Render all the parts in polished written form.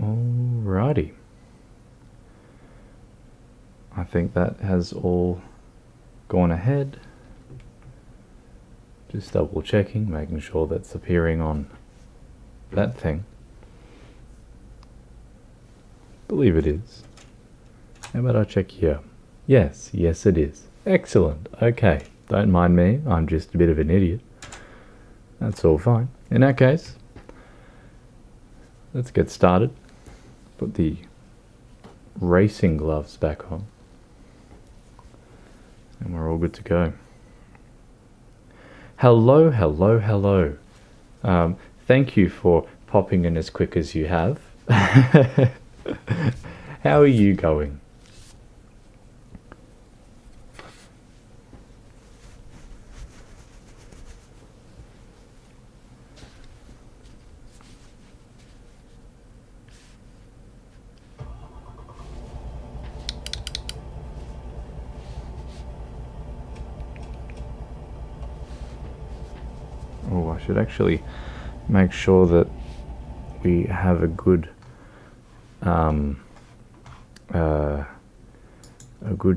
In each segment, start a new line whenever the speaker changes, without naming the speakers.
Alrighty. I think that has all gone ahead. Just double checking, making sure that's appearing on that thing. Believe it is. How about I check here? Yes, yes it is. Excellent. Okay, don't mind me, I'm just a bit of an idiot. That's all fine. In that case, let's get started. Put the racing gloves back on. And we're all good to go. Hello, hello, hello. Thank you for popping in as quick as you have. How are you going? Oh, I should actually make sure that we have a good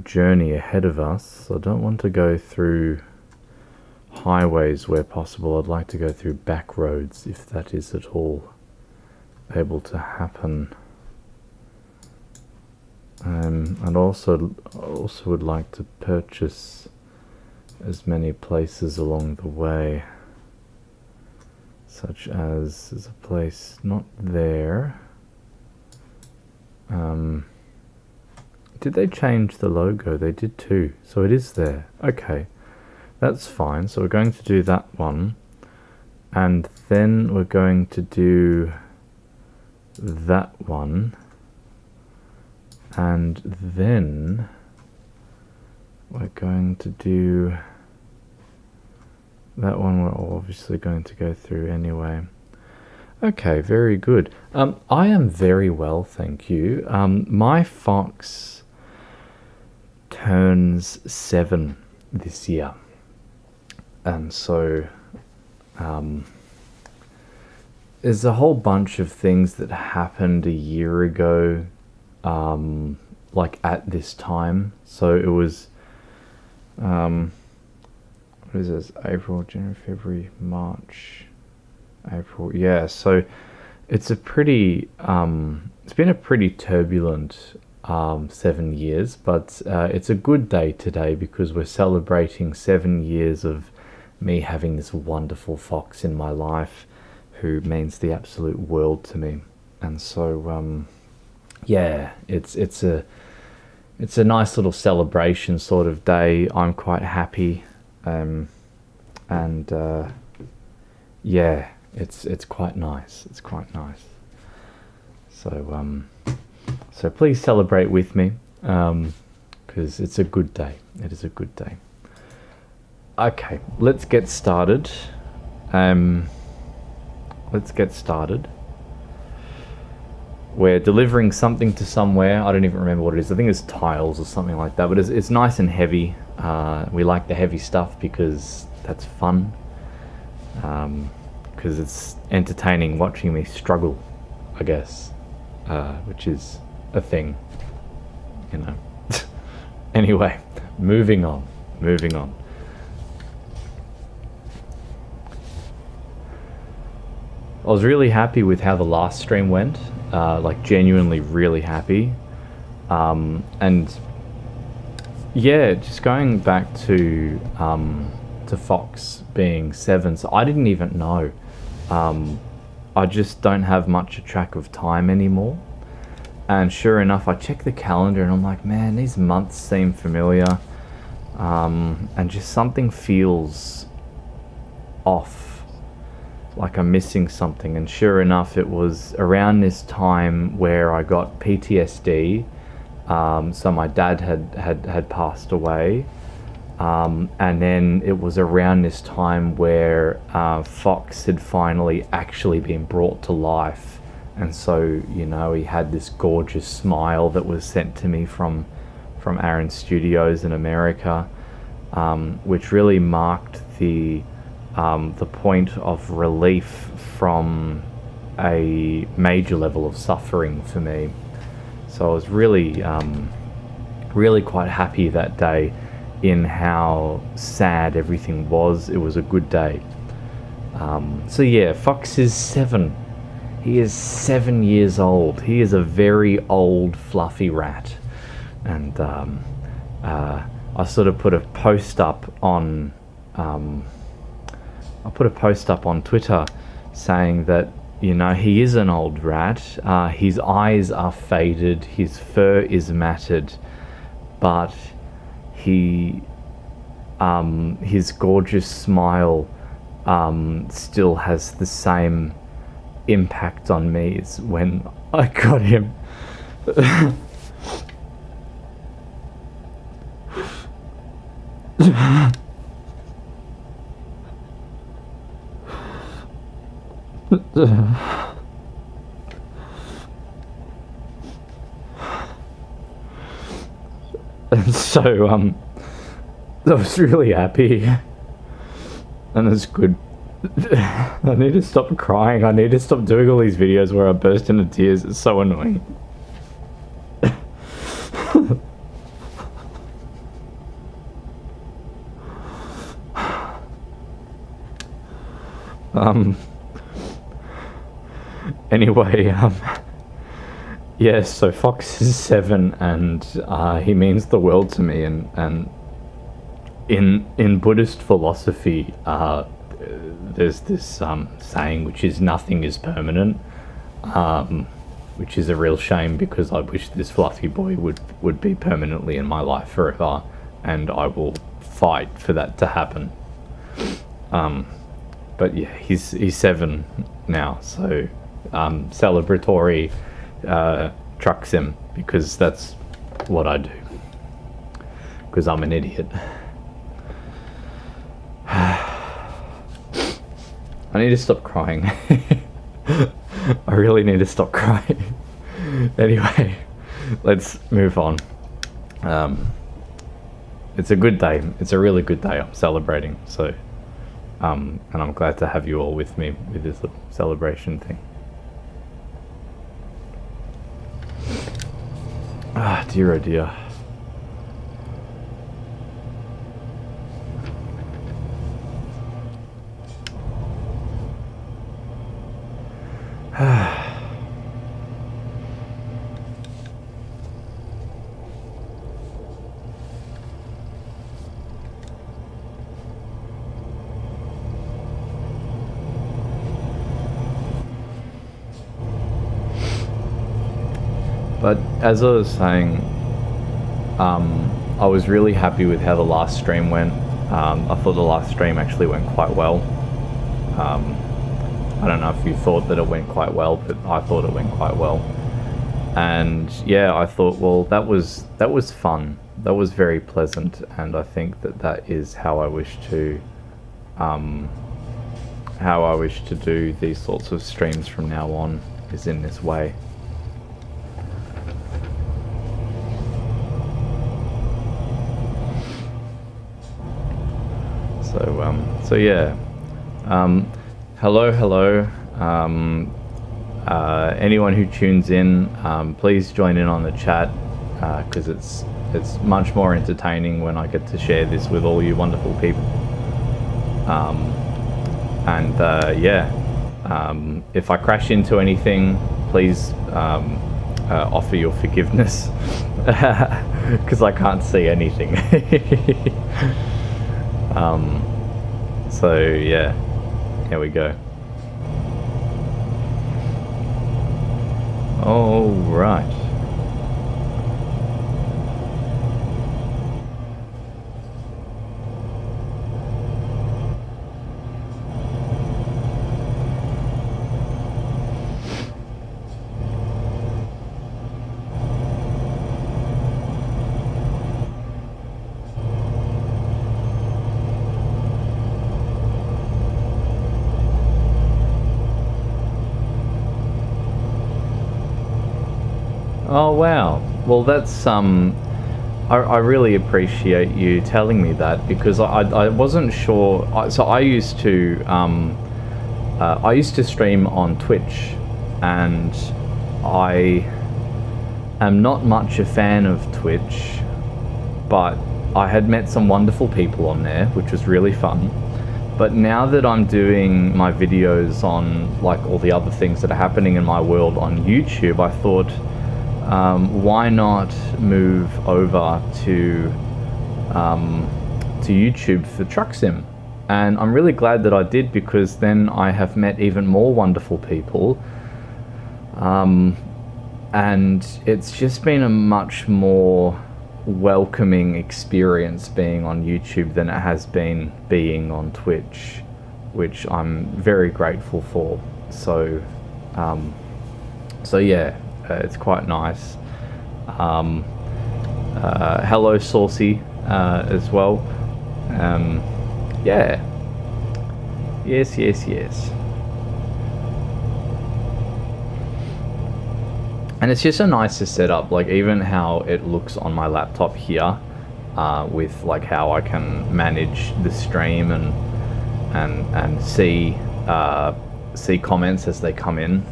journey ahead of us. I don't want to go through highways where possible. I'd like to go through back roads if that is at all able to happen. And also would like to purchase as many places along the way, such as there's a place not there. Did they change the logo? They did too, so it is there. Okay, that's fine. So we're going to do that one, and then we're going to do that one, and then we're going to do that one. We're obviously going to go through anyway. Okay, very good. I am very well, thank you. My fox turns 7 this year, and so there's a whole bunch of things that happened a year ago, like at this time. So it was what is this? April, January, February, March, April. Yeah, so it's a pretty it's been a pretty turbulent 7 years, but it's a good day today because we're celebrating 7 years of me having this wonderful fox in my life who means the absolute world to me. And so yeah, it's a nice little celebration sort of day. I'm quite happy, and yeah, it's quite nice. It's quite nice. So please celebrate with me, because it's a good day. It is a good day. Okay, let's get started. Let's get started. We're delivering something to somewhere. I don't even remember what it is. I think it's tiles or something like that, but it's nice and heavy. We like the heavy stuff because that's fun. Because it's entertaining watching me struggle, I guess, which is a thing, you know. Anyway, moving on. I was really happy with how the last stream went, like genuinely really happy. And yeah, just going back to Fox being 7, so I didn't even know. I just don't have much a track of time anymore. And sure enough, I check the calendar and I'm like, man, these months seem familiar. And just something feels off, like I'm missing something. And sure enough, it was around this time where I got PTSD. So my dad had passed away. And then it was around this time where Fox had finally actually been brought to life. And so, you know, he had this gorgeous smile that was sent to me from Aaron Studios in America, which really marked the point of relief from a major level of suffering for me. So I was really, really quite happy that day in how sad everything was. It was a good day. So yeah, Fox is 7. He is 7 years old. He is a very old, fluffy rat. And I sort of put a post up on Twitter saying that, you know, he is an old rat. His eyes are faded, his fur is matted, but his gorgeous smile still has the same impact on me as when I got him. And so I was really happy, and it's good. I need to stop crying. I need to stop doing all these videos where I burst into tears. It's so annoying. Anyway, yes, so Fox is 7, and he means the world to me, and in Buddhist philosophy, there's this saying which is nothing is permanent, which is a real shame, because I wish this fluffy boy would be permanently in my life forever, and I will fight for that to happen. But yeah, he's 7 now, so celebratory truck sim, because that's what I do, because I'm an idiot. I need to stop crying. I really need to stop crying. Anyway, let's move on. It's a good day. It's a really good day. I'm celebrating, so and I'm glad to have you all with me with this little celebration thing. Ah, dear, oh dear. But as I was saying, I was really happy with how the last stream went. I thought the last stream actually went quite well. I don't know if you thought that it went quite well, but I thought it went quite well. And yeah, I thought, well, that was fun. That was very pleasant, and I think that is how I wish to do these sorts of streams from now on, is in this way. So yeah, hello. Anyone who tunes in, please join in on the chat, because it's much more entertaining when I get to share this with all you wonderful people. If I crash into anything, please offer your forgiveness, because I can't see anything. So yeah, here we go. All right. Oh wow, well that's I really appreciate you telling me that, because I wasn't sure. So I used to stream on Twitch, and I am not much a fan of Twitch, but I had met some wonderful people on there, which was really fun. But now that I'm doing my videos on like all the other things that are happening in my world on YouTube, I thought, why not move over to YouTube for Truck Sim? And I'm really glad that I did, because then I have met even more wonderful people. And it's just been a much more welcoming experience being on YouTube than it has been being on Twitch, which I'm very grateful for. So yeah, it's quite nice. Hello Saucy as well. Yeah. Yes. And it's just a nicer setup, like even how it looks on my laptop here, with like how I can manage the stream and see comments as they come in.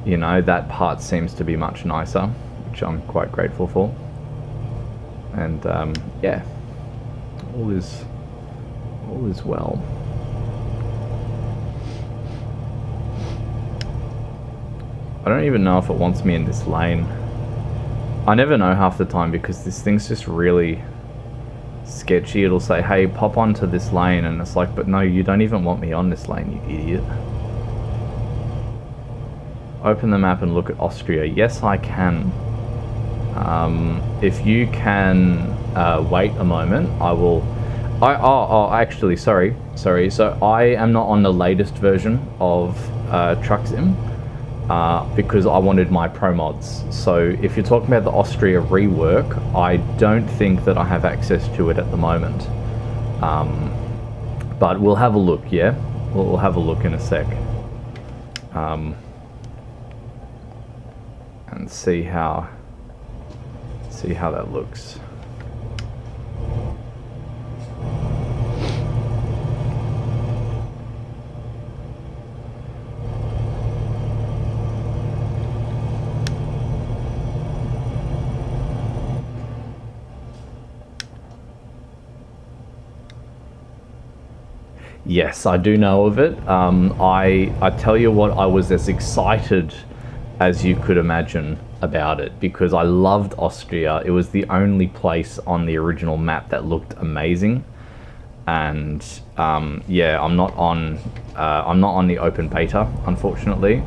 You know, that part seems to be much nicer, which I'm quite grateful for. And yeah, all is well. I don't even know if it wants me in this lane. I never know half the time, because this thing's just really sketchy. It'll say, hey, pop onto this lane, and it's like, but no, you don't even want me on this lane, you idiot. Open the map and look at Austria. Yes, I can. If you can wait a moment, I will... actually, sorry. So I am not on the latest version of Truck Sim, because I wanted my ProMods. So if you're talking about the Austria rework, I don't think that I have access to it at the moment. But we'll have a look, yeah? We'll have a look in a sec. And see how that looks. Yes, I do know of it. I tell you what, I was as excited as you could imagine about it, because I loved Austria. It was the only place on the original map that looked amazing. And yeah, I'm not on the open beta, unfortunately,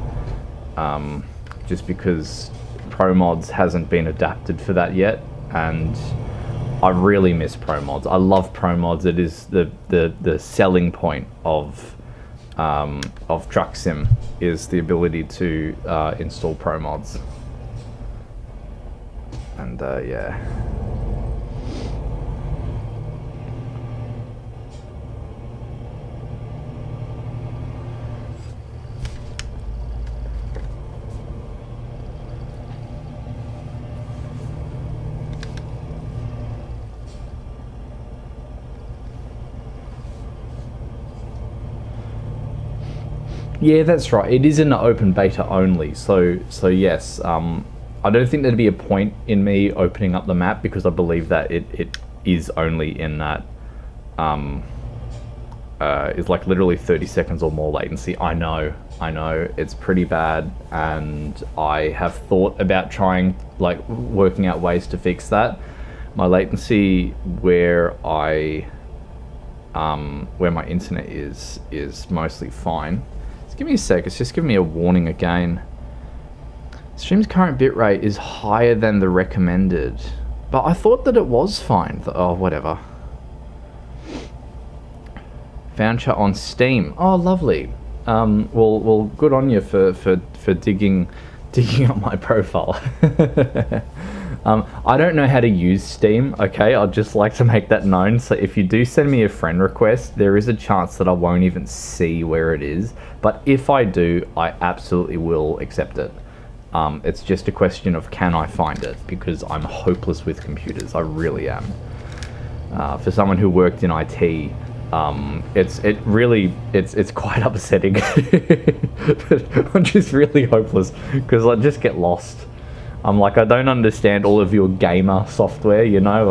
just because ProMods hasn't been adapted for that yet, and I really miss ProMods. I love ProMods. It is the selling point of Truck Sim, is the ability to install ProMods. And yeah. Yeah, that's right. It is in the open beta only. So yes, I don't think there'd be a point in me opening up the map, because I believe that it is only in that is like literally 30 seconds or more latency. I know, it's pretty bad, and I have thought about trying, like, working out ways to fix that. My latency where my internet is mostly fine. Give me a sec, it's just giving me a warning again. Stream's current bitrate is higher than the recommended, but I thought that it was fine. Oh, whatever. Found you on Steam. Oh, lovely. Well, good on you for digging up my profile. I don't know how to use Steam, okay? I'd just like to make that known. So if you do send me a friend request, there is a chance that I won't even see where it is. But if I do, I absolutely will accept it. It's just a question of, can I find it? Because I'm hopeless with computers. I really am. For someone who worked in IT, it's quite upsetting. I'm just really hopeless because I just get lost. I'm like, I don't understand all of your gamer software, you know.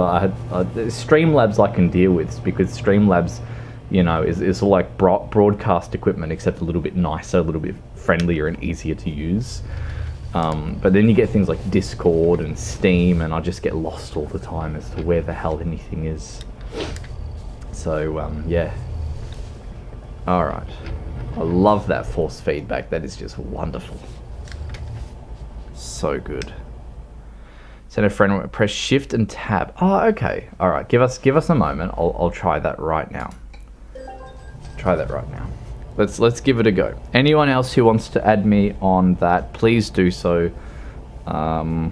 Streamlabs I can deal with because Streamlabs, you know, is like broadcast equipment except a little bit nicer, a little bit friendlier and easier to use. But then you get things like Discord and Steam, and I just get lost all the time as to where the hell anything is. So, yeah. Alright. I love that force feedback. That is just wonderful. So good. Send a friend, press Shift and Tab. Oh, okay. Alright, give us a moment. I'll try that right now. Try that right now. Let's give it a go. Anyone else who wants to add me on that, please do so. I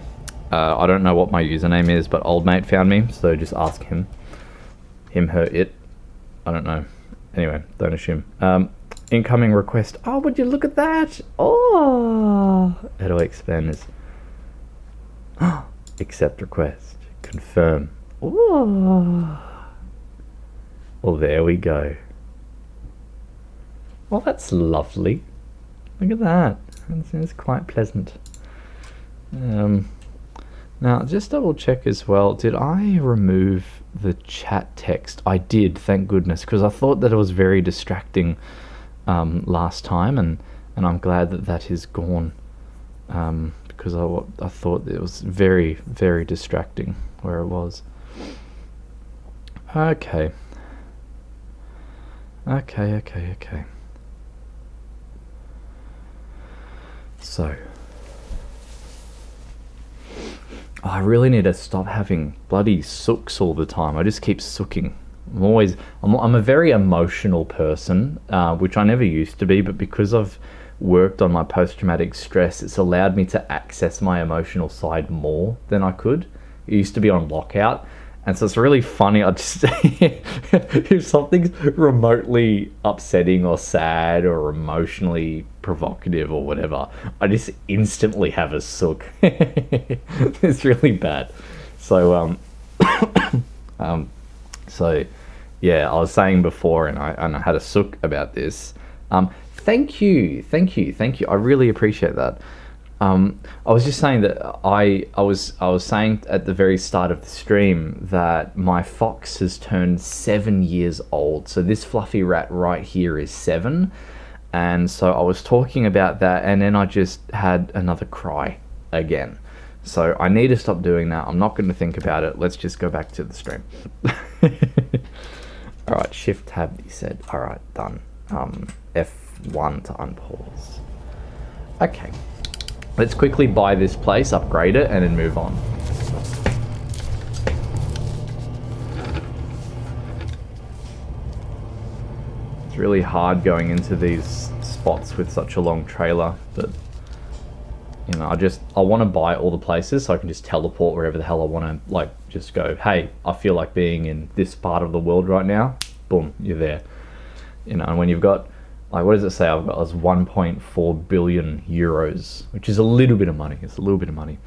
don't know what my username is, but old mate found me, so just ask him. Him, her, it. I don't know. Anyway, don't assume. Incoming request. Oh, would you look at that? Oh, how do I expand this? Accept request. Confirm. Oh. Well, there we go. Well, that's lovely. Look at that. It's quite pleasant. Now, just double check as well. Did I remove the chat text? I did, thank goodness, because I thought that it was very distracting last time, and I'm glad that that is gone, because I thought it was very, very distracting where it was. Okay. So, I really need to stop having bloody sooks all the time. I just keep sooking. I'm a very emotional person, which I never used to be, but because I've worked on my post-traumatic stress, it's allowed me to access my emotional side more than I could. It used to be on lockout. And so it's really funny. I just if something's remotely upsetting or sad or emotionally provocative or whatever, I just instantly have a sook. It's really bad. So so yeah, I was saying before, and I had a sook about this. Thank you. I really appreciate that. I was just saying that I was saying at the very start of the stream that my fox has turned 7 years old. So this fluffy rat right here is 7. And so I was talking about that, and then I just had another cry again. So I need to stop doing that. I'm not going to think about it. Let's just go back to the stream. All right, Shift Tab, he said. All right, done. F1 to unpause. Okay. Let's quickly buy this place, upgrade it, and then move on. It's really hard going into these spots with such a long trailer, but you know, I want to buy all the places so I can just teleport wherever the hell I want to, like, just go, hey, I feel like being in this part of the world right now. Boom, you're there. You know, and when you've got, like, what does it say? I've got 1.4 billion euros, which is a little bit of money. It's a little bit of money.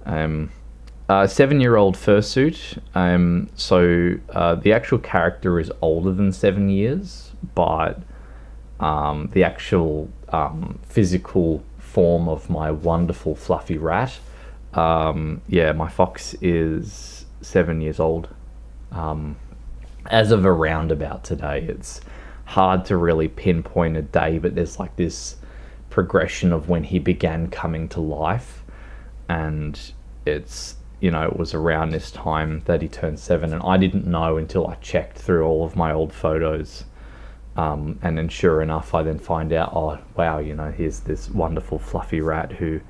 7-year-old fursuit. So the actual character is older than 7 years, but the actual physical form of my wonderful fluffy rat, yeah, my fox is 7 years old. As of around about today, it's hard to really pinpoint a day, but there's like this progression of when he began coming to life, and it's, you know, it was around this time that he turned 7, and I didn't know until I checked through all of my old photos, and then sure enough I then find out, oh wow, you know, here's this wonderful fluffy rat who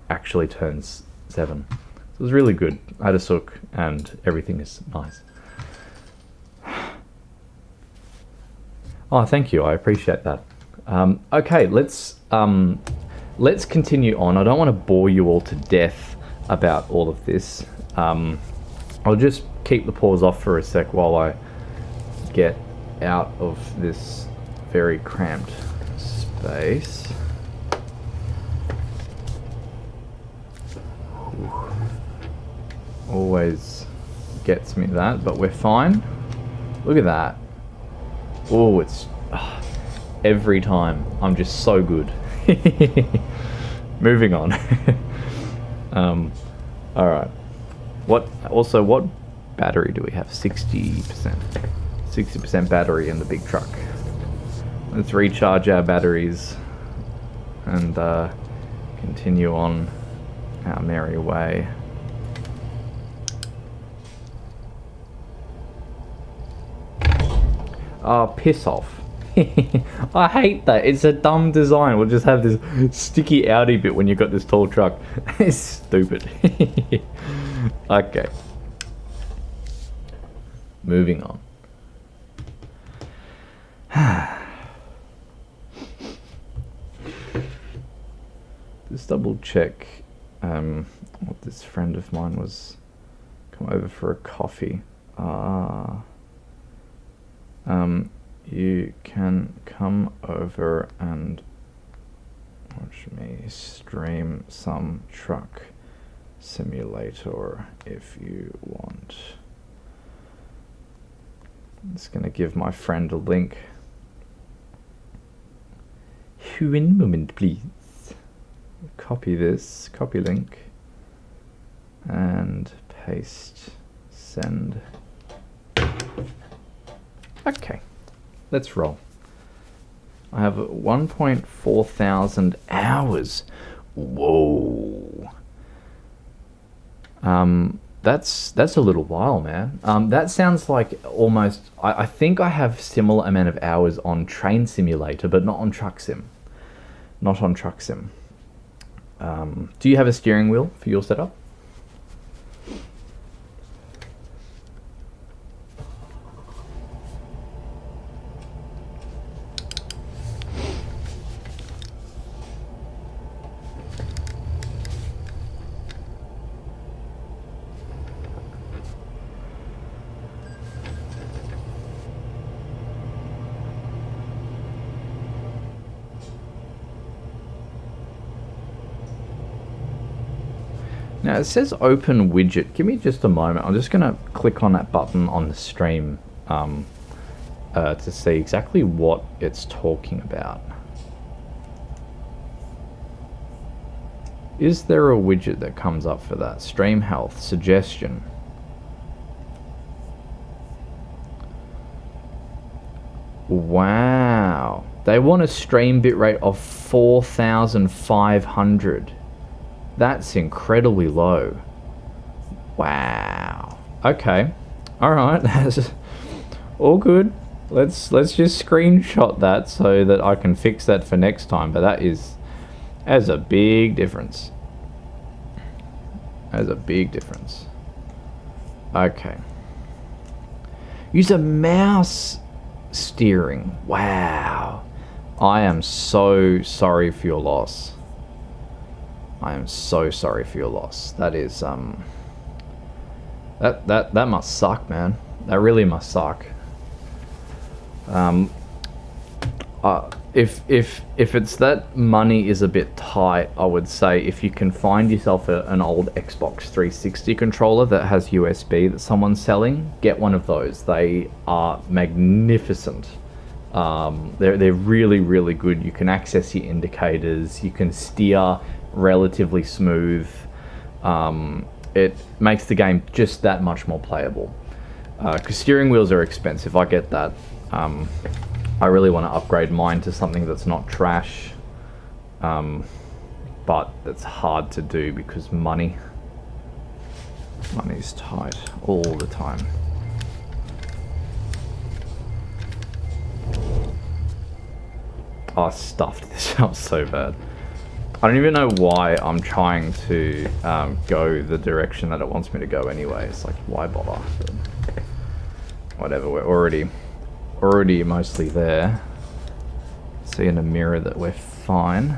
actually turns 7. So it was really good. I had a sook and everything is nice. Oh, thank you. I appreciate that. Okay, let's continue on. I don't want to bore you all to death about all of this. I'll just keep the pause off for a sec while I get out of this very cramped space. Always gets me that, but we're fine. Look at that. Oh, it's... every time. I'm just so good. Moving on. Alright. What battery do we have? 60%. 60% battery in the big truck. Let's recharge our batteries and continue on our merry way. Oh, piss off. I hate that. It's a dumb design. We'll just have this sticky outy bit when you've got this tall truck. It's stupid. Okay. Moving on. Just double check what this friend of mine was. Come over for a coffee. You can come over and watch me stream some truck simulator if you want. I'm just gonna give my friend a link. One moment, please. Copy this, copy link, and paste, send. Okay, let's roll. I have 1.4 thousand hours. Whoa. That's a little while, man. That sounds like almost... I think I have similar amount of hours on Train Simulator, but not on Truck Sim. Not on Truck Sim. Do you have a steering wheel for your setup? Now it says open widget. Give me just a moment. I'm just going to click on that button on the stream to see exactly what it's talking about. Is there a widget that comes up for that? Stream health, suggestion. Wow. They want a stream bitrate of 4,500. That's incredibly low. Wow. Okay. Alright, that's all good. Let's just screenshot that so that I can fix that for next time. But that's a big difference. That's a big difference. Okay. Use a mouse steering. Wow. I am so sorry for your loss. I am so sorry for your loss. That is that must suck, man. That really must suck. If it's that money is a bit tight, I would say if you can find yourself an old Xbox 360 controller that has USB that someone's selling, get one of those. They are magnificent. They're really, really good. You can access your indicators. You can steer relatively smooth. It makes the game just that much more playable. Because steering wheels are expensive, I get that. I really want to upgrade mine to something that's not trash, but it's hard to do because money's tight all the time. I stuffed this up so bad. I don't even know why I'm trying to go the direction that it wants me to go anyway. It's like, why bother? But whatever, we're already mostly there. See in the mirror that we're fine.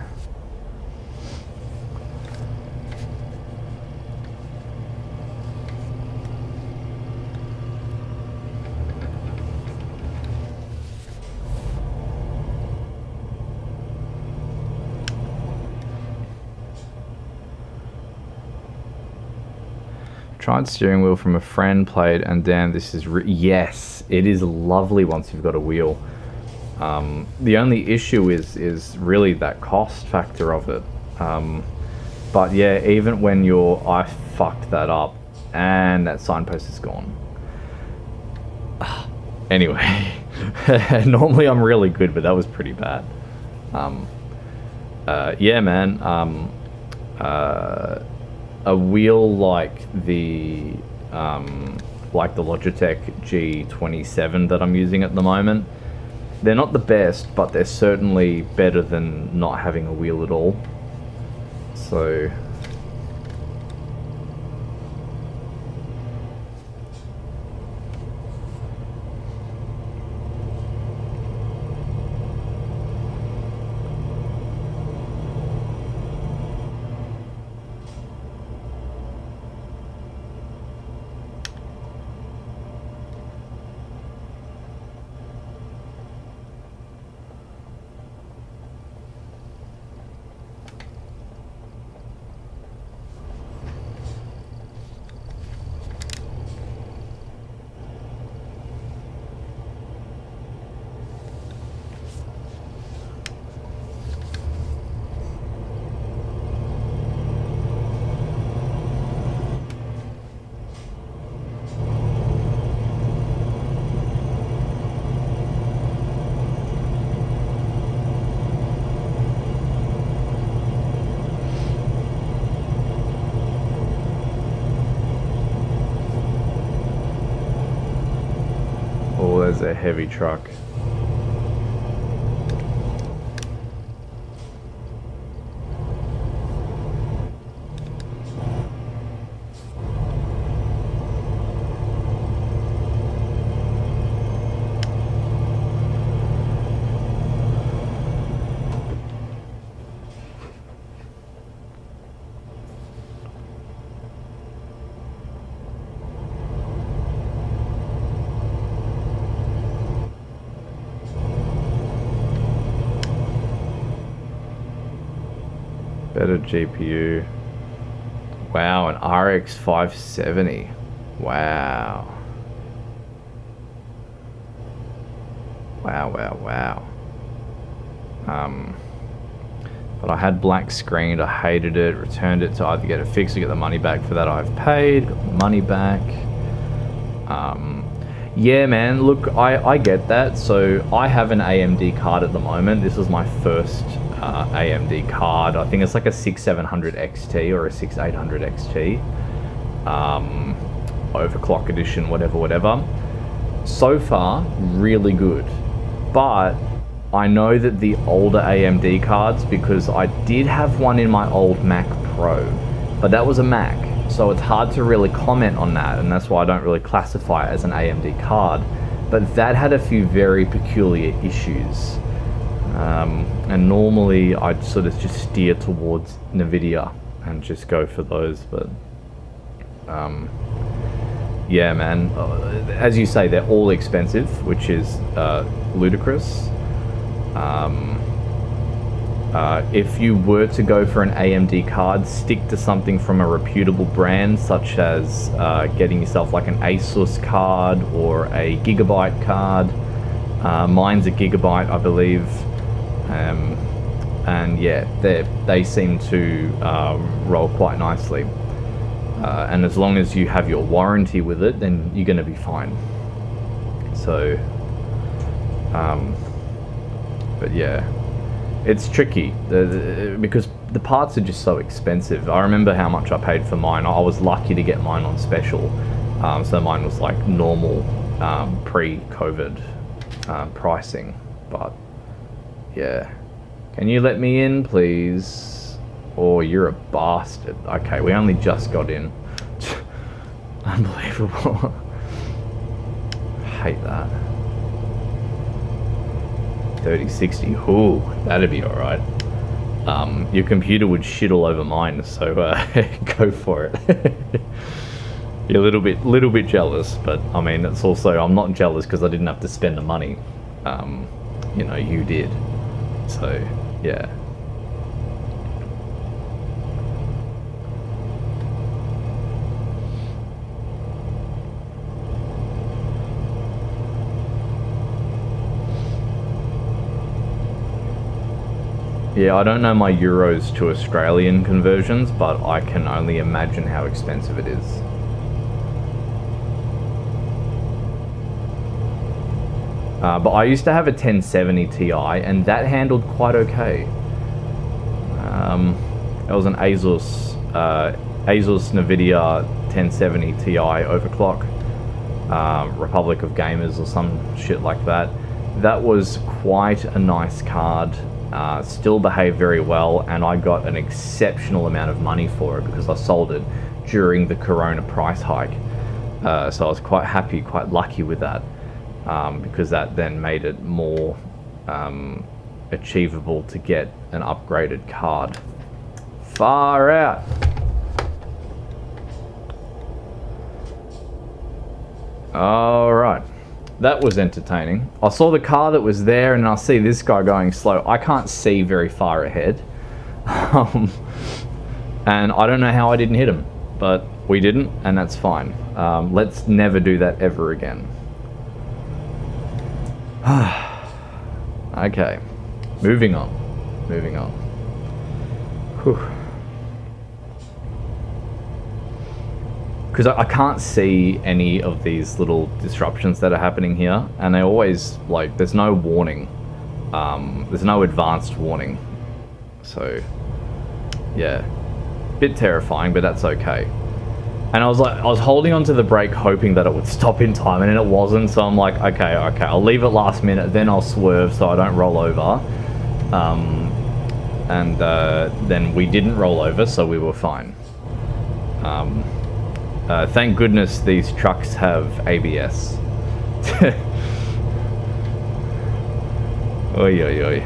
Tried steering wheel from a friend, played, and damn, this is... yes, it is lovely once you've got a wheel. The only issue is really that cost factor of it. But yeah, even when I fucked that up, and that signpost is gone. Anyway, normally I'm really good, but that was pretty bad. Yeah, man. A wheel like the Logitech G27 that I'm using at the moment, they're not the best, but they're certainly better than not having a wheel at all. So there's a heavy truck. Better GPU. Wow, an RX 570. Wow. Wow. But I had black screened, I hated it, returned it to either get it fixed or get the money back. For that I've paid, got the money back. Yeah, man, look, I get that. So I have an AMD card at the moment. This is my first AMD card. I think it's like a 6700 XT or a 6800 XT. Overclock edition, whatever. So far, really good. But I know that the older AMD cards, because I did have one in my old Mac Pro, but that was a Mac. So it's hard to really comment on that, and that's why I don't really classify it as an AMD card. But that had a few very peculiar issues. And normally I'd sort of just steer towards NVIDIA and just go for those, but yeah, man, as you say, they're all expensive, which is ludicrous. If you were to go for an AMD card, stick to something from a reputable brand, such as getting yourself like an Asus card or a Gigabyte card. Mine's a Gigabyte, I believe. And yeah, they seem to roll quite nicely. And as long as you have your warranty with it, then you're going to be fine. So, but yeah, it's tricky because the parts are just so expensive. I remember how much I paid for mine. I was lucky to get mine on special. So mine was like normal pre-COVID pricing. But yeah, can you let me in, please? Oh, you're a bastard. Okay, we only just got in. Unbelievable. Hate that. 3060. Ooh, that'd be alright. Your computer would shit all over mine, so go for it. You're a little bit jealous, but I mean, it's also, I'm not jealous because I didn't have to spend the money. You know, you did. So, yeah. Yeah, I don't know my euros to Australian conversions, but I can only imagine how expensive it is. But I used to have a 1070 Ti, and that handled quite okay. It was an Asus NVIDIA 1070 Ti overclock, Republic of Gamers or some shit like that. That was quite a nice card. Still behaved very well, and I got an exceptional amount of money for it because I sold it during the Corona price hike. So I was quite happy, quite lucky with that, because that then made it more achievable to get an upgraded card. Far out. All right. That was entertaining. I saw the car that was there, and I see this guy going slow. I can't see very far ahead. And I don't know how I didn't hit him, but we didn't, and that's fine. Let's never do that ever again. Okay. Moving on. Whew. Because I can't see any of these little disruptions that are happening here, and they always, like, there's no warning. There's no advanced warning. So, yeah. Bit terrifying, but that's okay. And I was holding onto the brake hoping that it would stop in time, and then it wasn't, so I'm like, okay, I'll leave it last minute, then I'll swerve so I don't roll over. Then we didn't roll over, so we were fine. Thank goodness these trucks have ABS. Oi, oi, oi.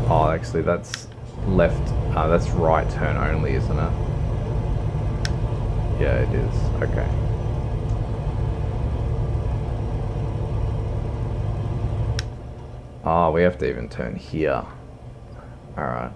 Oh, actually, that's left. That's right turn only, isn't it? Yeah, it is. Okay. Oh, we have to even turn here. Alright.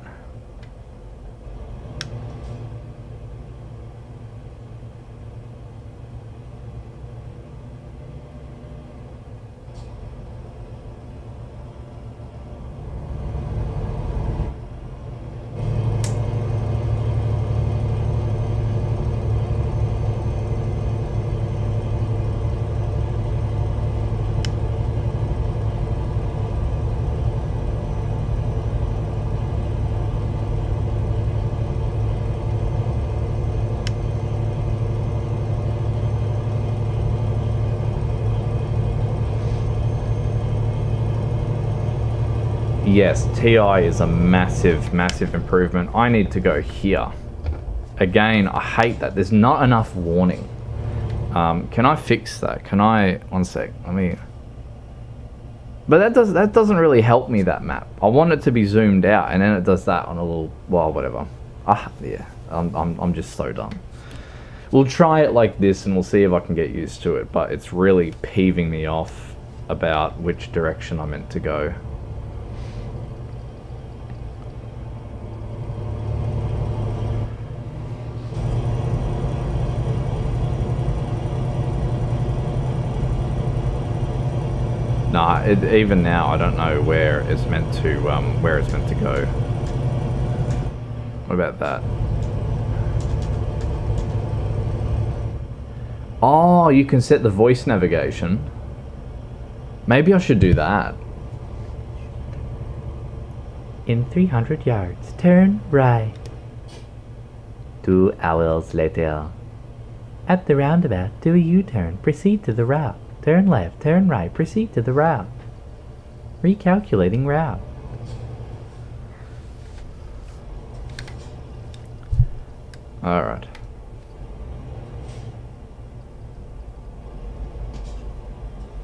Yes, TI is a massive, massive improvement. I need to go here. Again, I hate that. There's not enough warning. Can I fix that? Can I... One sec. Let me... But that doesn't really help me, that map. I want it to be zoomed out, and then it does that on a little... Well, whatever. Yeah. I'm just so dumb. We'll try it like this, and we'll see if I can get used to it. But it's really peeving me off about which direction I'm meant to go. Nah, even now I don't know where it's meant to go. What about that? Oh, you can set the voice navigation. Maybe I should do that. In 300 yards, turn right. 2 hours later. At the roundabout, do a U-turn. Proceed to the route. Turn left, turn right, proceed to the route. Recalculating route. Alright.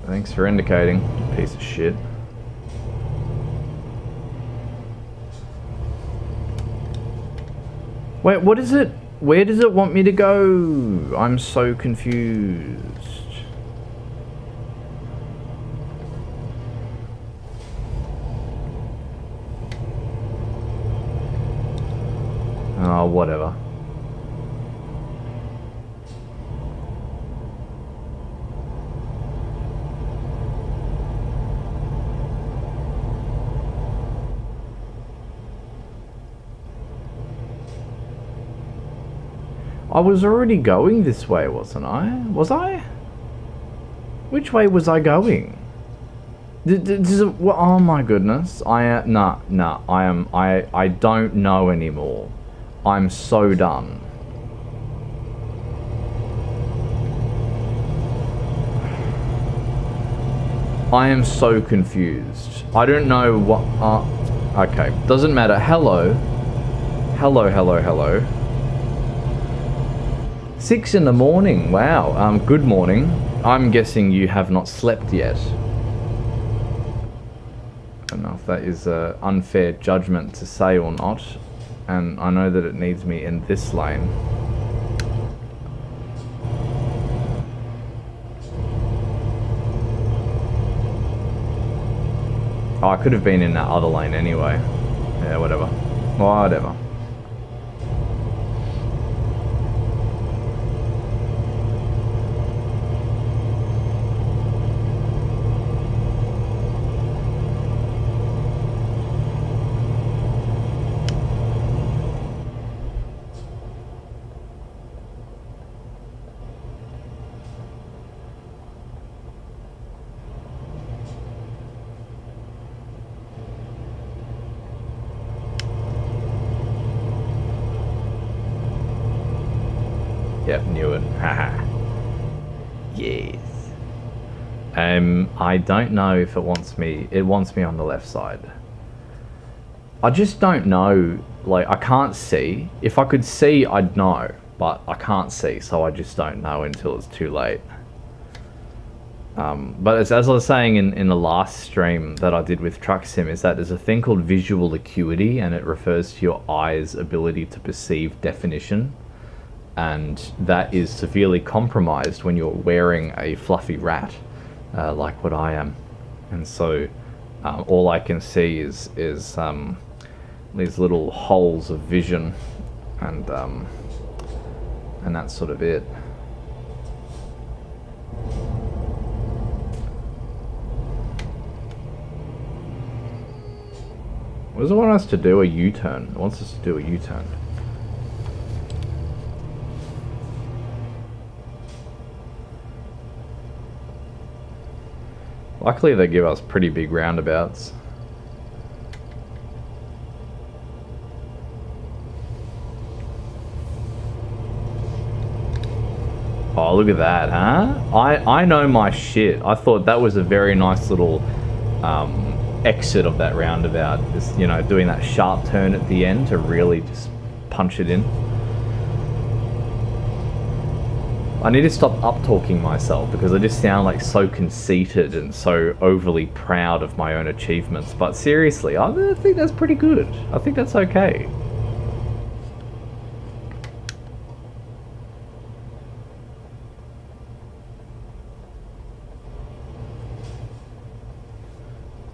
Thanks for indicating, piece of shit. Wait, what is it? Where does it want me to go? I'm so confused. Oh, whatever. I was already going this way, wasn't I? Was I? Which way was I going? Oh my goodness. I don't know anymore. I'm so done. I am so confused. I don't know what... okay, doesn't matter. Hello. Hello, hello, hello. 6 in the morning. Wow. Good morning. I'm guessing you have not slept yet. I don't know if that is an unfair judgment to say or not. And I know that it needs me in this lane. Oh, I could have been in that other lane anyway. Yeah, whatever. Whatever. Yep, knew it. Haha. Yes. I don't know if it wants me. It wants me on the left side. I just don't know. Like, I can't see. If I could see, I'd know. But I can't see, so I just don't know until it's too late. But as I was saying in the last stream that I did with Truck Sim, is that there's a thing called visual acuity, and it refers to your eye's ability to perceive definition. And that is severely compromised when you're wearing a fluffy rat, like what I am. And so all I can see is these little holes of vision, and that's sort of it. What does it want us to do? A U-turn. It wants us to do a U-turn. Luckily they give us pretty big roundabouts. Oh, look at that, huh? I know my shit. I thought that was a very nice little exit of that roundabout. Just, you know, doing that sharp turn at the end to really just punch it in. I need to stop up-talking myself because I just sound like so conceited and so overly proud of my own achievements. But seriously, I think that's pretty good. I think that's okay.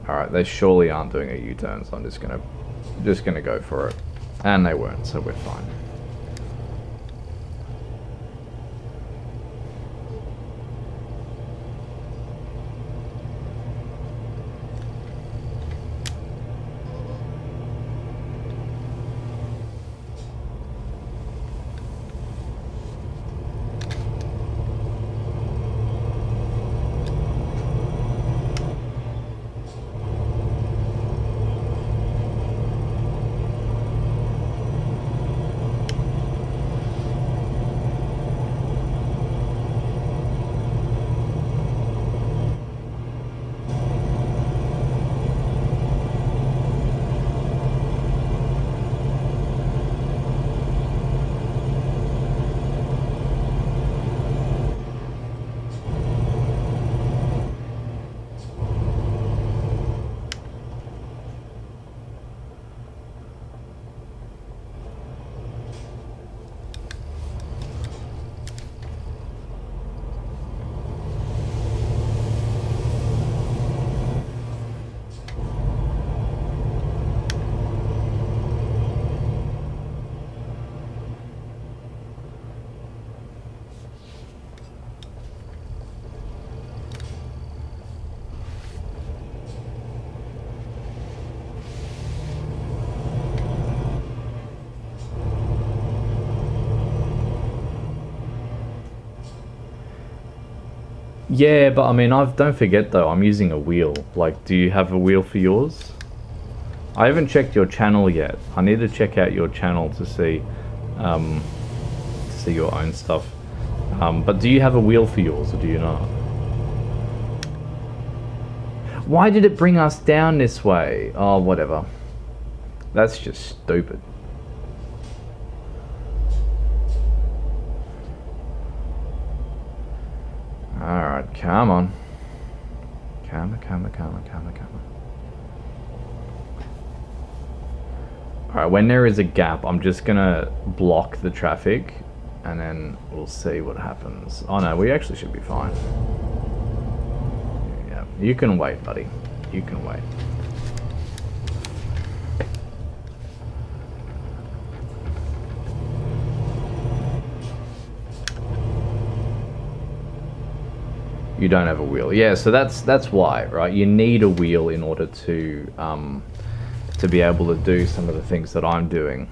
Alright, they surely aren't doing a U-turn, so I'm just gonna go for it. And they weren't, so we're fine. Yeah, but I mean, don't forget though, I'm using a wheel. Like, do you have a wheel for yours? I haven't checked your channel yet. I need to check out your channel to see your own stuff. But do you have a wheel for yours, or do you not? Why did it bring us down this way? Oh, whatever. That's just stupid. Alright, come on. Come on. Alright, when there is a gap, I'm just gonna block the traffic, and then we'll see what happens. Oh no, we actually should be fine. Yeah, you can wait, buddy. You can wait. You don't have a wheel. Yeah, so that's why, right? You need a wheel in order to be able to do some of the things that I'm doing.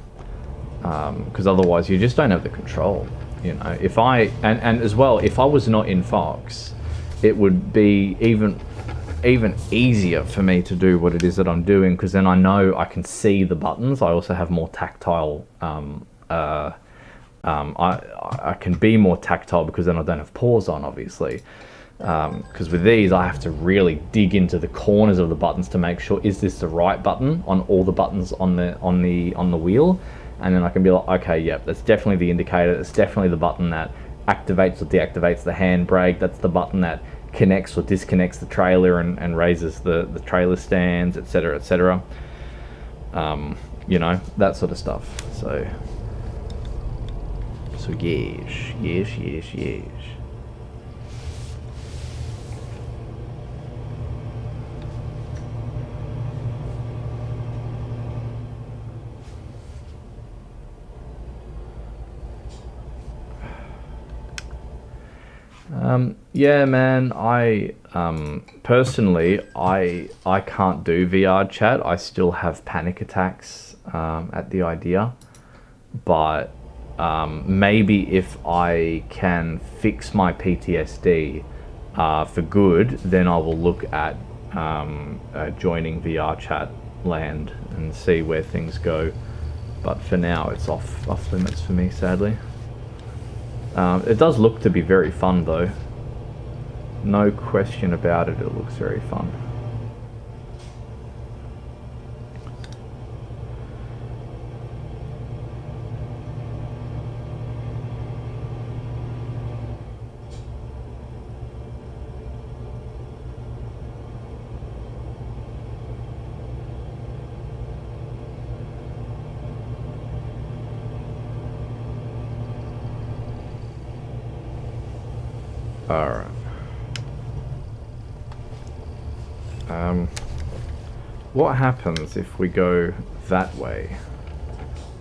Because otherwise you just don't have the control. You know, if I and as well, if I was not in Fox, it would be even easier for me to do what it is that I'm doing, because then I know I can see the buttons. I also have more tactile. I can be more tactile because then I don't have pause on, obviously. Because with these, I have to really dig into the corners of the buttons to make sure, is this the right button on all the buttons on the wheel, and then I can be like, okay, yep, that's definitely the indicator. It's definitely the button that activates or deactivates the handbrake. That's the button that connects or disconnects the trailer and raises the trailer stands, etc., etc. You know, that sort of stuff. So yes. Yeah, man, I personally, I can't do VR chat. I still have panic attacks at the idea, but maybe if I can fix my PTSD for good, then I will look at joining VR chat land and see where things go. But for now, it's off limits for me, sadly. It does look to be very fun though. No question about it, it looks very fun. Alright. What happens if we go that way?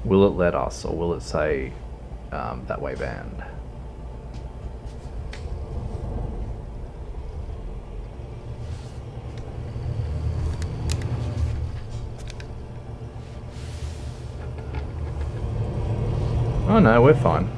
Will it let us, or will it say that way banned? Oh no, we're fine.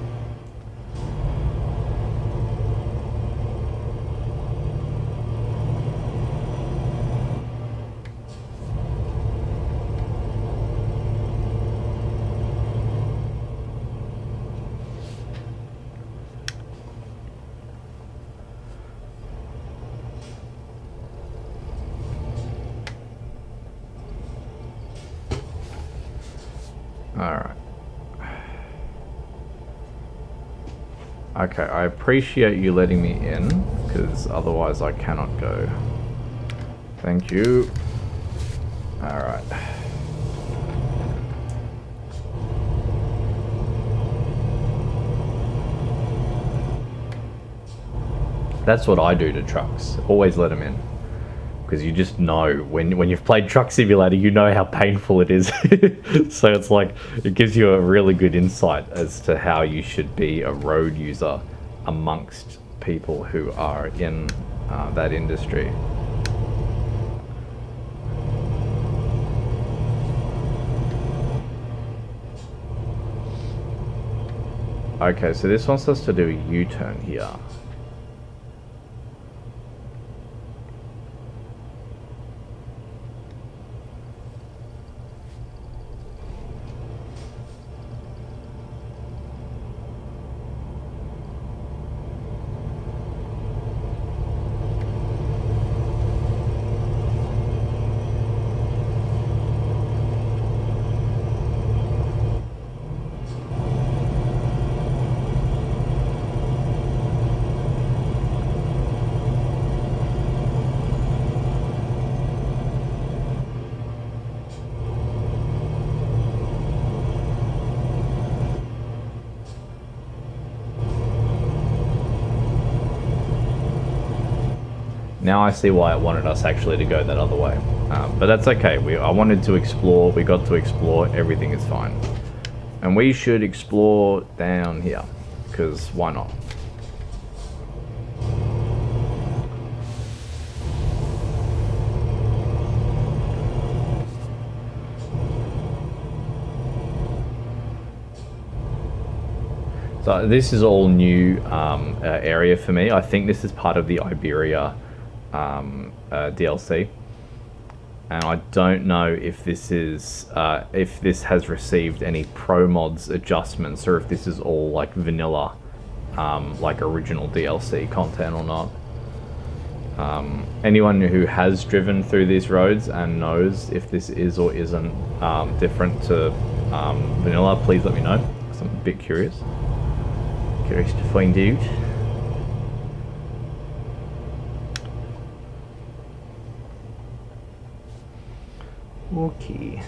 Alright. Okay, I appreciate you letting me in, because otherwise I cannot go. Thank you. Alright. That's what I do to trucks. Always let them in. Because you just know, when you've played Truck Simulator, you know how painful it is. So it's like, it gives you a really good insight as to how you should be a road user amongst people who are in that industry. Okay, so this wants us to do a U-turn here. Now I see why it wanted us actually to go that other way. But that's okay. I wanted to explore. We got to explore. Everything is fine. And we should explore down here. Because why not? So this is all new area for me. I think this is part of the Iberia DLC, and I don't know if this is if this has received any ProMods adjustments, or if this is all like vanilla, like original DLC content or not. Anyone who has driven through these roads and knows if this is or isn't different to vanilla, please let me know, because I'm a bit curious. Curious to find out. Okay.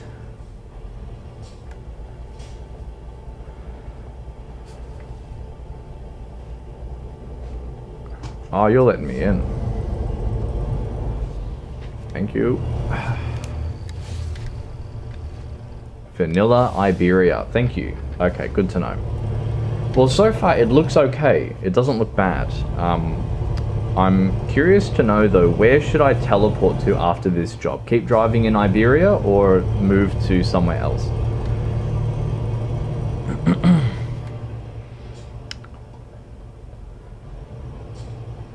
Oh, you're letting me in. Thank you. Vanilla Iberia. Thank you. Okay, good to know. Well, so far it looks okay. It doesn't look bad. I'm curious to know though, where should I teleport to after this job? Keep driving in Iberia or move to somewhere else?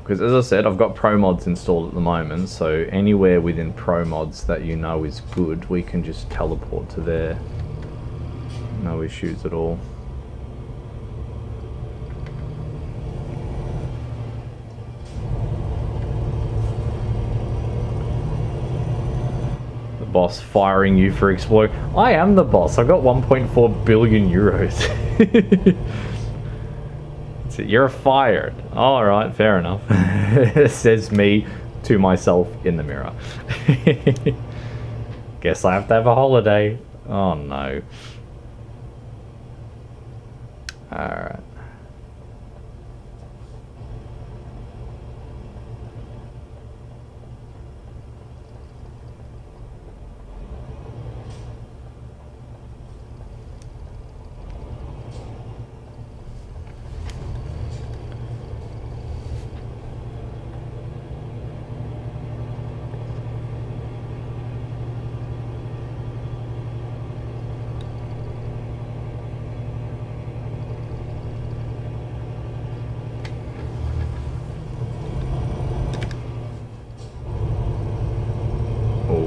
Because as I said, I've got ProMods installed at the moment, so anywhere within ProMods that you know is good, we can just teleport to there. No issues at all. Boss firing you for exploring. I am the boss. I got 1.4 billion euros. You're fired. All right, fair enough. Says me to myself in the mirror. Guess I have to have a holiday. Oh no. All right.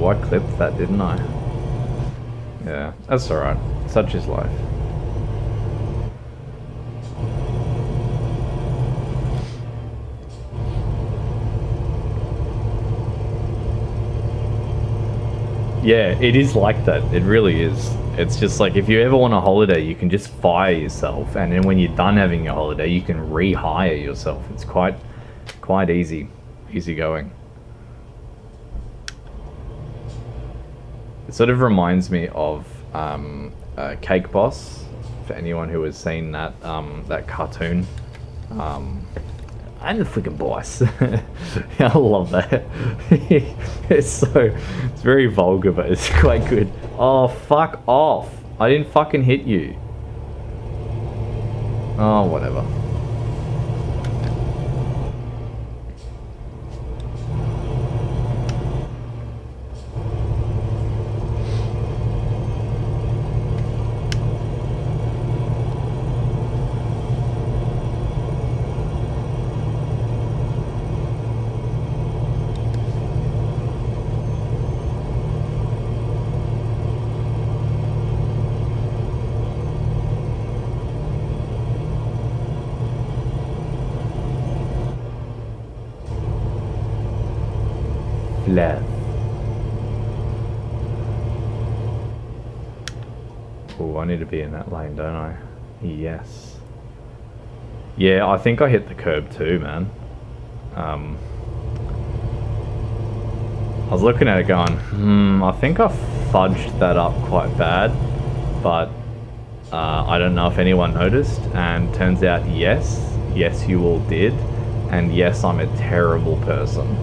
I clipped that, didn't I? Yeah, that's alright. Such is life. Yeah, it is like that. It really is. It's just like, if you ever want a holiday, you can just fire yourself, and then when you're done having your holiday, you can rehire yourself. It's quite easy going. It sort of reminds me of Cake Boss, for anyone who has seen that that cartoon. I'm the freaking boss. I love that. It's very vulgar, but it's quite good. Oh, fuck off. I didn't fucking hit you. Oh, whatever. Left. Oh, I need to be in that lane, don't I? Yes. Yeah, I think I hit the curb too, man. I was looking at it going, I think I fudged that up quite bad, but I don't know if anyone noticed, and turns out yes you all did, and yes, I'm a terrible person.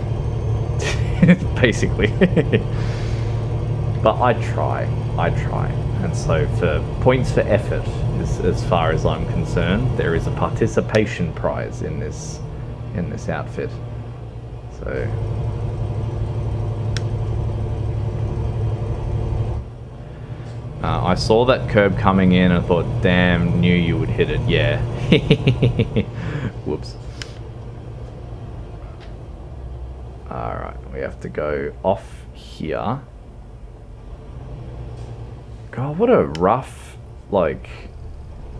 basically. But I try, and so for points for effort, as far as I'm concerned, there is a participation prize in this outfit. So. I saw that curb coming in and thought, damn, knew you would hit it. Yeah. Whoops. Alright, we have to go off here. God, what a rough, like,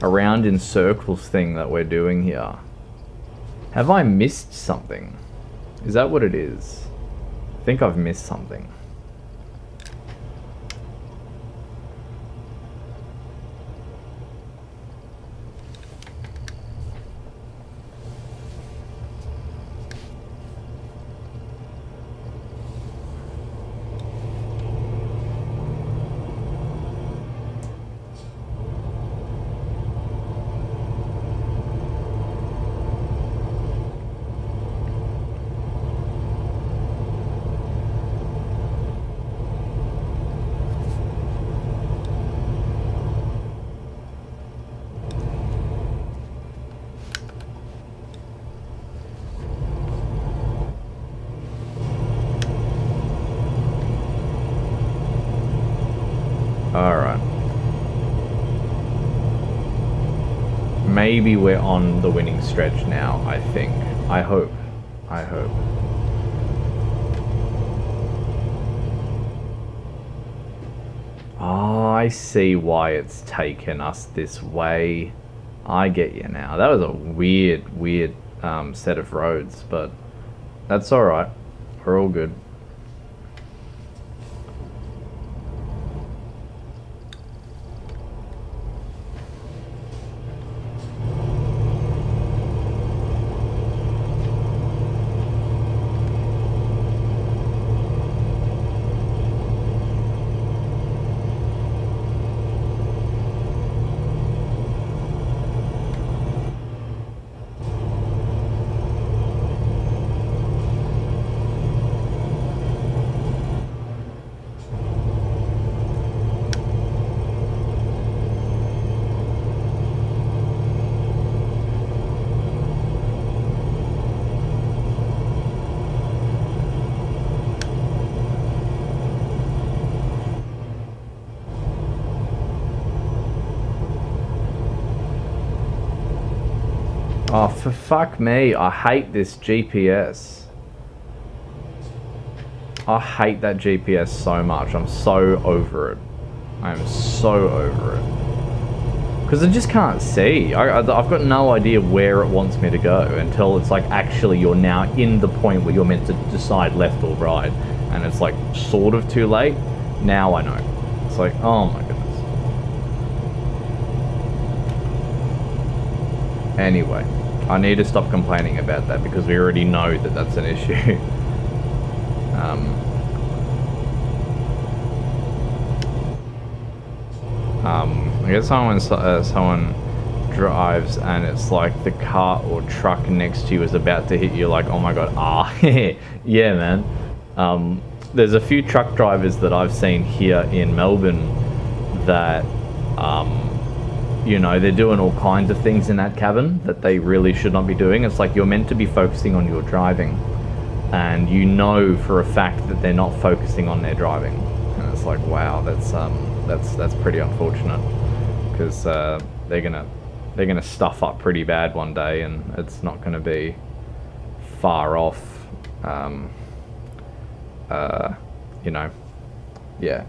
around in circles thing that we're doing here. Have I missed something? Is that what it is? I think I've missed something. Alright. Maybe we're on the winning stretch now, I think. I hope. I hope. Oh, I see why it's taken us this way. I get you now. That was a weird set of roads, but that's alright. We're all good. Oh, for fuck me, I hate this GPS. I hate that GPS so much. I'm so over it. I am so over it. Because I just can't see. I've got no idea where it wants me to go until it's like, actually, you're now in the point where you're meant to decide left or right. And it's like, sort of too late. Now I know. It's like, oh my goodness. Anyway, I need to stop complaining about that because we already know that that's an issue. I guess someone drives and it's like the car or truck next to you is about to hit you, like, oh my god, yeah, man. There's a few truck drivers that I've seen here in Melbourne that, you know, they're doing all kinds of things in that cabin that they really should not be doing. It's like you're meant to be focusing on your driving, and you know for a fact that they're not focusing on their driving, and it's like, wow, that's pretty unfortunate, because they're gonna stuff up pretty bad one day, and it's not gonna be far off. You know, yeah.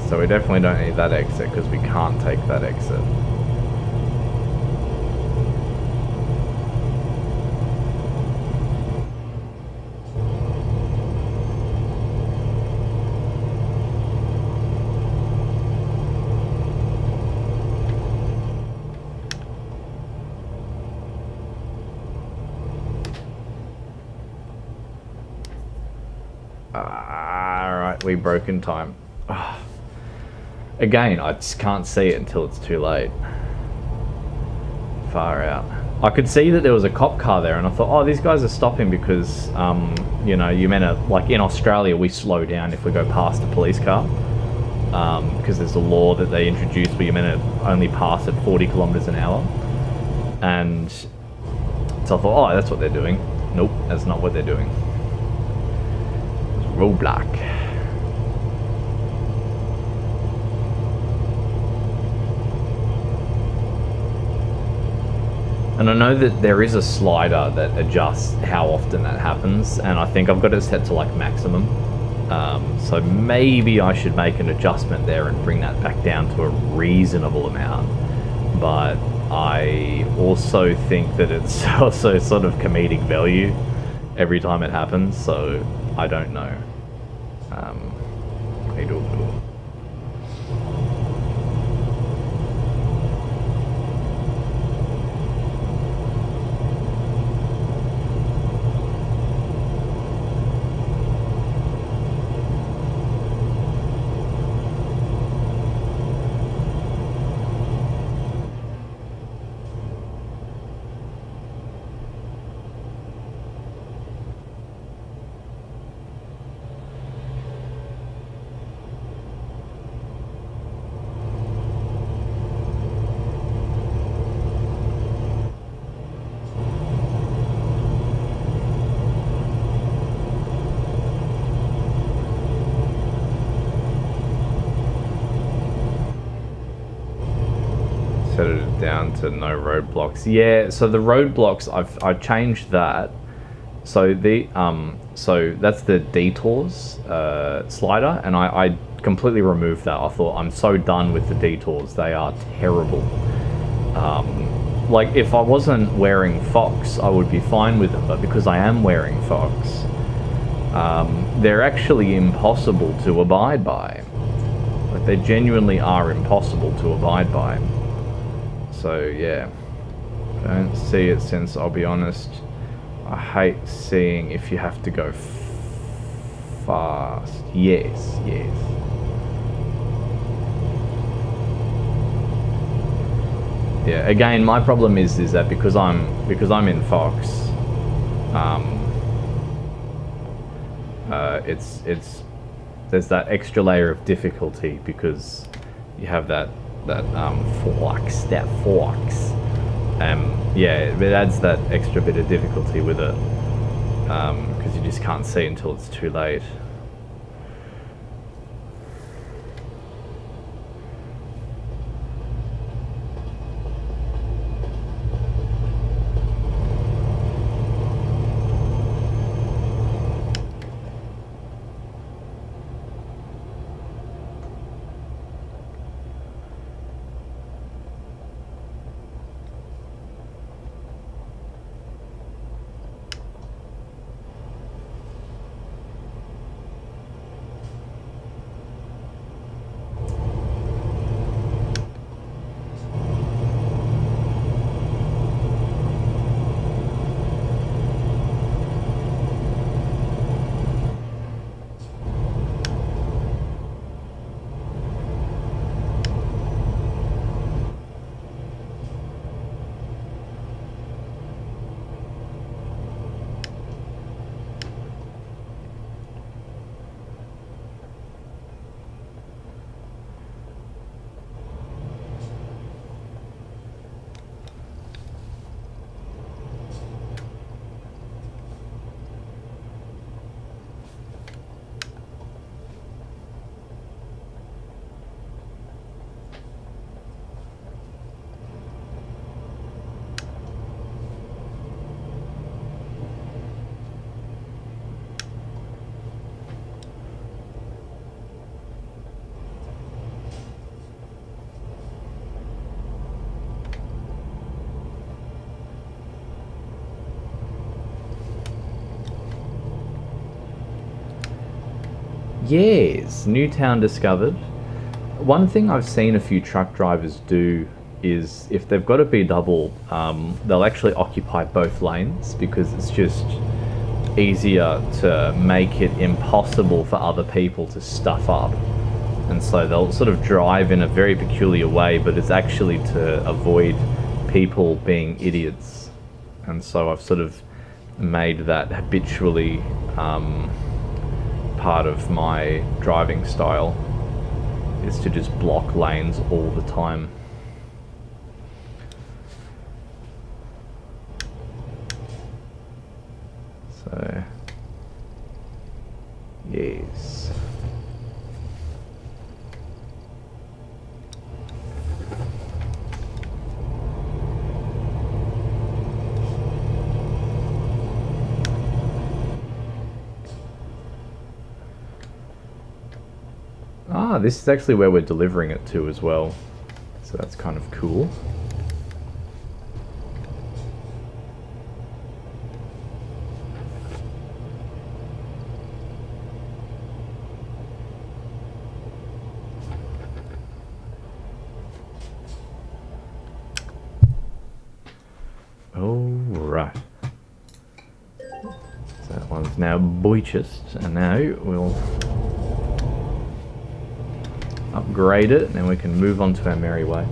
So we definitely don't need that exit because we can't take that exit. We broke in time. Again, I just can't see it until it's too late. Far out. I could see that there was a cop car there, and I thought, oh, these guys are stopping because, you know, you're meant to, like in Australia, we slow down if we go past a police car. Because there's a law that they introduced where you're meant to only pass at 40 kilometers an hour. And so I thought, oh, that's what they're doing. Nope, that's not what they're doing. It's roadblock. And I know that there is a slider that adjusts how often that happens, and I think I've got it set to like maximum. So maybe I should make an adjustment there and bring that back down to a reasonable amount. But I also think that it's also sort of comedic value every time it happens, so I don't know. I don't know. Set it down to no roadblocks. Yeah, so the roadblocks, I've changed that. So the so that's the Detours slider, and I completely removed that. I thought, I'm so done with the Detours. They are terrible. Like if I wasn't wearing Fox, I would be fine with them, but because I am wearing Fox, they're actually impossible to abide by. Like they genuinely are impossible to abide by. So yeah, don't see it since, I'll be honest, I hate seeing if you have to go fast. Yes, yes. Yeah, again, my problem is that because I'm in Fox, it's there's that extra layer of difficulty because you have that forks. Yeah, it adds that extra bit of difficulty with it because you just can't see until it's too late. Yes, new town discovered. One thing I've seen a few truck drivers do is if they've got a B double, they'll actually occupy both lanes because it's just easier to make it impossible for other people to stuff up. And so they'll sort of drive in a very peculiar way, but it's actually to avoid people being idiots. And so I've sort of made that habitually part of my driving style, is to just block lanes all the time. So, yes. Ah, this is actually where we're delivering it to as well. So that's kind of cool. Alright. So that one's now purchased, and now we'll upgrade it, and then we can move on to our merry way.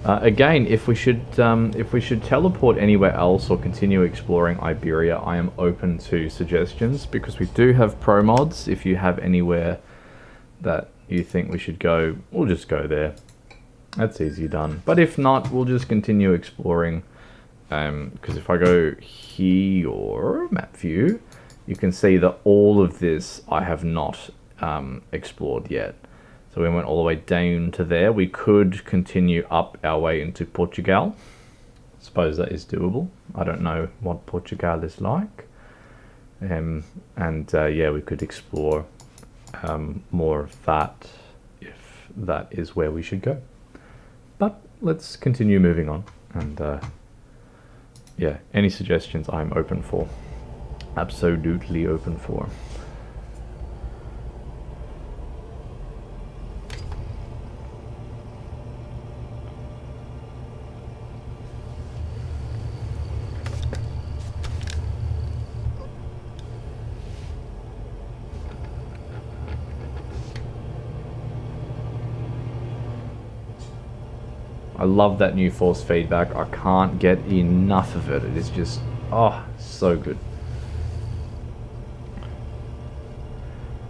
Again, if we should teleport anywhere else or continue exploring Iberia, I am open to suggestions, because we do have ProMods. If you have anywhere that you think we should go, we'll just go there. That's easy done. But if not, we'll just continue exploring. Because if I go here, map view, you can see that all of this I have not explored yet. So we went all the way down to there. We could continue up our way into Portugal. I suppose that is doable. I don't know what Portugal is like. Yeah, we could explore more of that if that is where we should go. But let's continue moving on. And yeah, any suggestions I'm open for. Absolutely open for. I love that new force feedback. I can't get enough of it. It is just, oh, so good.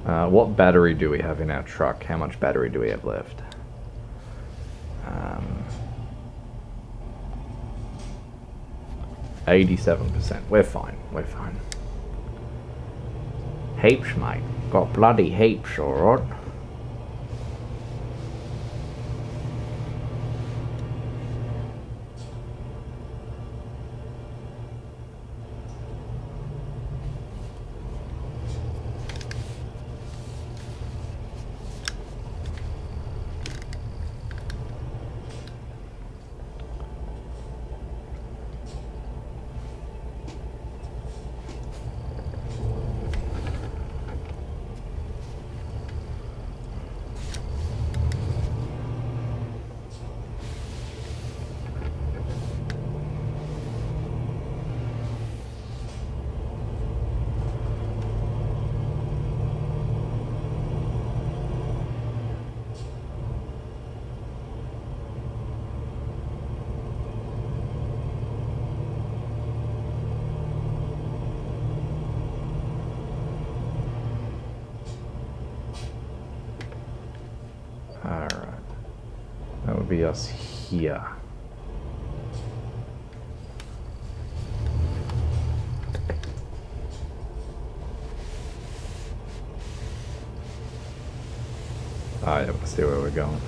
What battery do we have in our truck? How much battery do we have left? 87%. We're fine. We're fine. Heaps, mate. Got bloody heaps, alright. That would be us here. Ah, yeah, let's see where we're going.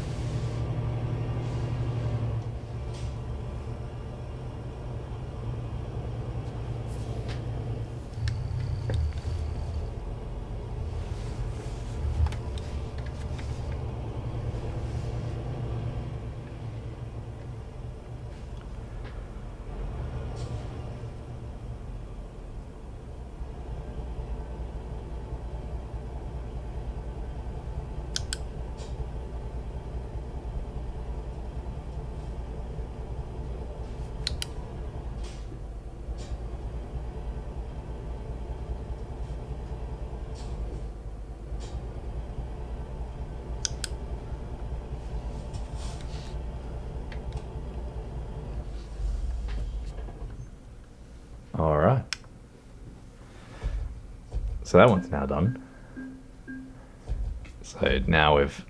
So that one's now done. So now we've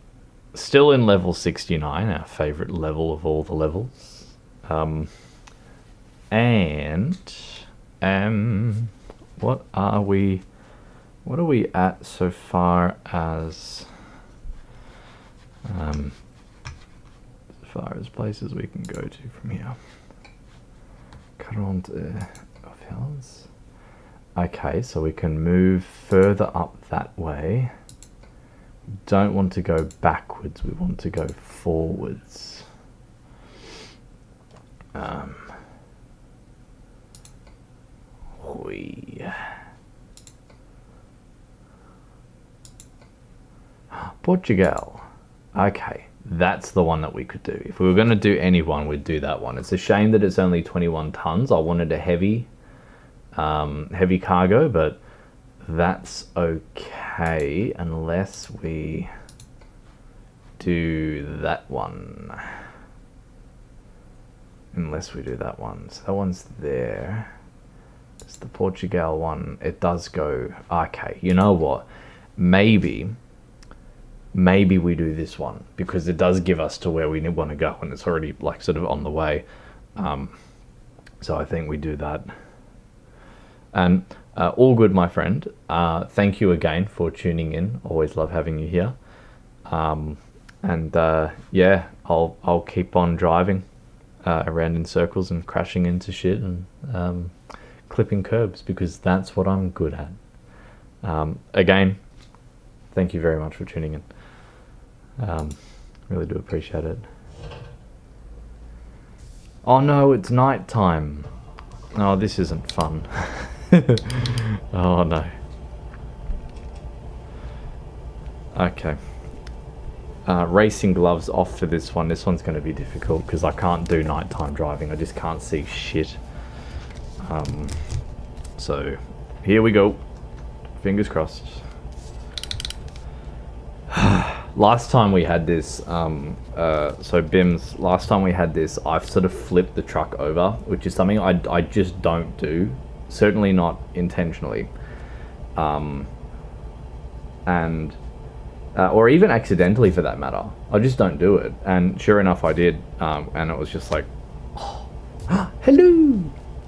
still in level 69, our favorite level of all the levels. What are we at so far as places we can go to from here? Current of hills. Okay, so we can move further up that way. We don't want to go backwards, we want to go forwards. Portugal. Okay, that's the one that we could do. If we were going to do any one, we'd do that one. It's a shame that it's only 21 tons. I wanted a heavy cargo, but that's okay unless we do that one. So that one's there. It's the Portugal one. It does go. Okay, you know what? Maybe we do this one because it does give us to where we want to go, and it's already like sort of on the way. So I think we do that. And all good, my friend. Thank you again for tuning in. Always love having you here. Yeah, I'll keep on driving around in circles and crashing into shit and clipping curbs because that's what I'm good at. Again, thank you very much for tuning in. Really do appreciate it. Oh no, it's night time. Oh, this isn't fun. Oh no. Okay. Racing gloves off for this one. This one's going to be difficult because I can't do nighttime driving. I just can't see shit. So here we go. Fingers crossed. Last time we had this, so Bims, last time we had this, I've sort of flipped the truck over, which is something I just don't do. Certainly not intentionally. Or even accidentally for that matter. I just don't do it. And sure enough, I did. And it was just like, oh, hello.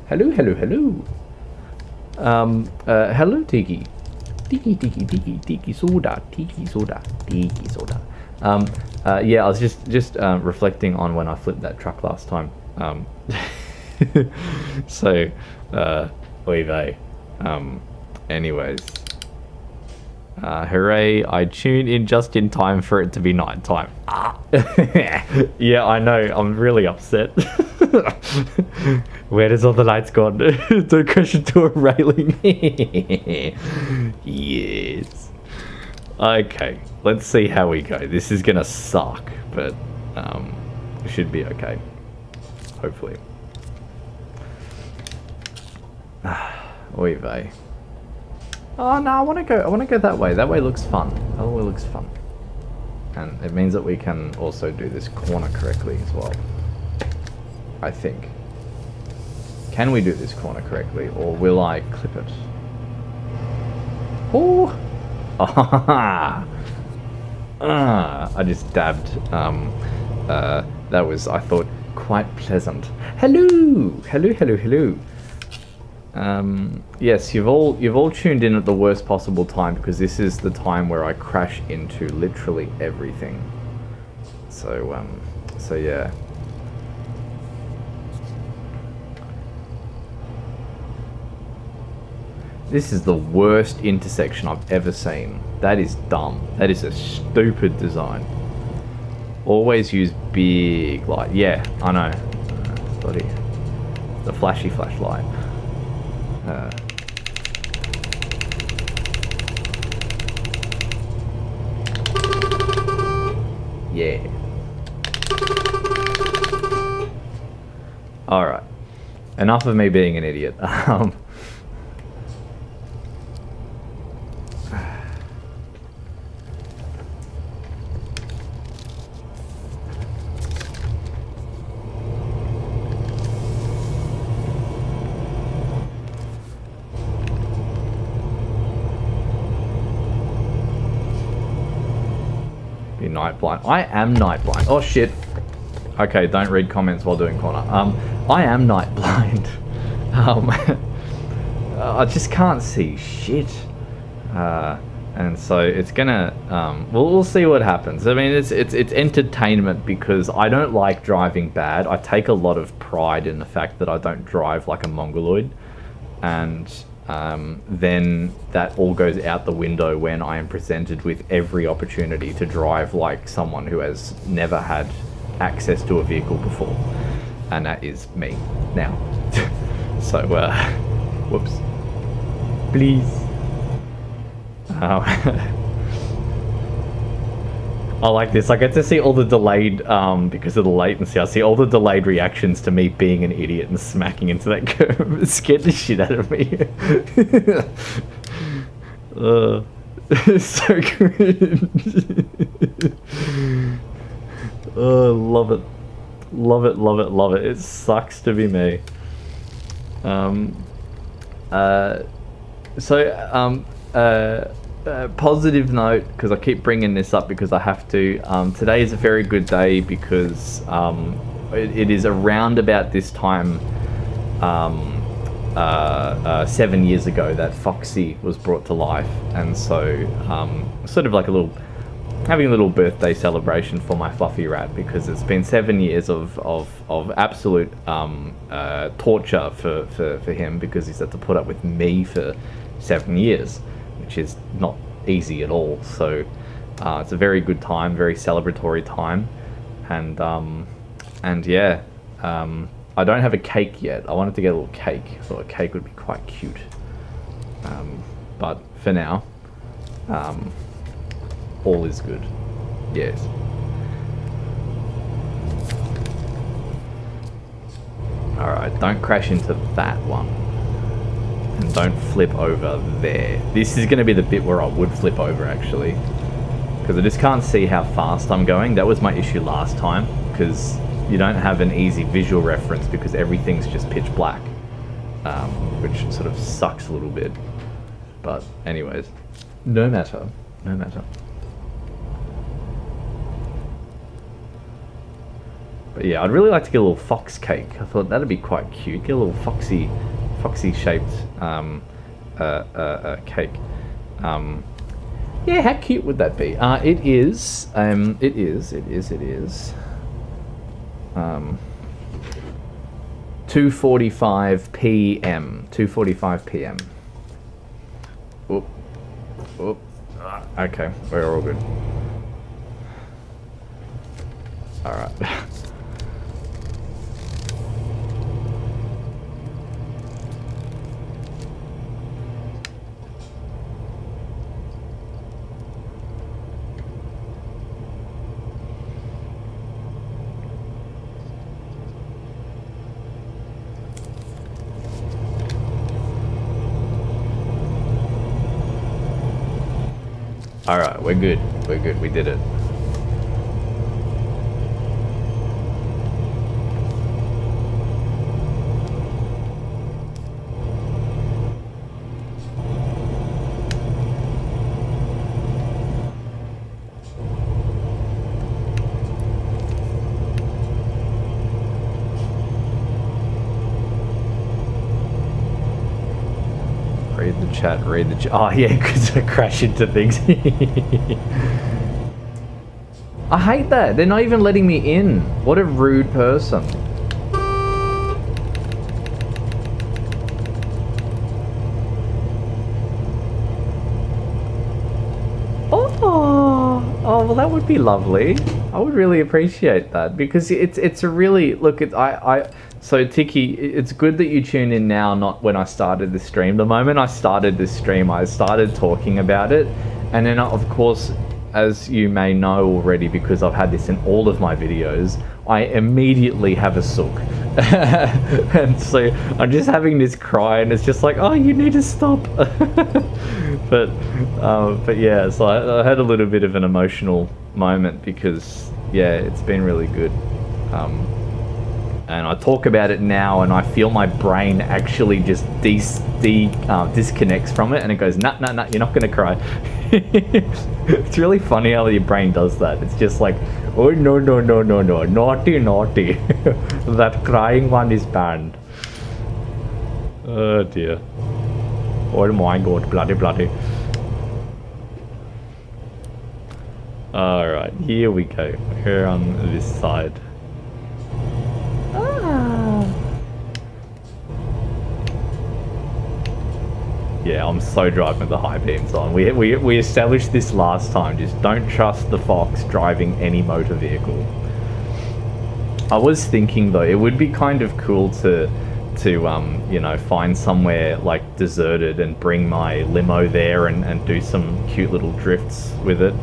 Hello. Hello, Tiki. Tiki soda. Yeah, I was just reflecting on when I flipped that truck last time. So, oy vey. Anyways. Hooray, I tuned in just in time for it to be night time. Yeah, I know, I'm really upset. Where does all the lights gone? Don't crash into a railing. Yes. Okay, let's see how we go. This is gonna suck, but it should be okay. Hopefully. Oy vey. Oh no, I want to go that way. That way looks fun. That way looks fun. And it means that we can also do this corner correctly as well. I think. Can we do this corner correctly, or will I clip it? Oh! I just dabbed. That was, I thought, quite pleasant. Hello! Hello. Yes, you've all tuned in at the worst possible time because this is the time where I crash into literally everything. So yeah. This is the worst intersection I've ever seen. That is dumb. That is a stupid design. Always use big light. Yeah, I know. Bloody. The flashy flashlight. Yeah. Alright. Enough of me being an idiot. night blind. I am night blind. Oh shit. Okay, don't read comments while doing corner. I am night blind. I just can't see shit. And so it's gonna, we'll see what happens. I mean, it's entertainment because I don't like driving bad. I take a lot of pride in the fact that I don't drive like a mongoloid. And then that all goes out the window when I am presented with every opportunity to drive like someone who has never had access to a vehicle before. And that is me now. So, whoops. Please. I like this. I get to see all the delayed, because of the latency, I see all the delayed reactions to me being an idiot and smacking into that curve. It scared the shit out of me. It's so cringe. Love it. Love it, love it, love it. It sucks to be me. Positive note, because I keep bringing this up because I have to. Today is a very good day because it is around about this time 7 years ago that Foxy was brought to life, and so sort of like having a little birthday celebration for my fluffy rat, because it's been 7 years of absolute torture for him, because he's had to put up with me for 7 years, which is not easy at all. So it's a very good time, very celebratory time, and yeah, I don't have a cake yet. I wanted to get a little cake. I thought a cake would be quite cute, but for now, all is good. Yes. Alright, don't crash into that one. And don't flip over there. This is going to be the bit where I would flip over, actually. Because I just can't see how fast I'm going. That was my issue last time. Because you don't have an easy visual reference because everything's just pitch black. Which sort of sucks a little bit. But anyways, no matter. No matter. But yeah, I'd really like to get a little fox cake. I thought that'd be quite cute. Get a little foxy shaped cake. Yeah, how cute would that be? It is 2:45 p.m. 2:45 p.m. Oop. Oop. Okay, we're all good. All right. Alright, we're good. We're good. We did it. Read the chat. Oh yeah, because I crash into things. I hate that. They're not even letting me in. What a rude person. Oh, well that would be lovely. I would really appreciate that, because it's a really, look, so Tiki, it's good that you tune in now, not when I started the stream. The moment I started this stream, I started talking about it, and then of course, as you may know already, because I've had this in all of my videos, I immediately have a sook. And so I'm just having this cry, and it's just like, oh, you need to stop. But yeah, so I had a little bit of an emotional moment because, yeah, it's been really good. and I talk about it now, and I feel my brain actually just disconnects from it, and it goes, nah, you're not gonna cry. It's really funny how your brain does that. It's just like, oh no, naughty. That crying one is banned. Oh dear. Oh my god, bloody. Alright, here we go. Here on this side. Yeah, I'm so driving with the high beams on. We established this last time. Just don't trust the Fox driving any motor vehicle. I was thinking though, it would be kind of cool to you know, find somewhere like deserted and bring my limo there and do some cute little drifts with it.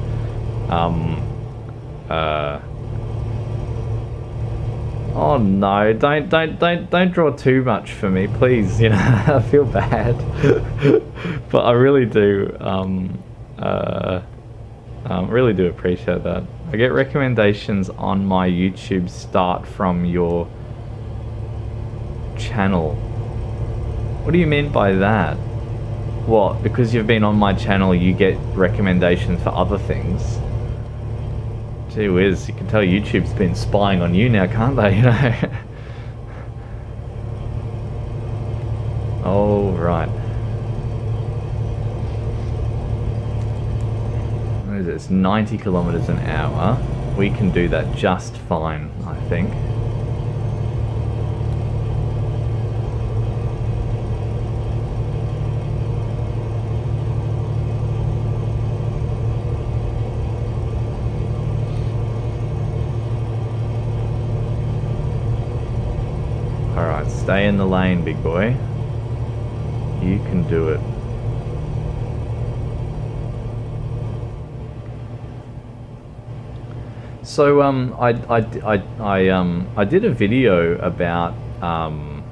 Oh no, don't draw too much for me, please. You know, I feel bad. But I really do, really do appreciate that. I get recommendations on my YouTube start from your channel. What do you mean by that? What, because you've been on my channel you get recommendations for other things? Gee whiz, you can tell YouTube's been spying on you now, can't they? You know. Oh right. What is this? 90 kilometers an hour. We can do that just fine, I think. Stay in the lane, big boy. You can do it. So I did a video about and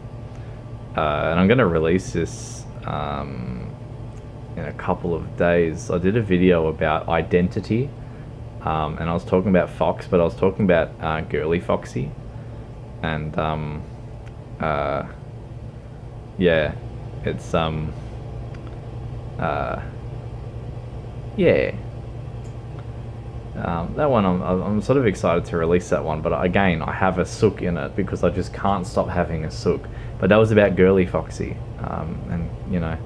I'm going to release this in a couple of days. I did a video about identity, and I was talking about Fox, but I was talking about girly Foxy, and yeah, it's yeah. That one I'm sort of excited to release that one, but again I have a sook in it because I just can't stop having a sook. But that was about girly Foxy, and you know,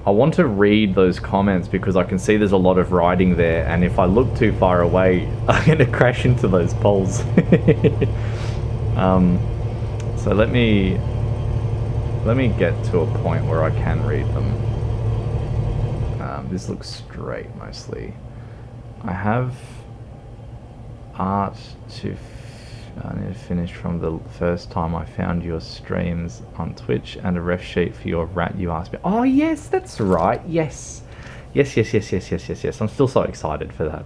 I want to read those comments because I can see there's a lot of writing there, and if I look too far away, I'm going to crash into those poles. So let me get to a point where I can read them. This looks straight mostly. I have art I need to finish from the first time I found your streams on Twitch and a ref sheet for your rat you asked me. Oh yes, that's right. Yes. I'm still so excited for that.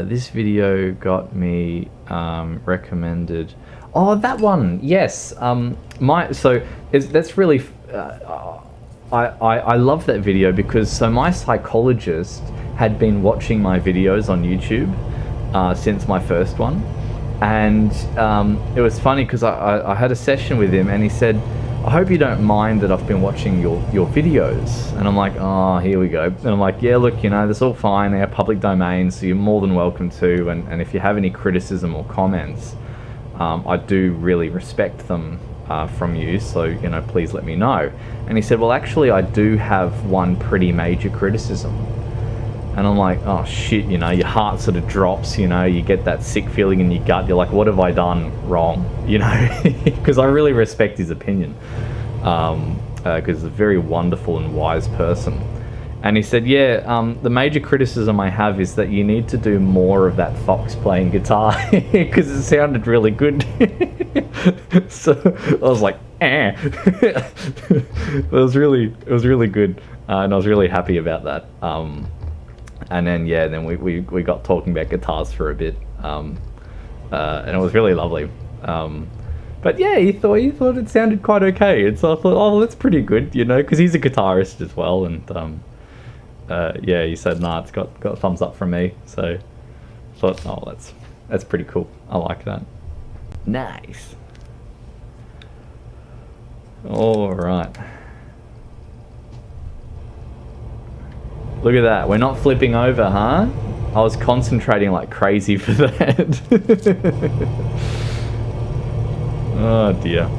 This video got me recommended. Oh, that one. Yes. That's really. I love that video because my psychologist had been watching my videos on YouTube since my first one, and it was funny because I had a session with him and he said, I hope you don't mind that I've been watching your videos. And I'm like, oh, here we go. And I'm like, yeah, look, you know, that's all fine, they're public domain, so you're more than welcome to, and if you have any criticism or comments, I do really respect them from you, so, you know, please let me know. And he said, well, actually I do have one pretty major criticism. And I'm like, oh shit, you know, your heart sort of drops, you know, you get that sick feeling in your gut, you're like, what have I done wrong, you know? Because I really respect his opinion, because he's a very wonderful and wise person. And he said, yeah, the major criticism I have is that you need to do more of that Fox playing guitar, because it sounded really good. So I was like, eh. It was really good, and I was really happy about that. And then yeah, then we got talking about guitars for a bit, and it was really lovely. But yeah, he thought it sounded quite okay, and so I thought, oh, that's pretty good, you know, because he's a guitarist as well, and yeah, you said nah, it's got a thumbs up from me. So thought, oh, that's pretty cool. I like that. Nice. All right. Look at that. We're not flipping over, huh? I was concentrating like crazy for that. Oh dear.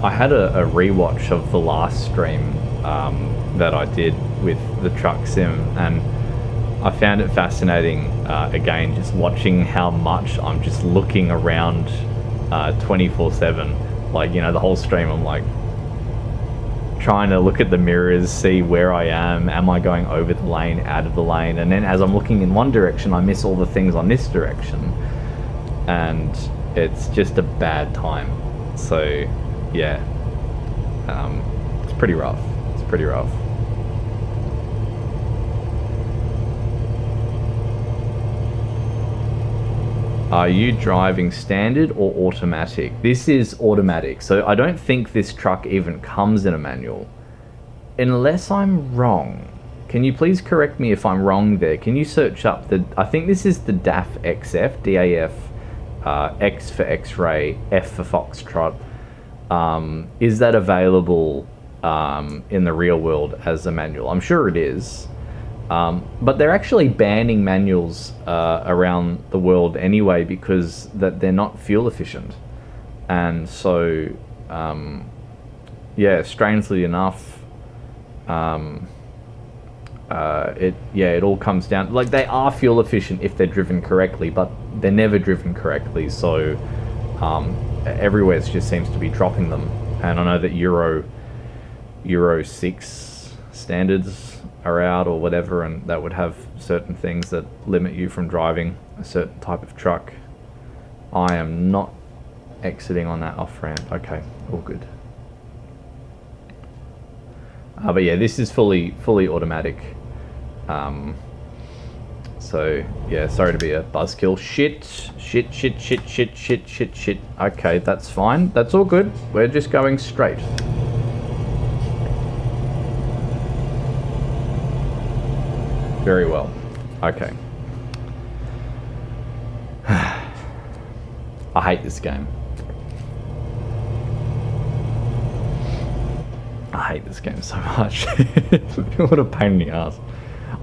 I had a rewatch of the last stream that I did with the truck sim, and I found it fascinating again just watching how much I'm just looking around 24/7. Like, you know, the whole stream I'm like trying to look at the mirrors, see where I am I going over the lane, out of the lane, and then as I'm looking in one direction I miss all the things on this direction, and it's just a bad time. So yeah, it's pretty rough. It's pretty rough. Are you driving standard or automatic? This is automatic, so I don't think this truck even comes in a manual. Unless I'm wrong. Can you please correct me if I'm wrong there? Can you search up the... I think this is the DAF XF, DAF, X for X-ray, F for Foxtrot. Is that available in the real world as a manual? I'm sure it is. But they're actually banning manuals around the world anyway because they're not fuel efficient. And so, yeah, strangely enough, it all comes down... Like, they are fuel efficient if they're driven correctly, but they're never driven correctly. So, everywhere it just seems to be dropping them. And I know that Euro 6 standards are out or whatever, and that would have certain things that limit you from driving a certain type of truck. I am not exiting on that off ramp. Okay, all good. But yeah, this is fully automatic. So yeah, sorry to be a buzzkill. Shit. Okay, that's fine. That's all good. We're just going straight. Very well. Okay. I hate this game. I hate this game so much. What a pain in the ass.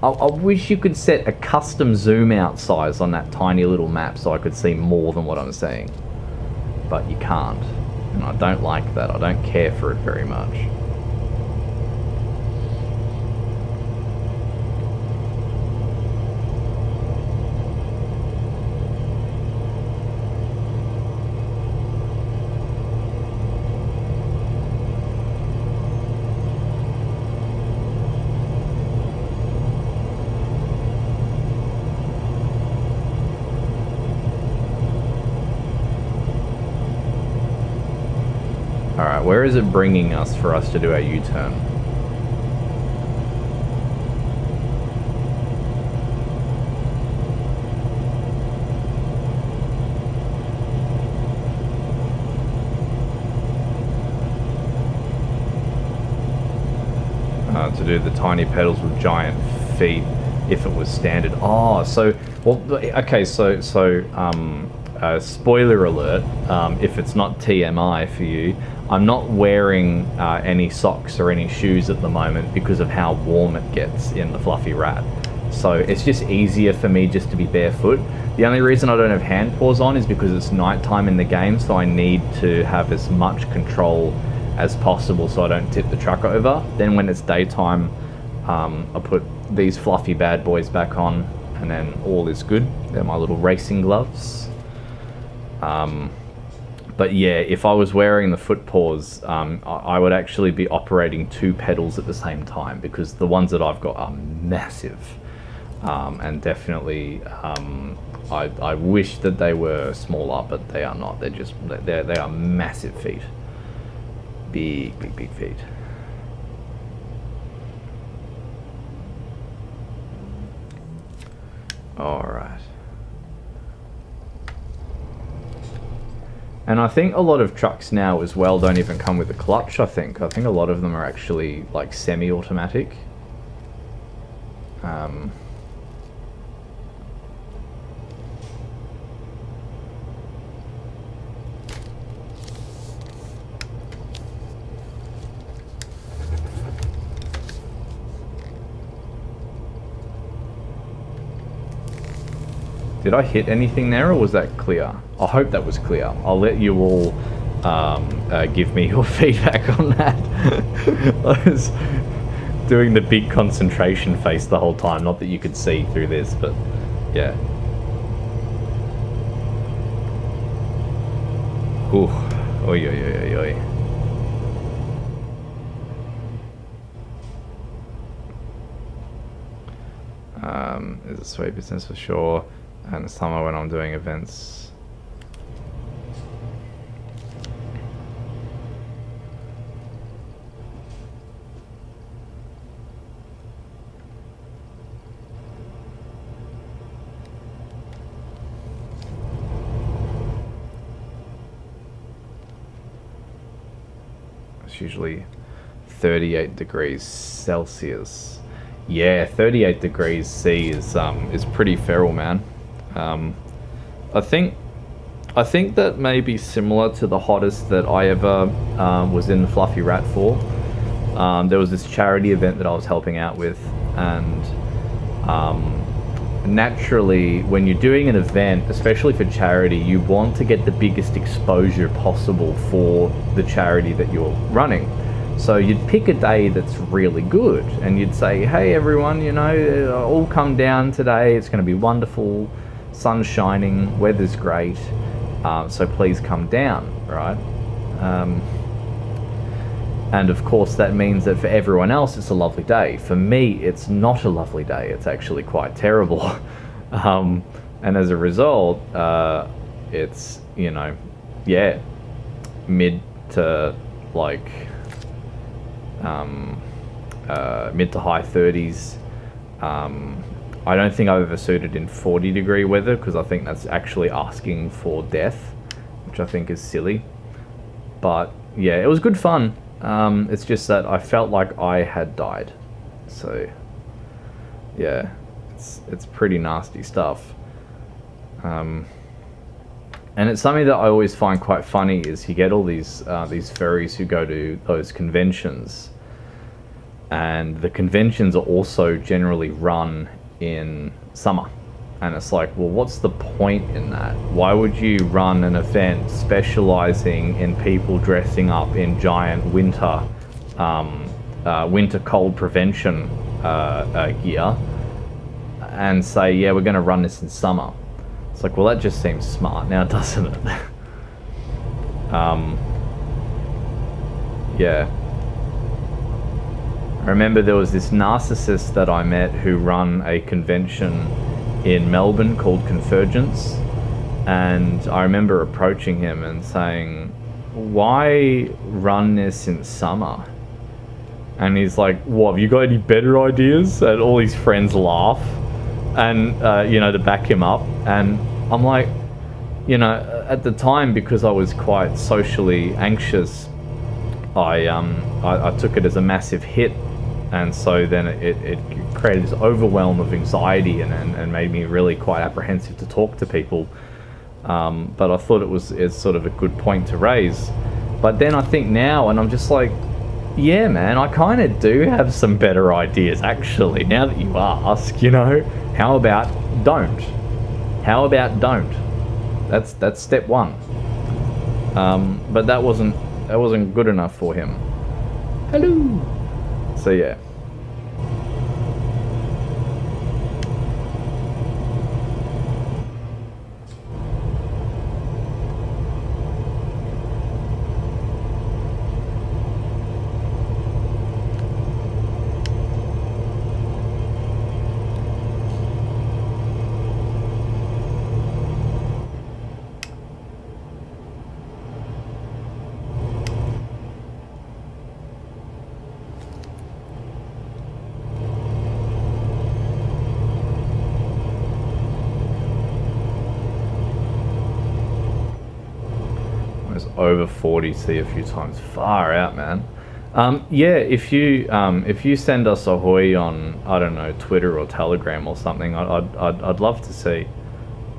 I wish you could set a custom zoom out size on that tiny little map so I could see more than what I'm seeing. But you can't. And I don't like that. I don't care for it very much. Alright, where is it bringing us for us to do our U-turn? To do the tiny pedals with giant feet if it was standard. Oh, so, well, okay, so spoiler alert, if it's not TMI for you, I'm not wearing any socks or any shoes at the moment because of how warm it gets in the Fluffy Rat. So it's just easier for me just to be barefoot. The only reason I don't have hand paws on is because it's nighttime in the game, so I need to have as much control as possible so I don't tip the truck over. Then when it's daytime, I put these fluffy bad boys back on and then all is good. They're my little racing gloves. But yeah, if I was wearing the foot paws, I would actually be operating two pedals at the same time because the ones that I've got are massive. and definitely I wish that they were smaller, but they are not. They are massive feet, big feet. All right. And I think a lot of trucks now as well don't even come with a clutch, I think. I think a lot of them are actually like semi-automatic. Did I hit anything there, or was that clear? I hope that was clear. I'll let you all give me your feedback on that. I was doing the big concentration face the whole time. Not that you could see through this, but yeah. Ooh. Oi, oi, oi, oi, oi. It's a sweet business for sure. And summer when I'm doing events. It's usually 38 degrees Celsius. Yeah, 38 degrees C is pretty feral, man. I think that may be similar to the hottest that I ever was in the Fluffy Rat for. There was this charity event that I was helping out with, and naturally, when you're doing an event, especially for charity, you want to get the biggest exposure possible for the charity that you're running. So you'd pick a day that's really good, and you'd say, hey everyone, you know, all come down today, it's going to be wonderful, sun's shining, weather's great, so please come down, right? And of course that means that for everyone else it's a lovely day. For me, it's not a lovely day, it's actually quite terrible. And as a result, it's, you know, yeah, mid to like mid to high 30s. I don't think I've ever suited in 40 degree weather, because I think that's actually asking for death, which I think is silly. But yeah, it was good fun. It's just that I felt like I had died. So yeah, it's pretty nasty stuff. And it's something that I always find quite funny is you get all these furries who go to those conventions, and the conventions are also generally run in summer. And it's like, well, what's the point in that? Why would you run an event specializing in people dressing up in giant winter cold prevention gear and say, yeah, we're going to run this in summer? It's like, well, that just seems smart now, doesn't it? Yeah. I remember there was this narcissist that I met who run a convention in Melbourne called Convergence, and I remember approaching him and saying, why run this in summer? And he's like, what, have you got any better ideas? And all his friends laugh, and you know, to back him up. And I'm like, you know, at the time, because I was quite socially anxious, I took it as a massive hit, and so then it created this overwhelm of anxiety and made me really quite apprehensive to talk to people. But I thought it's sort of a good point to raise. But then I think now, and I'm just like, yeah, man, I kind of do have some better ideas, actually, now that you ask, you know. How about don't? How about don't? That's step one. But that wasn't good enough for him. Hello. So yeah. over 40 C a few times. Far out, man. Yeah, if you send us a hoy on, I don't know, Twitter or Telegram or something, I'd love to see.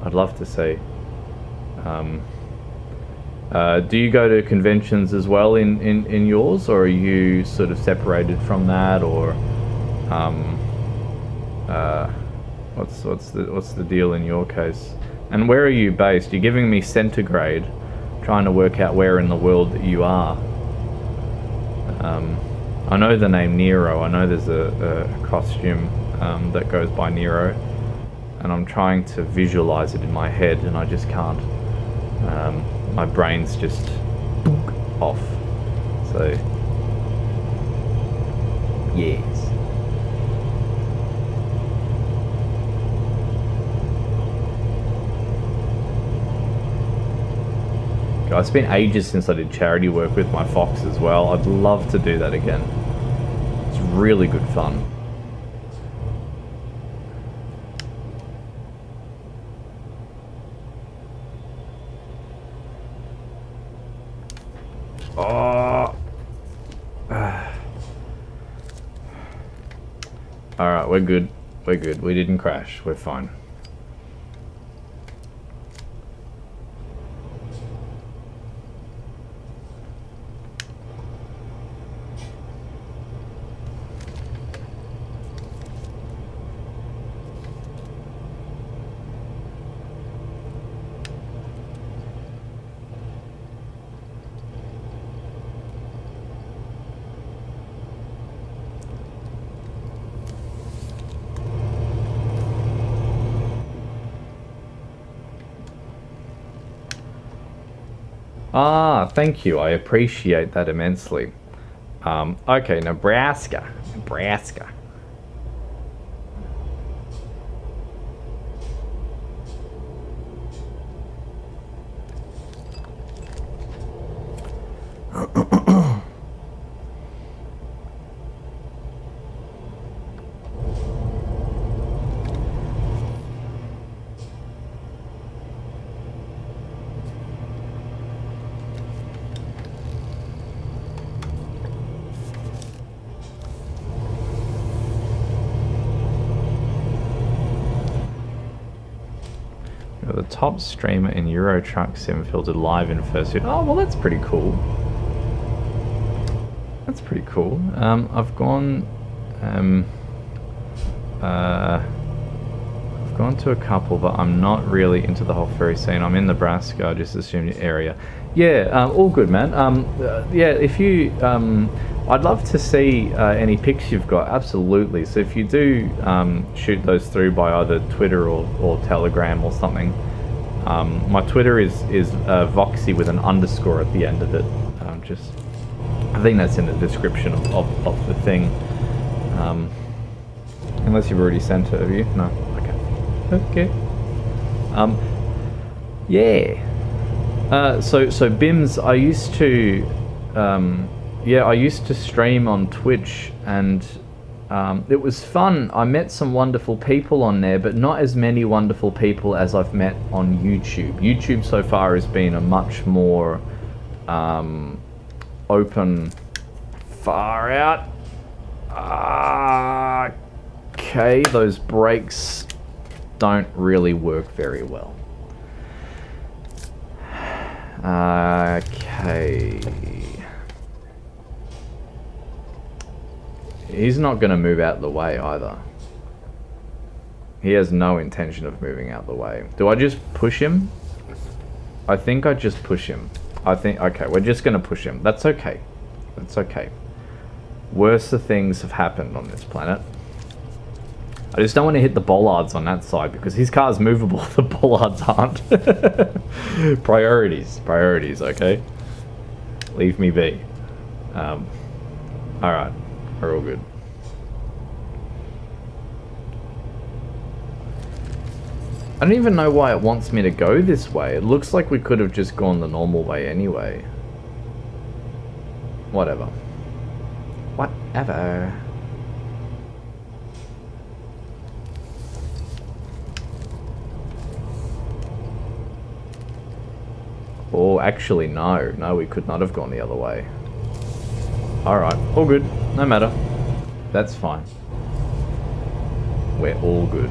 I'd love to see. Do you go to conventions as well in yours, or are you sort of separated from that, or what's the deal in your case? And where are you based? You're giving me centigrade, trying to work out where in the world that you are. I know the name Nero. I know there's a costume that goes by Nero, and I'm trying to visualize it in my head, and I just can't. My brain's just off. So, yes. God, it's been ages since I did charity work with my fox as well. I'd love to do that again. It's really good fun. Oh. Alright, we're good. We're good. We didn't crash. We're fine. Ah, thank you. I appreciate that immensely. Okay, Nebraska. Nebraska. The top streamer in Euro Truck Sim filtered live in Fursuit. Oh, well, that's pretty cool. That's pretty cool. I've gone to a couple, but I'm not really into the whole furry scene. I'm in Nebraska. I just assumed the area. Yeah, all good, man. Yeah, if you, I'd love to see any pics you've got. Absolutely. So if you do shoot those through by either Twitter or Telegram or something, my Twitter is Voxy with an underscore at the end of it. I think that's in the description of the thing. Unless you've already sent it, have you? No. Okay. Yeah. So Bims, I used to stream on Twitch, and it was fun. I met some wonderful people on there, but not as many wonderful people as I've met on YouTube. YouTube so far has been a much more open, far out. Okay, those brakes don't really work very well. Okay. He's not going to move out of the way either. He has no intention of moving out the way. Do I just push him? I think I just push him. Okay, we're just going to push him. That's okay. That's okay. Worse things have happened on this planet. I just don't want to hit the bollards on that side because his car's movable, the bollards aren't. Priorities, okay? Leave me be. Alright, we're all good. I don't even know why it wants me to go this way. It looks like we could have just gone the normal way anyway. Whatever. Whatever. Oh, actually, no. No, we could not have gone the other way. Alright, all good. No matter. That's fine. We're all good.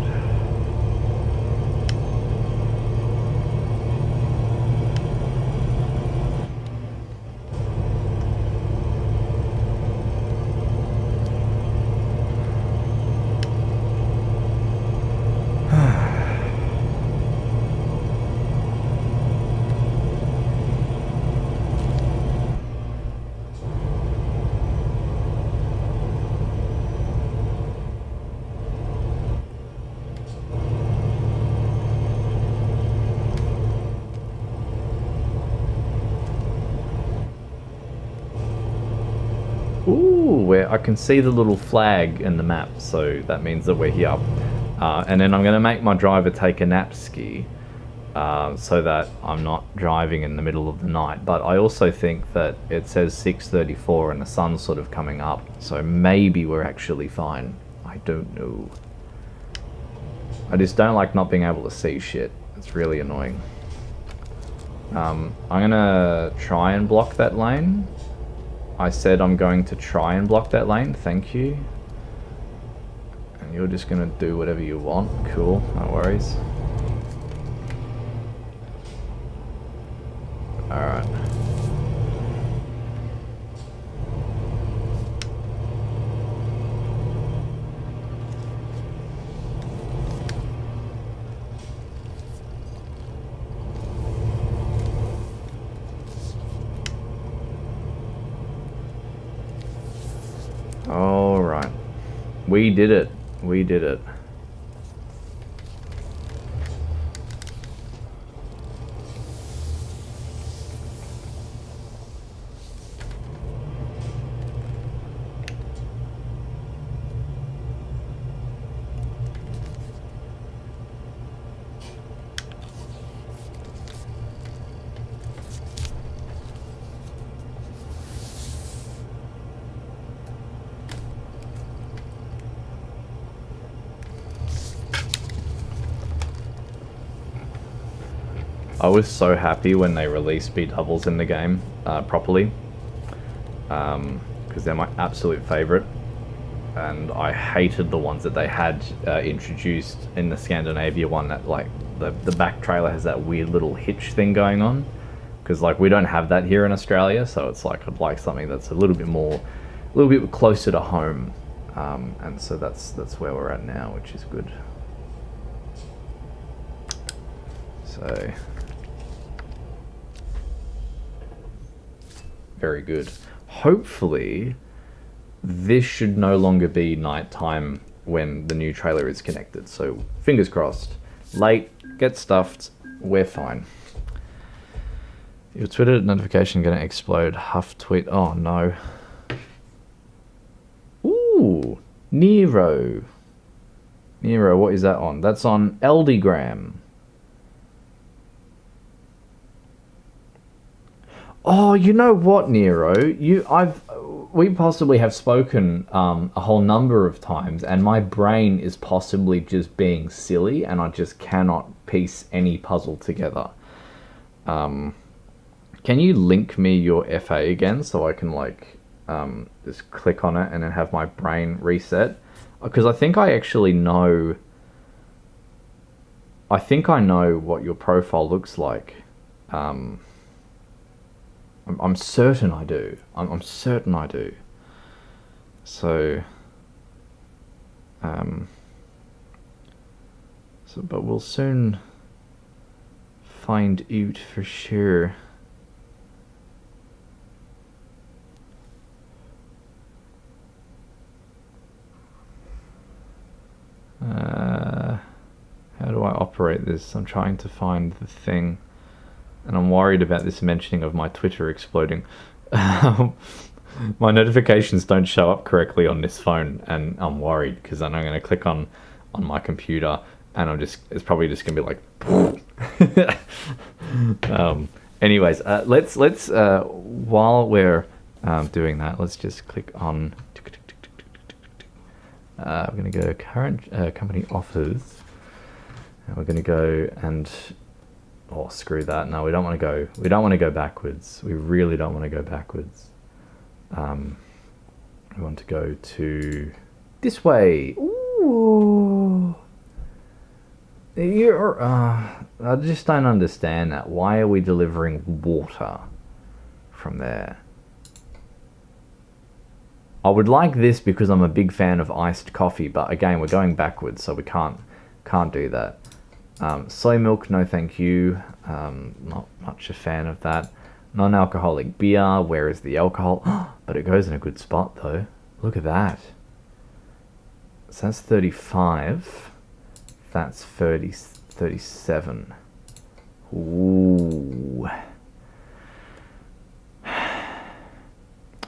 Ooh, where I can see the little flag in the map, so that means that we're here. And then I'm going to make my driver take a nap ski, so that I'm not driving in the middle of the night. But I also think that it says 6:34 and the sun's sort of coming up, so maybe we're actually fine. I don't know. I just don't like not being able to see shit. It's really annoying. I'm going to try and block that lane. I said I'm going to try and block that lane, thank you. And you're just going to do whatever you want. Cool, no worries. Alright. Alright. We did it. We did it. I was so happy when they released B-doubles in the game properly, because they're my absolute favourite, and I hated the ones that they had introduced in the Scandinavia one, that like the back trailer has that weird little hitch thing going on, because like we don't have that here in Australia, so it's like I'd like something that's a little bit closer to home, and so that's where we're at now, which is good. So very good. Hopefully this should no longer be nighttime when the new trailer is connected, so fingers crossed. Late, get stuffed, we're fine. Your Twitter notification gonna explode. Huff tweet. Oh no. Ooh, Nero, what is that on? That's on Eldigram. Oh, you know what, Nero? We possibly have spoken a whole number of times, and my brain is possibly just being silly, and I just cannot piece any puzzle together. Can you link me your FA again so I can like just click on it and then have my brain reset? Because I think I actually know. I think I know what your profile looks like. I'm certain I do. I'm certain I do. So, but we'll soon find out for sure. How do I operate this? I'm trying to find the thing. And I'm worried about this mentioning of my Twitter exploding. My notifications don't show up correctly on this phone, and I'm worried because then I'm going to click on my computer, and it's probably just going to be like. Anyways, let's while we're doing that, let's just click on. We're going to go current company offers, and we're going to go and Oh, screw that. No, we don't want to go. We don't want to go backwards. We really don't want to go backwards. We want to go to this way. Ooh. I just don't understand that. Why are we delivering water from there? I would like this because I'm a big fan of iced coffee, but again, we're going backwards, so we can't do that. Soy milk, no thank you. Not much a fan of that. Non-alcoholic beer, where is the alcohol? But it goes in a good spot though. Look at that. So that's 35. That's 37. Ooh.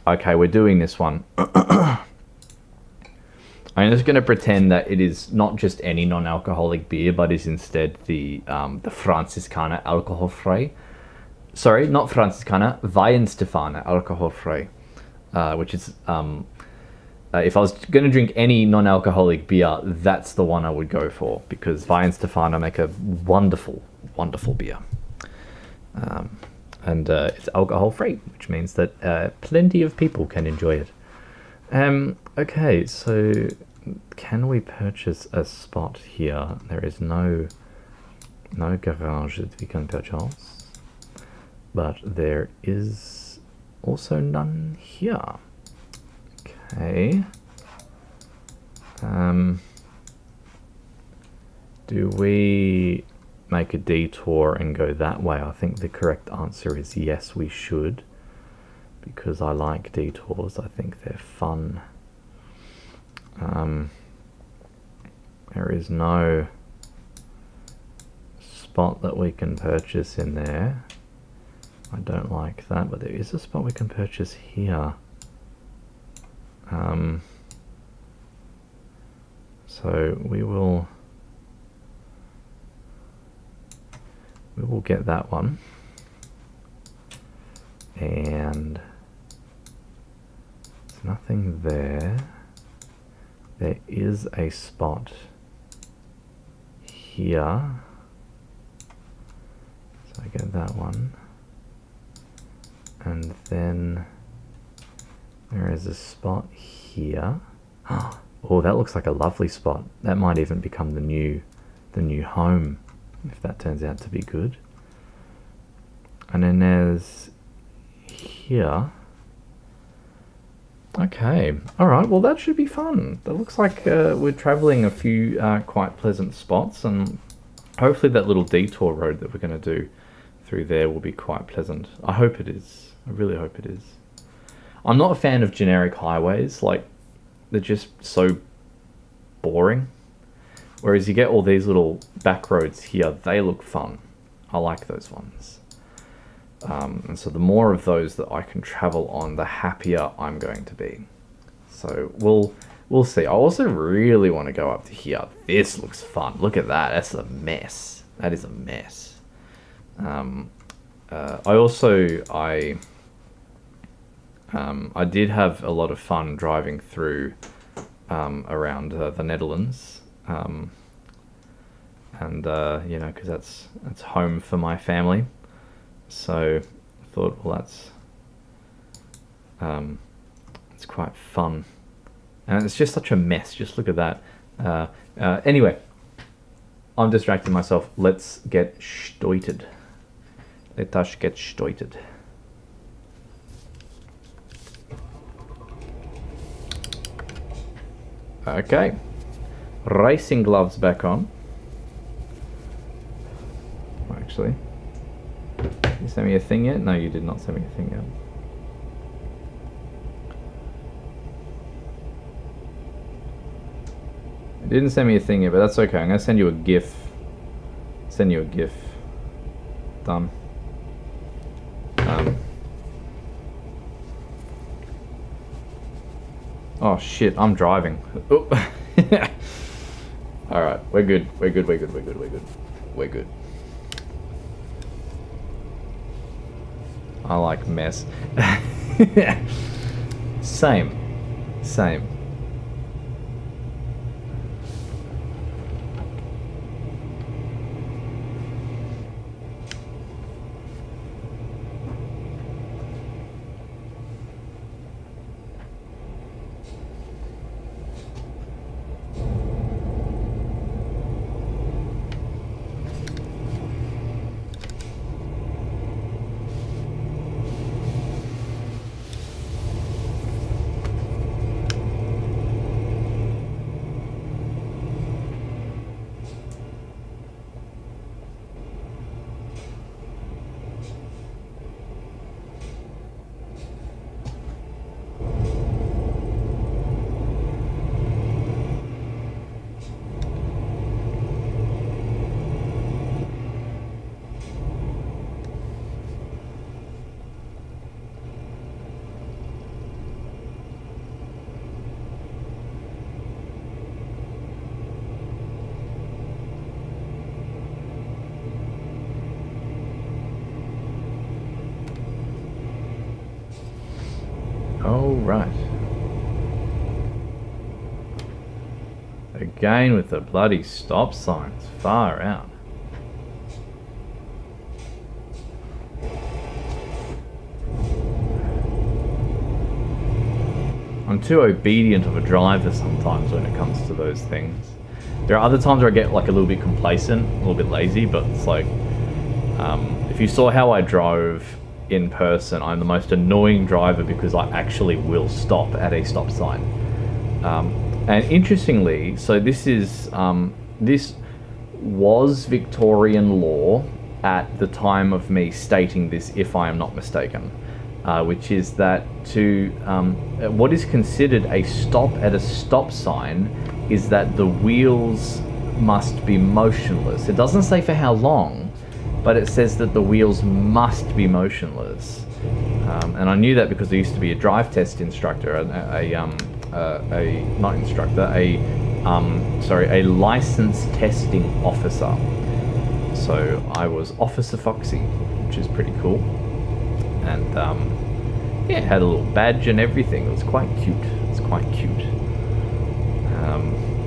Okay, we're doing this one. I'm just going to pretend that it is not just any non-alcoholic beer, but is instead the Franziskaner alcohol-free. Sorry, not Franziskaner, Weihenstephaner alcohol-free, which is if I was going to drink any non-alcoholic beer, that's the one I would go for, because Weihenstephaner make a wonderful, wonderful beer. And it's alcohol-free, which means that plenty of people can enjoy it. Okay, so can we purchase a spot here? There is no garage that we can purchase, but there is also none here. Okay. Do we make a detour and go that way? I think the correct answer is yes, we should, because I like detours. I think they're fun. There is no spot that we can purchase in there. I don't like that, but there is a spot we can purchase here. So we will get that one, and there's nothing there. There is a spot here, so I get that one, and then there is a spot here. Oh, that looks like a lovely spot. That might even become the new home, if that turns out to be good. And then there's here. Okay, alright, well that should be fun. That looks like we're traveling a few quite pleasant spots, and hopefully that little detour road that we're going to do through there will be quite pleasant. I hope it is. I really hope it is. I'm not a fan of generic highways, like they're just so boring. Whereas you get all these little back roads here, they look fun. I like those ones. And so the more of those that I can travel on, the happier I'm going to be. So we'll see. I also really want to go up to here. This looks fun. Look at that. That's a mess. That is a mess. I did have a lot of fun driving through around the Netherlands, and you know, because that's home for my family. So I thought, well, it's quite fun, and it's just such a mess. Just look at that. Anyway, I'm distracting myself. Let's get stoited. Let us get stoited. Okay, racing gloves back on. Actually, you sent me a thing yet? No, you did not send me a thing yet. You didn't send me a thing yet, but that's okay. I'm gonna send you a GIF. Send you a GIF. Done. Oh shit, I'm driving. Oh. Alright, we're good. We're good. I like mess. Same. Oh, right. Again with the bloody stop signs. Far out. I'm too obedient of a driver sometimes when it comes to those things. There are other times where I get like a little bit complacent, a little bit lazy, but it's like, if you saw how I drove in person, I'm the most annoying driver because I actually will stop at a stop sign. And interestingly, so this is, this was Victorian law at the time of me stating this, if I am not mistaken. Which is that to what is considered a stop at a stop sign is that the wheels must be motionless. It doesn't say for how long, but it says that the wheels must be motionless. And I knew that because I used to be a drive test instructor, a license testing officer. So I was Officer Foxy, which is pretty cool. And yeah, it had a little badge and everything. It was quite cute. It's quite cute.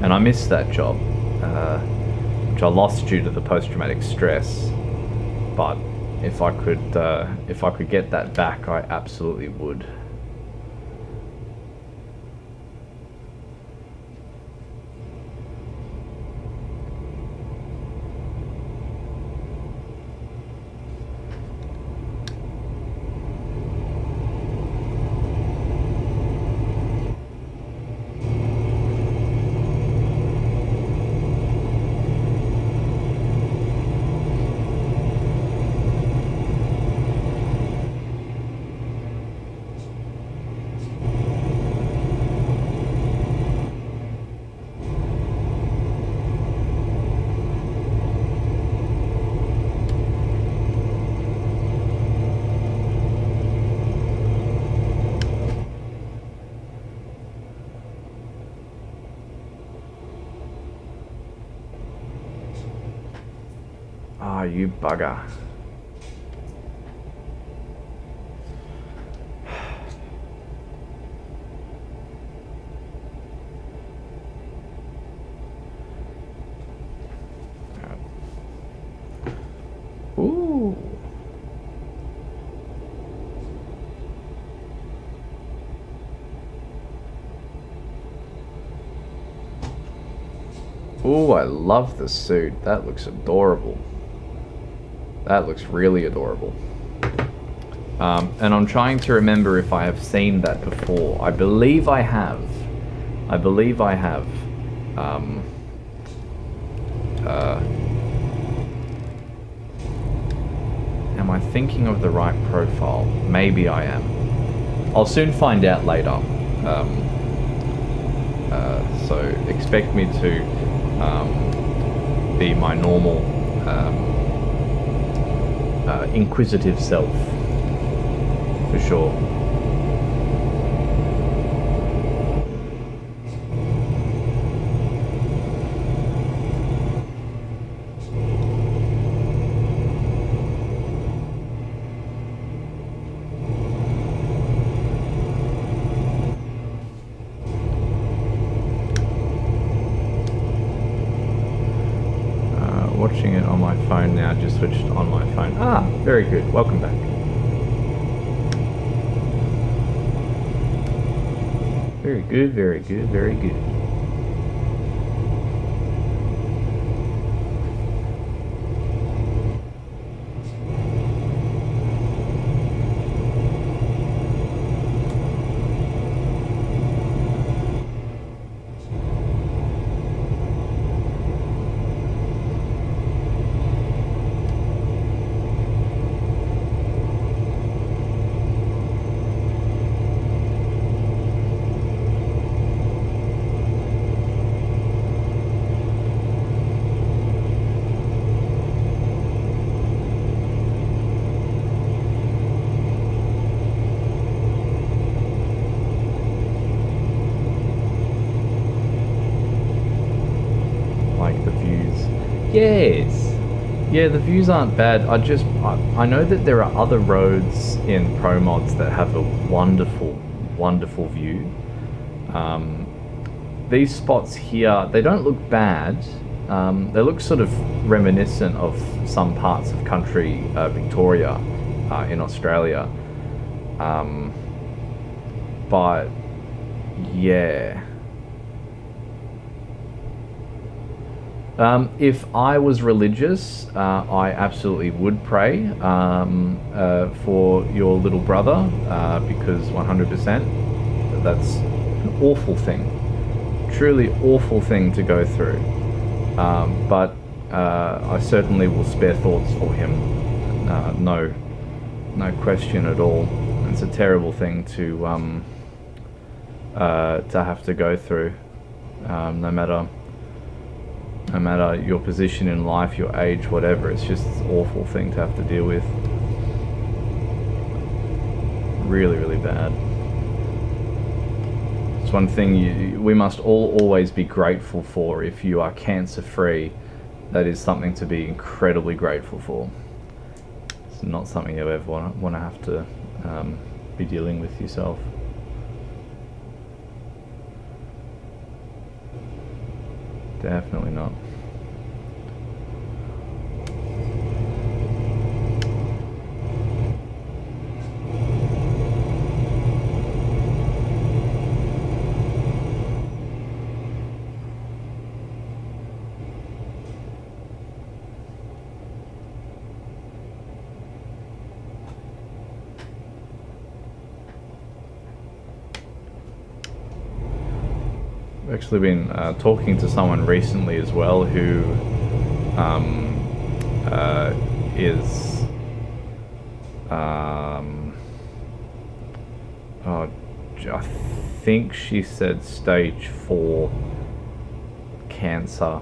And I missed that job, which I lost due to the post-traumatic stress. But if I could get that back, I absolutely would. Ah, you bugger. Ooh. Ooh, I love the suit. That looks adorable. That looks really adorable. And I'm trying to remember if I have seen that before. I believe I have. Am I thinking of the right profile? Maybe I am. I'll soon find out later. So expect me to be my normal inquisitive self, for sure. Watching it on my phone now, just switched on my phone. Ah, very good. Welcome back. Very good, very good, very good. Yes. Yeah, the views aren't bad. I know that there are other roads in ProMods that have a wonderful wonderful view. These spots here, they don't look bad. They look sort of reminiscent of some parts of country Victoria in Australia. But yeah. If I was religious, I absolutely would pray for your little brother, because 100%, that's an awful thing. Truly awful thing to go through. But I certainly will spare thoughts for him. No question at all. It's a terrible thing to have to go through, no matter your position in life, your age, whatever. It's just an awful thing to have to deal with. Really, really bad. It's one thing we must all always be grateful for. If you are cancer-free, that is something to be incredibly grateful for. It's not something you ever want to have to be dealing with yourself. Definitely not. Actually been talking to someone recently as well who is I think she said stage 4 cancer,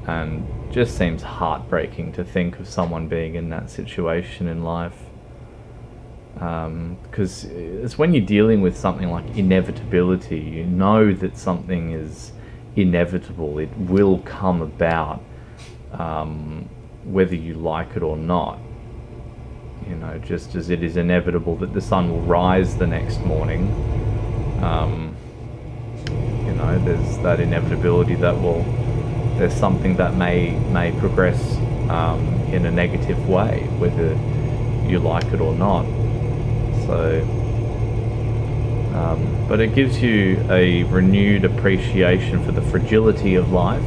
and just seems heartbreaking to think of someone being in that situation in life. Because it's when you're dealing with something like inevitability, you know that something is inevitable, it will come about, whether you like it or not. You know, just as it is inevitable that the sun will rise the next morning, you know, there's that inevitability that there's something that may progress in a negative way, whether you like it or not. So, but it gives you a renewed appreciation for the fragility of life,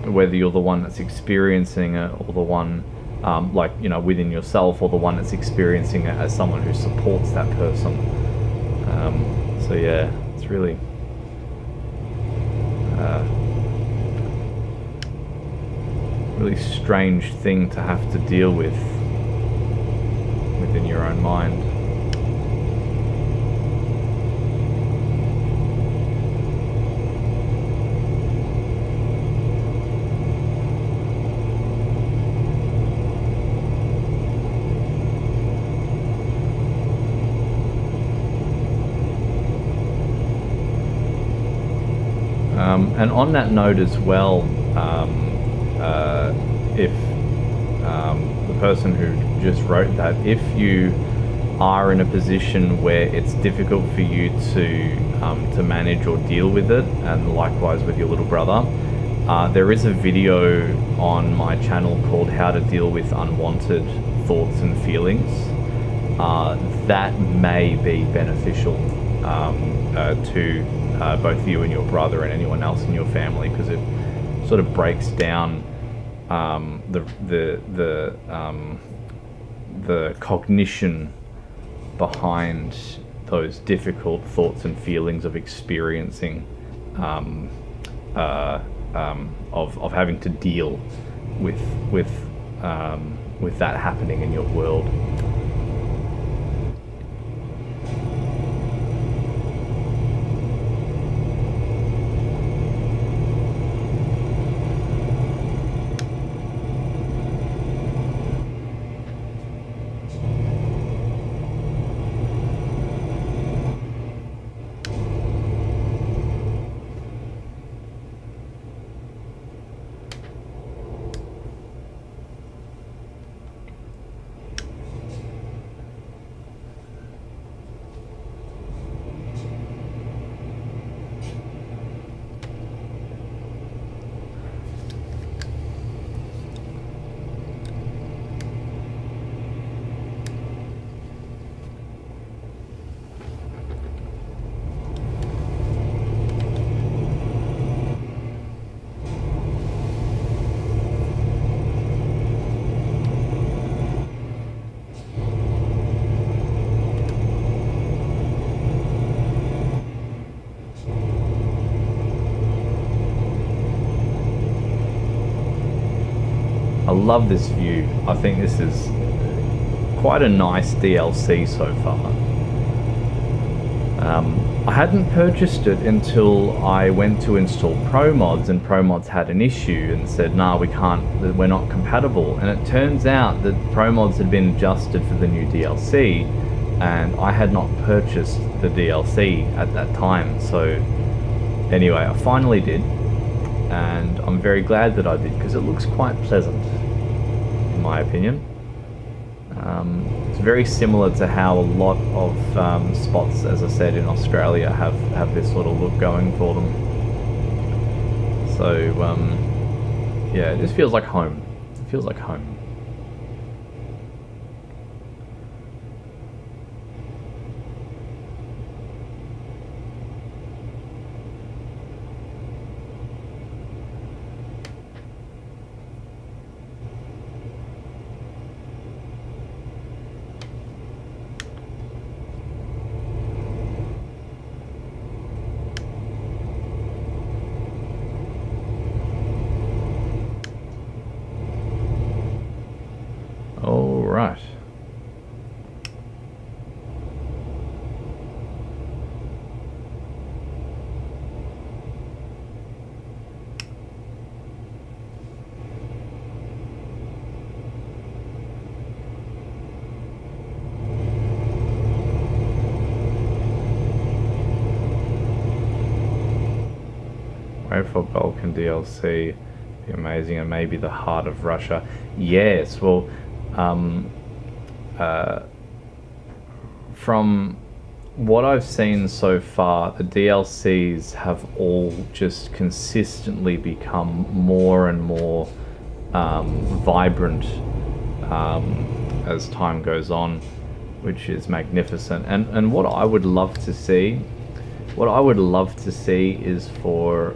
whether you're the one that's experiencing it or the one, like, you know, within yourself, or the one that's experiencing it as someone who supports that person. So yeah, it's really really strange thing to have to deal with within your own mind. And on that note as well, if the person who just wrote that, if you are in a position where it's difficult for you to manage or deal with it, and likewise with your little brother, there is a video on my channel called How to Deal with Unwanted Thoughts and Feelings. That may be beneficial to both you and your brother and anyone else in your family, because it sort of breaks down the cognition behind those difficult thoughts and feelings of experiencing, of having to deal with that happening in your world. love this view. I think this is quite a nice DLC so far. I hadn't purchased it until I went to install ProMods, and ProMods had an issue and said, nah, we can't, we're not compatible. And it turns out that ProMods had been adjusted for the new DLC, and I had not purchased the DLC at that time. So anyway, I finally did, and I'm very glad that I did, because it looks quite pleasant, in my opinion. It's very similar to how a lot of spots, as I said, in Australia have this sort of look going for them. So yeah, it just feels like home. It feels like home. Right. Wait for Balkan DLC, be amazing, and maybe the heart of Russia. Yes, well, from what I've seen so far, the DLCs have all just consistently become more and more vibrant as time goes on, which is magnificent. And what I would love to see, is for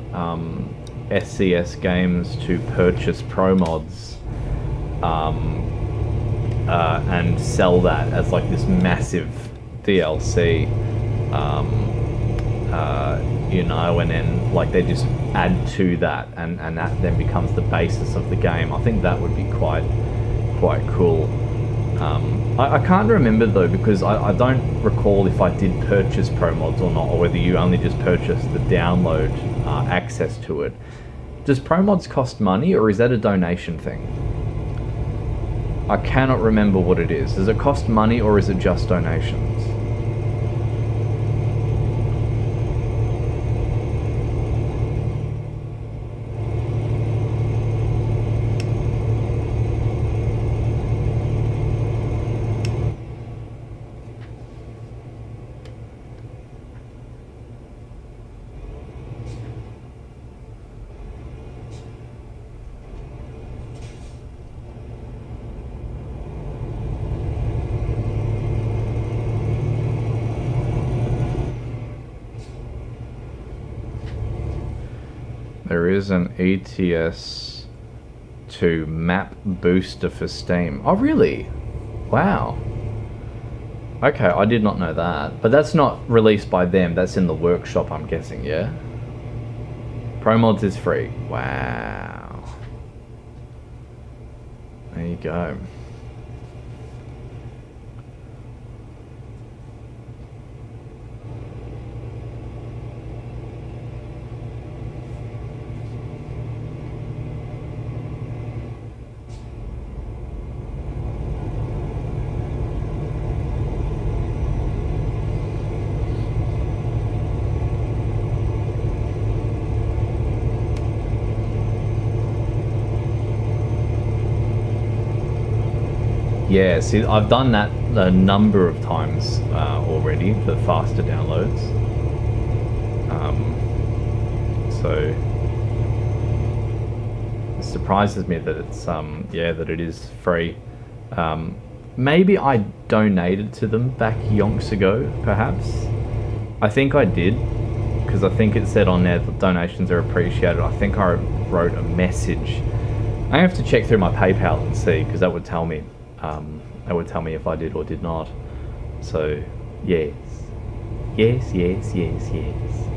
SCS games to purchase ProMods and sell that as like this massive DLC, you know, and then like they just add to that, and that then becomes the basis of the game. I think that would be quite cool. I can't remember though, because I don't recall if I did purchase ProMods or not, or whether you only just purchased the download access to it. Does ProMods cost money, or is that a donation thing? I cannot remember what it is. Does it cost money, or is it just donations? There is an ETS to map booster for Steam. Oh, really? Wow. Okay, I did not know that. But that's not released by them. That's in the workshop, I'm guessing, yeah? ProMods is free. Wow. There you go. Yeah, see, I've done that a number of times already, the faster downloads. So it surprises me that it's yeah, that it is free. Maybe I donated to them back yonks ago, perhaps. I think I did, because I think it said on there that donations are appreciated. I think I wrote a message. I have to check through my PayPal and see, because that would tell me. That would tell me if I did or did not. So, yes. Yes, yes, yes, yes.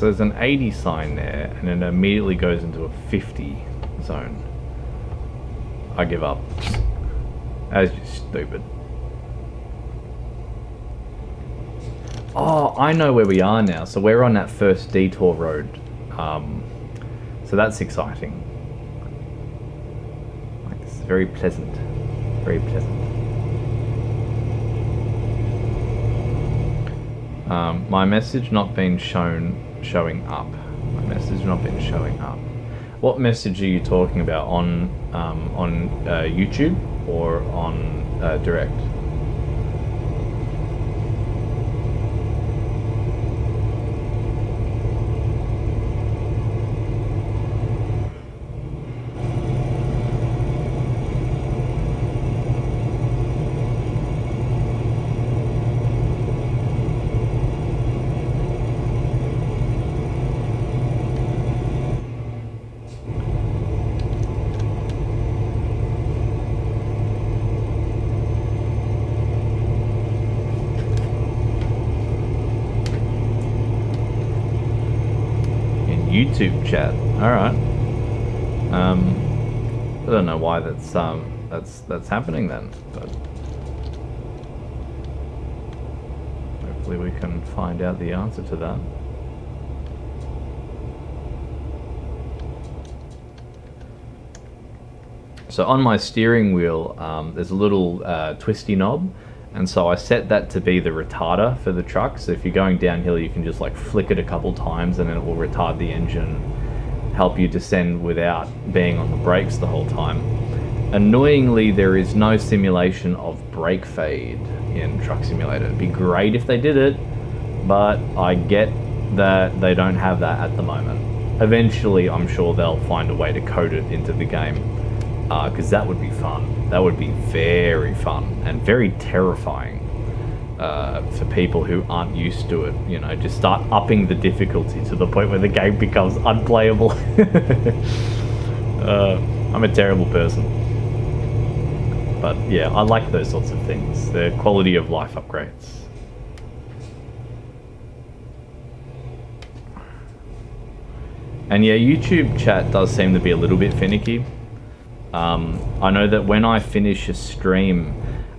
So there's an 80 sign there, and it immediately goes into a 50 zone. I give up. That's just stupid. Oh, I know where we are now. So we're on that first detour road. So that's exciting. Like, this is very pleasant. Very pleasant. My message not been showing up. My message not been showing up. What message are you talking about? On YouTube or on direct? YouTube chat. All right. I don't know why that's happening then, but hopefully we can find out the answer to that. So on my steering wheel, there's a little twisty knob, and so I set that to be the retarder for the truck. So if you're going downhill, you can just like flick it a couple times and then it will retard the engine, help you descend without being on the brakes the whole time. Annoyingly, there is no simulation of brake fade in Truck Simulator. It'd be great if they did it, but I get that they don't have that at the moment. Eventually, I'm sure they'll find a way to code it into the game, because that would be fun. That would be very fun and very terrifying for people who aren't used to it. You know, just start upping the difficulty to the point where the game becomes unplayable. I'm a terrible person. But yeah, I like those sorts of things. They're quality of life upgrades. And yeah, YouTube chat does seem to be a little bit finicky. I know that when I finish a stream,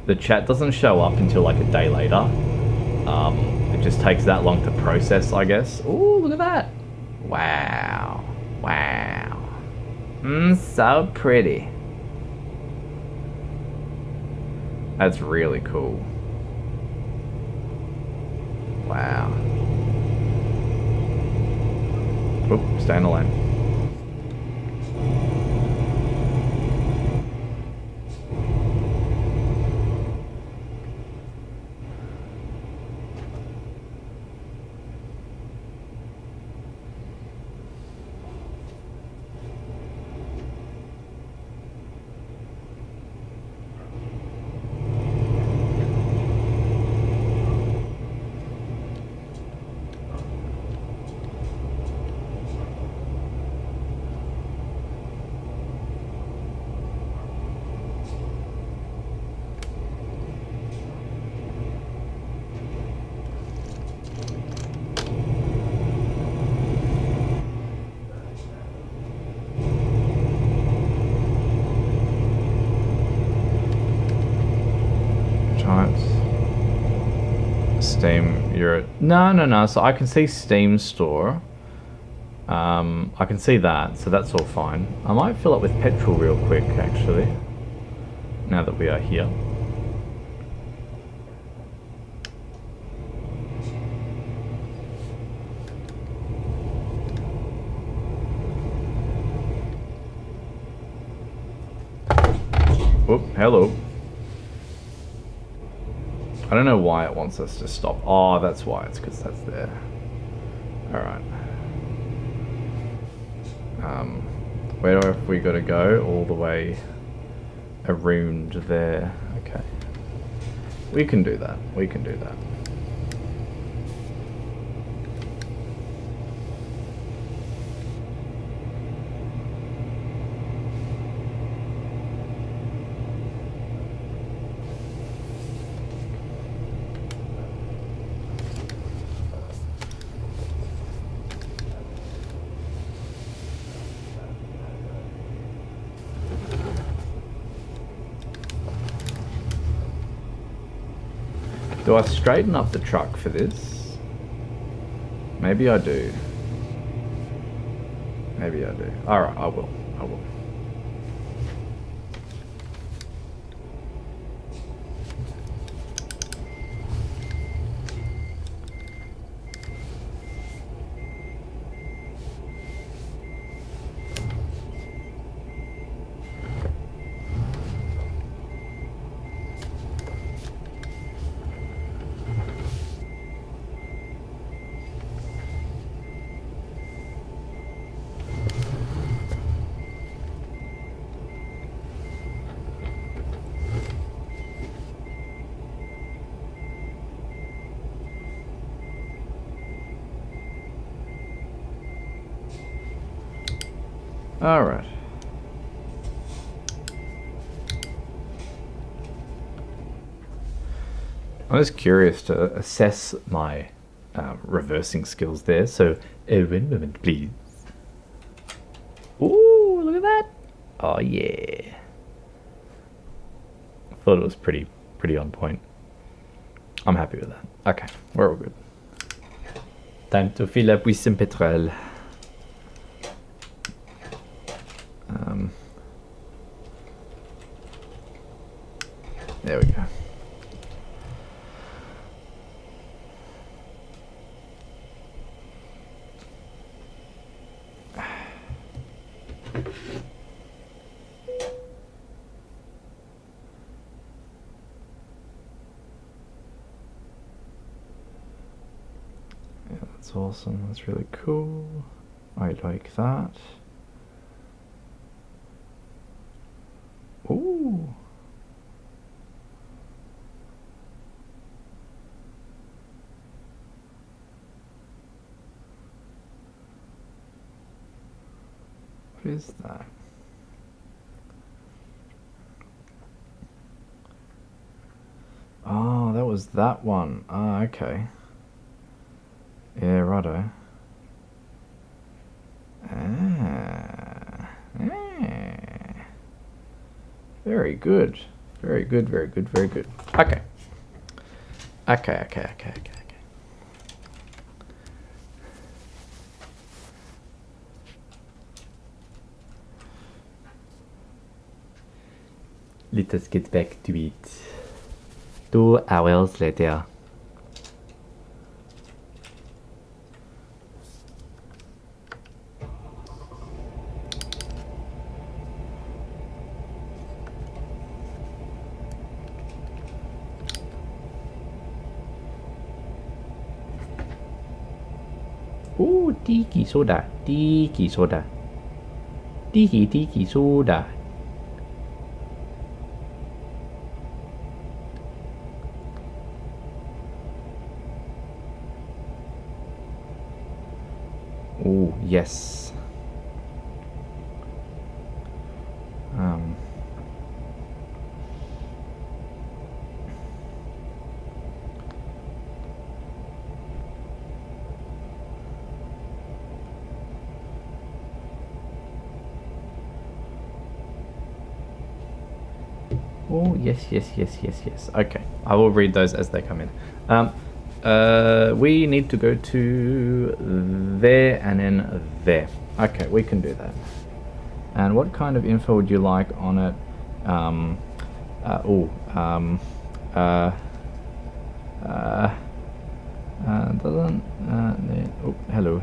the chat doesn't show up until like a day later. It just takes that long to process, I guess. Ooh, look at that. Wow. Wow. So pretty. That's really cool. Wow. Oop, stay in the lane. Steam, no, so I can see Steam store. I can see that, so that's all fine. I might fill up with petrol real quick, actually, now that we are here. Oh, hello. I don't know why it wants us to stop. Oh, that's why. It's because that's there. Alright. Where do we got to go? All the way around there. Okay. We can do that. We can do that. Do I straighten up the truck for this? Maybe I do. Maybe I do. Alright, I will. I will. All right. I was curious to assess my reversing skills there. So, one moment, please. Ooh, look at that! Oh yeah. I thought it was pretty on point. I'm happy with that. Okay, we're all good. Time to fill up with some petrol. There we go. Yeah, that's awesome. That's really cool. I like that. Ooh. What is that? Oh, that was that one. Ah, okay. Yeah, righto. Very good. Very good, very good, very good. Okay. Okay. Let us get back to it. 2 hours later. Ooh, tiki soda. Tiki soda. Tiki soda. Oh, yes. Oh, yes. Okay, I will read those as they come in. We need to go to there and then there. Okay, we can do that. And what kind of info would you like on it? Doesn't oh, hello.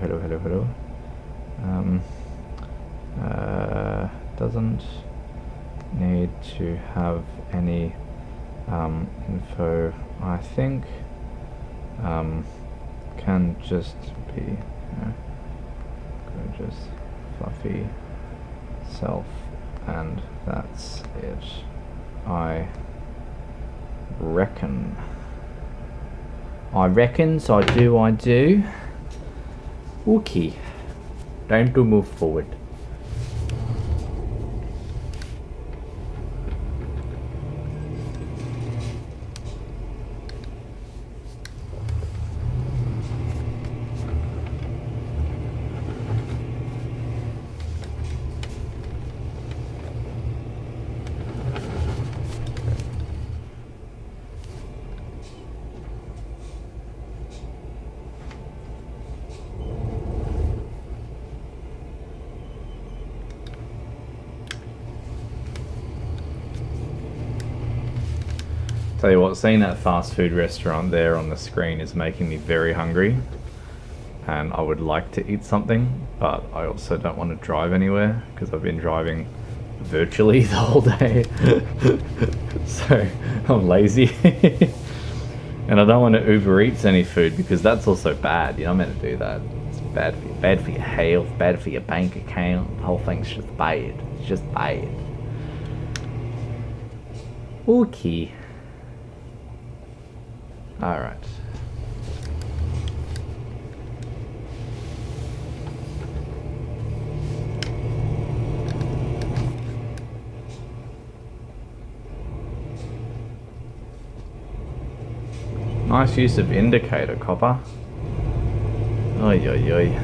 Doesn't need to have any info. I think can just be gorgeous, fluffy self, and that's it. I reckon. I do. Okay. Time to move forward. Tell you what, seeing that fast food restaurant there on the screen is making me very hungry. And I would like to eat something, but I also don't want to drive anywhere because I've been driving virtually the whole day. So I'm lazy. And I don't want to Uber Eats any food because that's also bad. You're not meant to do that. It's bad for you. Bad for your health, bad for your bank account. The whole thing's just bad. It's just bad. Okay. Alright. Nice use of indicator, copper. Oy oy oy.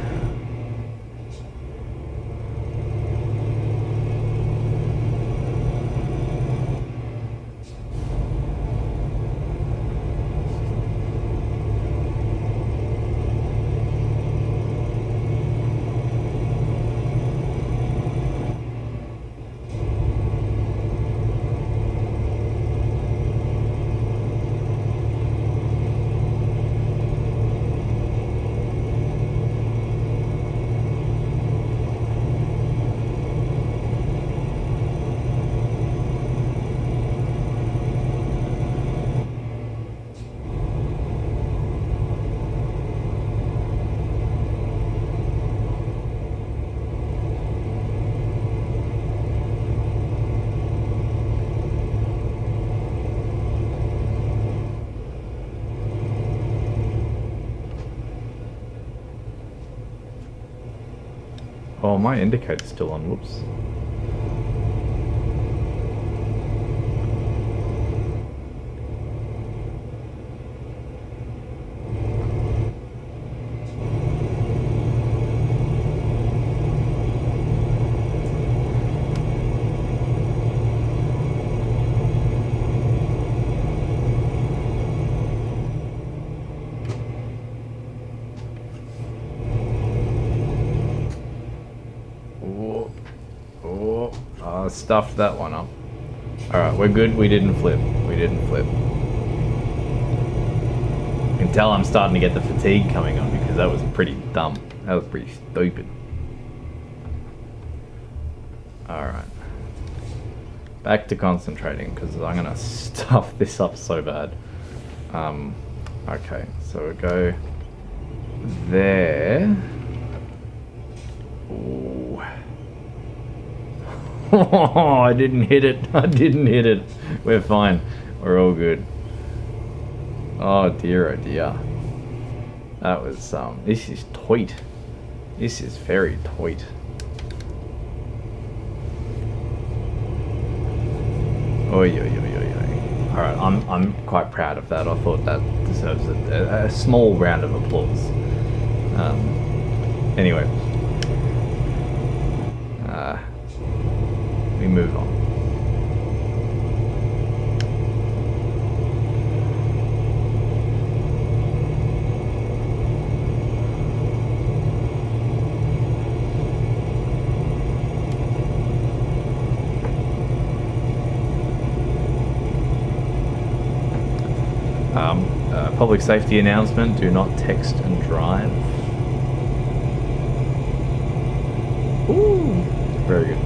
Oh, my indicator's still on, whoops. Stuffed that one up. Alright, we're good. We didn't flip. We didn't flip. You can tell I'm starting to get the fatigue coming on because that was pretty dumb. That was pretty stupid. Alright. Back to concentrating because I'm going to stuff this up so bad. Okay, so we go there. Ooh. Oh, I didn't hit it. I didn't hit it. We're fine. We're all good. Oh dear, oh dear. That was, this is toit. This is very toit. Oi, oi, oi, oi, oi. Alright, I'm quite proud of that. I thought that deserves a small round of applause. Anyway. We move on. Public safety announcement, do not text and drive. Ooh, very good.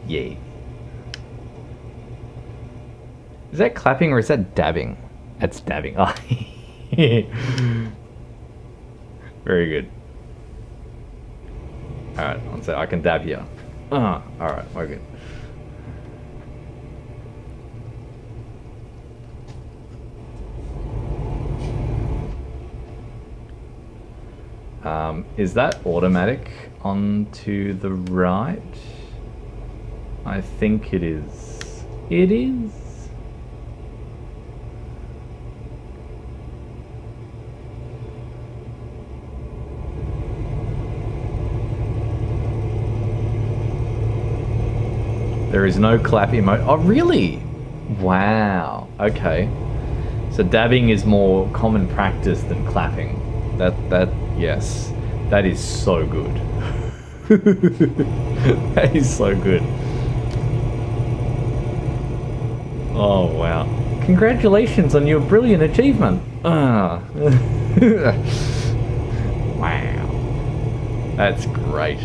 Yay. Is that clapping or is that dabbing? That's dabbing. Oh. Very good. Alright, so I can dab here. Alright, we're good. Is that automatic onto the right? I think it is. It is. There is no clap emote. Oh, really? Wow. Okay. So dabbing is more common practice than clapping. Yes. That is so good. That is so good. Oh, wow. Congratulations on your brilliant achievement. Wow. That's great.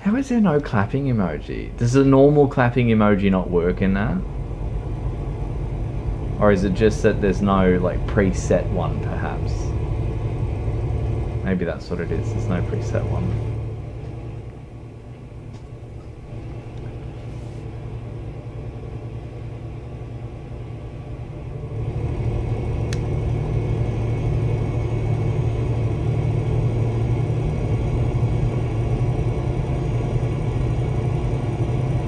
How is there no clapping emoji? Does the normal clapping emoji not work in that? Or is it just that there's no like preset one perhaps? Maybe that's what it is, there's no preset one.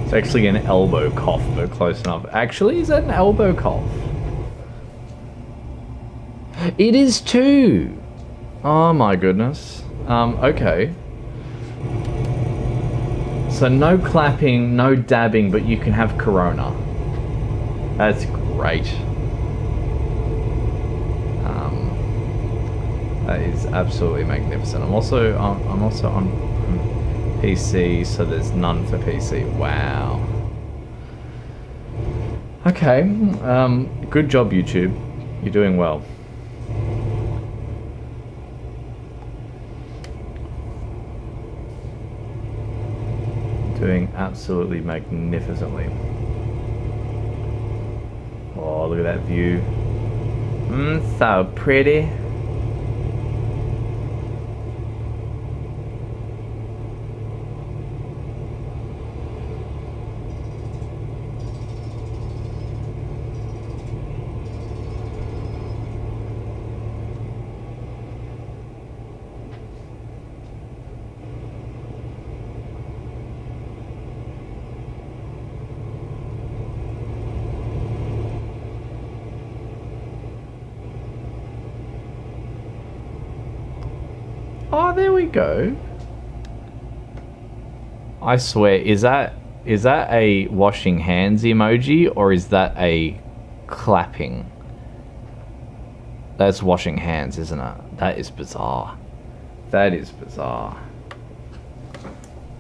It's actually an elbow cough, but close enough. Actually, is that an elbow cough? It is too! Oh my goodness. Okay. So no clapping, no dabbing, but you can have Corona. That's great. That is absolutely magnificent. I'm also on PC, so there's none for PC. Wow. Okay. Good job, YouTube. You're doing well. Doing absolutely magnificently. Oh, look at that view. So pretty. Oh, there we go. I swear, is that a washing hands emoji or is that a clapping? That's washing hands, isn't it? That is bizarre. That is bizarre.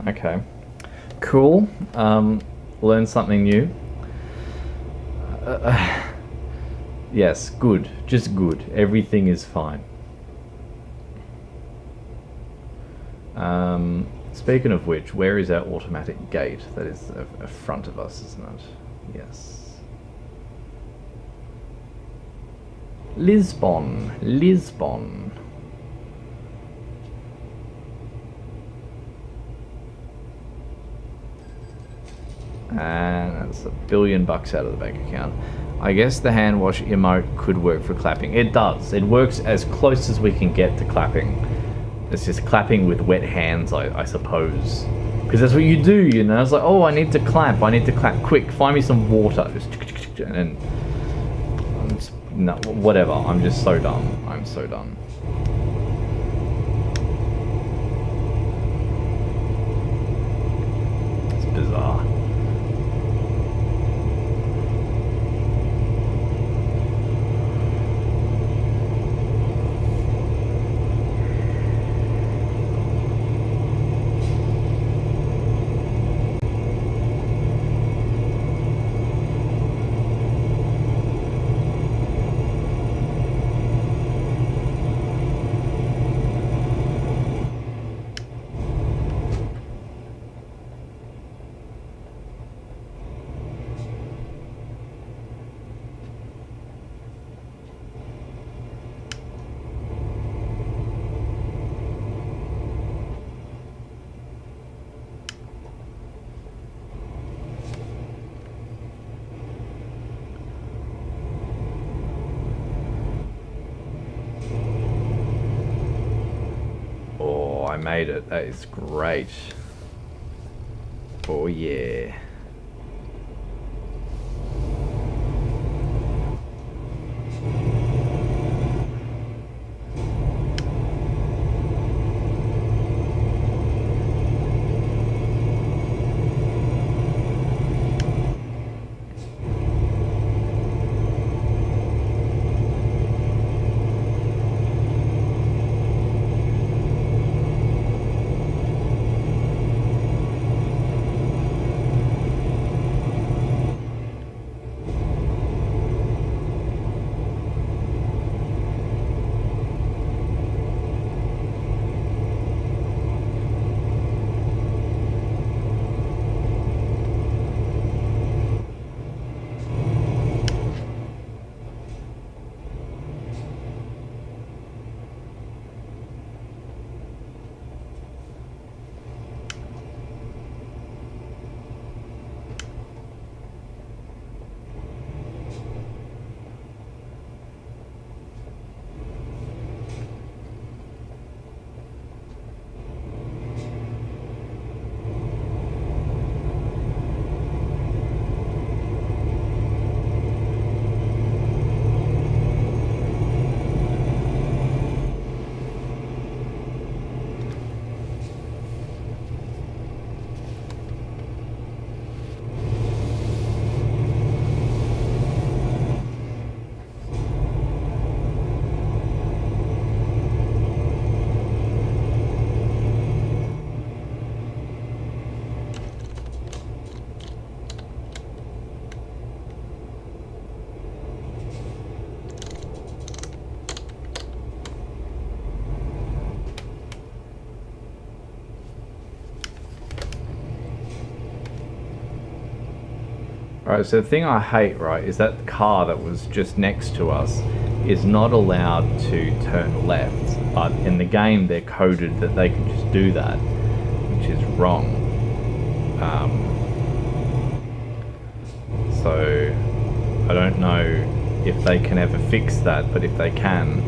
Okay. Cool. Learn something new. Yes, good. Just good. Everything is fine. Speaking of which, where is our automatic gate? That is a front of us, isn't it? Yes. Lisbon. Lisbon. And that's $1 billion out of the bank account. I guess the hand wash emote could work for clapping. It does. It works as close as we can get to clapping. It's just clapping with wet hands, I suppose. Because that's what you do, you know? It's like, oh, I need to clap quick. Find me some water. And then, no, whatever. I'm just so dumb. I'm so dumb. It's bizarre. I made it. That is great. Oh yeah. Right, so the thing I hate, right, is that the car that was just next to us is not allowed to turn left, but in the game they're coded that they can just do that, which is wrong. So I don't know if they can ever fix that, but if they can,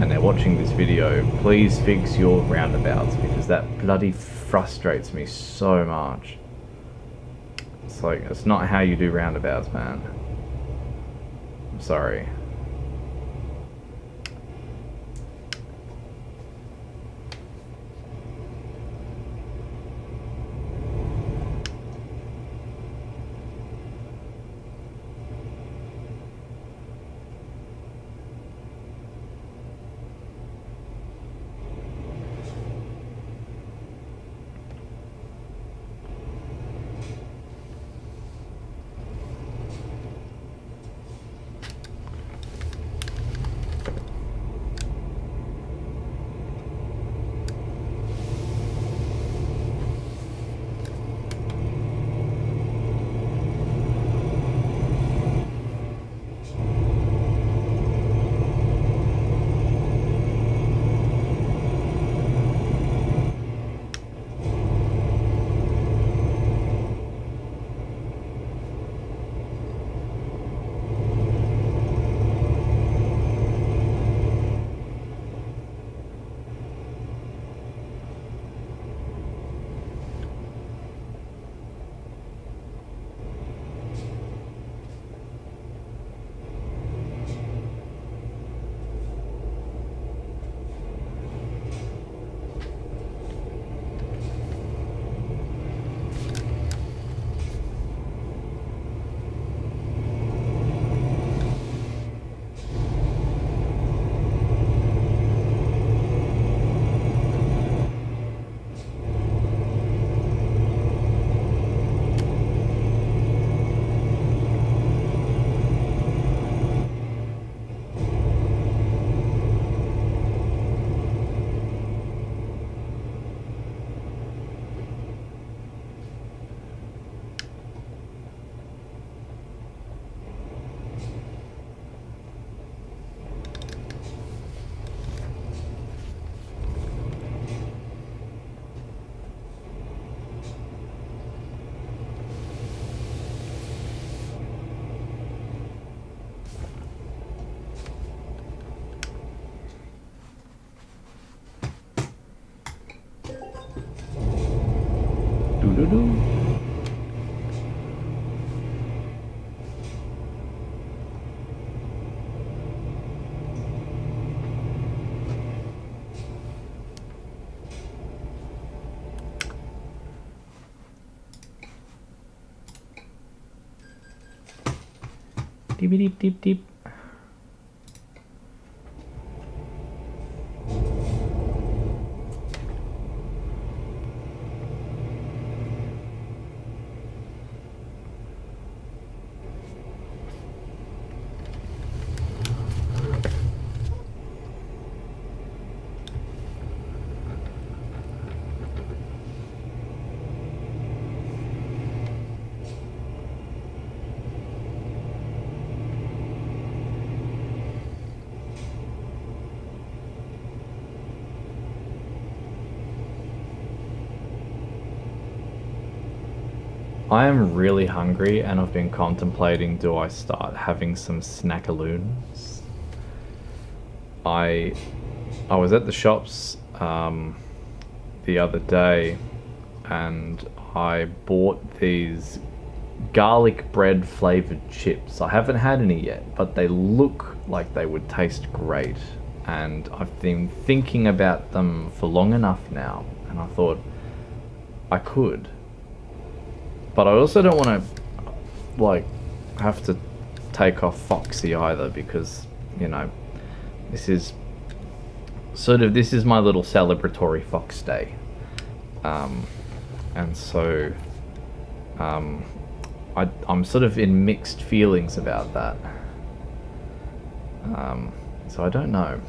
and they're watching this video, please fix your roundabouts, because that bloody frustrates me so much. It's like, it's not how you do roundabouts, man. I'm sorry. Doo-doo-doo. Deep deep deep deep. I am really hungry and I've been contemplating, do I start having some snackaloons? I was at the shops the other day and I bought these garlic bread flavored chips. I haven't had any yet, but they look like they would taste great, and I've been thinking about them for long enough now, and I thought I could. But I also don't want to, like, have to take off Foxy either, because, you know, this is my little celebratory Fox Day. And so, I'm sort of in mixed feelings about that. So I don't know.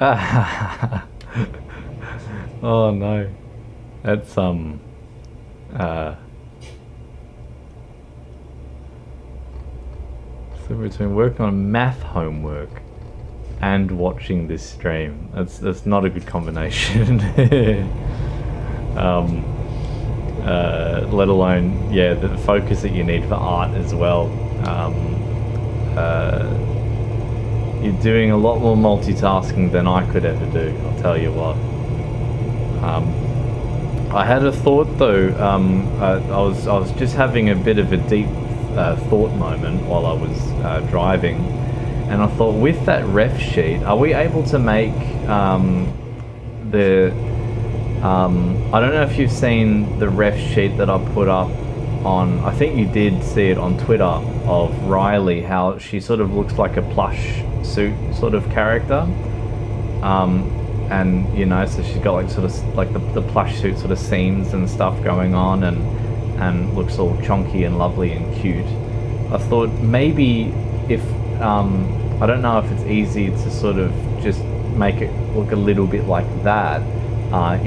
Oh no. That's so between working on math homework and watching this stream, that's not a good combination. Let alone, yeah, the focus that you need for art as well. You're doing a lot more multitasking than I could ever do, I'll tell you what. I had a thought though. I was just having a bit of a deep thought moment while I was driving, and I thought, with that ref sheet, are we able to make the I don't know if you've seen the ref sheet that I put up on, I think you did see it on Twitter, of Riley, how she sort of looks like a plush suit sort of character. And you know, so she's got like sort of like the plush suit sort of seams and stuff going on, and looks all chonky and lovely and cute. I thought maybe if I don't know if it's easy to sort of just make it look a little bit like that,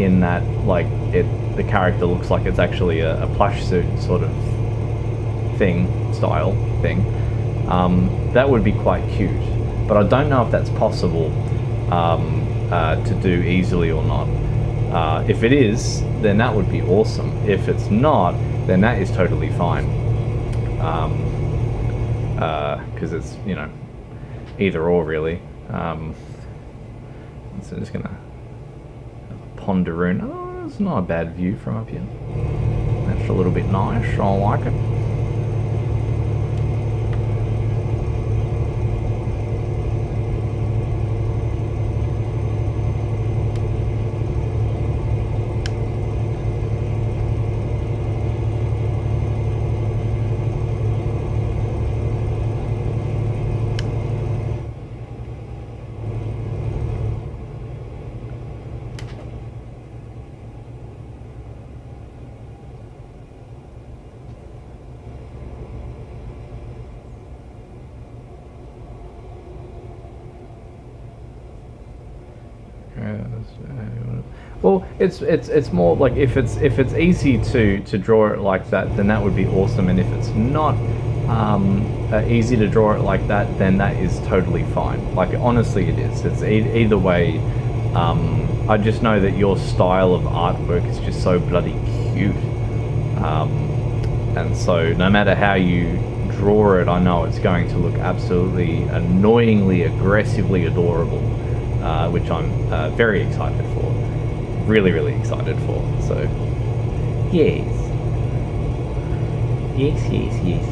in that like the character looks like it's actually a plush suit sort of style thing. That would be quite cute, but I don't know if that's possible to do easily or not. If it is, then that would be awesome. If it's not, then that is totally fine. Because it's, you know, either or really. So I'm just gonna Ponderoon. Oh, it's not a bad view from up here. That's a little bit nice. I like it. Well, it's more like if it's easy to draw it like that, then that would be awesome. And if it's not easy to draw it like that, then that is totally fine. Like, honestly, it is. It's either way. I just know that your style of artwork is just so bloody cute, and so no matter how you draw it, I know it's going to look absolutely annoyingly, aggressively adorable, which I'm very excited for. Really, really excited for. So, yes. Yes.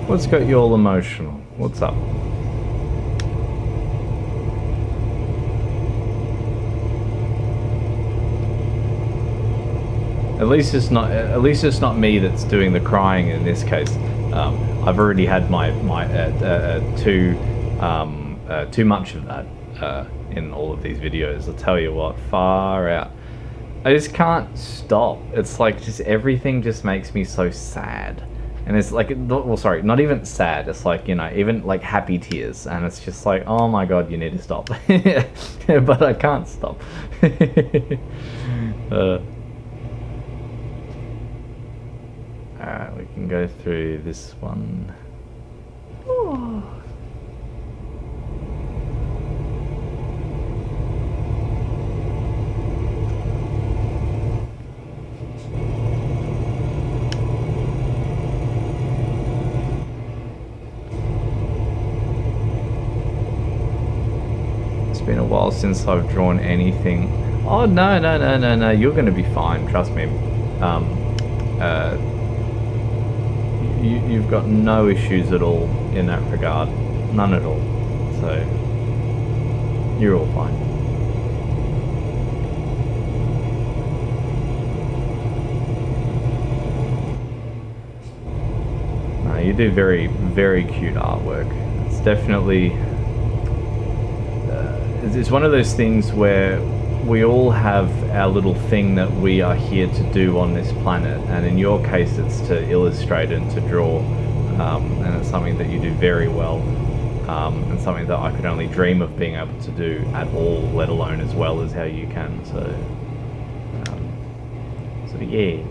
What's got you all emotional? What's up? At least it's not me that's doing the crying in this case. I've already had my too much of that in all of these videos. I'll tell you what, far out. I just can't stop. It's like just everything just makes me so sad. And it's like, well, sorry, not even sad. It's like, you know, even like happy tears. And it's just like, oh my God, you need to stop. But I can't stop. Alright, we can go through this one. Oh. It's been a while since I've drawn anything. Oh no, no, no, no, no! You're going to be fine. Trust me. You've got no issues at all in that regard, none at all. So you're all fine. No, you do very, very cute artwork. It's definitely. It's one of those things where we all have our little thing that we are here to do on this planet, and in your case it's to illustrate and to draw, and it's something that you do very well, and something that I could only dream of being able to do at all, let alone as well as how you can. So yes.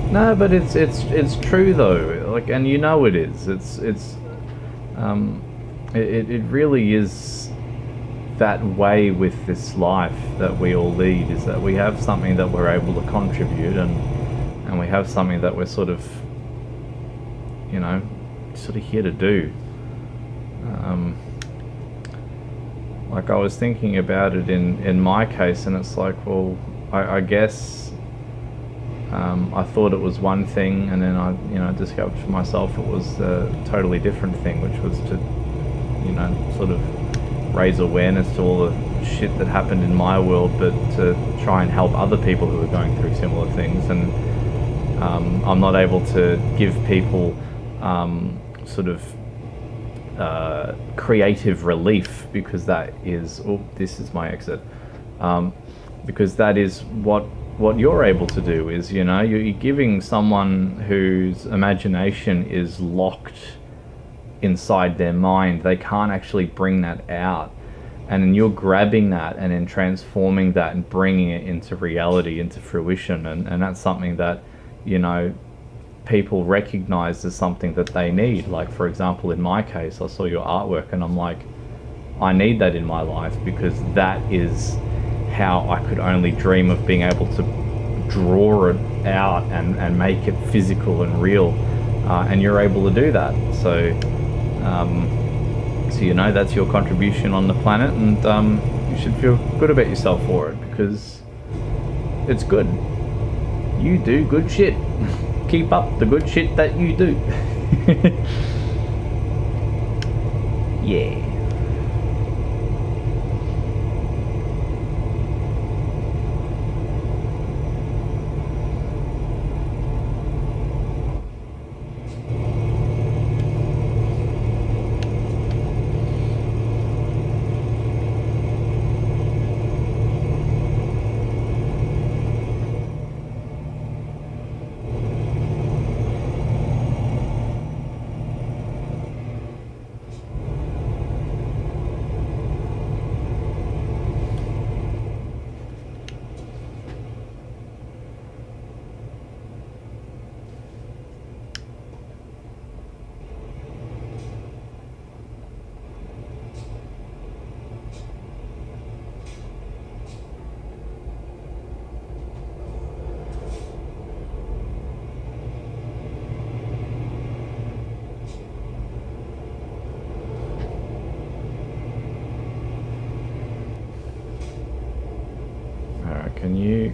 No, but it's true though. Like, and you know it is. It really is that way with this life that we all lead. Is that we have something that we're able to contribute, and we have something that we're sort of, you know, sort of here to do. Like I was thinking about it in my case, and it's like, well, I guess. I thought it was one thing, and then I, discovered for myself it was a totally different thing, which was to, sort of raise awareness to all the shit that happened in my world, but to try and help other people who are going through similar things. And I'm not able to give people sort of creative relief, because that is, oh, this is my exit, because that is what you're able to do. Is, you're giving someone whose imagination is locked inside their mind, they can't actually bring that out, and then you're grabbing that and then transforming that and bringing it into reality, into fruition, and that's something that people recognize as something that they need. Like, for example, in my case, I saw your artwork and I'm like, I need that in my life, because that is how I could only dream of being able to draw it out and make it physical and real, and you're able to do that. So that's your contribution on the planet, and you should feel good about yourself for it, because it's good. You do good shit. Keep up the good shit that you do. Yeah.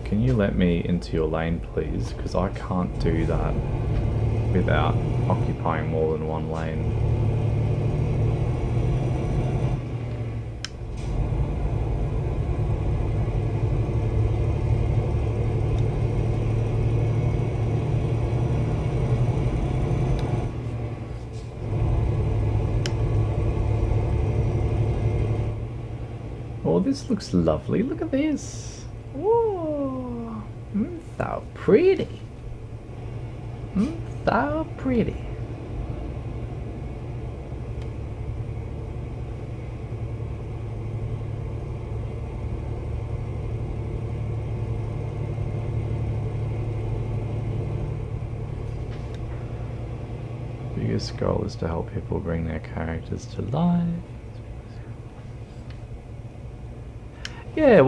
Can you let me into your lane, please? Because I can't do that without occupying more than one lane. Oh, this looks lovely. Look at this. Ooh, so pretty. So pretty. Biggest goal is to help people bring their characters to life. Yeah,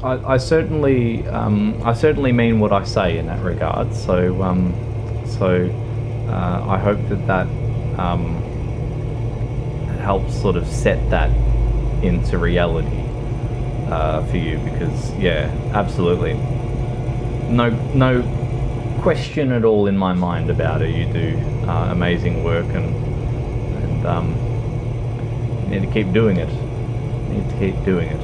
I certainly mean what I say in that regard. So, I hope that helps sort of set that into reality for you, because yeah, absolutely, no question at all in my mind about it. You do amazing work, and you need to keep doing it. You need to keep doing it.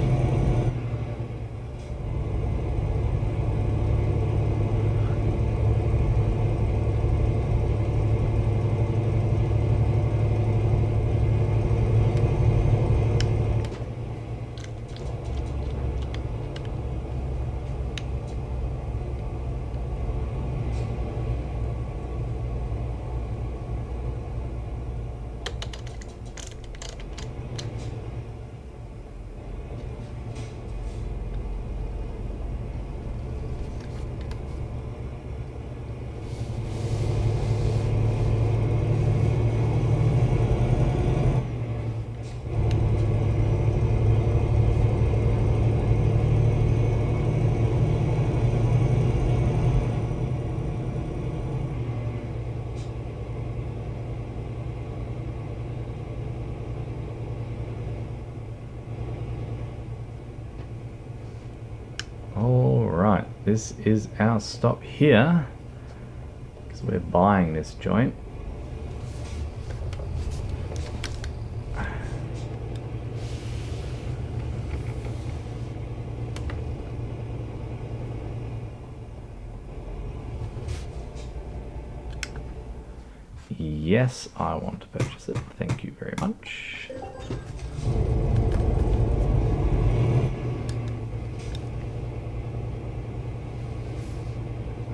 Alright, this is our stop here, because we're buying this joint. Yes, I want to purchase it. Thank you very much.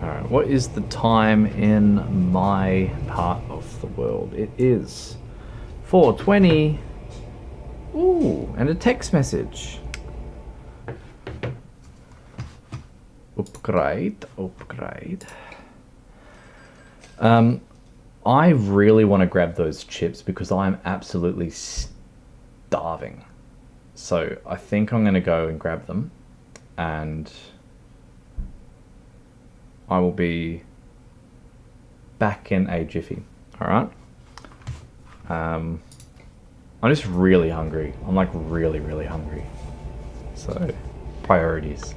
Alright, what is the time in my part of the world? It is 4:20. Ooh, and a text message. Upgrade, upgrade. I really want to grab those chips because I'm absolutely starving. So I think I'm going to go and grab them, and I will be back in a jiffy. All right. I'm just really hungry. I'm like really, really hungry. So priorities.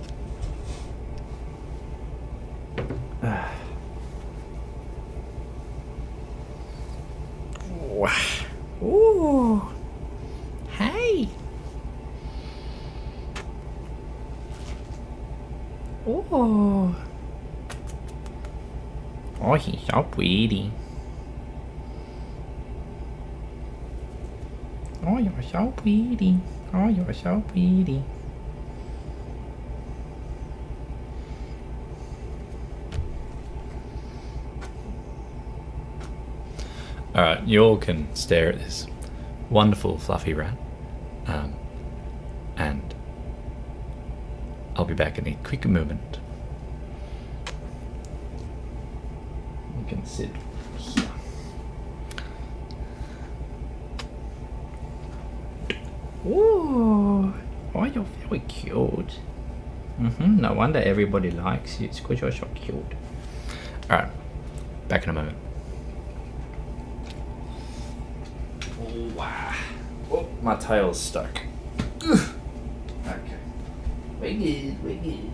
Ooh, hey. Ooh. Oh, he's so pretty. Oh, you're so pretty. Oh, you're so pretty. Alright, you all can stare at this wonderful fluffy rat, and I'll be back in a quick moment. You can sit here. Ooh, oh, you're very cute. No wonder everybody likes you, it's because you're so cute. Alright, back in a moment. Wow. Oh, my tail's stuck. Ugh. Okay. We're good, we're good.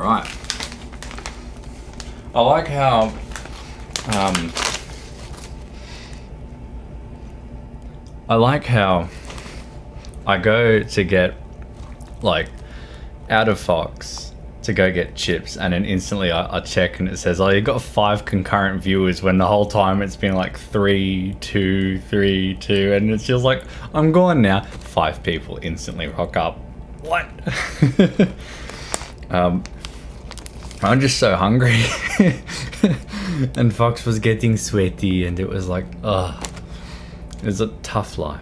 right. I like how I go to get, like, out of Fox to go get chips, and then instantly I check and it says, oh, you got 5 concurrent viewers, when the whole time it's been like 3, 2, 3, 2, and it's just like, I'm gone now. 5 people instantly rock up. What? I'm just so hungry. And Fox was getting sweaty, and it was like, ugh. It was a tough life.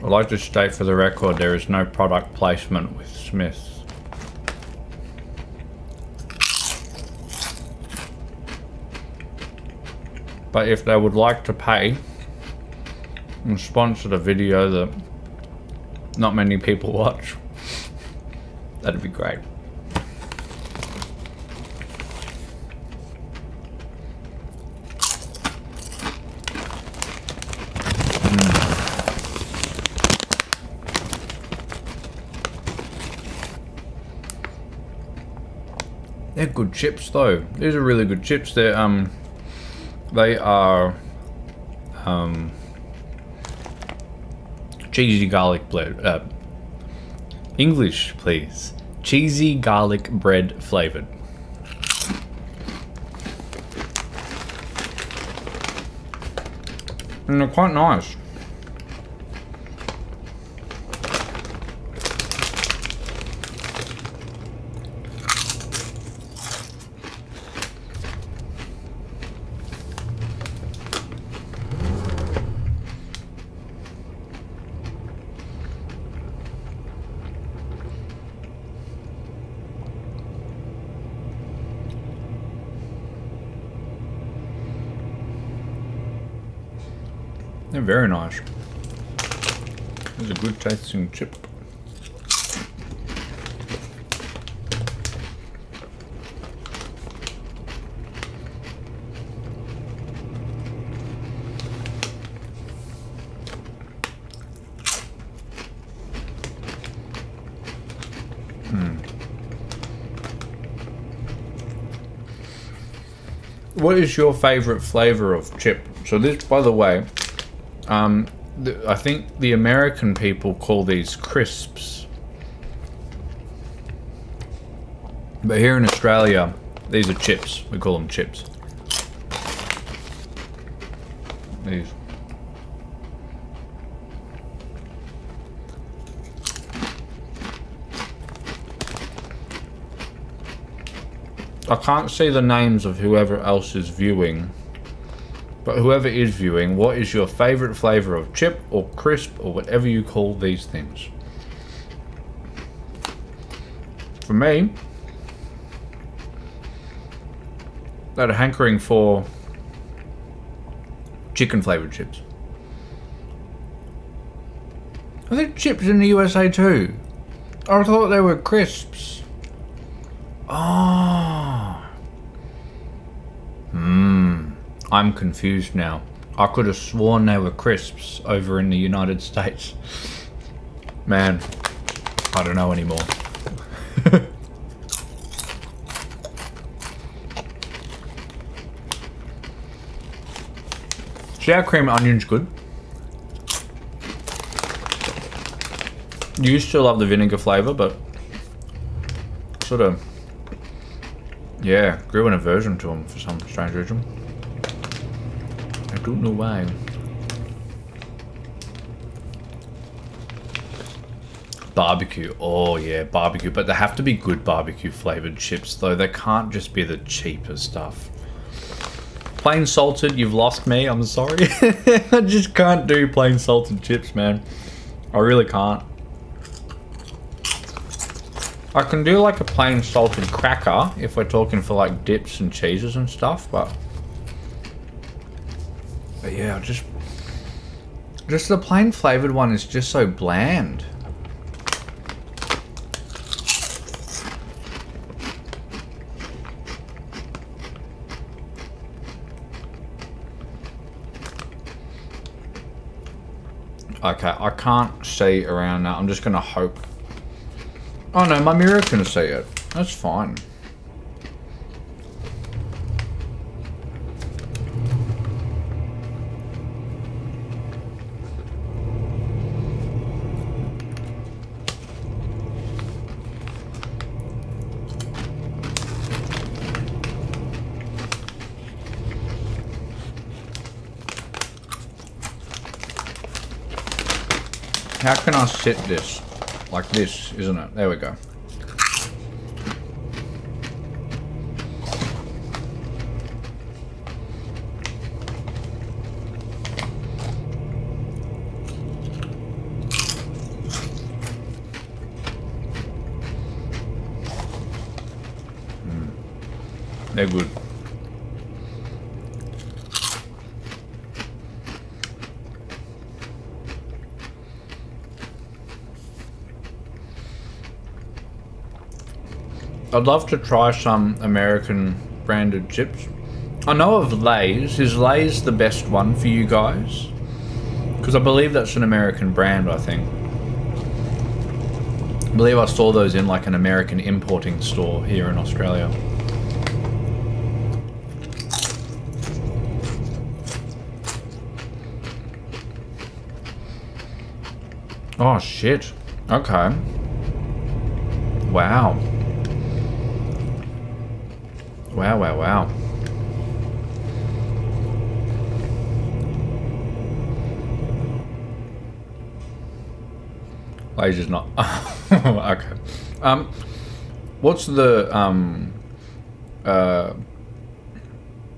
I'd like to state for the record, there is no product placement with Smiths. But if they would like to pay and sponsor the video that not many people watch, that'd be great. They're good chips though. These are really good chips. They are cheesy garlic bread. English, please. Cheesy garlic bread flavored. And they're quite nice. They're very nice. It's a good tasting chip. What is your favorite flavor of chip? So this, by the way, I think the American people call these crisps, but here in Australia, these are chips. We call them chips. These. I can't see the names of whoever else is viewing. But whoever is viewing, what is your favorite flavor of chip or crisp or whatever you call these things? For me, that hankering for chicken flavored chips. Are there chips in the USA too? I thought they were crisps. Oh. I'm confused now. I could have sworn they were crisps over in the United States. Man, I don't know anymore. Sour cream and onion's good. You used to love the vinegar flavour, but sort of, yeah, grew an aversion to them for some strange reason. I don't know why. Barbecue. Oh yeah, barbecue. But they have to be good barbecue flavored chips though. They can't just be the cheaper stuff. Plain salted, you've lost me. I'm sorry. I just can't do plain salted chips, man. I really can't. I can do like a plain salted cracker if we're talking for like dips and cheeses and stuff, but yeah, just the plain flavored one is just so bland.
Okay, I can't see around that. I'm just gonna hope. Oh no, my mirror can see it. That's fine. How can I sit this? Like this, isn't it? There we go. They're good. I'd love to try some American branded chips. I know of Lay's. Is Lay's the best one for you guys? Because I believe that's an American brand, I think. I believe I saw those in like an American importing store here in Australia. Oh shit. Okay. Wow. Wow, wow, wow. Lay's is not. Okay. What's the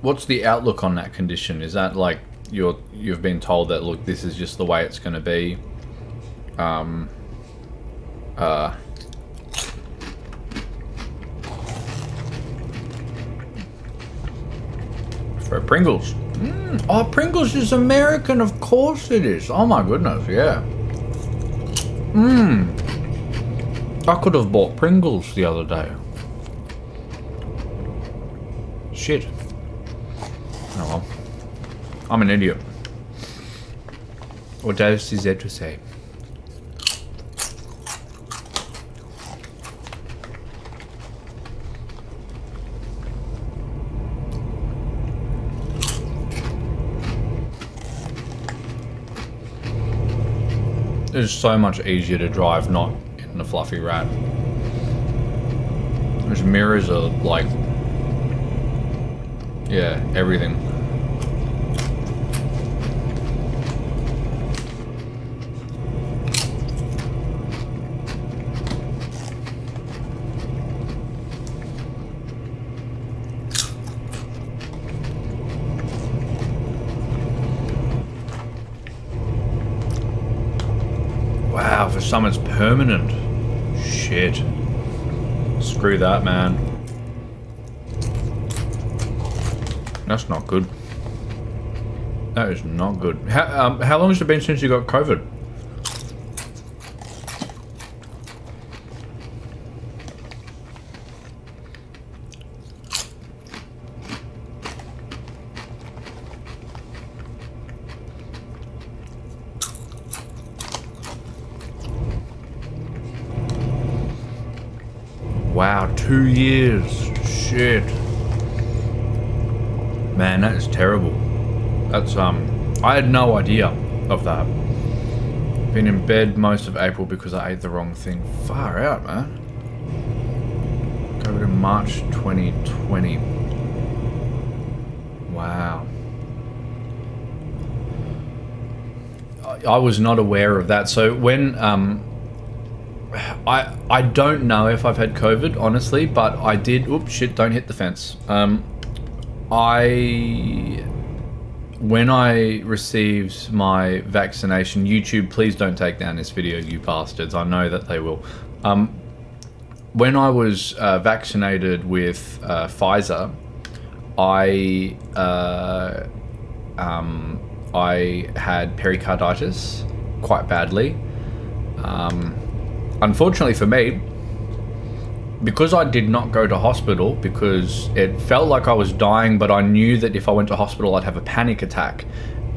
what's the outlook on that condition? Is that like you've been told that look, this is just the way it's going to be? For Pringles. Oh, Pringles is American, of course it is. Oh my goodness, yeah. I could have bought Pringles the other day. Shit. Oh well. I'm an idiot. What else is there to say? It's so much easier to drive not in the fluffy rat. Those mirrors are like, yeah, everything. Wow, for some it's permanent. Shit. Screw that, man. That's not good. That is not good. How long has it been since you got COVID? Wow, 2 years. Shit. Man, that is terrible. That's, I had no idea of that. Been in bed most of April because I ate the wrong thing. Far out, man. COVID in March 2020. Wow. I was not aware of that. So when, I don't know if I've had COVID, honestly, but I did. Oops, shit! Don't hit the fence. When I received my vaccination, YouTube, please don't take down this video, you bastards. I know that they will. When I was vaccinated with Pfizer, I had pericarditis quite badly. Unfortunately for me, because I did not go to hospital, because it felt like I was dying, but I knew that if I went to hospital, I'd have a panic attack.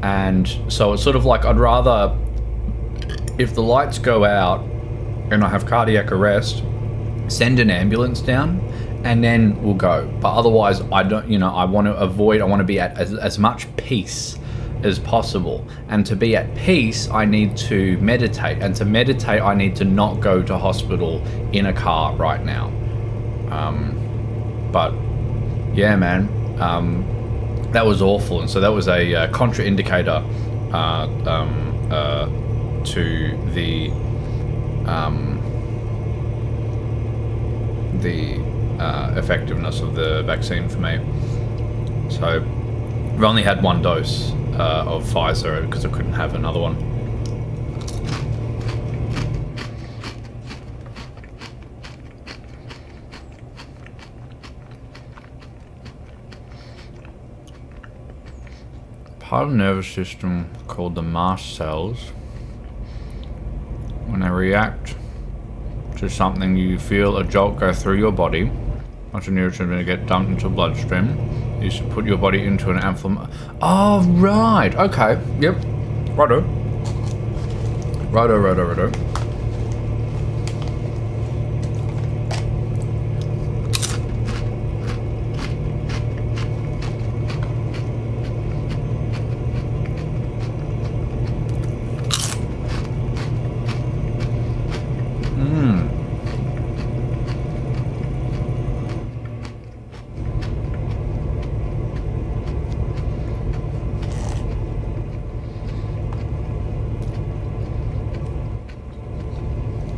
And so it's sort of like I'd rather if the lights go out and I have cardiac arrest, send an ambulance down and then we'll go. But otherwise, I don't, you know, I want to be at as much peace as possible. And to be at peace, I need to meditate. And to meditate, I need to not go to hospital in a car right now. But yeah, man, that was awful. And so that was a contraindicator to the effectiveness of the vaccine for me. So I've only had one dose of Pfizer because I couldn't have another one. Part of the nervous system called the mast cells, when they react to something, you feel a jolt go through your body. Once the neurotransmitter going to get dumped into the bloodstream, you should put your body into an inflammation. Oh, right. Okay. Yep. Righto. Righto.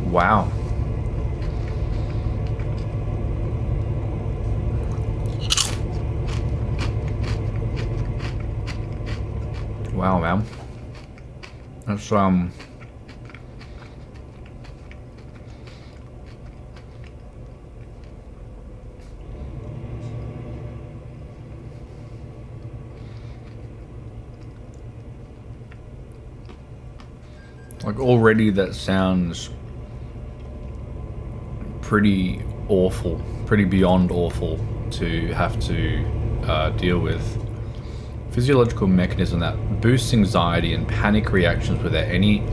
Wow. Wow, man. That's like already that sounds pretty awful, pretty beyond awful to have to deal with. Physiological mechanism that boosts anxiety and panic reactions without any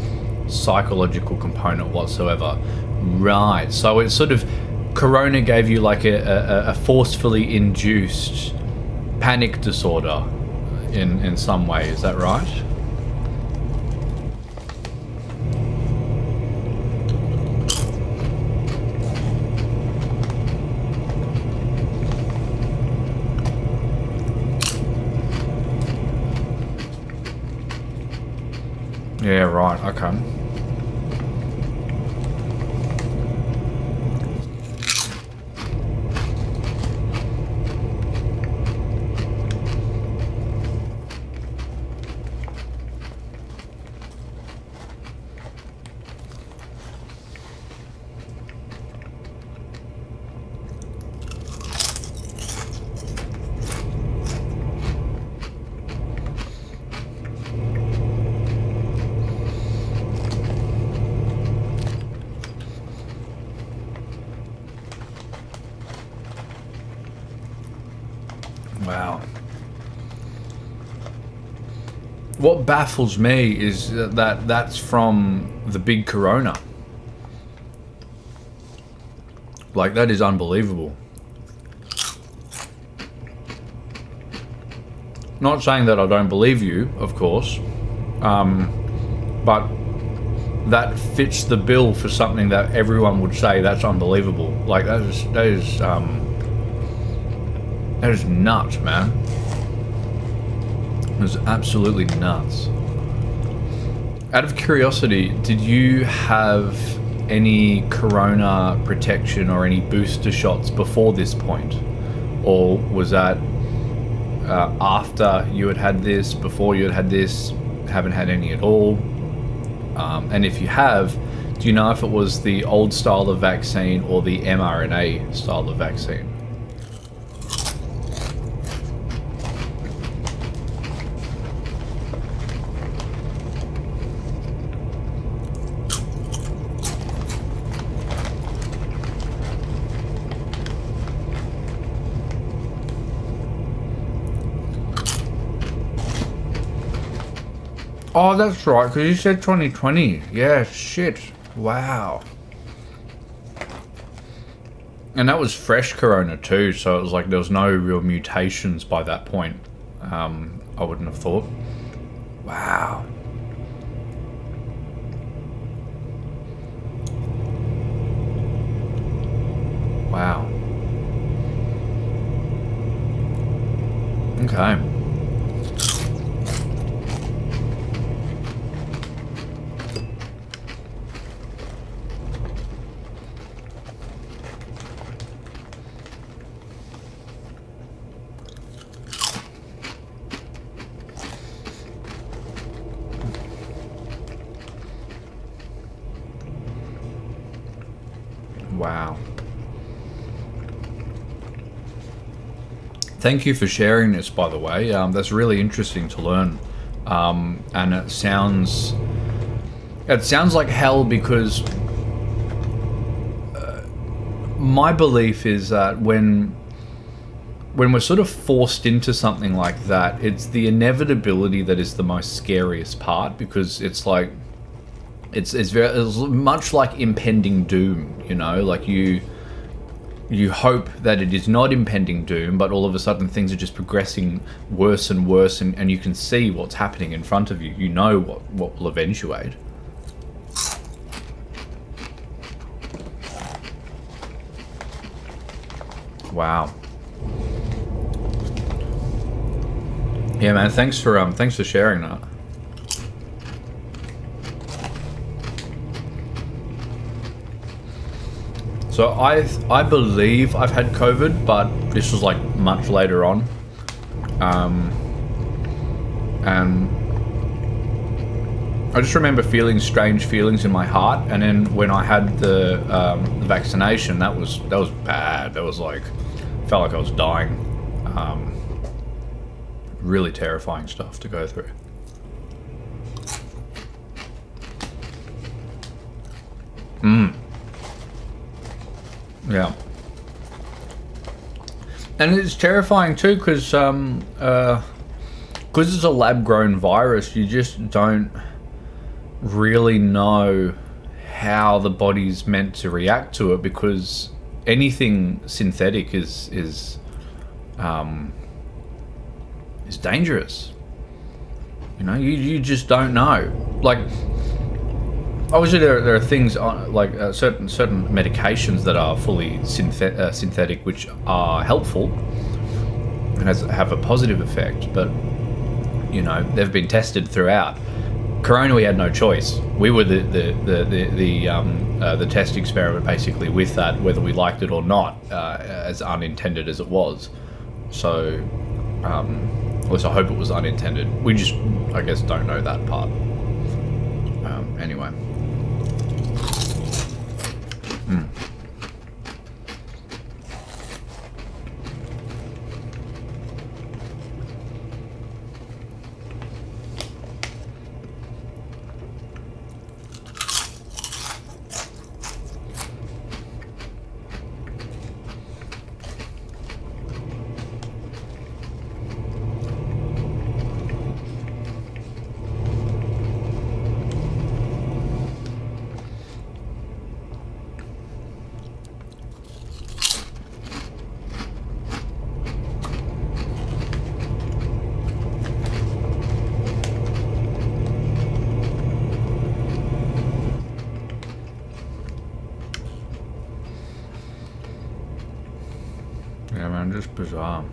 psychological component whatsoever. Right, so it's sort of, Corona gave you like a forcefully induced panic disorder in some way, is that right? Yeah, right, okay. Wow. What baffles me is that that's from the big Corona. Like, that is unbelievable. Not saying that I don't believe you, of course, but that fits the bill for something that everyone would say that's unbelievable. Like, that is nuts, man. It was absolutely nuts. Out of curiosity, did you have any Corona protection or any booster shots before this point? Or was that after you had this, before you had this, haven't had any at all? And if you have, do you know if it was the old style of vaccine or the mRNA style of vaccine? Oh, that's right, because you said 2020. Yeah, shit. Wow. And that was fresh corona too, so it was like there was no real mutations by that point. I wouldn't have thought. Wow. Wow. Okay. Wow. Thank you for sharing this, by the way. That's really interesting to learn. And it sounds like hell because my belief is that when we're sort of forced into something like that, it's the inevitability that is the most scariest part, because it's like it's much like impending doom, you know, like you hope that it is not impending doom, but all of a sudden things are just progressing worse and worse, and you can see what's happening in front of you. You know what will eventuate. Wow. Yeah, man. Thanks for sharing that. So I believe I've had COVID, but this was like much later on, and I just remember feeling strange feelings in my heart. And then when I had the vaccination, that was bad. That was like, felt like I was dying. Really terrifying stuff to go through. Yeah. And it's terrifying too, because it's a lab-grown virus, you just don't really know how the body's meant to react to it, because anything synthetic is dangerous. You know, you just don't know. Like, obviously there are things like certain medications that are fully synthetic, which are helpful and have a positive effect, but you know, they've been tested throughout. Corona, we had no choice. We were the test experiment basically with that, whether we liked it or not, as unintended as it was. So at least I hope it was unintended. We just, I guess, don't know that part. Anyway. Yeah, man, just bizarre.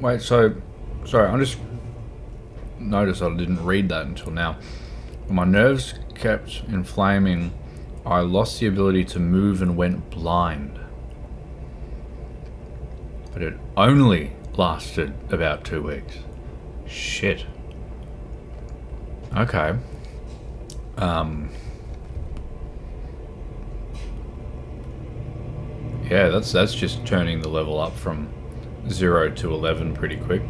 Wait, so, sorry, I just noticed I didn't read that until now. When my nerves kept inflaming, I lost the ability to move and went blind. But it only lasted about 2 weeks. Shit. Okay. Yeah, that's just turning the level up from 0 to 11 pretty quick.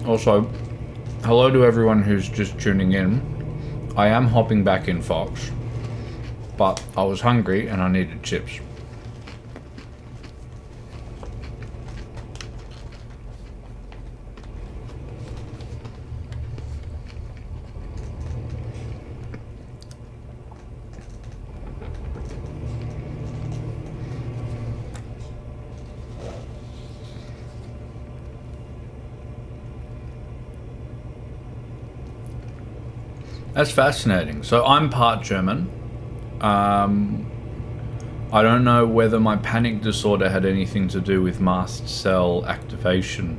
Also, hello to everyone who's just tuning in. I am hopping back in Fox, but I was hungry and I needed chips. That's fascinating. So I'm part German. I don't know whether my panic disorder had anything to do with mast cell activation.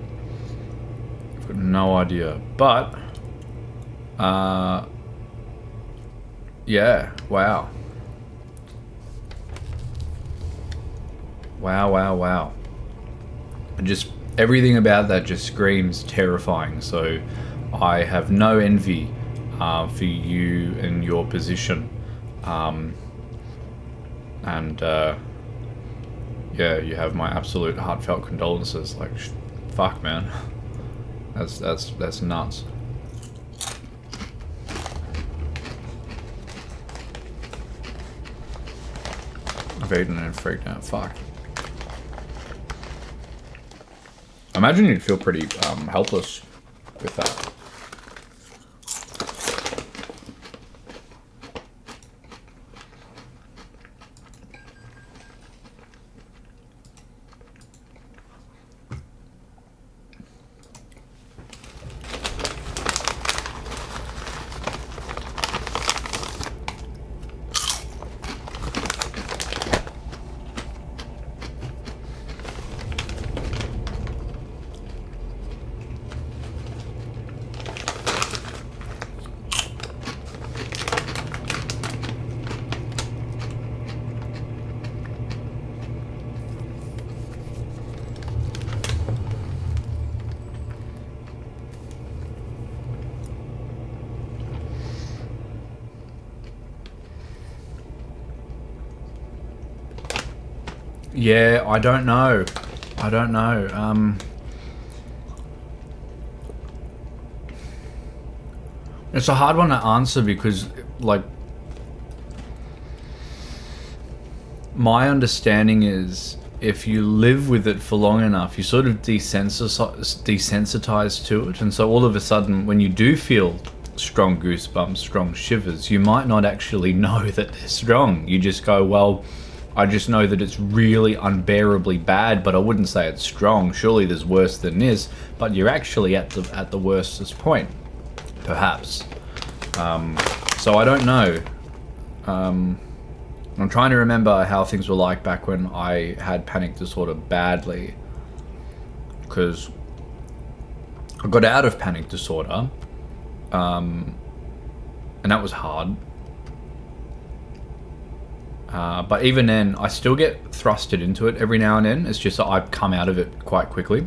I've got no idea. But, yeah, wow. Wow. Just everything about that just screams terrifying. So I have no envy for you and your position, yeah, you have my absolute heartfelt condolences. Like, fuck, man, that's nuts. I've eaten and freaked out. Fuck. I imagine you'd feel pretty helpless with that. Yeah, I don't know. It's a hard one to answer because, like, my understanding is if you live with it for long enough, you sort of desensitize to it, and so all of a sudden, when you do feel strong goosebumps, strong shivers, you might not actually know that they're strong. You just go, well, I just know that it's really unbearably bad, but I wouldn't say it's strong. Surely there's worse than this, but you're actually at the worstest point, perhaps. So I don't know. I'm trying to remember how things were like back when I had panic disorder badly, because I got out of panic disorder, and that was hard. But even then, I still get thrusted into it every now and then. It's just that I've come out of it quite quickly.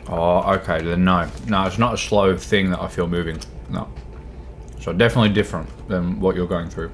Oh, okay, then no, it's not a slow thing that I feel moving, no. So definitely different than what you're going through.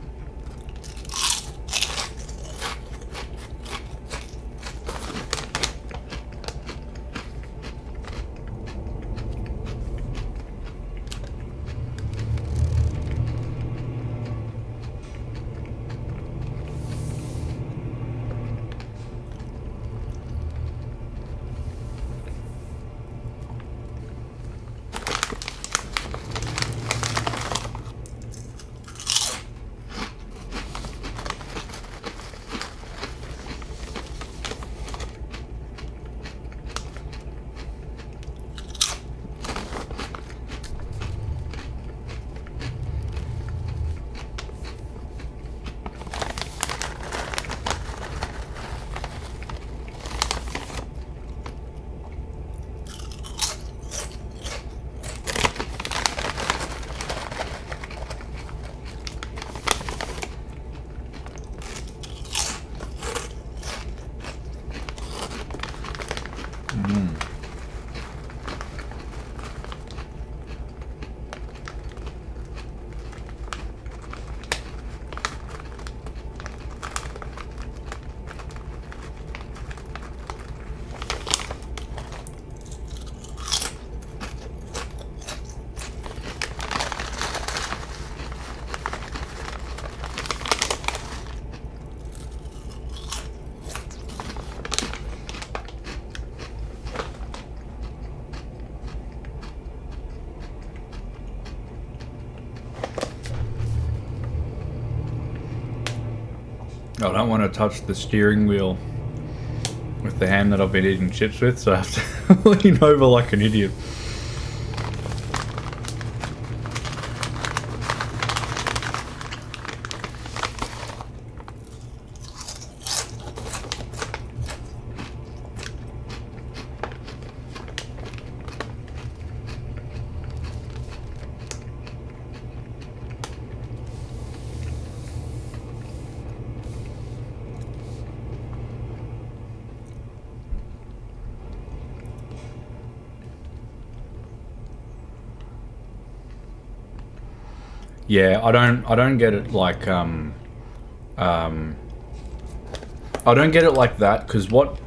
I don't want to touch the steering wheel with the hand that I've been eating chips with, so I have to lean over like an idiot. Yeah, I don't get it like I don't get it like that, because what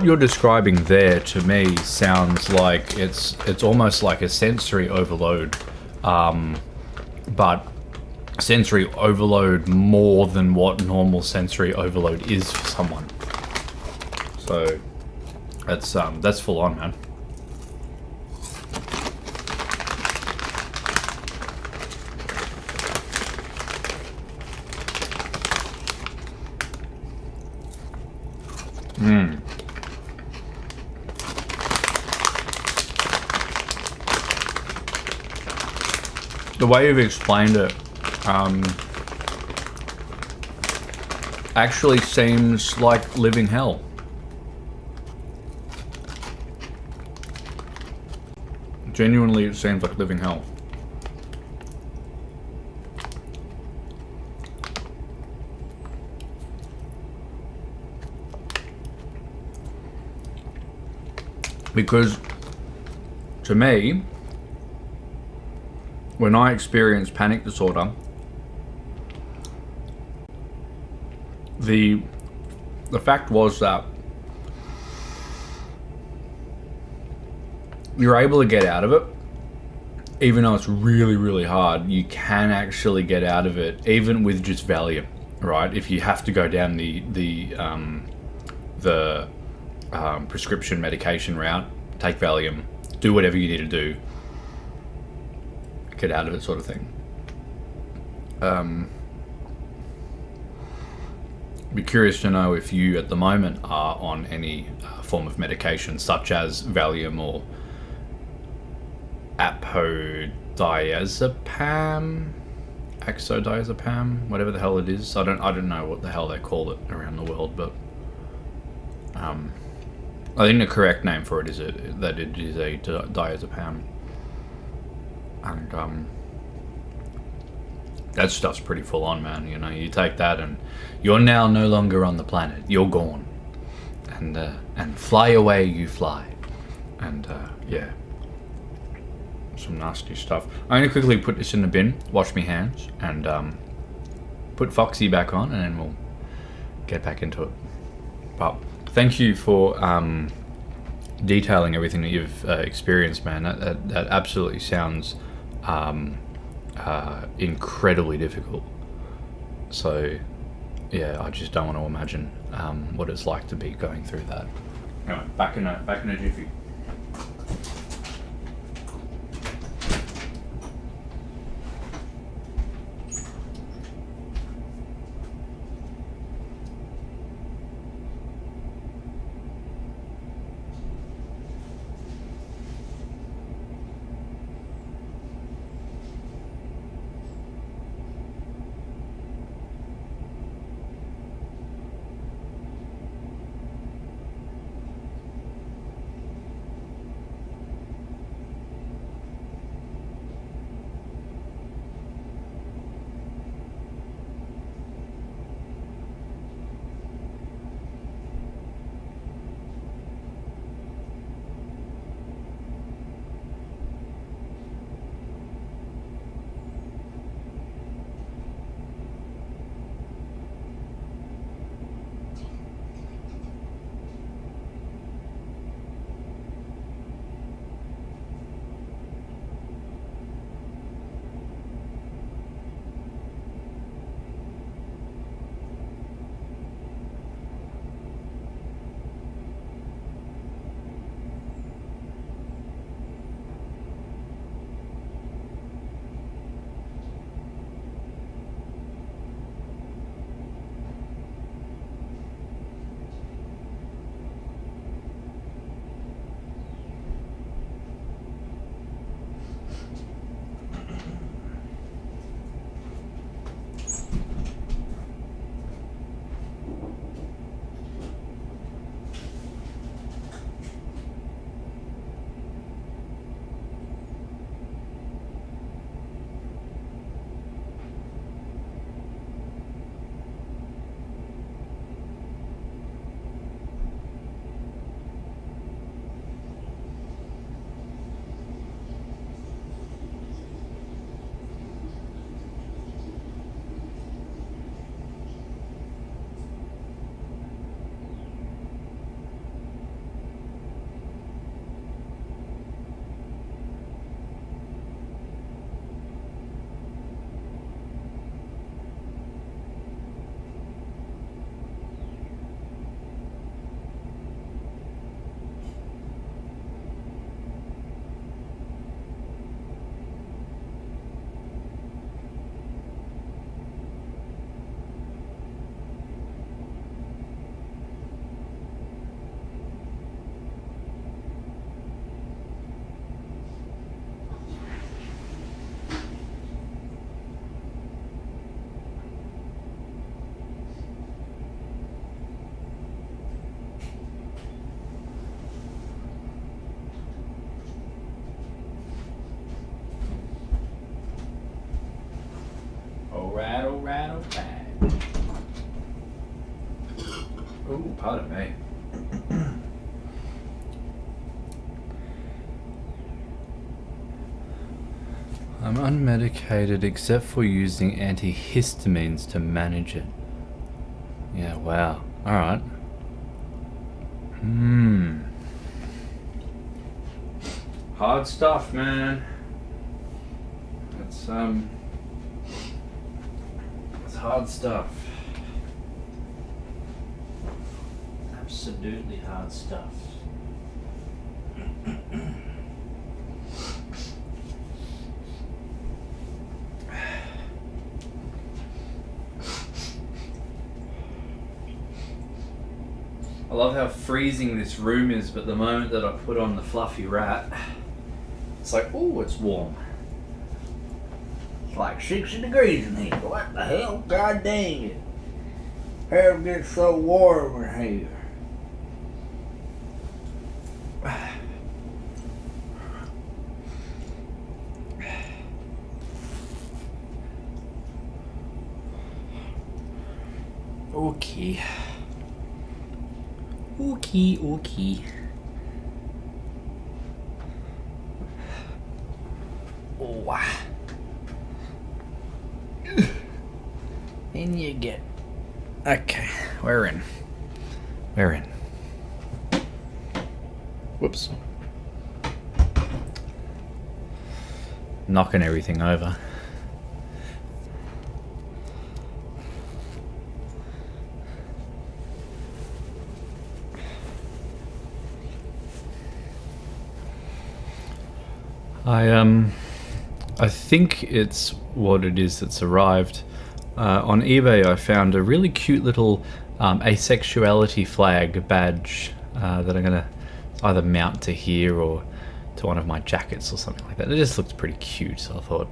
you're describing there to me sounds like it's almost like a sensory overload, but sensory overload more than what normal sensory overload is for someone. So that's full on, man. The way you've explained it actually seems like living hell. Genuinely, it seems like living hell. Because to me, when I experience panic disorder, the fact was that you're able to get out of it, even though it's really, really hard. You can actually get out of it, even with just Valium, right? If you have to go down the prescription medication route, take Valium, do whatever you need to do, get out of it, sort of thing. Be curious to know if you at the moment are on any form of medication, such as Valium or axodiazepam, whatever the hell it is. I don't know what the hell they call it around the world, but I think the correct name for it is that it is a diazepam, and that stuff's pretty full on, man. You know, you take that and you're now no longer on the planet. You're gone, and fly away you fly, and yeah, some nasty stuff. I'm gonna quickly put this in the bin, wash my hands, and put Foxy back on, and then we'll get back into it. But thank you for detailing everything that you've experienced, man. That absolutely sounds incredibly difficult. So yeah, I just don't want to imagine what it's like to be going through that. Anyway, back in a jiffy. Pardon me. I'm unmedicated except for using antihistamines to manage it. Yeah, wow. Alright. Hard stuff, man. It's hard stuff. Absolutely hard stuff. I love how freezing this room is, but the moment that I put on the fluffy rat, it's like, oh, it's warm.
It's like 60 degrees in here. What the hell? God dang it. Hair gets so warm in here.
Okay. Okay. Oh.
And you get.
Okay, we're in. Whoops. Knocking everything over. I think it's what it is that's arrived. On eBay I found a really cute little asexuality flag badge that I'm gonna either mount to here or to one of my jackets or something like that. It just looks pretty cute, so I thought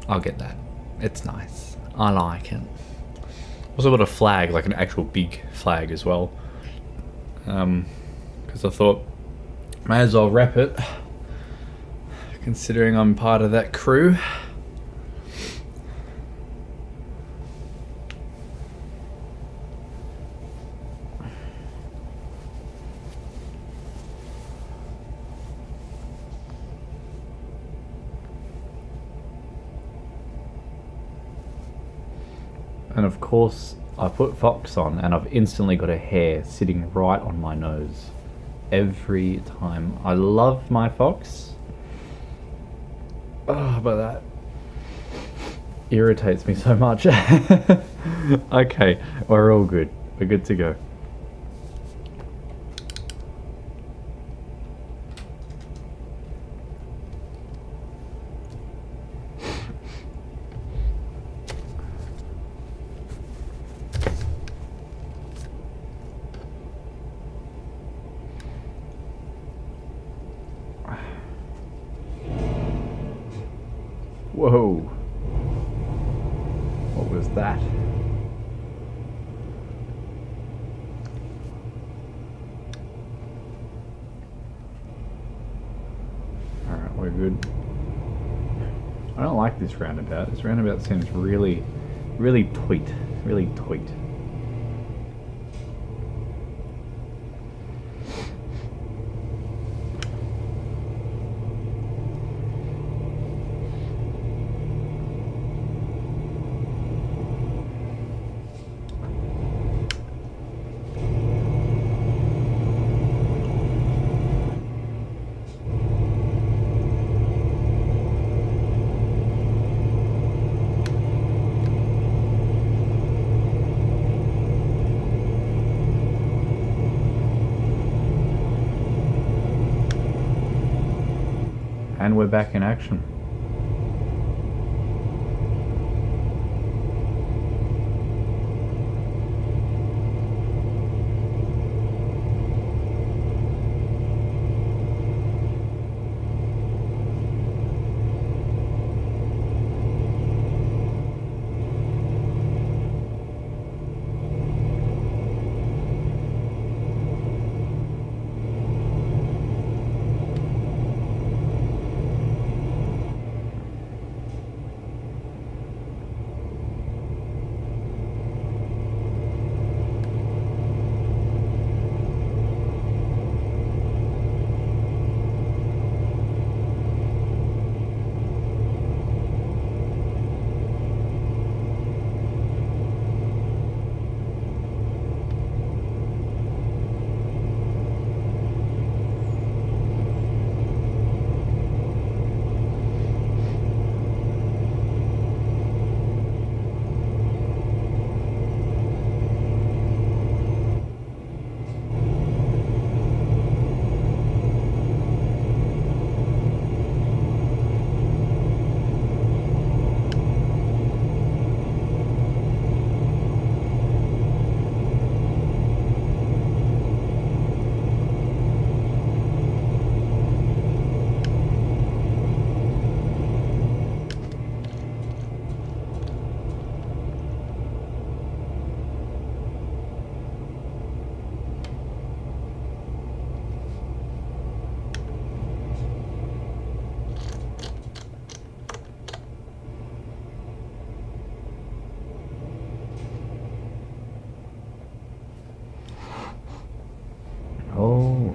I'll get that. It's nice. I like it. Also got a flag, like an actual big flag as well. Because I thought may as well wrap it, considering I'm part of that crew. And of course, I put Fox on and I've instantly got a hair sitting right on my nose. Every time. I love my Fox. Oh, but that irritates me so much. Okay, we're all good. We're good to go. Whoa. What was that? Alright, we're good. I don't like this roundabout. This roundabout seems really tight. Really tight. And we're back in action.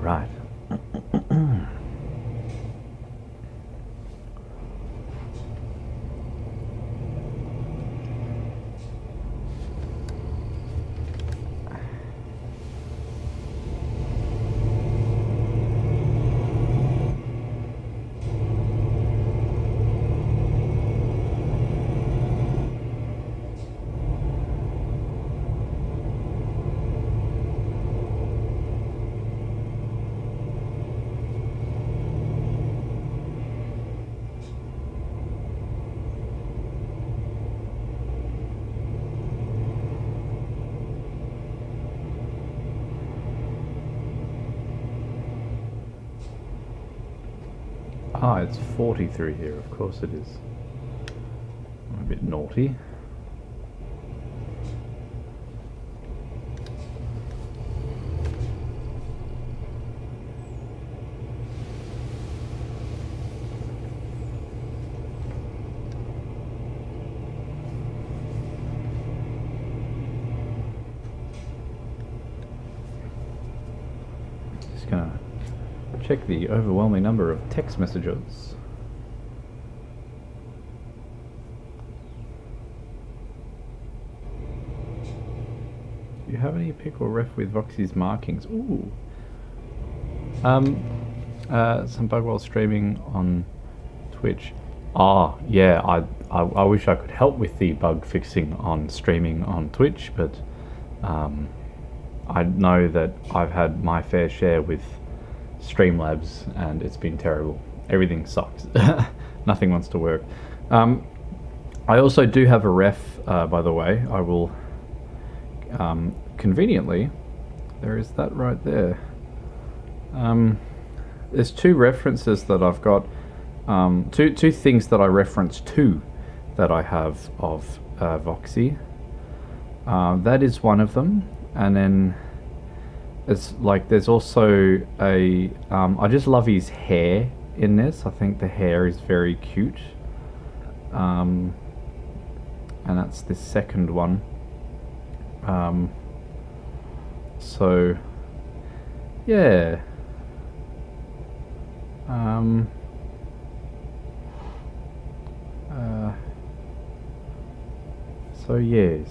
right. Ah, it's 43 here, of course it is. I'm a bit naughty. Just gonna check the overwhelming number of text messages. Do you have any pick or ref with Voxy's markings? Ooh. Some bug while streaming on Twitch. Ah, yeah, I wish I could help with the bug fixing on streaming on Twitch, but I know that I've had my fair share with Streamlabs and it's been terrible. Everything sucks. Nothing wants to work. I also do have a ref, by the way. I will conveniently, there is that right there. There's two references that I've got, two things that I reference to that I have of Voxy. That is one of them, and then it's like there's also a I just love his hair in this. I think the hair is very cute, and that's the second one. So yeah, so yes.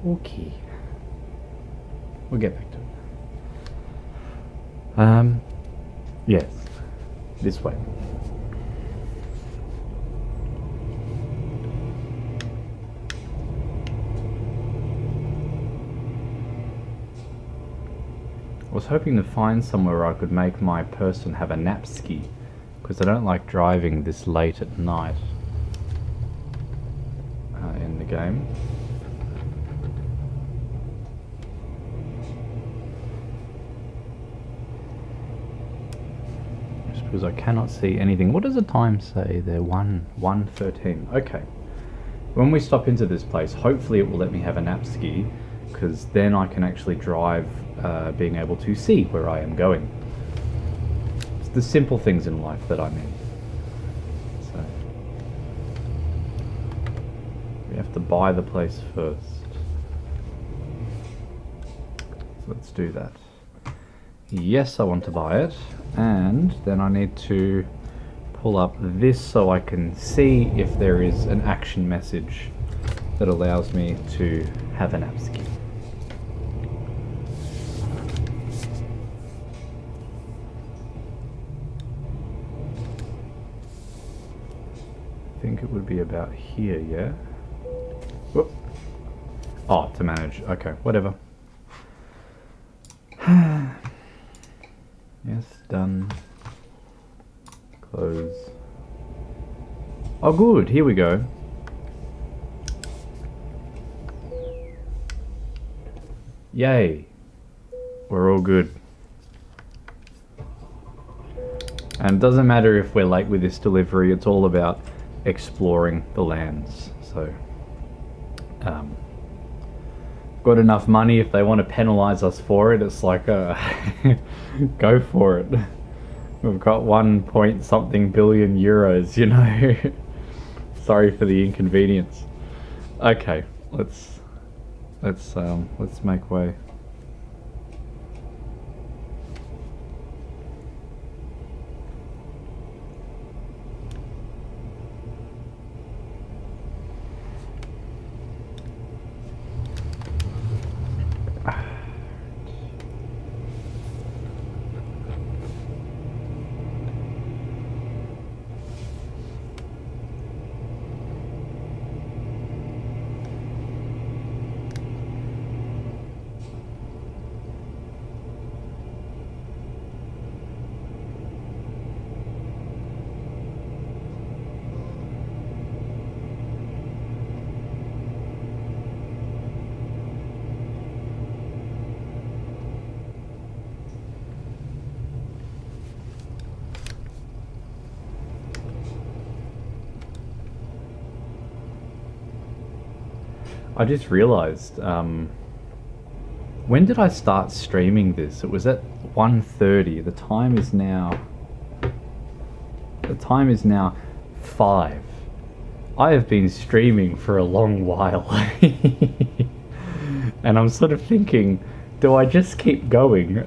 Okay, we'll get back to it. Yes, this way. I was hoping to find somewhere I could make my person have a nap ski, because I don't like driving this late at night in the game. Just because I cannot see anything. What does the time say there? 1:13. Okay. When we stop into this place, hopefully it will let me have a nap ski, because then I can actually drive, being able to see where I am going. It's the simple things in life that I mean. So we have to buy the place first. So let's do that. Yes, I want to buy it, and then I need to pull up this so I can see if there is an action message that allows me to have an app ski. I think it would be about here, yeah? Whoop. Oh, to manage. Okay, whatever. Yes, done. Close. Oh, good. Here we go. Yay. We're all good. And it doesn't matter if we're late with this delivery, it's all about exploring the lands. So, got enough money. If they want to penalize us for it, it's like, go for it. We've got 1 point something billion euros, you know. Sorry for the inconvenience. Okay, let's Let's make way. I just realized, when did I start streaming this? It was at 1:30. The time is now 5. I have been streaming for a long while. And I'm sort of thinking, do I just keep going?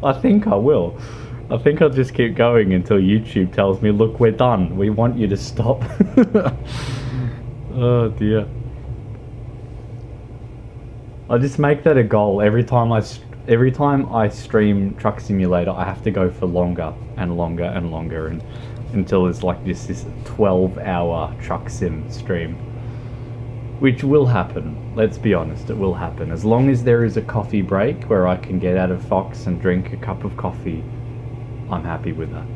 I think I will. I think I'll just keep going until YouTube tells me, look, we're done. We want you to stop. Oh dear. I just make that a goal. Every time I stream Truck Simulator, I have to go for longer and longer and longer, and until it's like this 12-hour Truck Sim stream. Which will happen. Let's be honest, it will happen. As long as there is a coffee break where I can get out of Fox and drink a cup of coffee, I'm happy with that.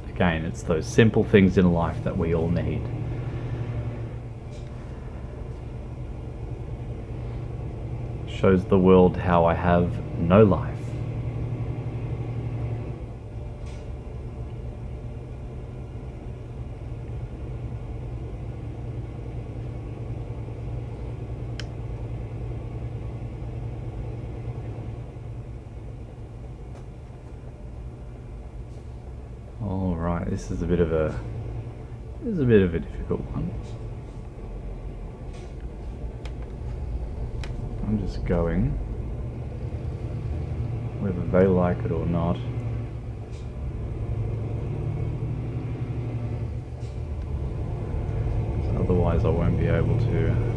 Again, it's those simple things in life that we all need. Shows the world how I have no life. Alright, this is a bit of a difficult one. I'm just going whether they like it or not. Otherwise I won't be able to.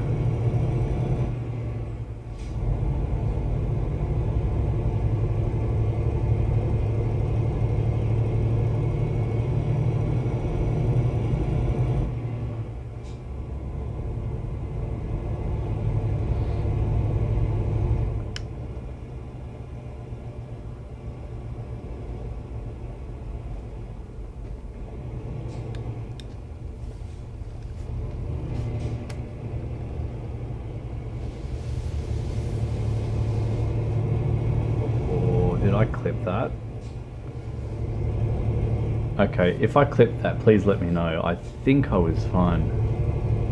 Did I clip that? Okay, if I clipped that, please let me know. I think I was fine.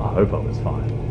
I hope I was fine.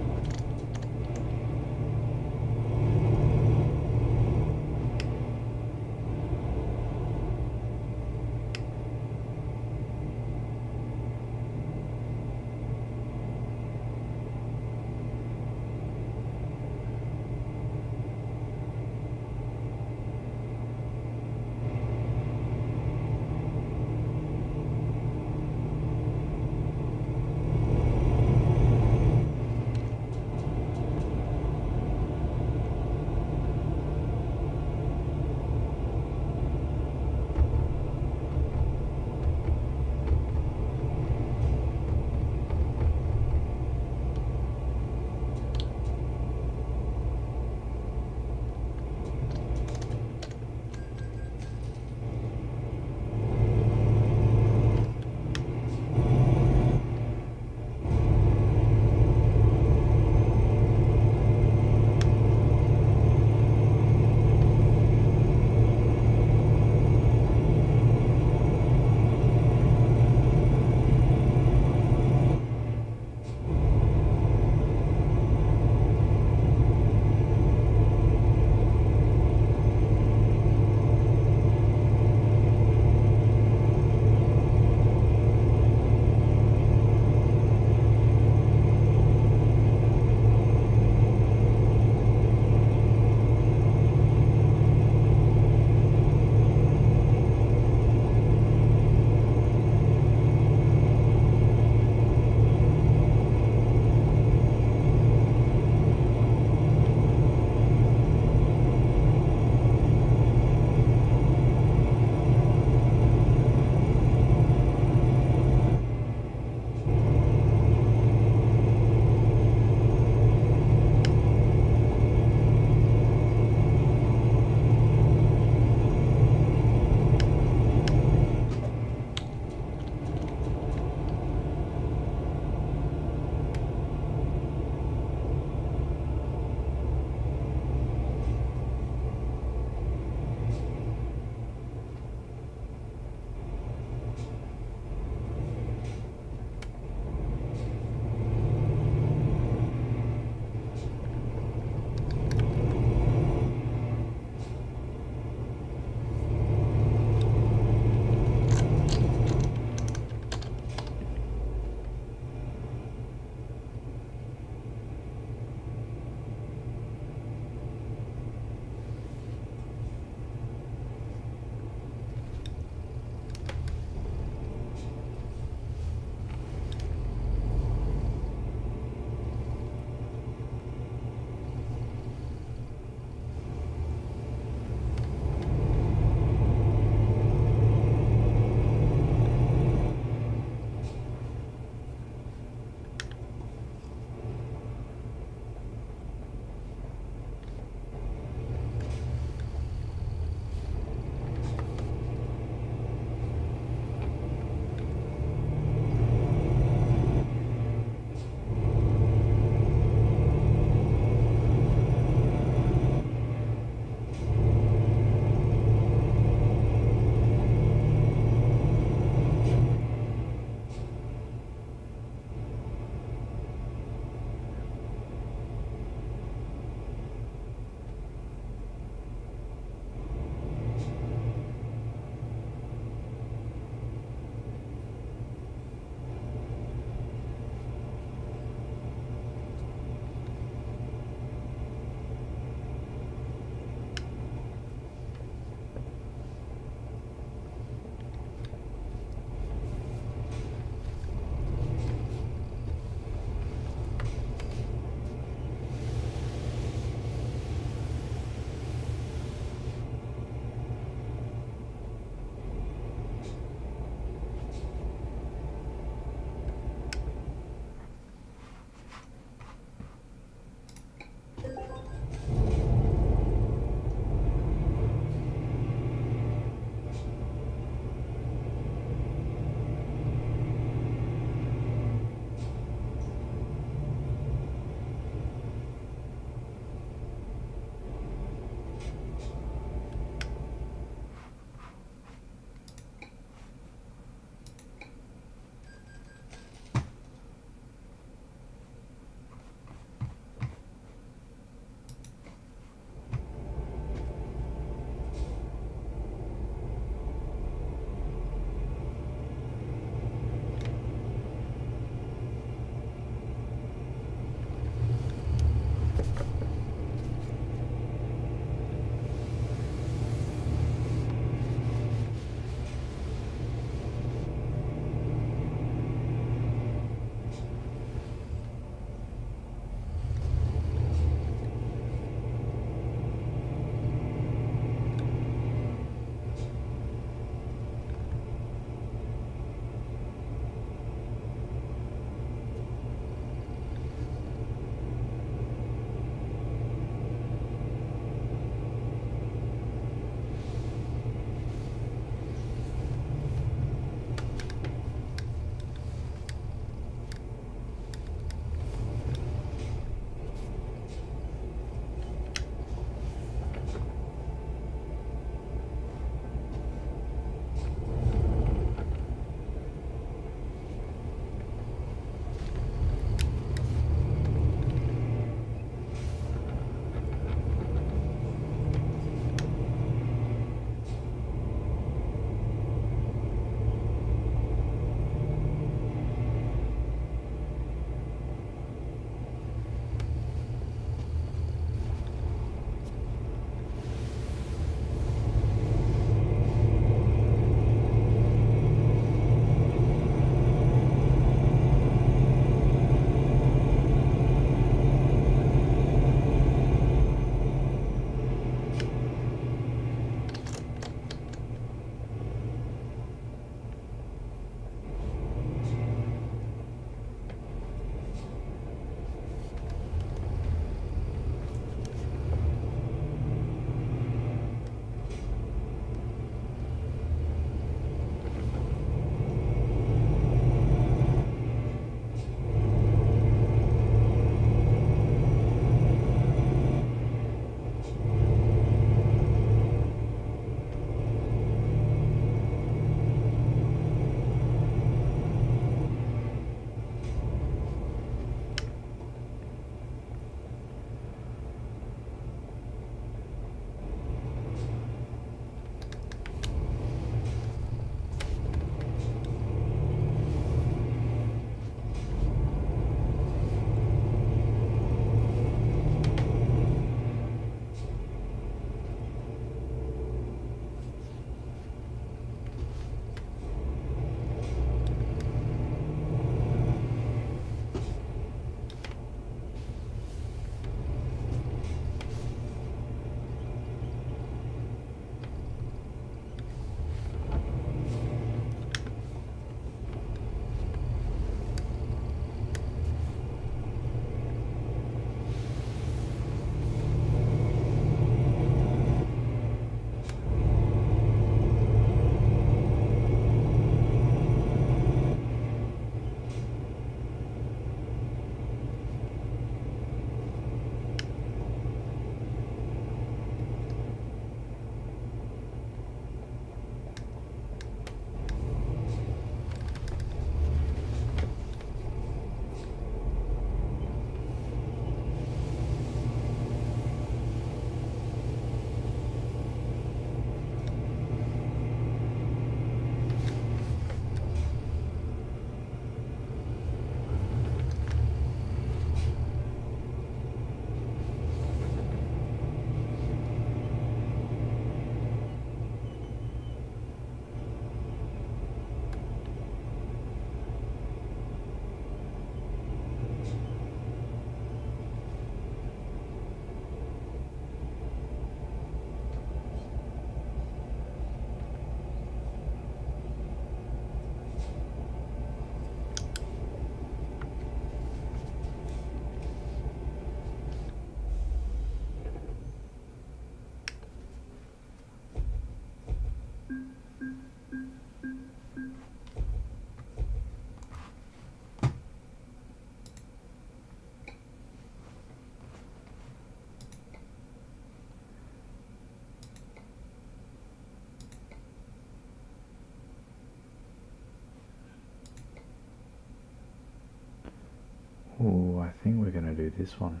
Ooh, I think we're going to do this one.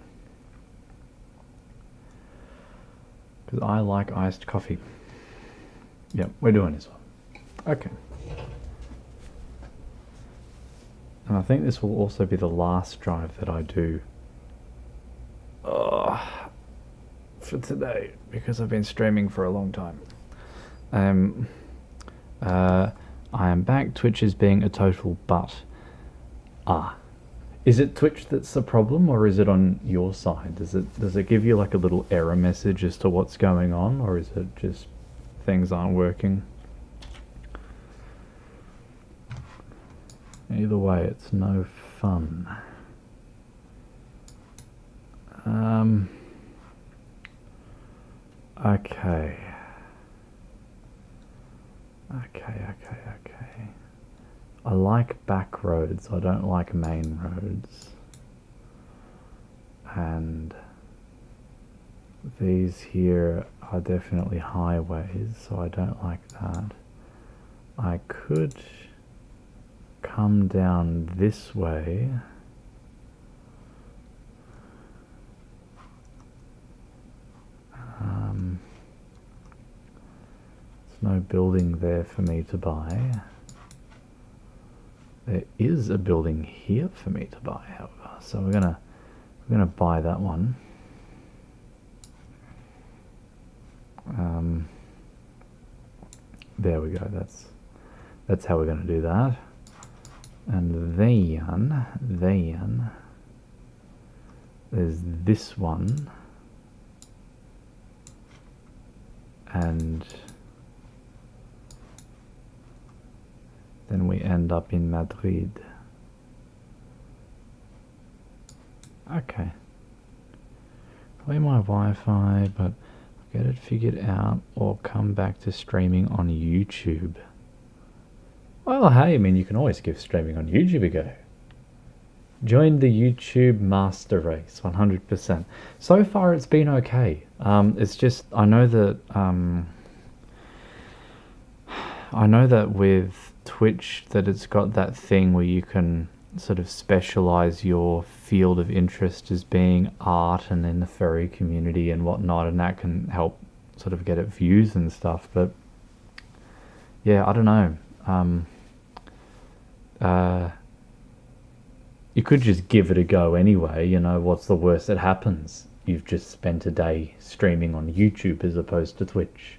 Because I like iced coffee. Yep, we're doing this one. Okay. And I think this will also be the last drive that I do for today, because I've been streaming for a long time. I am back. Twitch is being a total butt. Is it Twitch that's the problem, or is it on your side? Does it give you like a little error message as to what's going on, or is it just things aren't working? Either way, it's no fun. Okay. I like back roads, I don't like main roads. And these here are definitely highways, so I don't like that. I could come down this way. There's no building there for me to buy. There is a building here for me to buy, however, so we're gonna buy that one. There we go. That's how we're gonna do that. And then there's this one, and then we end up in Madrid. Okay. Play my Wi-Fi, but I'll get it figured out or come back to streaming on YouTube. Well, hey, I mean, you can always give streaming on YouTube a go. Join the YouTube master race, 100%. So far, it's been okay. It's just, I know that with Twitch, that it's got that thing where you can sort of specialize your field of interest as being art and in the furry community and whatnot, and that can help sort of get it views and stuff. But yeah, I don't know. You could just give it a go anyway, you know, what's the worst that happens? You've just spent a day streaming on YouTube as opposed to Twitch.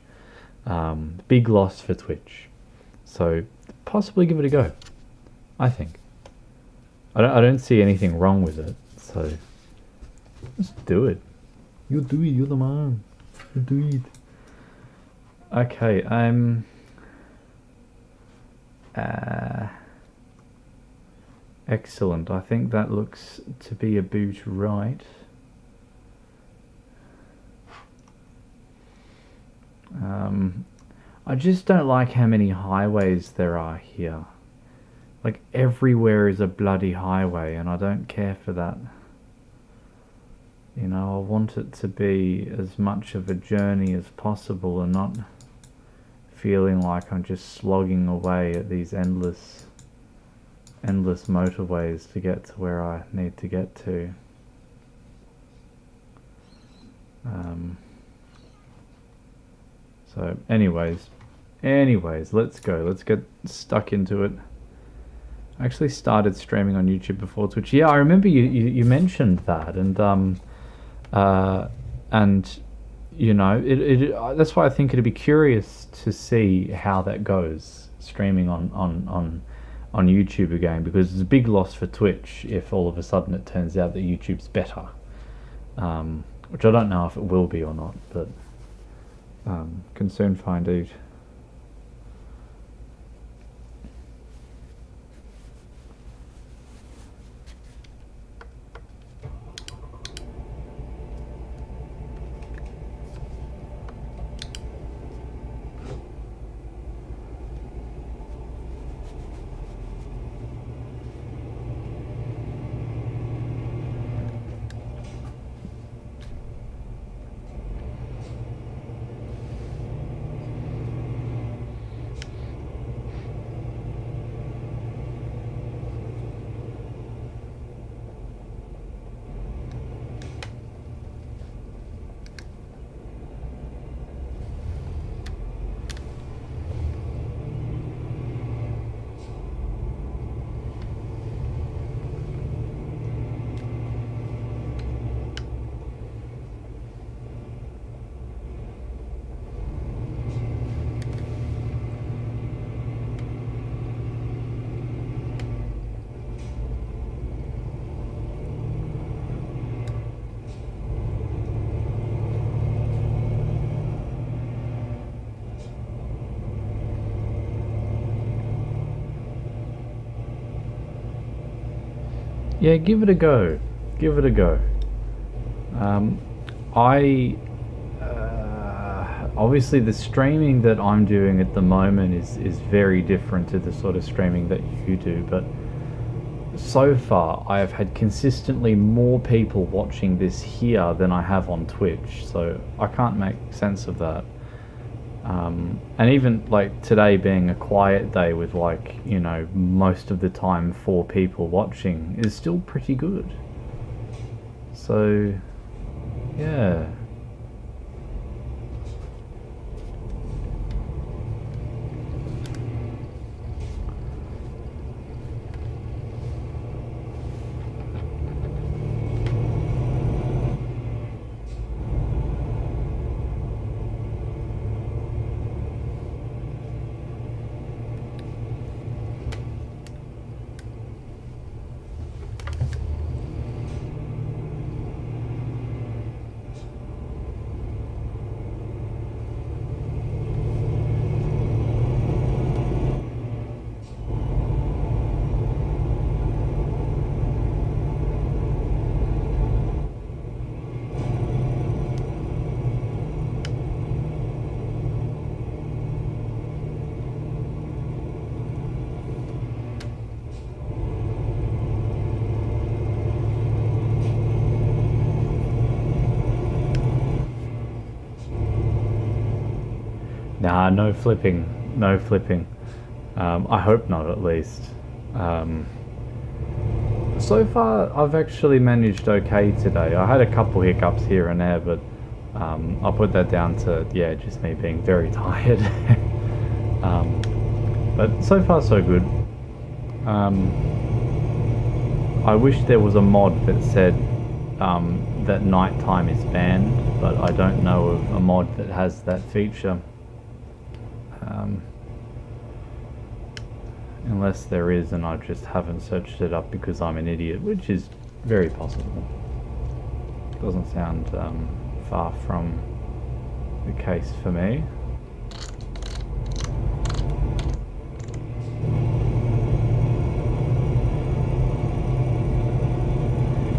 Big loss for Twitch. So possibly give it a go, I think. I don't see anything wrong with it, so just do it. You do it, you're the man. You do it. Okay, excellent. I think that looks to be about right. I just don't like how many highways there are here. Like, everywhere is a bloody highway, and I don't care for that. You know, I want it to be as much of a journey as possible and not feeling like I'm just slogging away at these endless motorways to get to where I need to get to. So anyways, let's go. Let's get stuck into it. I actually started streaming on YouTube before Twitch. Yeah, I remember you mentioned that, and you know, that's why I think it'd be curious to see how that goes, streaming on YouTube again, because it's a big loss for Twitch if all of a sudden it turns out that YouTube's better, which I don't know if it will be or not, but can soon find out. Yeah, give it a go. Give it a go. I obviously the streaming that I'm doing at the moment is very different to the sort of streaming that you do, but so far I have had consistently more people watching this here than I have on Twitch, so I can't make sense of that. And even like today being a quiet day with, like, you know, most of the time 4 people watching is still pretty good. So yeah. Nah, no flipping. No flipping. I hope not, at least. So far, I've actually managed okay today. I had a couple hiccups here and there, but I'll put that down to, yeah, just me being very tired. But so far, so good. I wish there was a mod that said that nighttime is banned, but I don't know of a mod that has that feature. Unless there is, and I just haven't searched it up because I'm an idiot, which is very possible. Doesn't sound far from the case for me.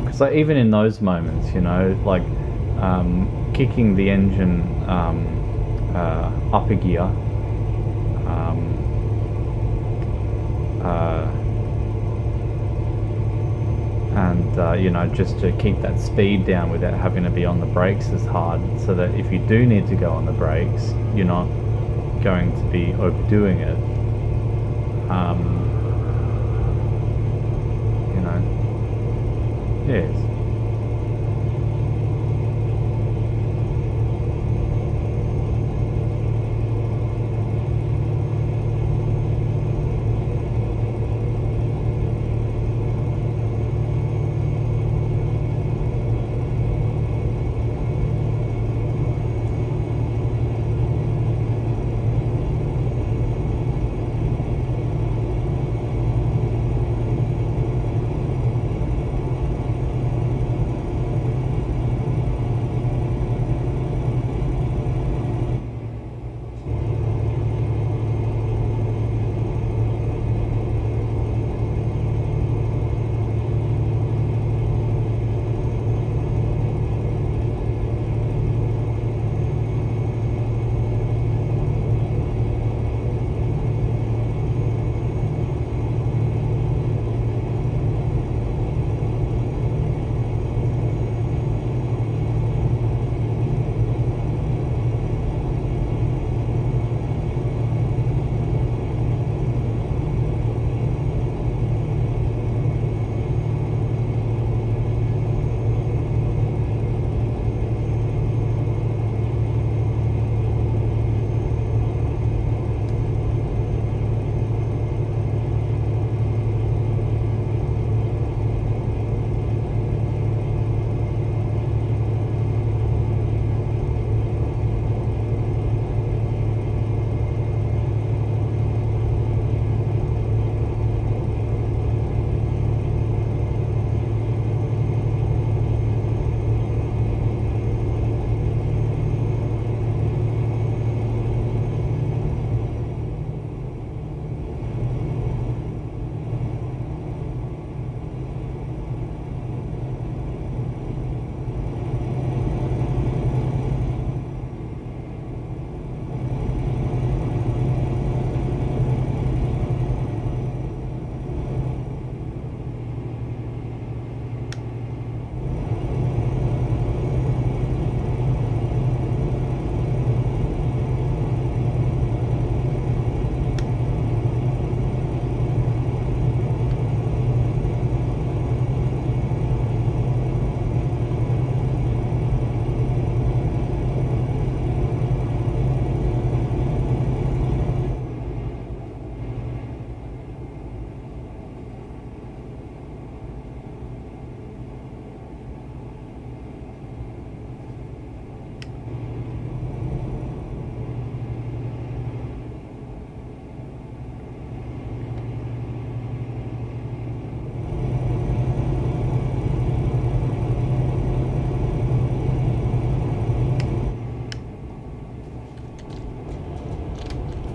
Because like, even in those moments, you know, like kicking the engine up a gear, and you know, just to keep that speed down without having to be on the brakes as hard, so that if you do need to go on the brakes, you're not going to be overdoing it. You know, yes.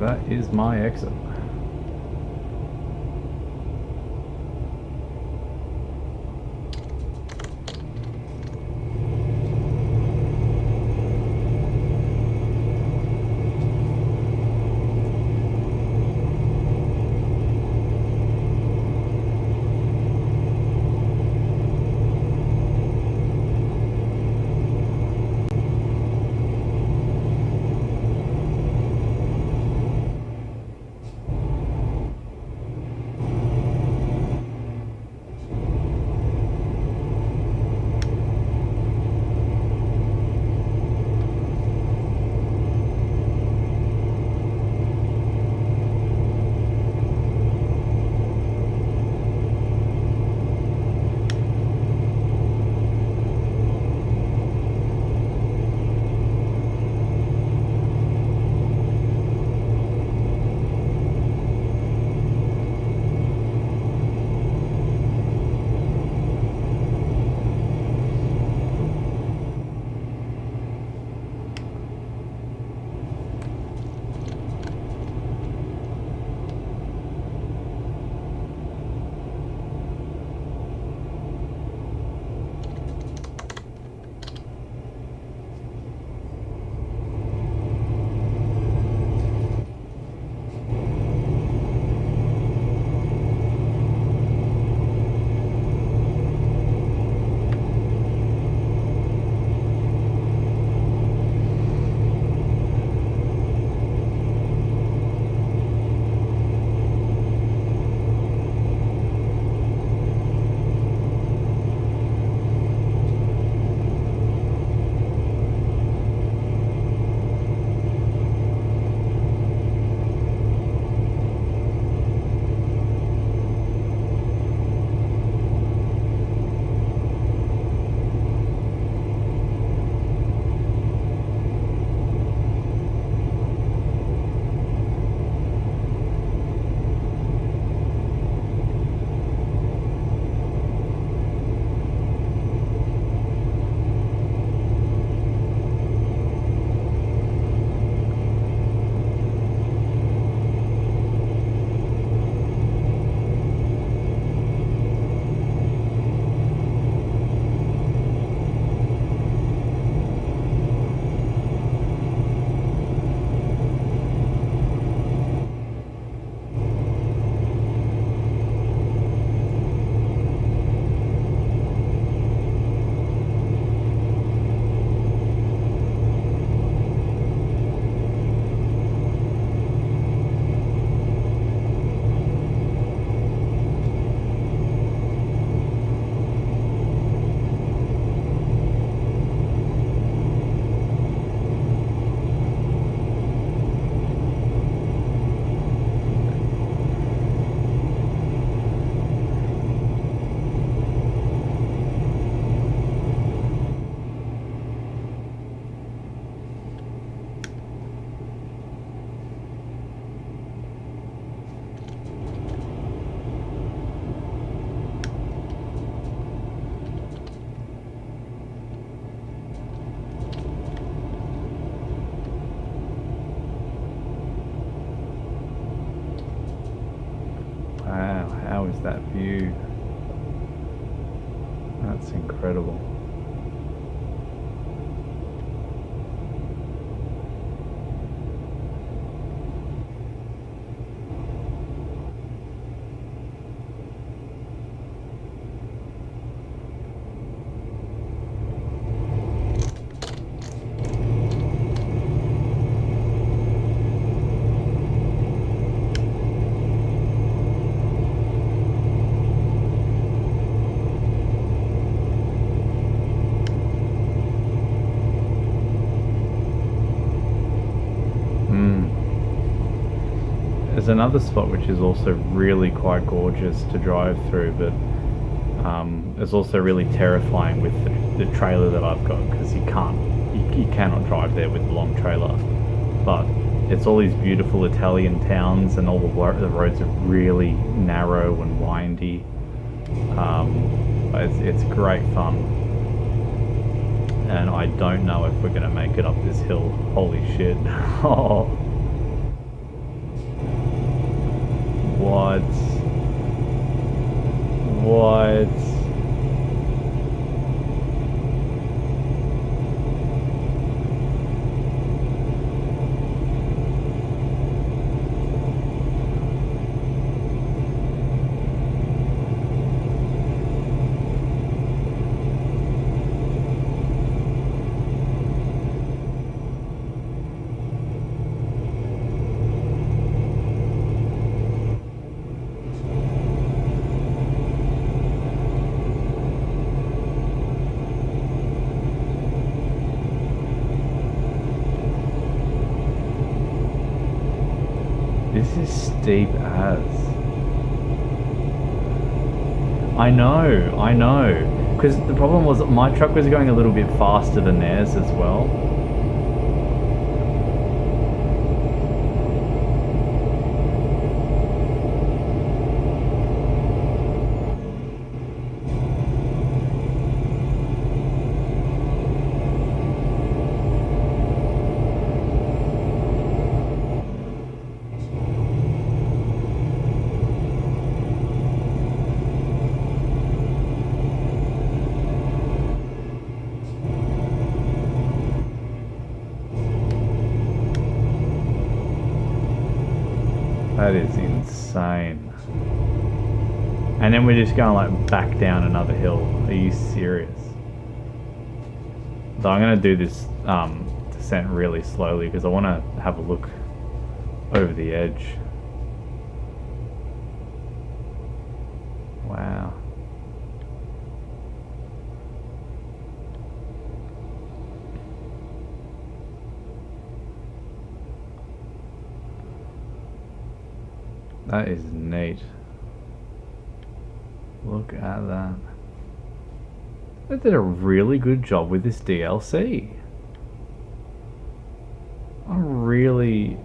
that is my exit. That view. That's incredible. There's another spot which is also really quite gorgeous to drive through, but it's also really terrifying with the trailer that I've got, because you cannot drive there with a long trailer. But it's all these beautiful Italian towns, and all the roads are really narrow and windy. It's great fun, and I don't know if we're gonna make it up this hill. Holy shit! Oh. What? What? This is steep as. I know. Because the problem was my truck was going a little bit faster than theirs as well. That is insane. And then we're just going like back down another hill. Are you serious? So I'm gonna do this descent really slowly because I want to have a look over the edge. Wow. That is neat. Look at that. They did a really good job with this DLC. I'm really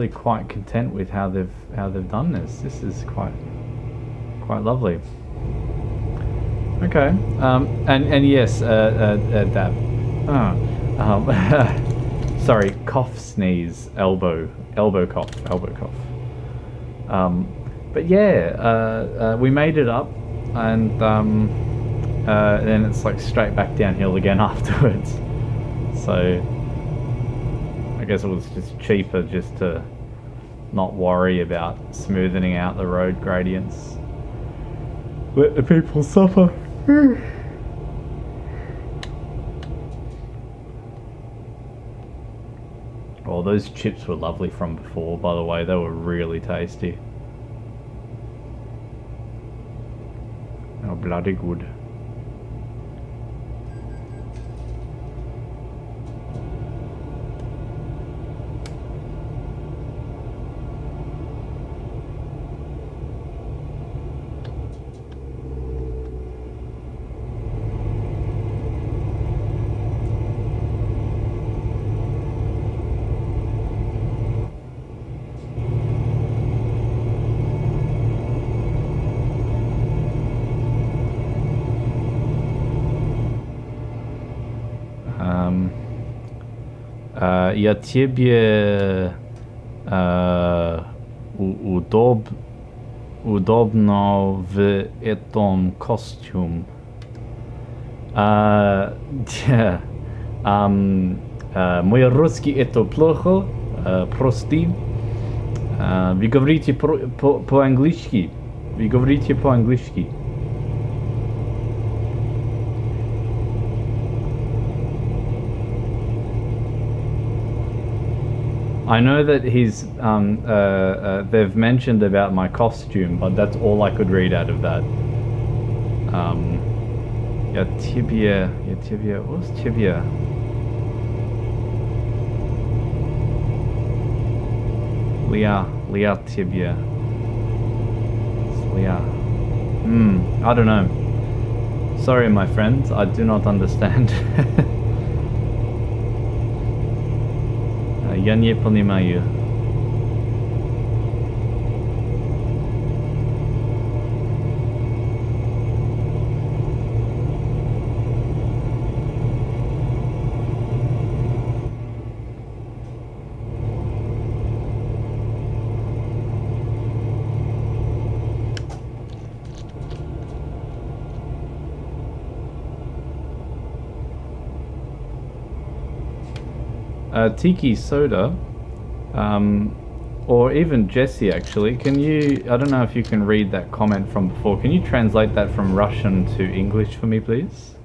quite content with how they've done this. This is quite lovely. Okay. And yes, that. Sorry, cough, sneeze, elbow cough. But yeah, we made it up, and then it's like straight back downhill again afterwards. So I guess it was just cheaper just to not worry about smoothing out the road gradients. Let the people suffer. Oh, those chips were lovely from before, by the way. They were really tasty. Oh, bloody good. Я тебе удобно в этом костюме. Мой русский это плохо, прости. Вы говорите по-английски. Вы говорите по-английски. I know that they've mentioned about my costume, but that's all I could read out of that. Я тебе, what's тебе? Leah тебе. Leah. I don't know. Sorry, my friends, I do not understand. Я не понимаю. Tiki Soda, or even Jesse actually, can you, I don't know if you can read that comment from before, can you translate that from Russian to English for me please?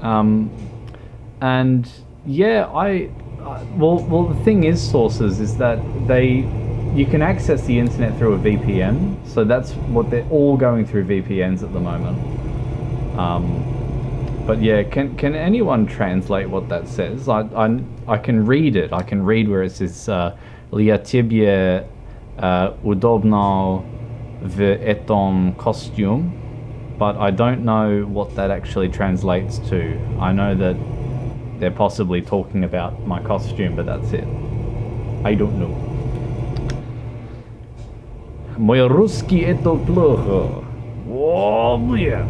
And yeah, well the thing is, sources, is that you can access the internet through a VPN, so that's what they're all going through, VPNs at the moment. But yeah, can anyone translate what that says? I can read it. I can read where it says "Lia tebie udobno v etom costume," but I don't know what that actually translates to. I know that they're possibly talking about my costume, but that's it. I don't know. Мой русский это плохо. О, блин.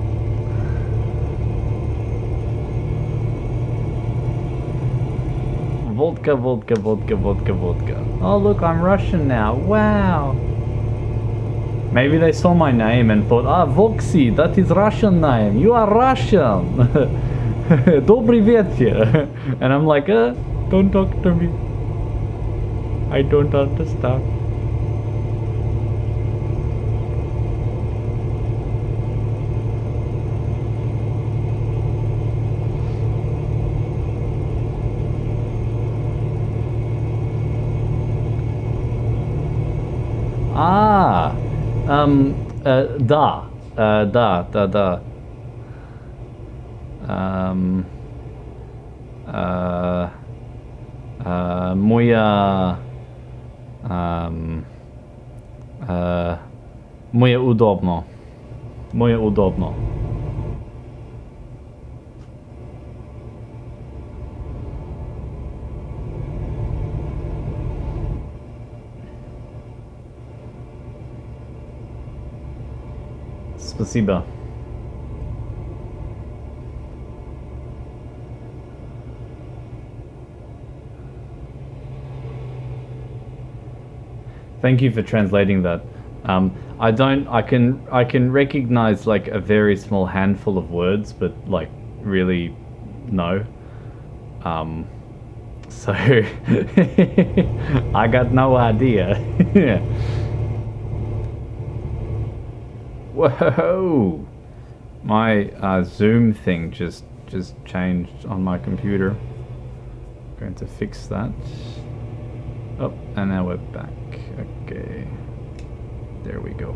Vodka, vodka, vodka, vodka, vodka. Oh look, I'm Russian now. Wow. Maybe they saw my name and thought, ah, Voxy, that is Russian name. You are Russian. Dobry вечер. And I'm like, don't talk to me. I don't understand. Да. Моє удобно. Моє удобно. Спасибо. Thank you for translating that. I can recognize like a very small handful of words, but like really no. So I got no idea. Whoa! My Zoom thing just changed on my computer. Going to fix that. Oh, and now we're back. Okay. There we go.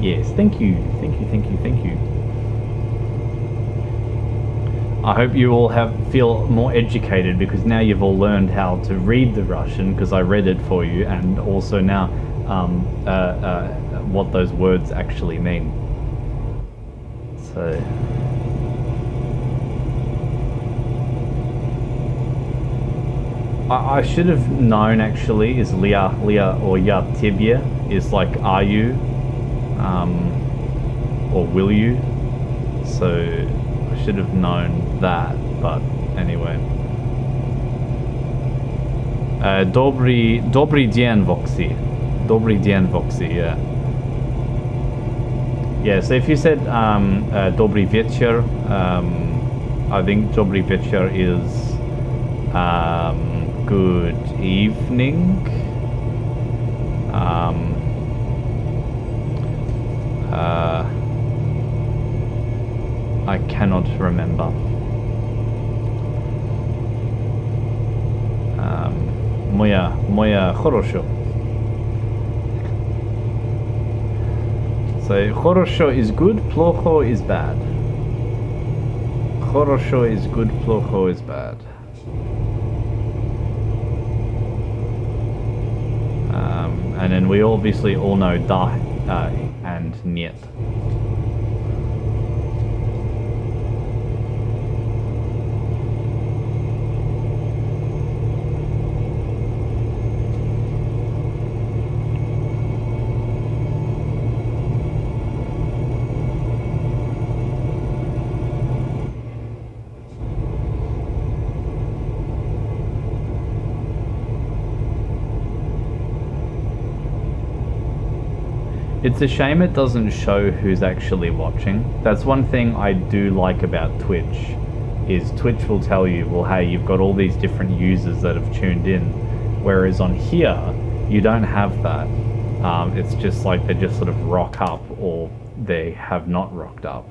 Yes, thank you. Thank you, thank you, thank you. I hope you all feel more educated, because now you've all learned how to read the Russian, because I read it for you, and also now what those words actually mean. So I should have known actually, is Lia or Ya Tibia is like are you or will you, so I should have known that, but anyway. Dobry dzień, Voxy. Dobry dzień, Voxy, yeah. Yeah, so if you said Dobry wieczór, I think Dobry wieczór is good evening. I cannot remember. Moja хорошо. So хорошо is good, плохо is bad. Хорошо is good, плохо is bad. And then we obviously all know da and niet. It's a shame it doesn't show who's actually watching. That's one thing I do like about Twitch, is Twitch will tell you, well, hey, you've got all these different users that have tuned in. Whereas on here, you don't have that. It's just like they just sort of rock up or they have not rocked up.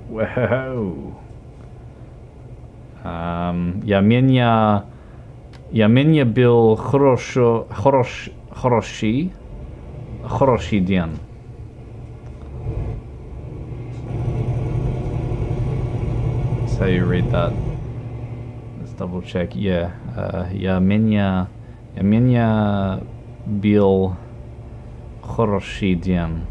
Whoa. Я меня был хороший день. That's how you read that. Let's double check. Yeah. Я меня был хороший день.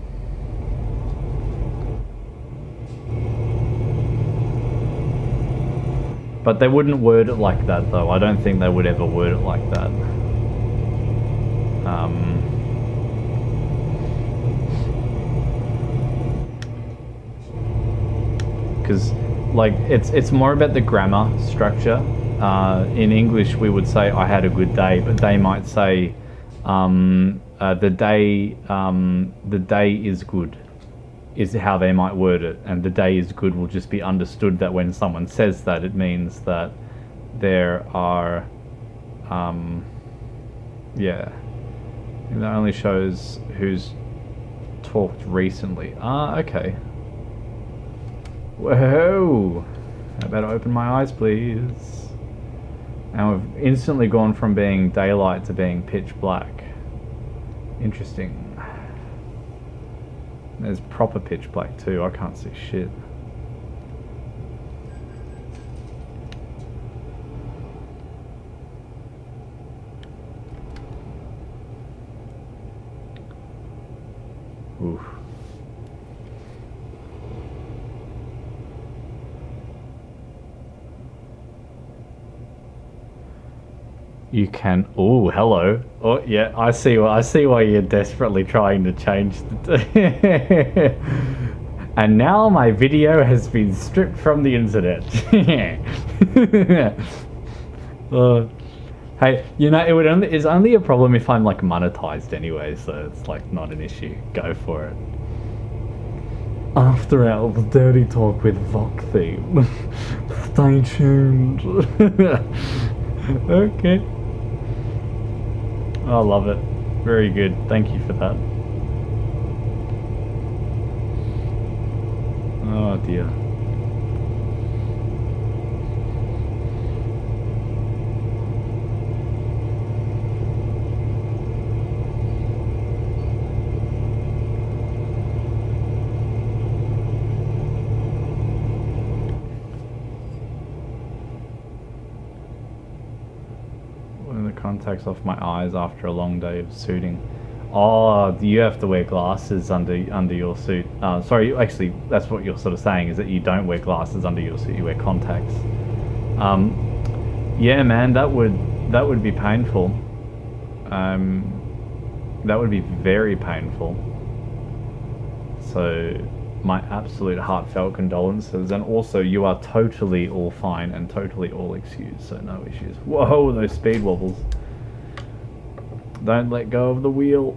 But they wouldn't word it like that, though. I don't think they would ever word it like that. Because, like, it's more about the grammar structure. In English, we would say, I had a good day, but they might say, the day is good, is how they might word it. And the day is good will just be understood that when someone says that, it means that there are, yeah. And that only shows who's talked recently. Ah, okay. Whoa! I better open my eyes, please. And we've instantly gone from being daylight to being pitch black. Interesting. There's proper pitch black too. I can't see shit. Oof. You can. Oh, hello. Oh, yeah. I see why you're desperately trying to change the. And now my video has been stripped from the internet. Hey, you know, it's only a problem if I'm like monetized anyway, so it's like not an issue. Go for it. After Hours Dirty Talk with Voc theme. Stay tuned. Okay. I love it. Very good. Thank you for that. Oh dear. Contacts off my eyes after a long day of suiting. Oh, you have to wear glasses under your suit. Sorry, actually, that's what you're sort of saying, is that you don't wear glasses under your suit. You wear contacts. Yeah, man, that would be painful. That would be very painful. So, my absolute heartfelt condolences, and also you are totally all fine and totally all excused, so no issues. Whoa, those speed wobbles. Don't let go of the wheel.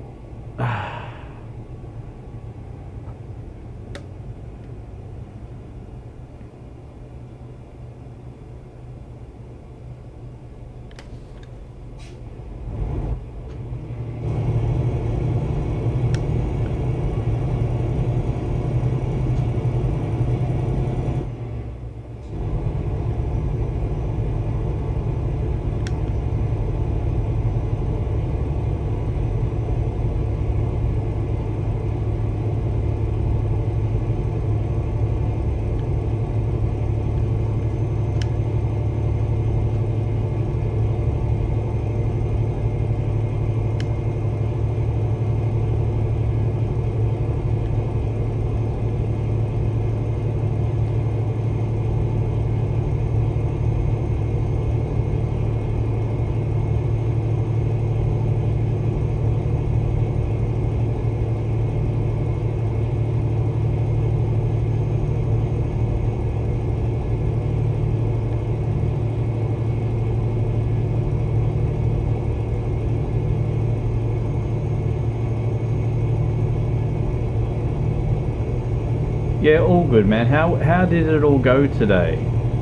Yeah, all good, man. How did it all go today?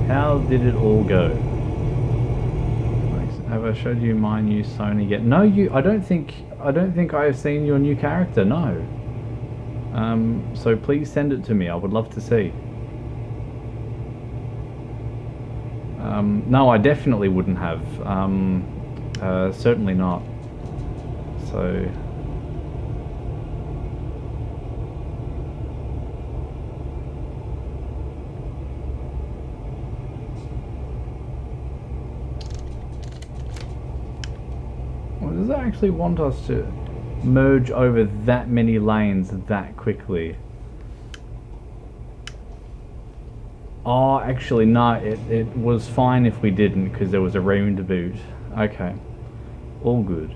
How did it all go? Have I showed you my new Sony yet? No, I don't think I have seen your new character. No. So please send it to me. I would love to see. No, I definitely wouldn't have. Certainly not. So. Well, does it actually want us to merge over that many lanes that quickly? Oh, actually, no, it was fine if we didn't, because there was a reboot. Okay. All good.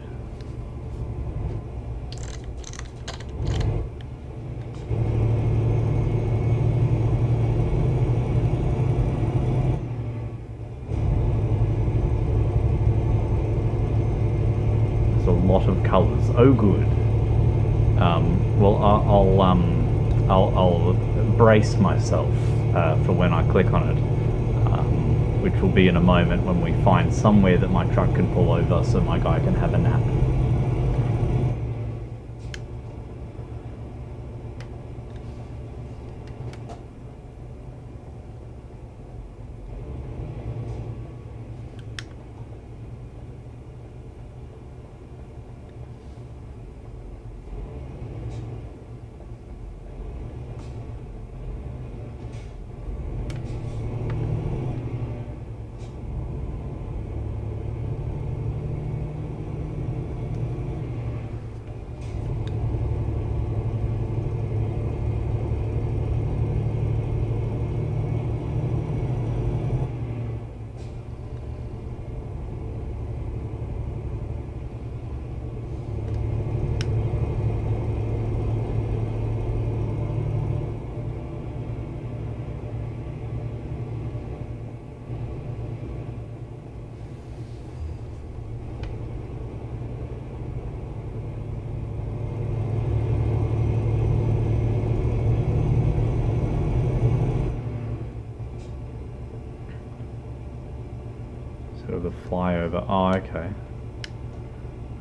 There's a lot of colours. Oh, good. Well, I'll brace myself for when I click on it, which will be in a moment when we find somewhere that my truck can pull over so my guy can have a nap. The flyover. Oh, okay.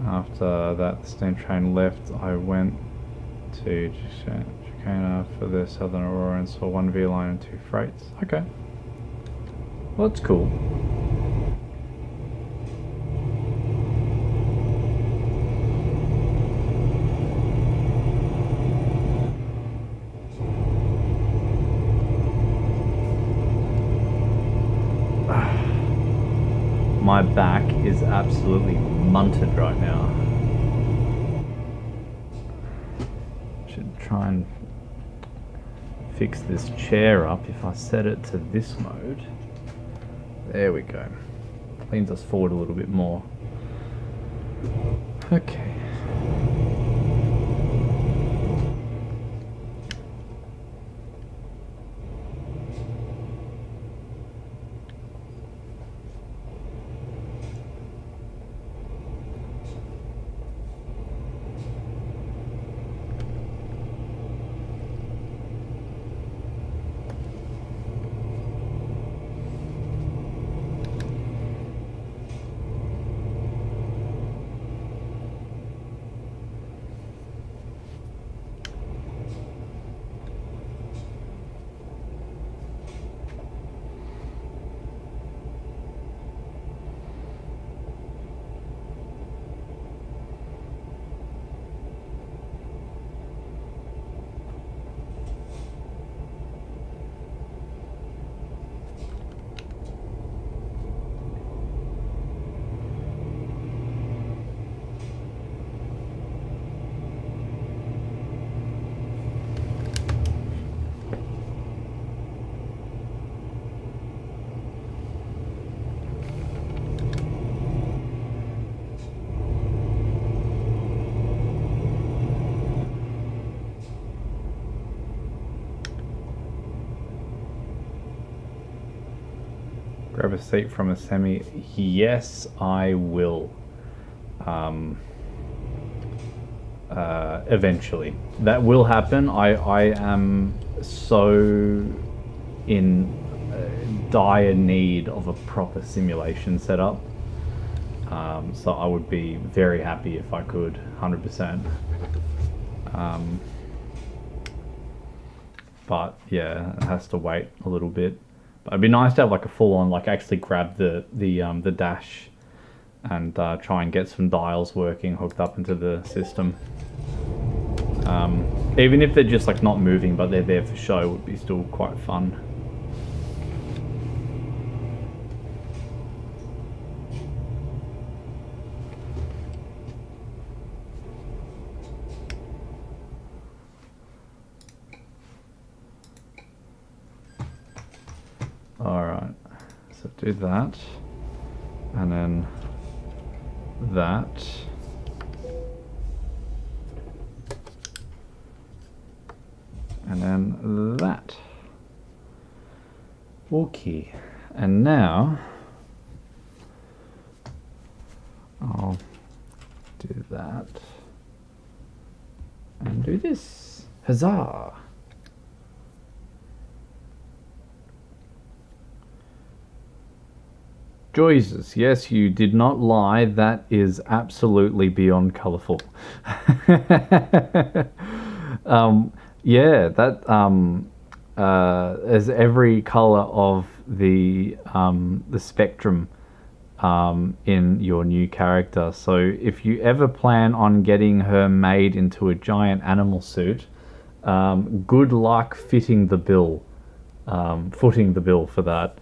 After that steam train left, I went to Chicana for the Southern Aurora and saw one V line and 2 freights. Okay. Well, that's cool. My back is absolutely munted right now. Should try and fix this chair up if I set it to this mode. There we go. Leans us forward a little bit more. Okay. Grab a seat from a semi. Yes, I will. Eventually. That will happen. I am so in dire need of a proper simulation setup. So I would be very happy if I could, 100%. But yeah, it has to wait a little bit. But it'd be nice to have like a full-on, like actually grab the dash and try and get some dials working hooked up into the system. Even if they're just like not moving, but they're there for show, would be still quite fun. Alright, so do that, and then that, and then that. Okay, and now I'll do that and do this. Huzzah! Joyces, yes, you did not lie. That is absolutely beyond colourful. Yeah, that is every colour of the spectrum in your new character. So if you ever plan on getting her made into a giant animal suit, good luck fitting the bill, footing the bill for that.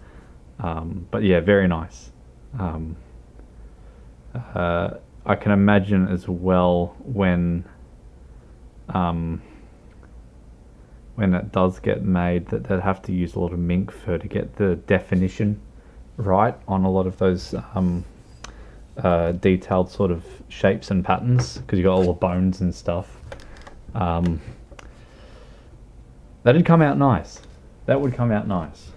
But yeah, very nice. I can imagine as well when it does get made that they'd have to use a lot of mink fur to get the definition right on a lot of those detailed sort of shapes and patterns, because you got all the bones and stuff. That'd come out nice. That would come out nice.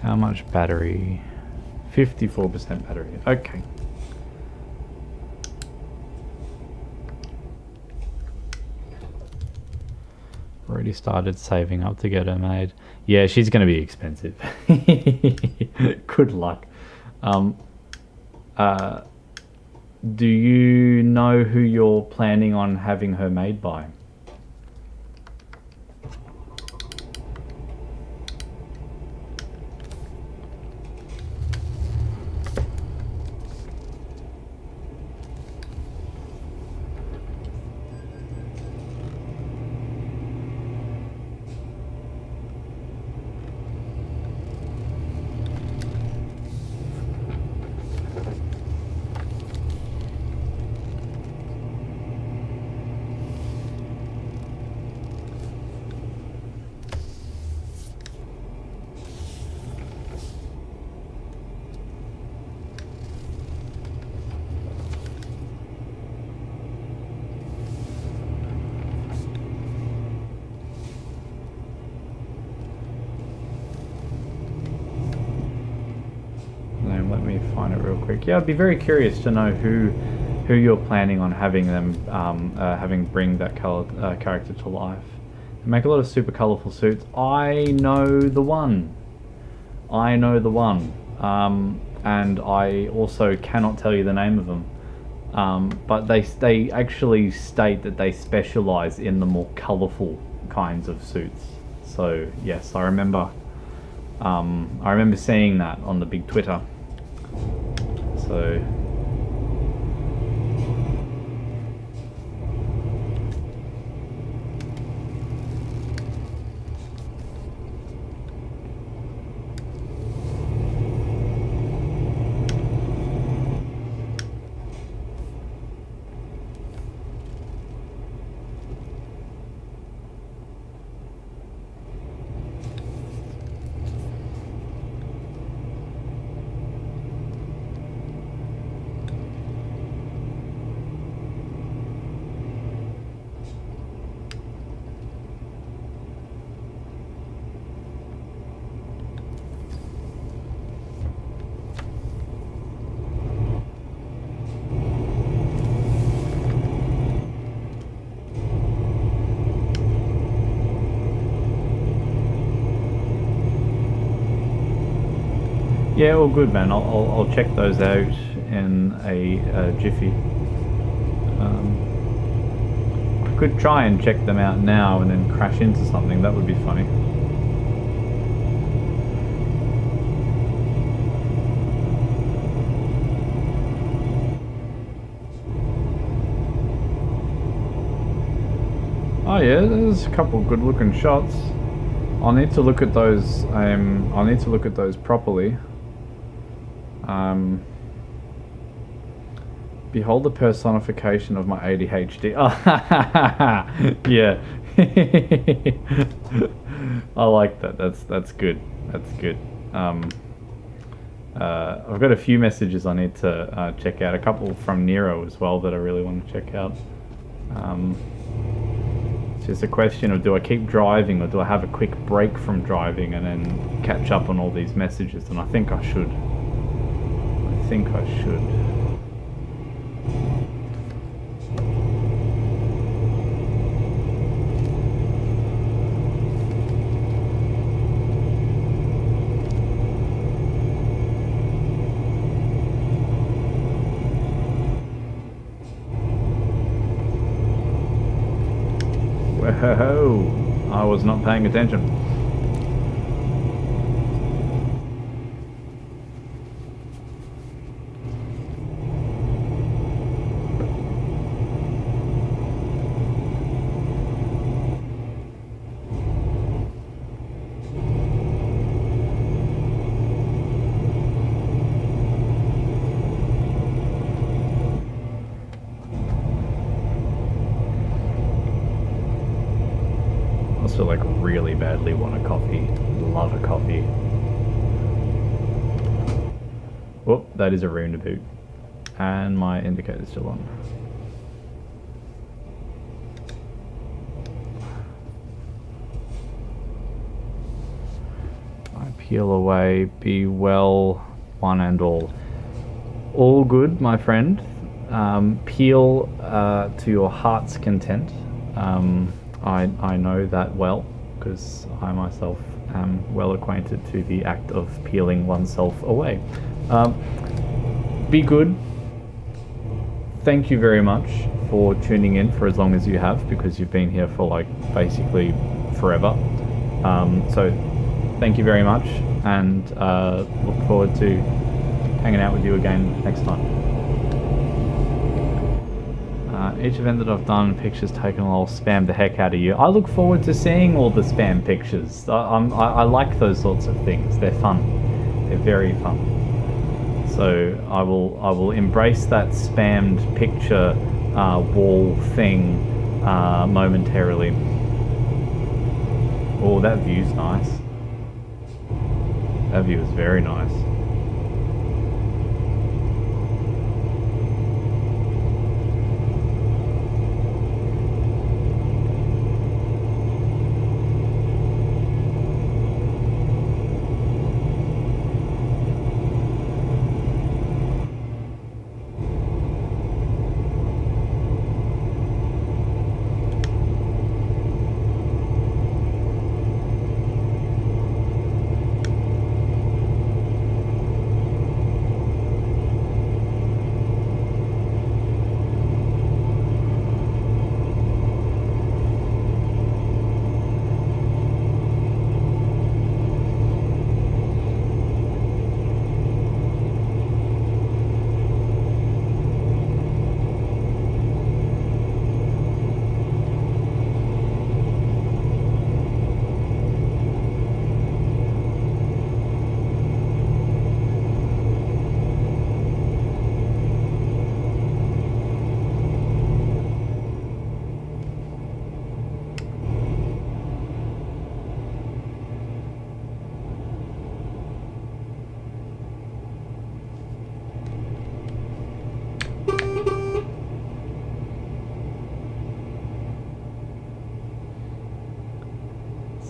How much battery? 54% battery. Okay. Already started saving up to get her made. Yeah, she's going to be expensive. Good luck. Do you know who you're planning on having her made by? Yeah, I'd be very curious to know who you're planning on having them having bring that character to life. They make a lot of super colorful suits. I know the one. And I also cannot tell you the name of them. But they actually state that they specialize in the more colorful kinds of suits. So yes, I remember seeing that on the big Twitter. So Yeah, all good, man. I'll check those out in a jiffy. I could try and check them out now and then crash into something. That would be funny. Oh yeah, there's a couple good looking shots. I'll need to look at those. I'll need to look at those properly. Behold the personification of my ADHD. Yeah. I like that. That's good. That's good. I've got a few messages I need to check out. A couple from Nero as well that I really want to check out. It's just a question of, do I keep driving or do I have a quick break from driving and then catch up on all these messages? And I think I should. I think I should. Whoa, I was not paying attention. Like really badly want a coffee. Love a coffee. Whoop, that is a round boot. And my indicator's still on. I peel away, be well, one and all. All good, my friend. Peel to your heart's content. I know that well, because I myself am well acquainted to the act of peeling oneself away. Be good. Thank you very much for tuning in for as long as you have, because you've been here for like basically forever. So thank you very much, and look forward to hanging out with you again next time. Each event that I've done, pictures taken, I'll spam the heck out of you. I look forward to seeing all the spam pictures. I like those sorts of things. They're fun. They're very fun. So I will embrace that spammed picture wall thing momentarily. Oh, that view's nice. That view is very nice.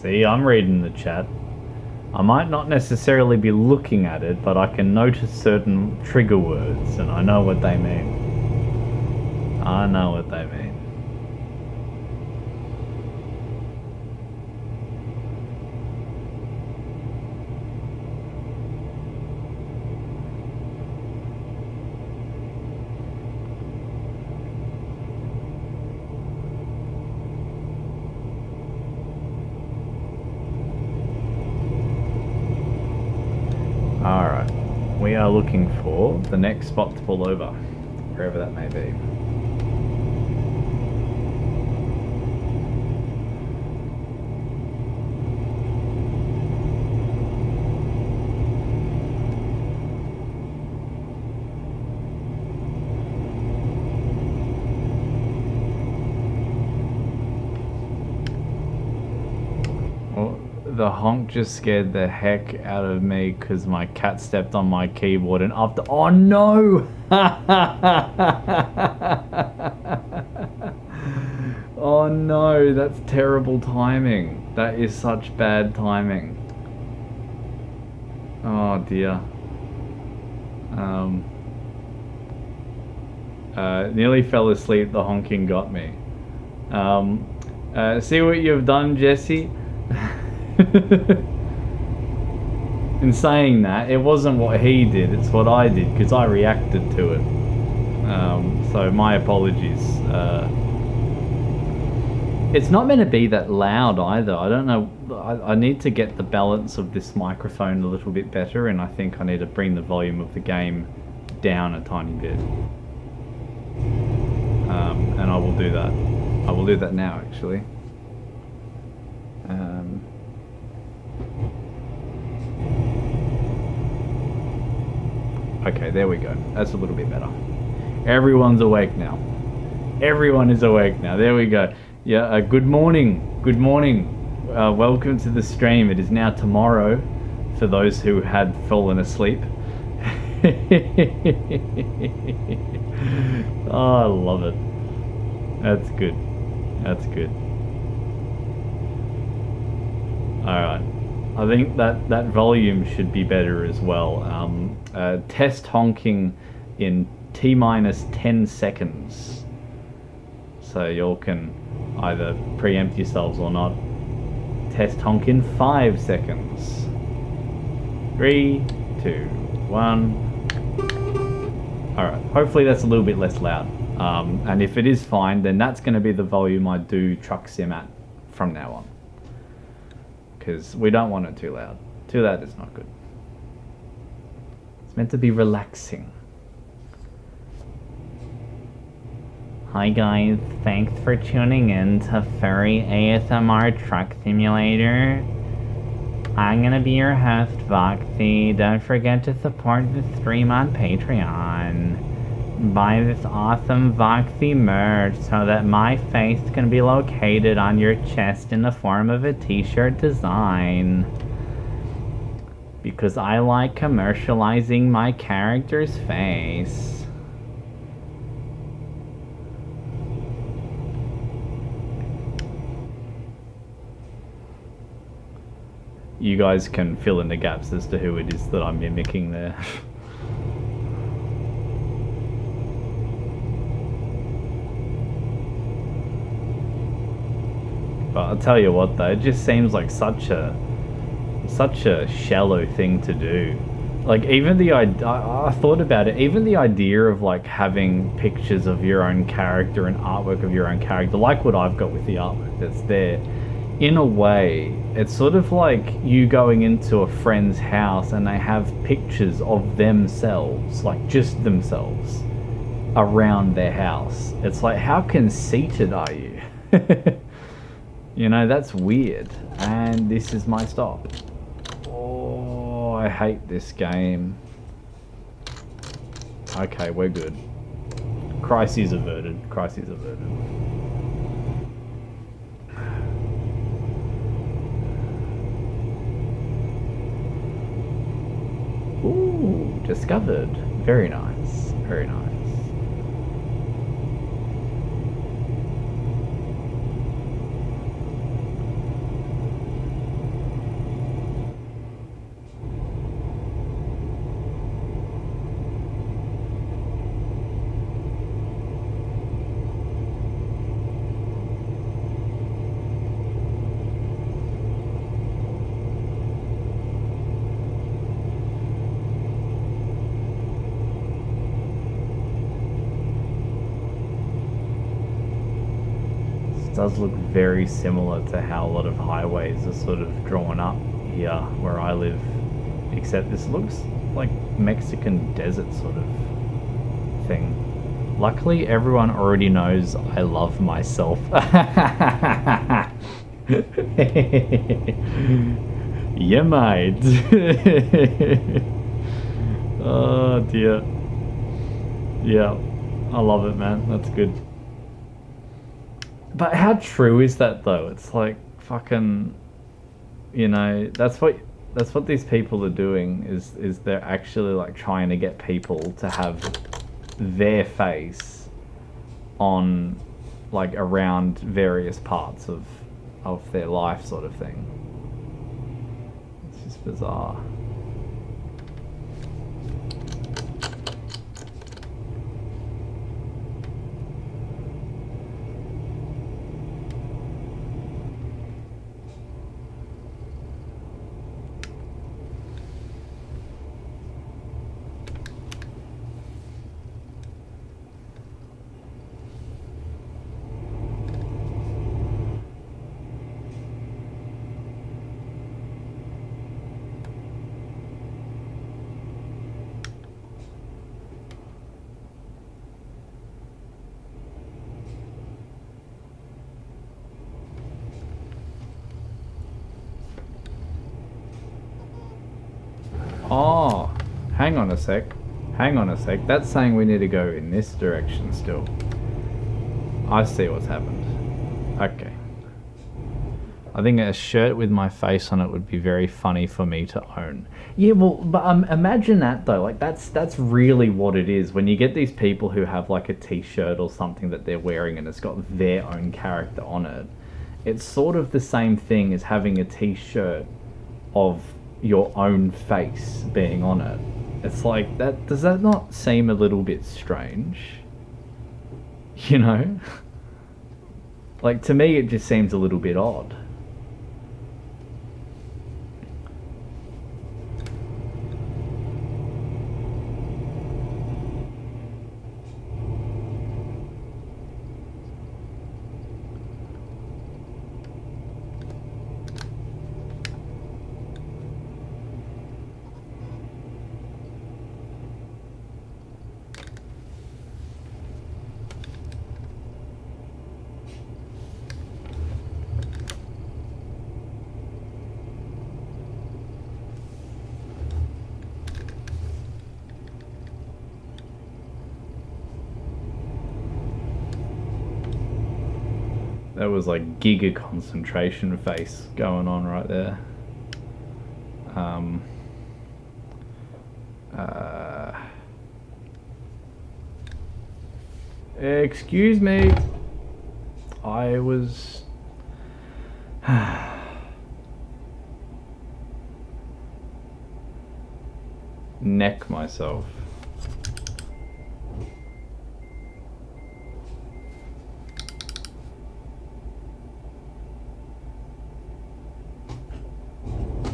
See, I'm reading the chat. I might not necessarily be looking at it, but I can notice certain trigger words, and I know what they mean. I know what they mean. Alright. We are looking for the next spot to pull over, wherever that may be. The honk just scared the heck out of me because my cat stepped on my keyboard and after— oh no! Oh no, that's terrible timing. That is such bad timing. Oh dear. Nearly fell asleep, the honking got me. See what you've done, Jesse? In saying that, it wasn't what he did, it's what I did, because I reacted to it. So my apologies. It's not meant to be that loud either. I don't know, I need to get the balance of this microphone a little bit better, and I think I need to bring the volume of the game down a tiny bit. And I will do that. I will do that now, actually. Okay, there we go. That's a little bit better. Everyone's awake now. Everyone is awake now. There we go. Yeah, good morning. Good morning. Welcome to the stream. It is now tomorrow for those who had fallen asleep. Oh, I love it. That's good. That's good. Alright. I think that volume should be better as well. Test honking in T-minus 10 seconds. So y'all can either preempt yourselves or not. Test honk in 5 seconds. 3, 2, 1. Alright, hopefully that's a little bit less loud. And if it is fine, then that's going to be the volume I do truck sim at from now on. Because we don't want it too loud. Too loud is not good. It's meant to be relaxing. Hi guys, thanks for tuning in to Furry ASMR Truck Simulator. I'm gonna be your host, Voxy. Don't forget to support the stream on Patreon. Buy this awesome Voxy merch so that my face can be located on your chest in the form of a t-shirt design. Because I like commercializing my character's face. You guys can fill in the gaps as to who it is that I'm mimicking there. But I'll tell you what though, it just seems like such a shallow thing to do. Like even the idea, I thought about it, even the idea of like having pictures of your own character and artwork of your own character, like what I've got with the artwork that's there, in a way, it's sort of like you going into a friend's house and they have pictures of themselves, like just themselves, around their house. It's like, how conceited are you? You know, that's weird. And this is my stop. Oh, I hate this game. Okay, we're good. Crisis averted. Crisis averted. Ooh, discovered. Very nice. Very nice. Does look very similar to how a lot of highways are sort of drawn up here where I live Except this looks like Mexican desert sort of thing. Luckily, everyone already knows I love myself. Yeah, mate. Oh dear. Yeah, I love it, man. That's good. But how true is that though? It's like fucking, you know, that's what these people are doing is they're actually like trying to get people to have their face on like around various parts of their life sort of thing. It's just bizarre. Oh, hang on a sec. Hang on a sec. That's saying we need to go in this direction still. I see what's happened. Okay. I think a shirt with my face on it would be very funny for me to own. Yeah, well, but imagine that though. Like that's really what it is. When you get these people who have like a t-shirt or something that they're wearing and it's got their own character on it. It's sort of the same thing as having a t-shirt of your own face being on it. It's like that. Does that not seem a little bit strange? You know? Like to me it just seems a little bit odd. That was like giga concentration face going on right there. Excuse me. I was... neck myself.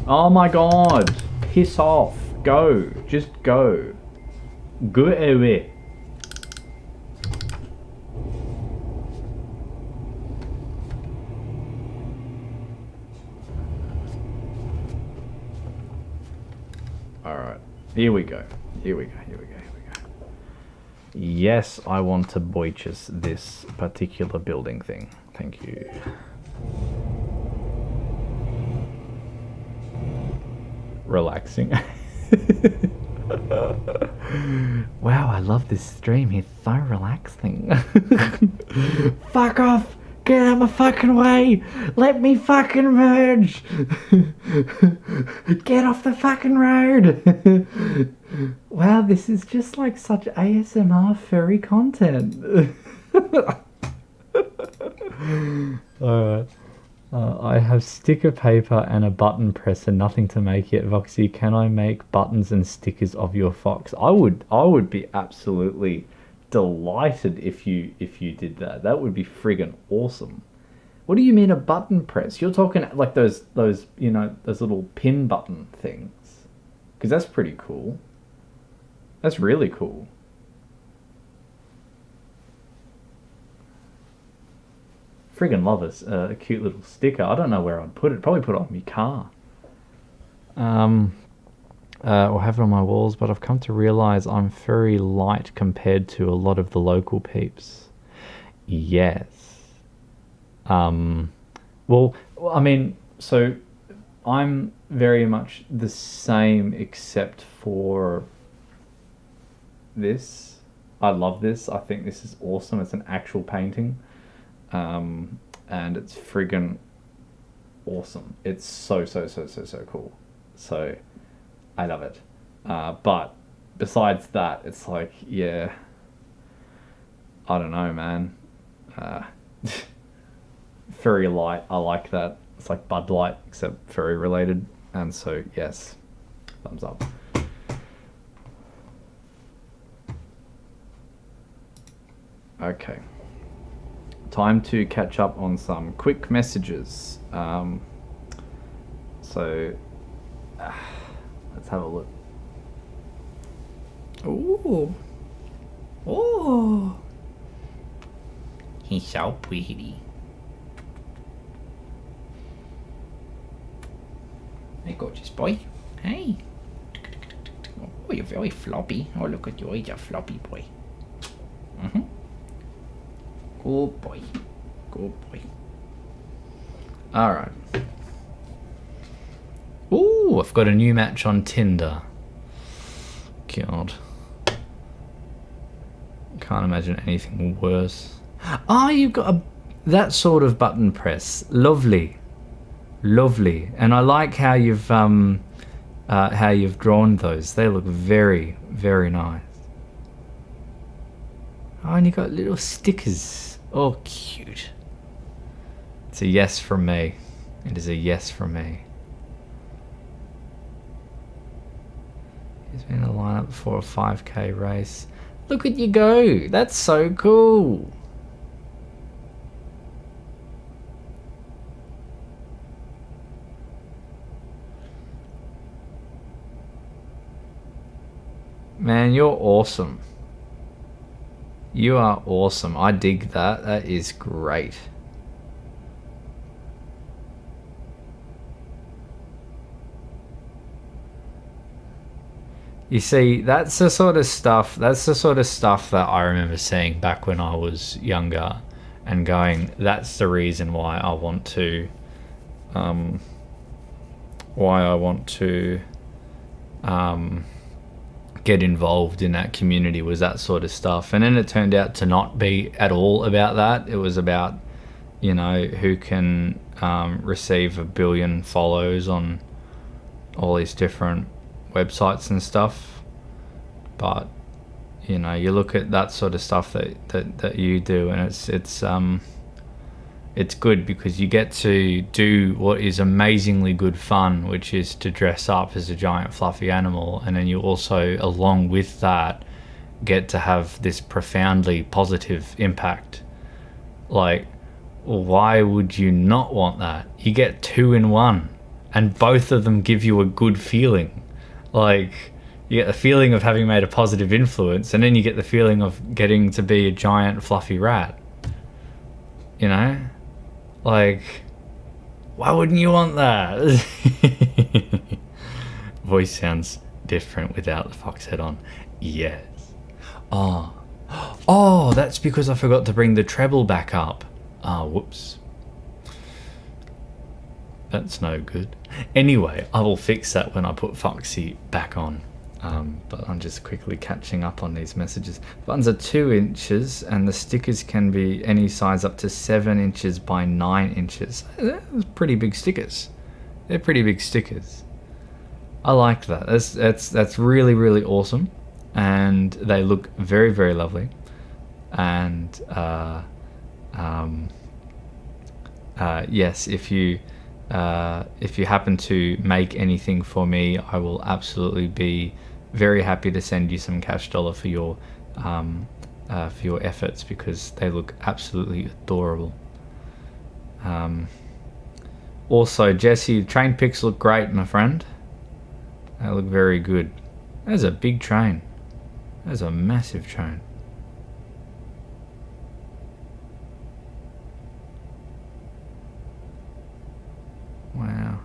Oh my god! Piss off. Go. Just go. Go away. Alright. Here we go. Here we go. Here we go. Here we go. Yes, I want to purchase this particular building thing. Thank you. Relaxing. Wow, I love this stream. It's so relaxing. Fuck off! Get out of my fucking way! Let me fucking merge! Get off the fucking road! Wow, this is just like such ASMR furry content. Alright. I have sticker paper and a button presser, nothing to make yet. Voxy, can I make buttons and stickers of your fox? I would be absolutely delighted if you did that. That would be friggin' awesome. What do you mean a button press? You're talking like those you know, those little pin button things. Because that's pretty cool. That's really cool. Friggin' love a cute little sticker. I don't know where I'd put it. Probably put it on my car. or have it on my walls, but I've come to realize I'm very light compared to a lot of the local peeps. Yes. Well, I mean, so I'm very much the same except for this. I love this. I think this is awesome. It's an actual painting. And it's friggin' awesome. It's so cool. So I love it. But besides that, it's like, yeah, I don't know, man. Very light. I like that. It's like Bud Light, except furry related. And so, yes, thumbs up. Okay. Time to catch up on some quick messages. So, let's have a look.
Ooh. Oh. He's so pretty. Hey, gorgeous boy. Hey. Oh, you're very floppy. Oh, look at you. You're a floppy boy. Mm-hmm. Good boy. Good boy.
Alright. Ooh, I've got a new match on Tinder. God. Can't imagine anything worse. Ah, you've got that sort of button press. Lovely. Lovely. And I like how you've drawn those. They look very, very nice. Oh, and you got little stickers. Oh, cute. It's a yes from me. It is a yes from me. He's been in a lineup for a 5K race. Look at you go. That's so cool. Man, you're awesome. You are awesome. I dig that. That is great. You see, that's the sort of stuff that I remember seeing back when I was younger and going, that's the reason why I want to get involved in that community, was that sort of stuff. And then it turned out to not be at all about that. It was about, you know, who can receive 1 billion follows on all these different websites and stuff. But you know, you look at that sort of stuff that you do, and it's good because you get to do what is amazingly good fun, which is to dress up as a giant fluffy animal, and then you also, along with that, get to have this profoundly positive impact. Like, why would you not want that? You get 2 in 1, and both of them give you a good feeling. Like, you get the feeling of having made a positive influence, and then you get the feeling of getting to be a giant fluffy rat. You know? Like, why wouldn't you want that? Voice sounds different without the fox head on. Yes. Oh, that's because I forgot to bring the treble back up. Whoops. That's no good. Anyway, I will fix that when I put Foxy back on. But I'm just quickly catching up on these messages. Buttons are 2 inches, and the stickers can be any size up to 7 inches by 9 inches. They're pretty big stickers. They're pretty big stickers. I like that. That's really, really awesome, and they look very, very lovely. And yes, if you happen to make anything for me, I will absolutely be very happy to send you some cash dollar for your efforts, because they look absolutely adorable. Also, Jesse, train pics look great, my friend. They look very good. That's a big train. That's a massive train. Wow.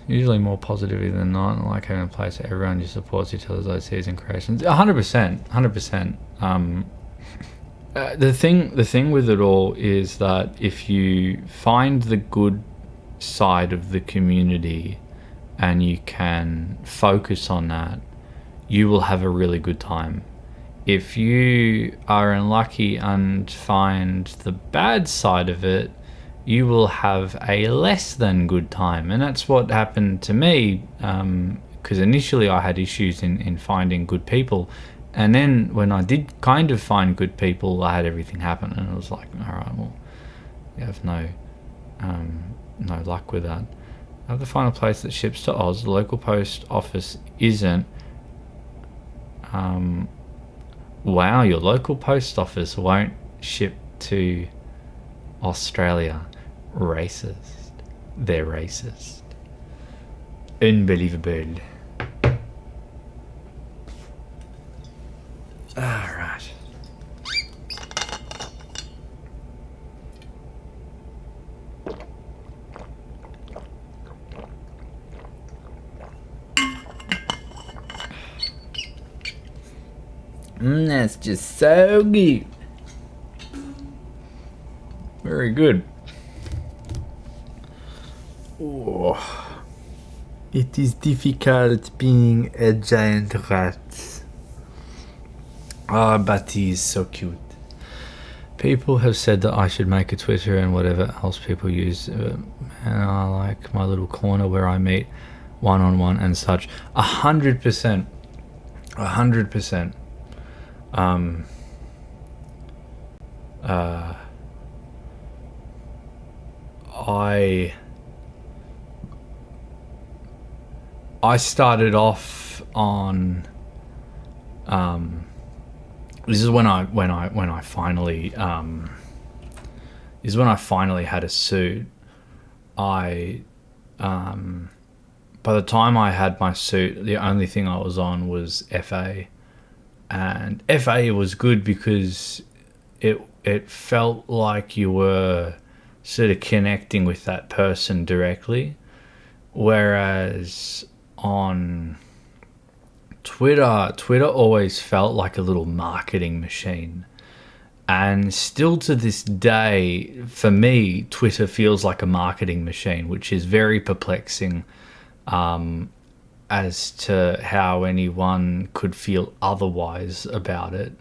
Usually more positivity than not. I like having a place where everyone just supports each other's ideas and creations. 100%, 100%. The thing with it all is that if you find the good side of the community and you can focus on that, you will have a really good time. If you are unlucky and find the bad side of it, you will have a less than good time. And that's what happened to me, because initially I had issues in finding good people. And then when I did kind of find good people, I had everything happen. And it was like, all right, well, you have no luck with that. I have to find a place that ships to Oz. The local post office isn't. Wow, your local post office won't ship to Australia. Racist. They're racist. Unbelievable. Alright.
That's just so good.
Very good.
Oh, it is difficult being a giant rat.
Ah, Batty is so cute. People have said that I should make a Twitter and whatever else people use, and I like my little corner where I meet one-on-one and such. 100%. 100%. I started off on this is when I finally had a suit. By the time I had my suit, the only thing I was on was FA, and FA was good because it felt like you were sort of connecting with that person directly, whereas on Twitter always felt like a little marketing machine. And still to this day, for me, Twitter feels like a marketing machine, which is very perplexing as to how anyone could feel otherwise about it.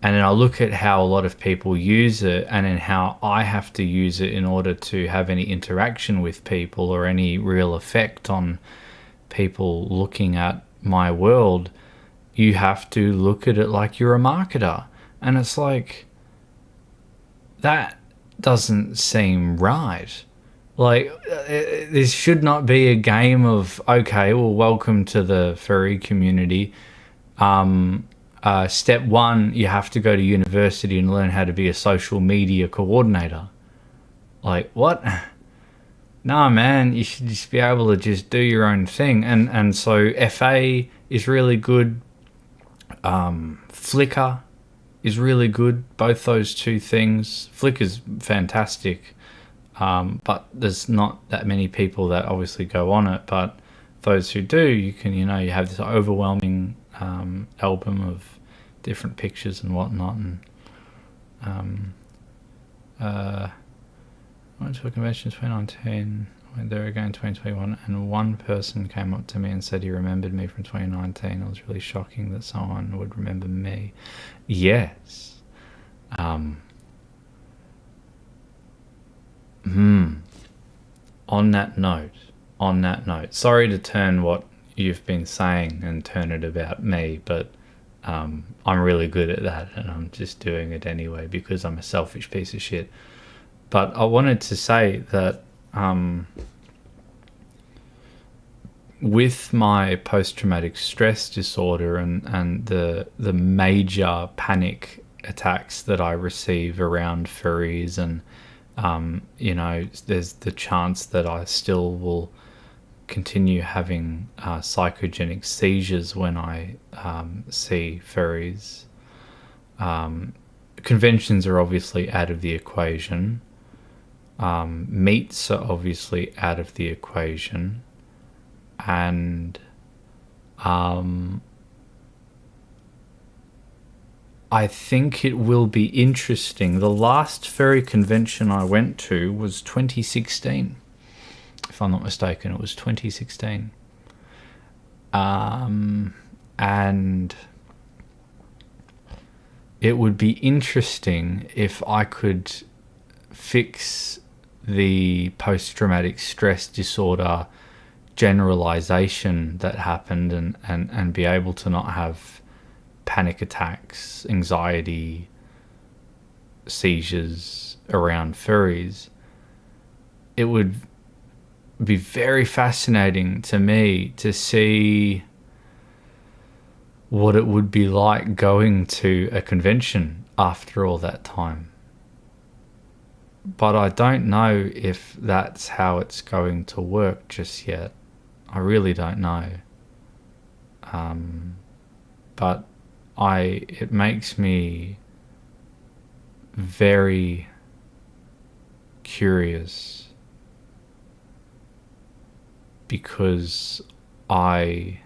And then I look at how a lot of people use it, and then how I have to use it in order to have any interaction with people or any real effect on people looking at my world. You have to look at it like you're a marketer. And it's like, that doesn't seem right. Like, this should not be a game of, okay, well, welcome to the furry community. Step one, you have to go to university and learn how to be a social media coordinator. Like, what? Nah, man, you should just be able to just do your own thing. And so FA is really good. Flickr is really good. Both those two things. Flickr's fantastic. But there's not that many people that obviously go on it. But those who do, you can, you have this overwhelming album of different pictures and whatnot. And I went to a convention in 2019, went there again in 2021, and one person came up to me and said he remembered me from 2019. It was really shocking that someone would remember me. Yes. On that note, sorry to turn what you've been saying and turn it about me, but I'm really good at that, and I'm just doing it anyway because I'm a selfish piece of shit. But I wanted to say that with my post-traumatic stress disorder and the major panic attacks that I receive around furries, and there's the chance that I still will continue having psychogenic seizures when I see furries. Conventions are obviously out of the equation. Meats are obviously out of the equation, and I think it will be interesting. The last furry convention I went to was 2016. If I'm not mistaken, it was 2016. And it would be interesting if I could fix the post-traumatic stress disorder generalization that happened and be able to not have panic attacks, anxiety, seizures around furries. It would be very fascinating to me to see what it would be like going to a convention after all that time. But I don't know if that's how it's going to work just yet. I really don't know. But it makes me very curious, because I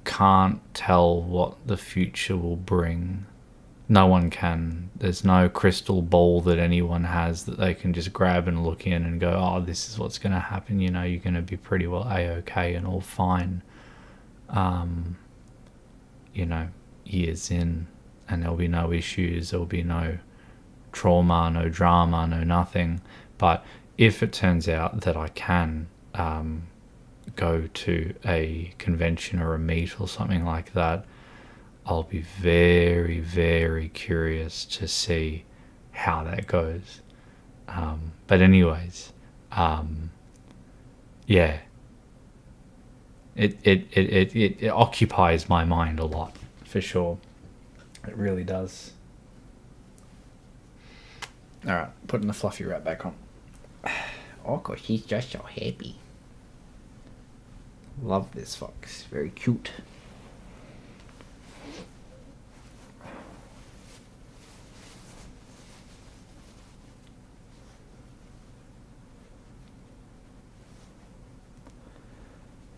can't tell what the future will bring. No one can. There's no crystal ball that anyone has that they can just grab and look in and go, oh, this is what's going to happen. You know, you're going to be pretty well A-okay and all fine. You know, years in, and there'll be no issues. There'll be no trauma, no drama, no nothing. But if it turns out that I can go to a convention or a meet or something like that, I'll be very, very curious to see how that goes. But anyways, yeah, it occupies my mind a lot, for sure. It really does. All right, putting the fluffy wrap back on.
Oh, 'cause she's just so happy. Love this fox. Very cute.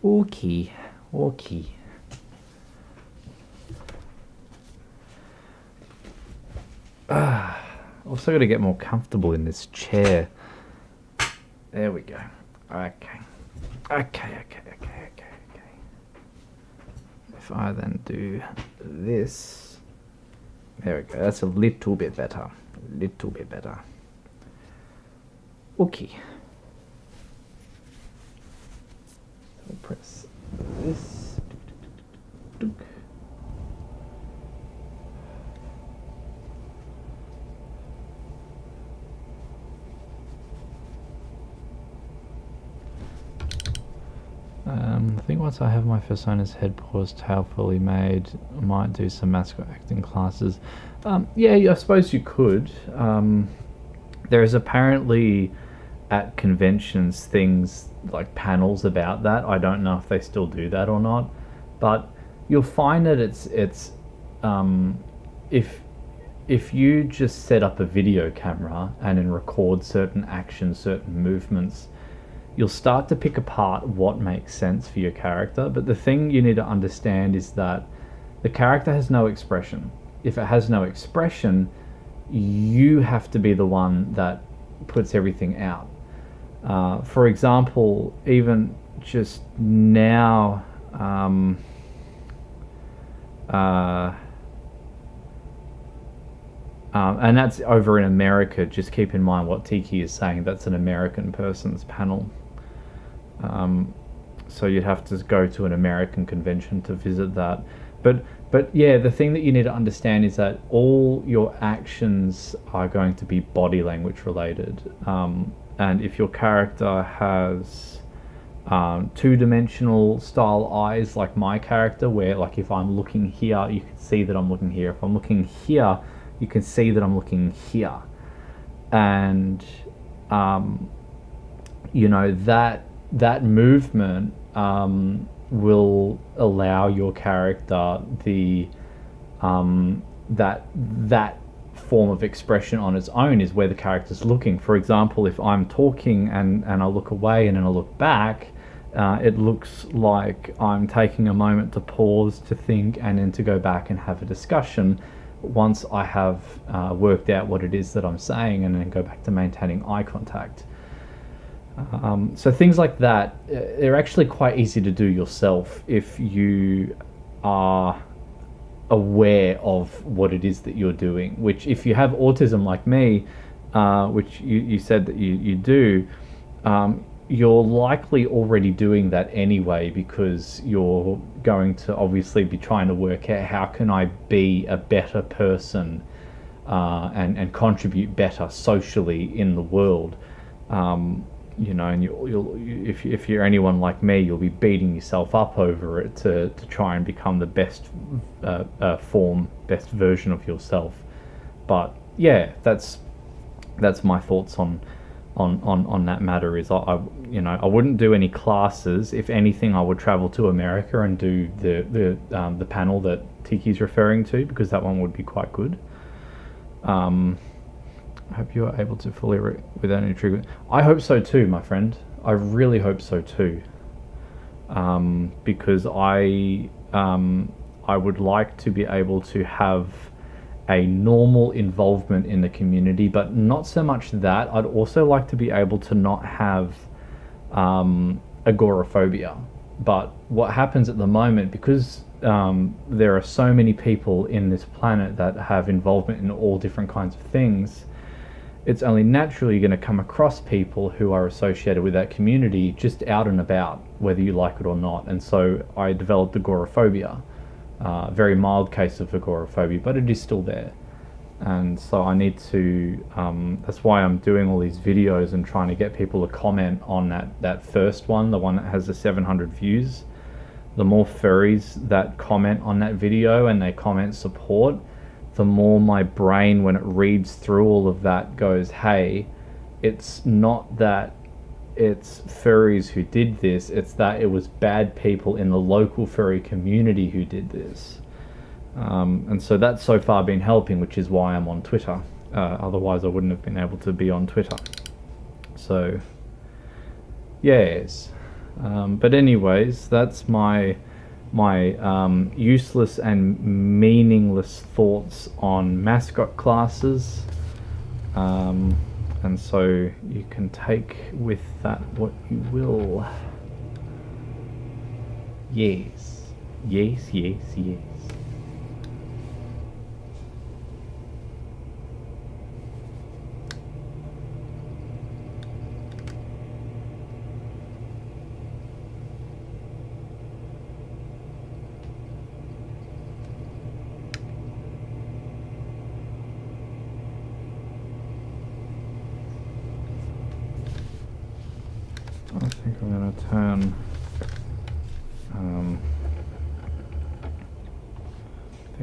Okay.
Also got to get more comfortable in this chair. There we go. Okay. If I then do this, there we go. That's a little bit better. Okay. So press this. I think once I have my Fursuiter's head, paws, tail fully made, I might do some mascot acting classes. Yeah, I suppose you could. There is apparently at conventions things like panels about that. I don't know if they still do that or not, but you'll find that it's if you just set up a video camera and then record certain actions, certain movements, you'll start to pick apart what makes sense for your character. But the thing you need to understand is that the character has no expression. If it has no expression, you have to be the one that puts everything out. For example, even just now, and that's over in America. Just keep in mind what Tiki is saying. That's an American person's panel. So you'd have to go to an American convention to visit that. But yeah, the thing that you need to understand is that all your actions are going to be body language related. And if your character has two-dimensional style eyes, like my character, where like if I'm looking here, you can see that I'm looking here. If I'm looking here, you can see that I'm looking here. And you know, that movement will allow your character the that form of expression on its own is where the character's looking. For example, if I'm talking and I look away and then I look back, it looks like I'm taking a moment to pause, to think, and then to go back and have a discussion once I have worked out what it is that I'm saying, and then go back to maintaining eye contact. So things like that, they're actually quite easy to do yourself if you are aware of what it is that you're doing, which if you have autism like me, which you said that you do, you're likely already doing that anyway, because you're going to obviously be trying to work out how can I be a better person and contribute better socially in the world. You know, and if you're anyone like me, you'll be beating yourself up over it to try and become the best best version of yourself. But yeah, that's my thoughts on that matter. Is I wouldn't do any classes. If anything, I would travel to America and do the panel that Tiki's referring to, because that one would be quite good. I hope you are able to fully without any trigger. I hope so too, my friend. I really hope so too. Because I would like to be able to have a normal involvement in the community, but not so much that. I'd also like to be able to not have agoraphobia. But what happens at the moment, because there are so many people in this planet that have involvement in all different kinds of things, it's only naturally going to come across people who are associated with that community just out and about, whether you like it or not. And so I developed agoraphobia, very mild case of agoraphobia, but it is still there. And so I need to, that's why I'm doing all these videos and trying to get people to comment on that first one, the one that has the 700 views. The more furries that comment on that video and they comment support, the more my brain, when it reads through all of that, goes, hey, it's not that it's furries who did this, it's that it was bad people in the local furry community who did this. And so that's so far been helping, which is why I'm on Twitter. Otherwise I wouldn't have been able to be on Twitter. So, yes. But anyways, that's my useless and meaningless thoughts on mascot classes, and so you can take with that what you will. Yes, yes, yes, yes. I think I'm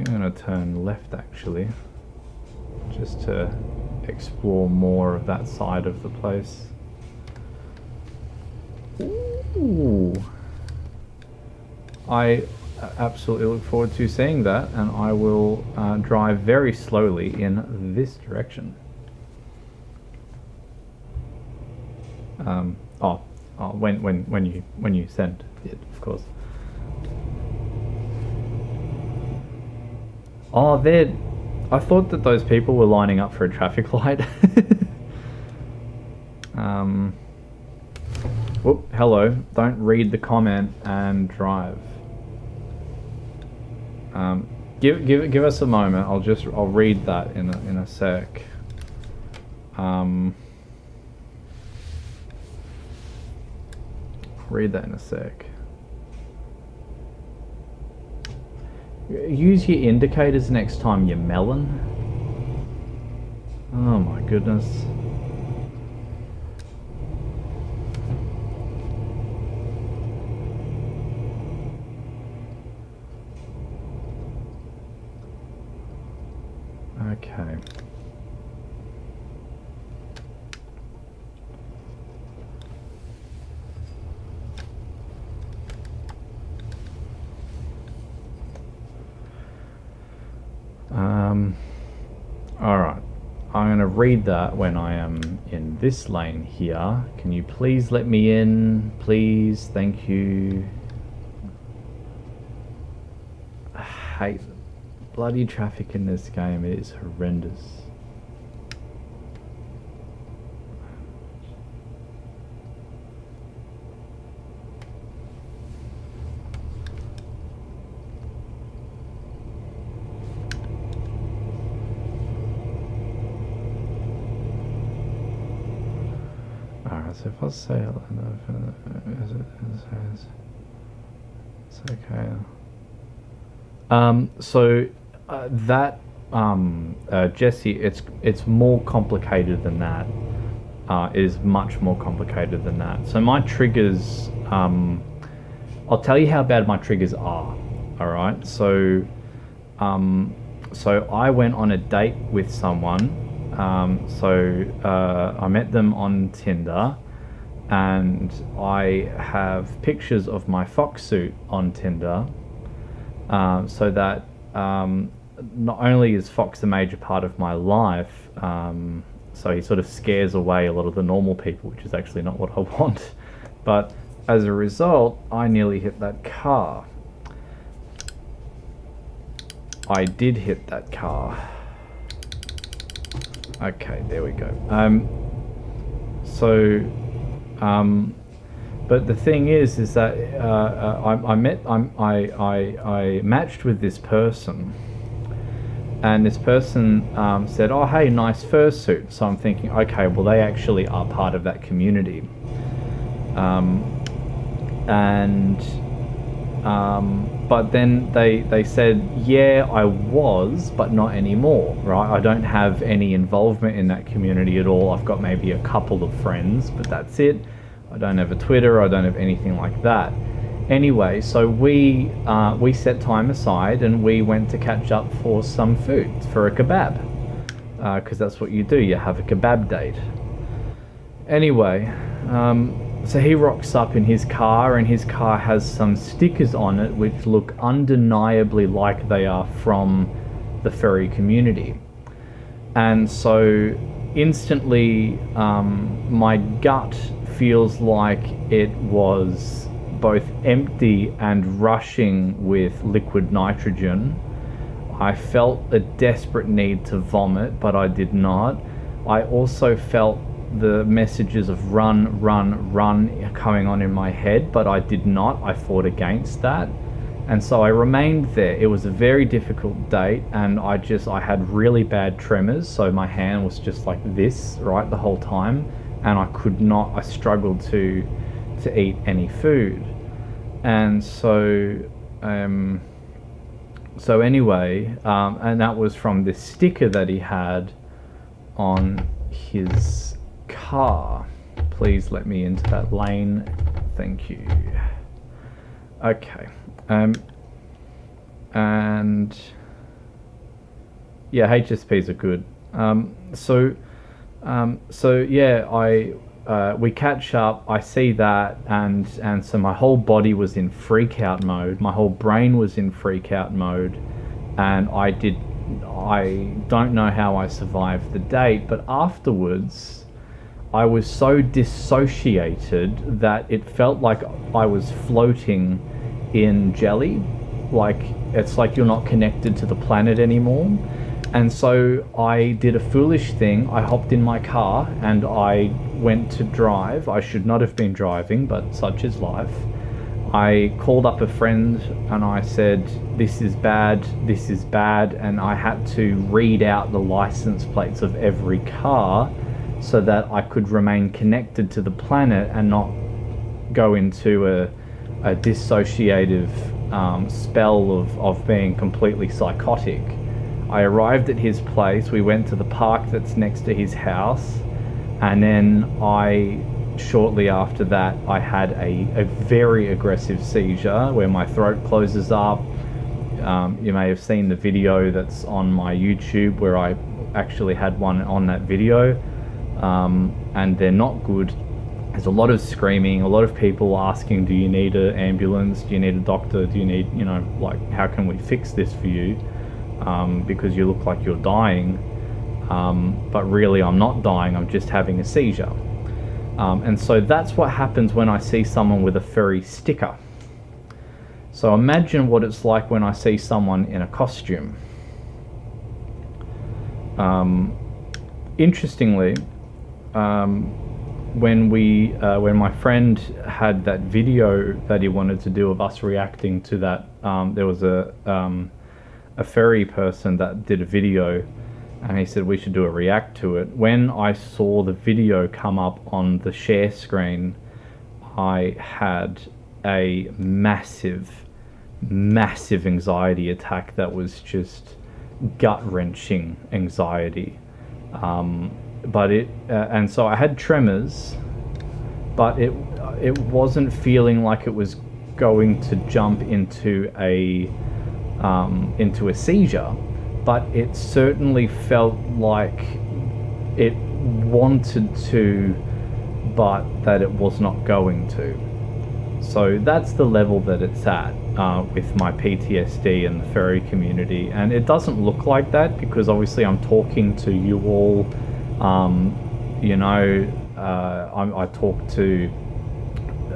going to turn left actually, just to explore more of that side of the place. Ooh. I absolutely look forward to seeing that, and I will drive very slowly in this direction. When you send it, of course. Oh, I thought that those people were lining up for a traffic light. Whoop, hello. Don't read the comment and drive. Give us a moment. I'll read that in a sec. Read that in a sec. Use your indicators next time, you melon. Oh my goodness. Okay. Alright. I'm going to read that when I am in this lane here. Can you please let me in? Please, thank you. I hate bloody traffic in this game. It is horrendous. So if I say it's okay. Jesse, it's more complicated than that. It is much more complicated than that. So my triggers, I'll tell you how bad my triggers are. All right. So I went on a date with someone. I met them on Tinder, and I have pictures of my foxsuit on Tinder, so that not only is Fox a major part of my life, so he sort of scares away a lot of the normal people, which is actually not what I want, but as a result, I nearly hit that car. I did hit that car. Okay, there we go. But the thing is that I matched with this person, and this person said, "Oh, hey, nice fursuit." So I'm thinking, okay, well, they actually are part of that community, but then they said, yeah, I was, but not anymore, right? I don't have any involvement in that community at all. I've got maybe a couple of friends, but that's it. I don't have a Twitter. I don't have anything like that. Anyway, so we set time aside and we went to catch up for some food, for a kebab, because that's what you do. You have a kebab date. Anyway, so he rocks up in his car, and his car has some stickers on it which look undeniably like they are from the furry community. And so instantly my gut feels like it was both empty and rushing with liquid nitrogen. I felt a desperate need to vomit, but I did not. I also felt the messages of run, run, run coming on in my head, but I did not. I fought against that. And so I remained there. It was a very difficult date, and I had really bad tremors, so my hand was just like this, right, the whole time, and I struggled to eat any food. And so anyway, and that was from this sticker that he had on his car. Please let me into that lane. Thank you. Okay. And yeah, HSPs are good. We catch up. I see that, and so my whole body was in freak out mode. My whole brain was in freak out mode, and I don't know how I survived the date, but afterwards I was so dissociated that it felt like I was floating in jelly. Like, it's like you're not connected to the planet anymore. And so I did a foolish thing. I hopped in my car and I went to drive. I should not have been driving, but such is life. I called up a friend and I said, this is bad, and I had to read out the license plates of every car so that I could remain connected to the planet and not go into a dissociative spell of being completely psychotic. I arrived at his place, we went to the park that's next to his house, and then shortly after that, I had a very aggressive seizure where my throat closes up. You may have seen the video that's on my YouTube where I actually had one on that video. And they're not good. There's a lot of screaming, a lot of people asking, do you need an ambulance? Do you need a doctor? Do you need, how can we fix this for you? Because you look like you're dying. but really I'm not dying, I'm just having a seizure. And so that's what happens when I see someone with a furry sticker. So imagine what it's like when I see someone in a costume. Interestingly, when my friend had that video that he wanted to do of us reacting to that, there was a furry person that did a video, and he said we should do a react to it. When I saw the video come up on the share screen, I had a massive anxiety attack that was just gut-wrenching anxiety. And so I had tremors, but it wasn't feeling like it was going to jump into a seizure, but it certainly felt like it wanted to, but that it was not going to. So that's the level that it's at with my PTSD and the furry community. And it doesn't look like that because obviously I'm talking to you all. I talk to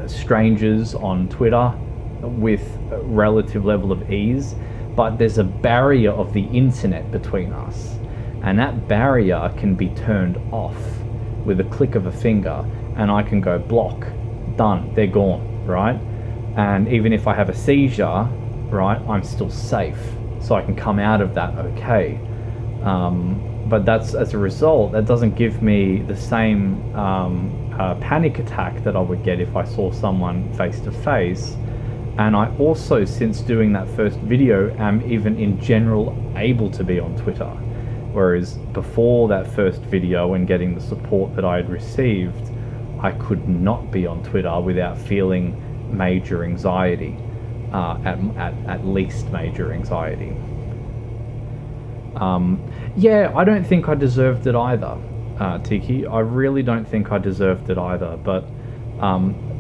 strangers on Twitter with a relative level of ease, but there's a barrier of the internet between us, and that barrier can be turned off with a click of a finger, and I can go block, done, they're gone, right? And even if I have a seizure, right, I'm still safe, so I can come out of that okay. But that's, as a result, that doesn't give me the same panic attack that I would get if I saw someone face to face. And I also, since doing that first video, am even in general able to be on Twitter. Whereas before that first video and getting the support that I had received, I could not be on Twitter without feeling major anxiety, at least major anxiety. Yeah, I don't think I deserved it either, Tiki. I really don't think I deserved it either. But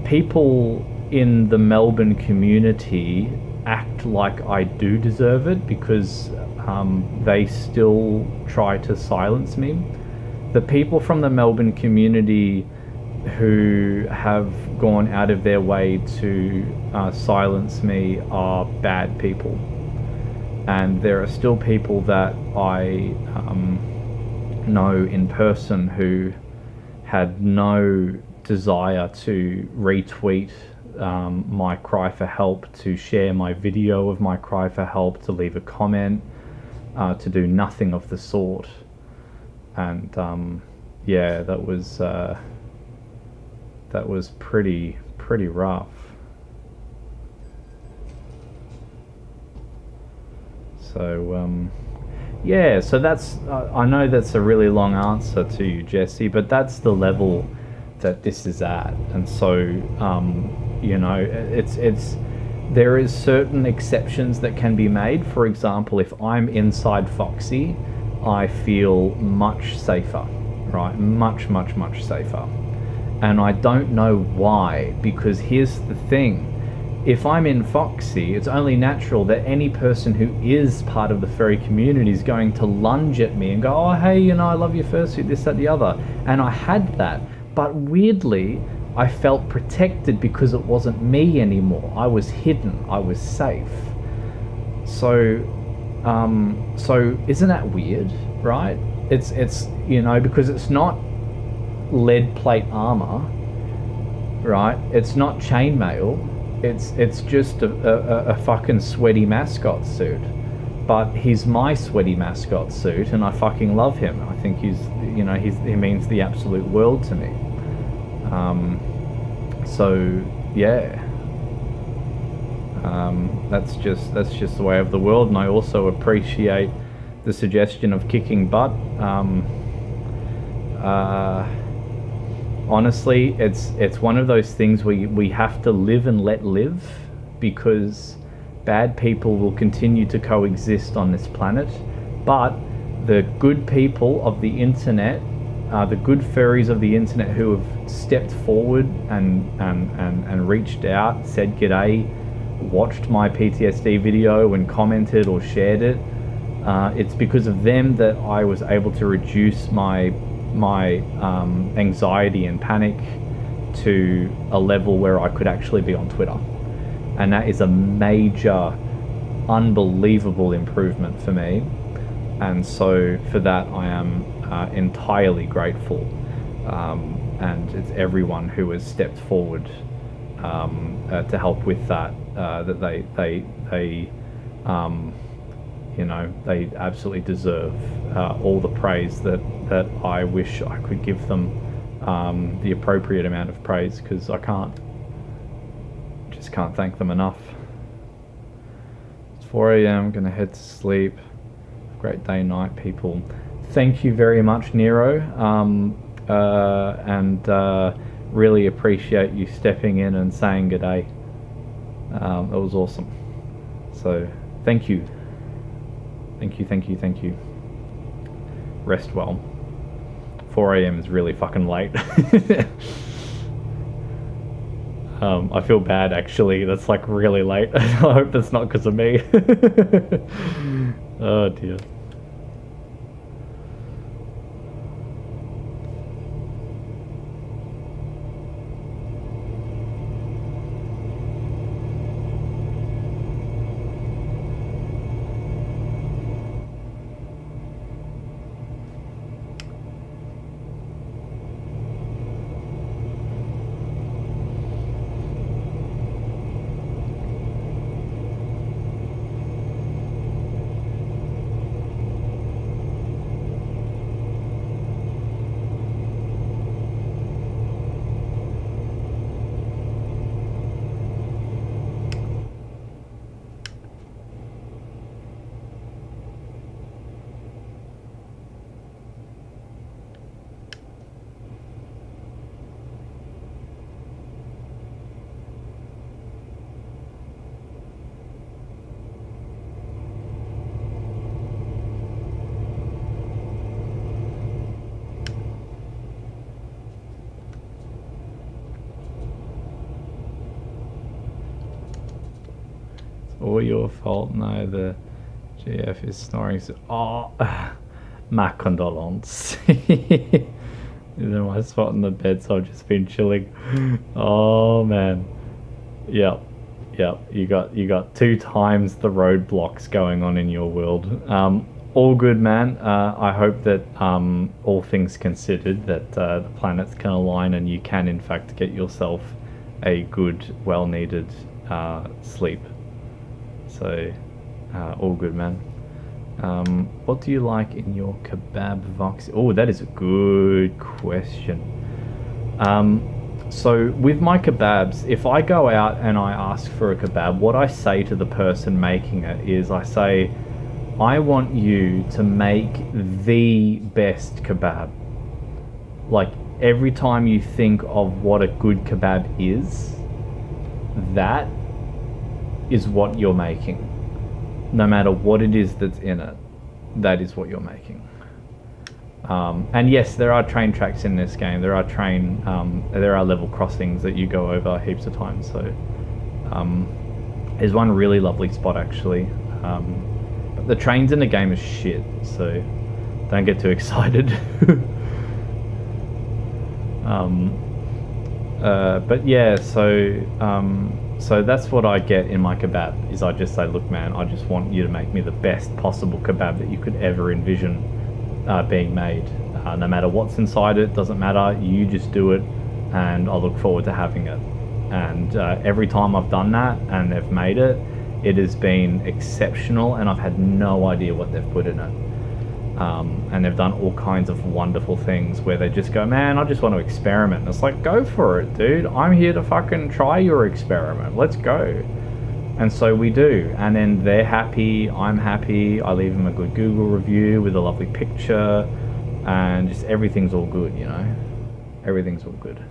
people in the Melbourne community act like I do deserve it because they still try to silence me. The people from the Melbourne community who have gone out of their way to silence me are bad people. And there are still people that I know in person who had no desire to retweet my cry for help, to share my video of my cry for help, to leave a comment, to do nothing of the sort. And yeah, that was pretty rough. So yeah, so that's I know that's a really long answer to you, Jesse, but that's the level that this is at. And so you know, it's there is certain exceptions that can be made. For example, if I'm inside Foxy, I feel much safer, right? Much safer. And I don't know why, because here's the thing. If I'm in Foxy, it's only natural that any person who is part of the furry community is going to lunge at me and go, oh, hey, you know, I love your fursuit, this, that, the other. And I had that. But weirdly, I felt protected because it wasn't me anymore. I was hidden. I was safe. So isn't that weird, right? It's you know, because it's not lead plate armor, right? It's not chainmail. It's just a fucking sweaty mascot suit. But he's my sweaty mascot suit, and I fucking love him. I think he's, you know, he means the absolute world to me. So yeah, that's just the way of the world. And I also appreciate the suggestion of kicking butt. Honestly, it's one of those things where we have to live and let live, because bad people will continue to coexist on this planet, but the good people of the internet, the good furries of the internet who have stepped forward and reached out, said g'day, watched my PTSD video and commented or shared it, It's because of them that I was able to reduce my anxiety and panic to a level where I could actually be on Twitter. And that is a major, unbelievable improvement for me. And so for that, I am entirely grateful. And it's everyone who has stepped forward to help with that, that they you know, they absolutely deserve all the praise that I wish I could give them the appropriate amount of praise, because I just can't thank them enough. It's 4 a.m. gonna head to sleep. Great day night, people. Thank you very much, Nero, and really appreciate you stepping in and saying good day. It was awesome. So thank you. Thank you. Rest well. 4 a.m. is really fucking late. I feel bad, actually. That's like really late. I hope that's not because of me. Oh dear. All your fault. No, the GF is snoring. Oh, my condolences. He's in my spot in the bed, so I've just been chilling. Oh man. Yep. You got 2 times the roadblocks going on in your world. All good, man. I hope that all things considered, that the planets can align and you can in fact get yourself a good, well-needed sleep. So, all good, man. What do you like in your kebab, Vox? Oh, that is a good question. So with my kebabs, if I go out and I ask for a kebab, what I say to the person making it is I say, I want you to make the best kebab. Like, every time you think of what a good kebab is, that is what you're making. No matter what it is that's in it, that is what you're making. And yes, there are train tracks in this game. There are level crossings that you go over heaps of times. So there's one really lovely spot actually. But the trains in the game is shit, so don't get too excited. But yeah, so that's what I get in my kebab, is I just say, look man, I just want you to make me the best possible kebab that you could ever envision being made. No matter what's inside it, doesn't matter, you just do it, and I look forward to having it. And every time I've done that and they've made it, it has been exceptional, and I've had no idea what they've put in it. And they've done all kinds of wonderful things where they just go, man, I just want to experiment. And it's like, go for it, dude. I'm here to fucking try your experiment. Let's go. And so we do. And then they're happy, I'm happy. I leave them a good Google review with a lovely picture, and just everything's all good, you know? Everything's all good.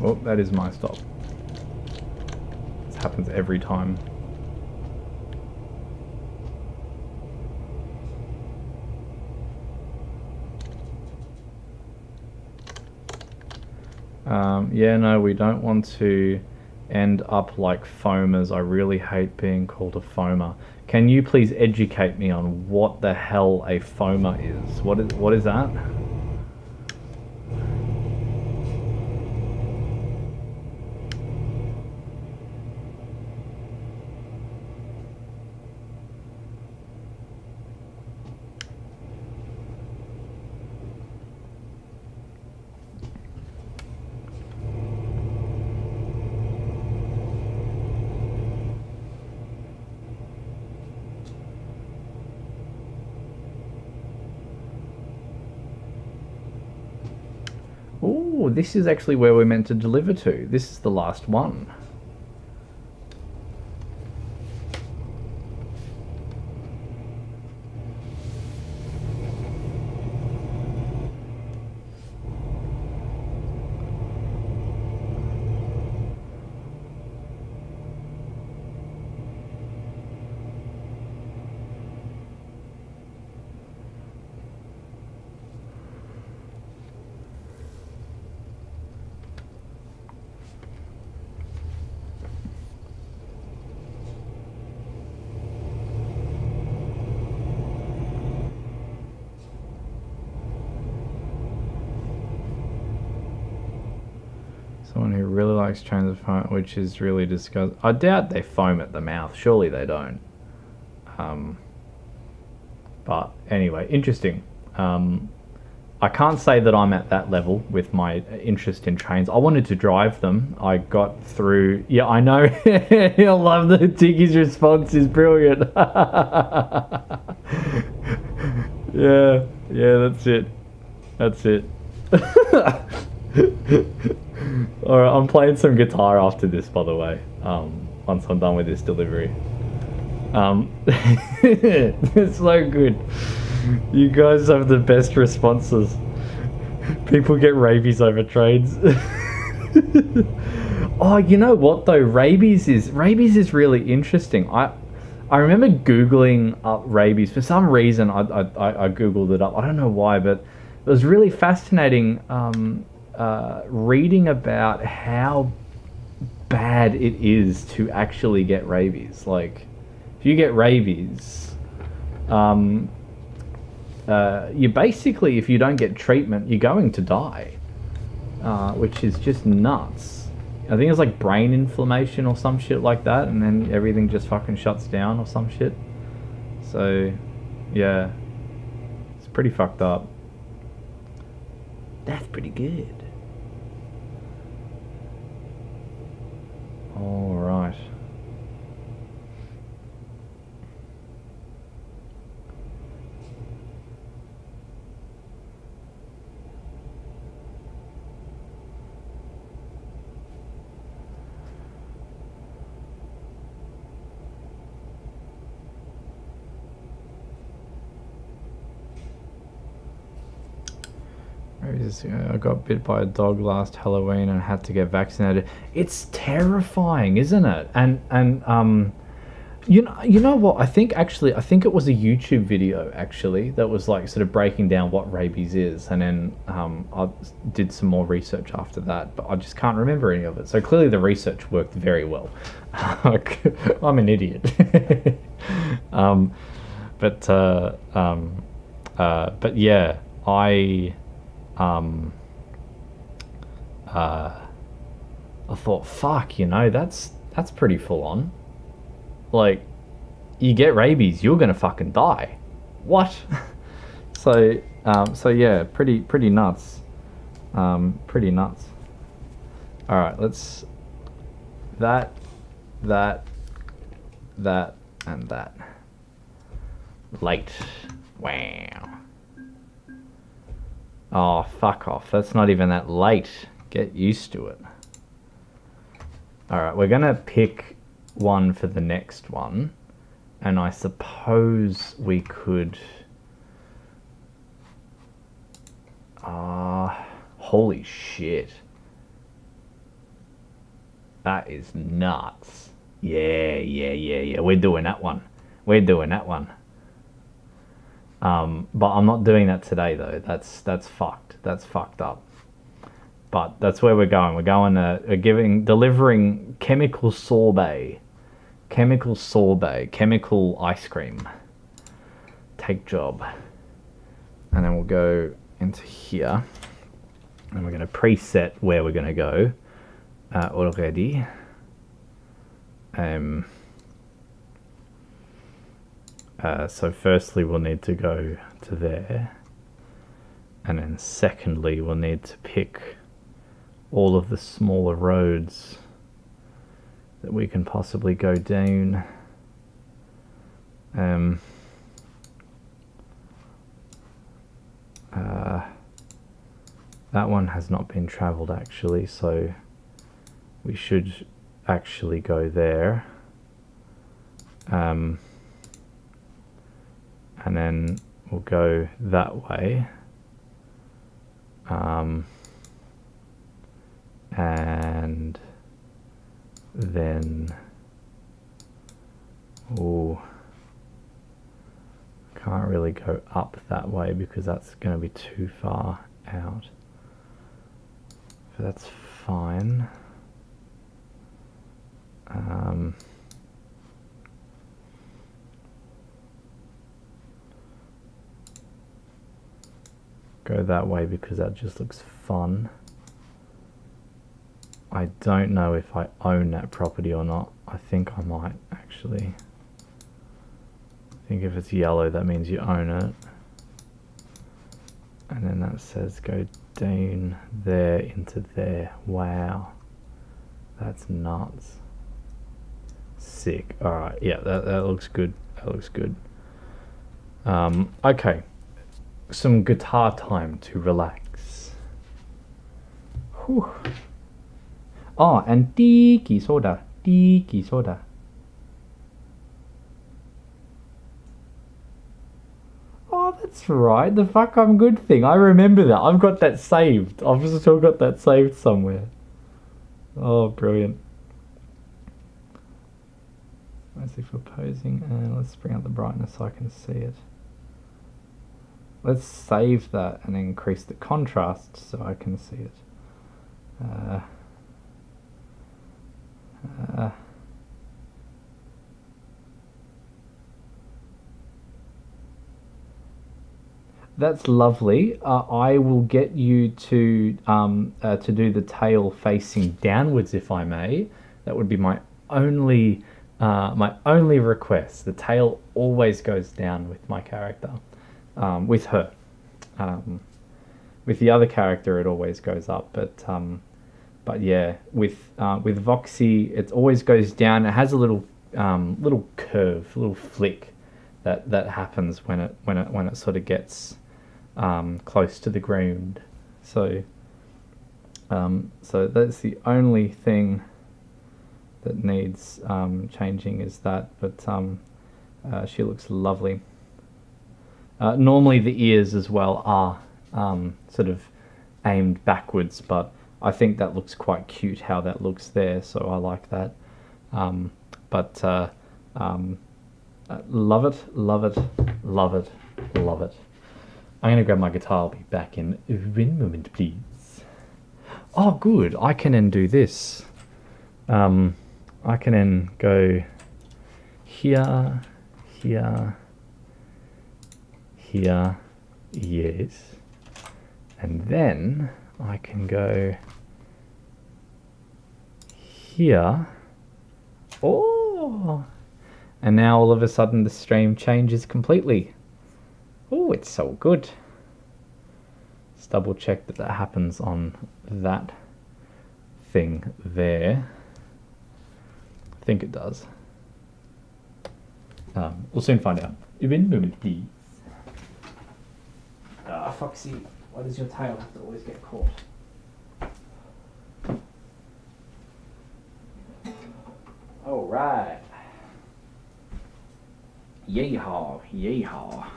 Oh, that is my stop. happens every time. Yeah, no, we don't want to end up like foamers. I really hate being called a foamer. Can you please educate me on what the hell a foamer is? What is that? Oh, this is actually where we're meant to deliver to. This is the last one. Someone who really likes trains of foam, which is really disgusting. I doubt they foam at the mouth. Surely they don't. But anyway, interesting. I can't say that I'm at that level with my interest in trains. I wanted to drive them. I got through... Yeah, I know. I love that Tiki's response is brilliant. Yeah, that's it. That's it. Alright, I'm playing some guitar after this, by the way. Once I'm done with this delivery. It's so good. You guys have the best responses. People get rabies over trains. Oh, you know what though? Rabies is really interesting. I remember Googling up rabies. For some reason, I Googled it up. I don't know why, but it was really fascinating reading about how bad it is to actually get rabies. Like, if you get rabies, you basically, if you don't get treatment, you're going to die, which is just nuts. I think it's like brain inflammation or some shit like that, and then everything just fucking shuts down or some shit. So, yeah, it's pretty fucked up. That's pretty good. All right. I got bit by a dog last Halloween and had to get vaccinated. It's terrifying, isn't it? And you know what? I think it was a YouTube video actually that was like sort of breaking down what rabies is, and then I did some more research after that, but I just can't remember any of it. So clearly the research worked very well. I'm an idiot. But yeah, I thought, fuck, that's pretty full on. Like, you get rabies, you're gonna fucking die. What? So yeah, pretty nuts. Pretty nuts. All right, let's that, and that. Late. Wow. Oh, fuck off. That's not even that late. Get used to it. Alright, we're going to pick one for the next one. And I suppose we could... Holy shit. That is nuts. Yeah. We're doing that one. We're doing that one. But I'm not doing that today though. That's fucked. That's fucked up. But that's where we're going. We're going delivering chemical sorbet, chemical ice cream. Take job. And then we'll go into here, and we're going to preset where we're going to go already. So firstly, we'll need to go to there, and then secondly, we'll need to pick all of the smaller roads that we can possibly go down. That one has not been traveled actually, so we should actually go there. And then we'll go that way. And then can't really go up that way because that's going to be too far out. But that's fine. Go that way because that just looks fun. I don't know if I own that property or not. I think I might actually. I think if it's yellow that means you own it. And then that says go down there into there. Wow. That's nuts. Sick. Alright, yeah, that looks good. That looks good. Okay. Some guitar time to relax. Whew. Oh, and tiki soda. Tiki soda. Oh, that's right. The fuck I'm good thing. I remember that. I've got that saved. I've still got that saved somewhere. Oh, brilliant. Let's see for posing. Let's bring up the brightness so I can see it. Let's save that and increase the contrast so I can see it. That's lovely. I will get you to do the tail facing downwards, if I may. That would be my only request. The tail always goes down with my character. With her. With the other character, it always goes up, but yeah, with Voxy, it always goes down. It has a little curve, a little flick that happens when it sort of gets close to the ground. So that's the only thing that needs changing is that, but she looks lovely. Normally the ears as well are sort of aimed backwards, but I think that looks quite cute how that looks there, so I like that. Love it, love it, love it, love it. I'm going to grab my guitar. I'll be back in one moment, please. Oh, good. I can then do this. I can then go here, here, here, yes. And then I can go here. Oh! And now all of a sudden the stream changes completely. Oh, it's so good. Let's double check that that happens on that thing there. I think it does. We'll soon find out. One moment, please. Foxy, why does your tail have to always get caught? All right. Yeehaw, yeehaw.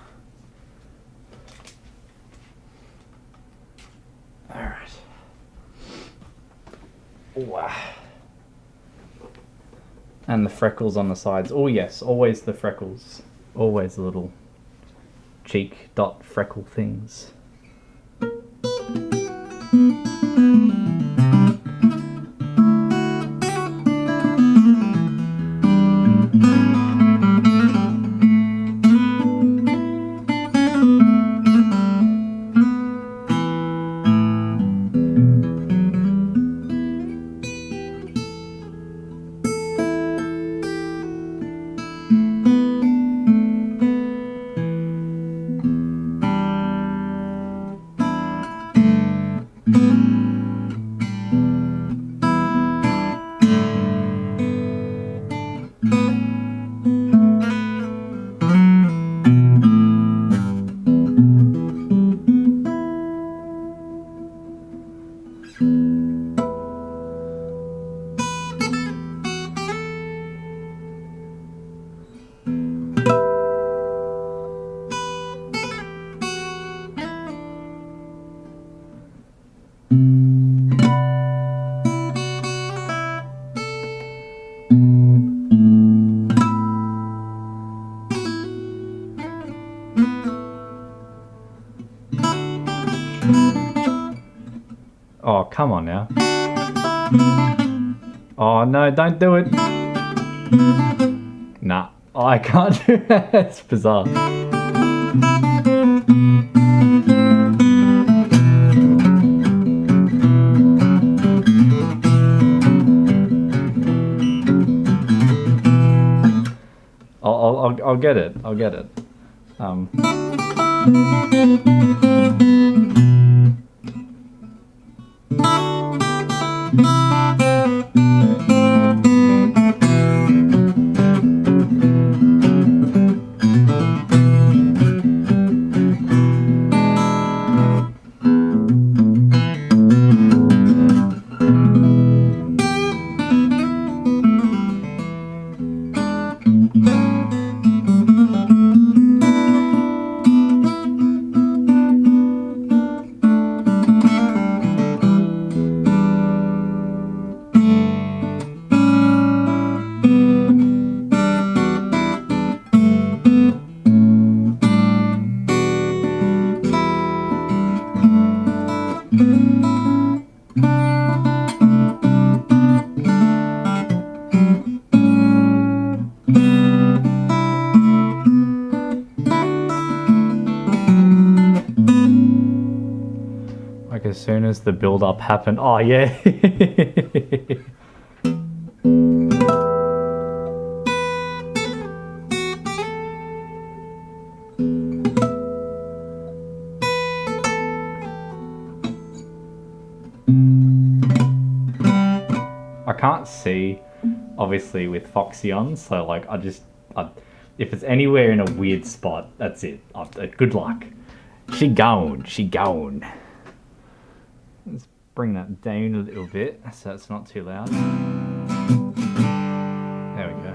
All right. Wow. And the freckles on the sides. Oh yes, always the freckles. Always the little cheek dot freckle things. Oh, come on now. Oh no, don't do it. Nah, oh, I can't do that. It's bizarre. I'll get it. I'll get it. Like as soon as the build up happened, oh yeah. I can't see, obviously, with Foxy on, so like if it's anywhere in a weird spot, that's it. Good luck. She gone. Let's bring that down a little bit so it's not too loud. There we go.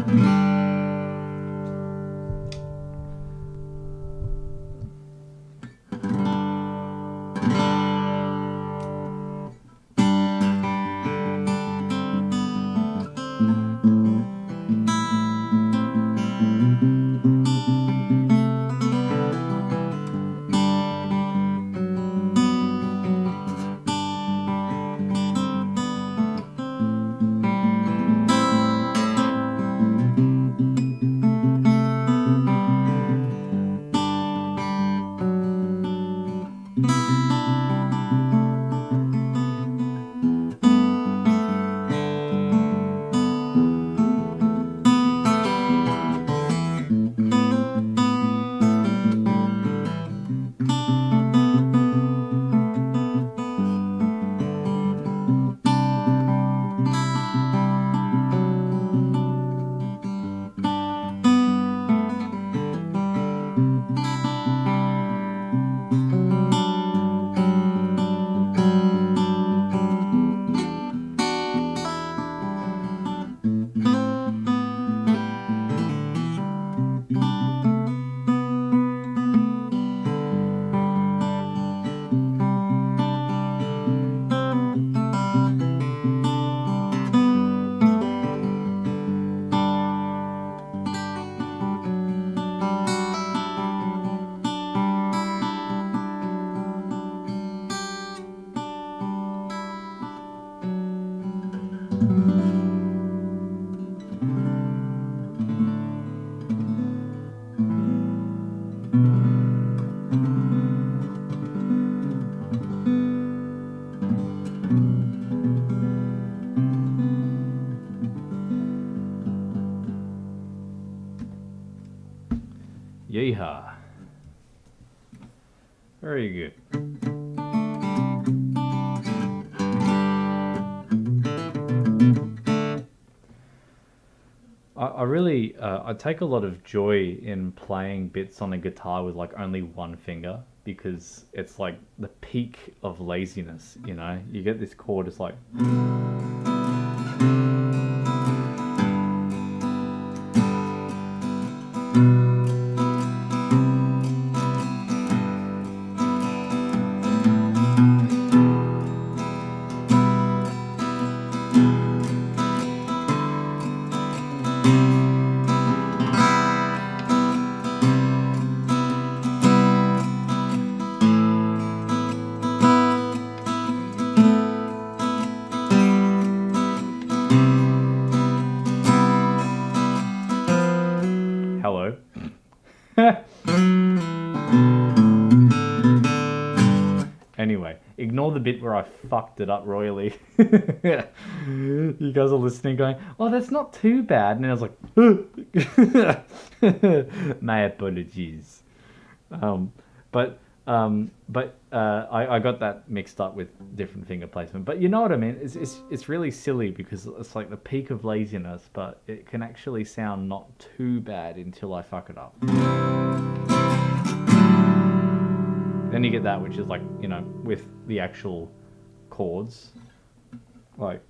Yeehaw. Very good. I really, I take a lot of joy in playing bits on a guitar with like only one finger, because it's like the peak of laziness, you know? You get this chord, it's like... Hello. Anyway, ignore the bit where I fucked it up royally. You guys are listening going, oh, that's not too bad. And I was like, my apologies. But I got that mixed up with different finger placement. But you know what I mean? It's really silly because it's like the peak of laziness, but it can actually sound not too bad until I fuck it up. Then you get that, which is like, you know, with the actual chords, like...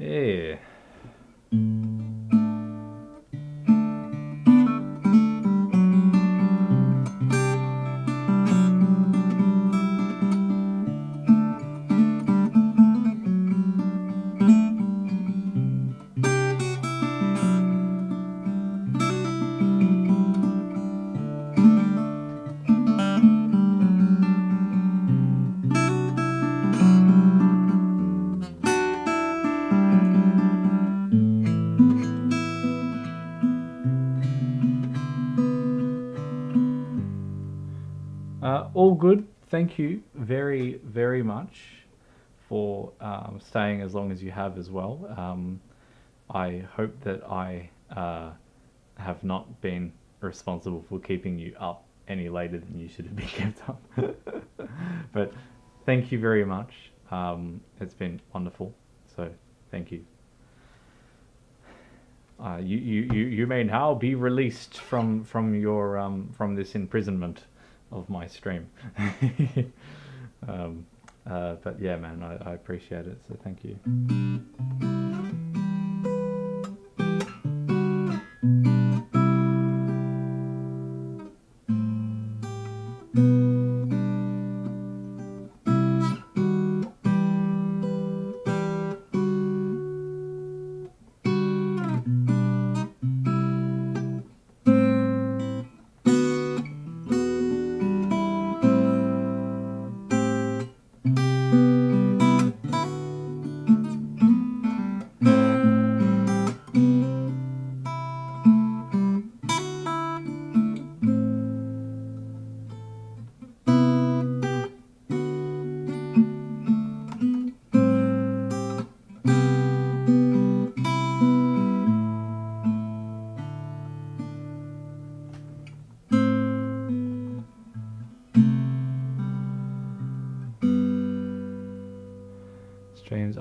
Yeah. All good. Thank you very, very much for staying as long as you have as well. I hope that I have not been responsible for keeping you up any later than you should have been kept up. But thank you very much. It's been wonderful. So thank you. You may now be released from your from this imprisonment of my stream. But yeah, man, I appreciate it, so thank you.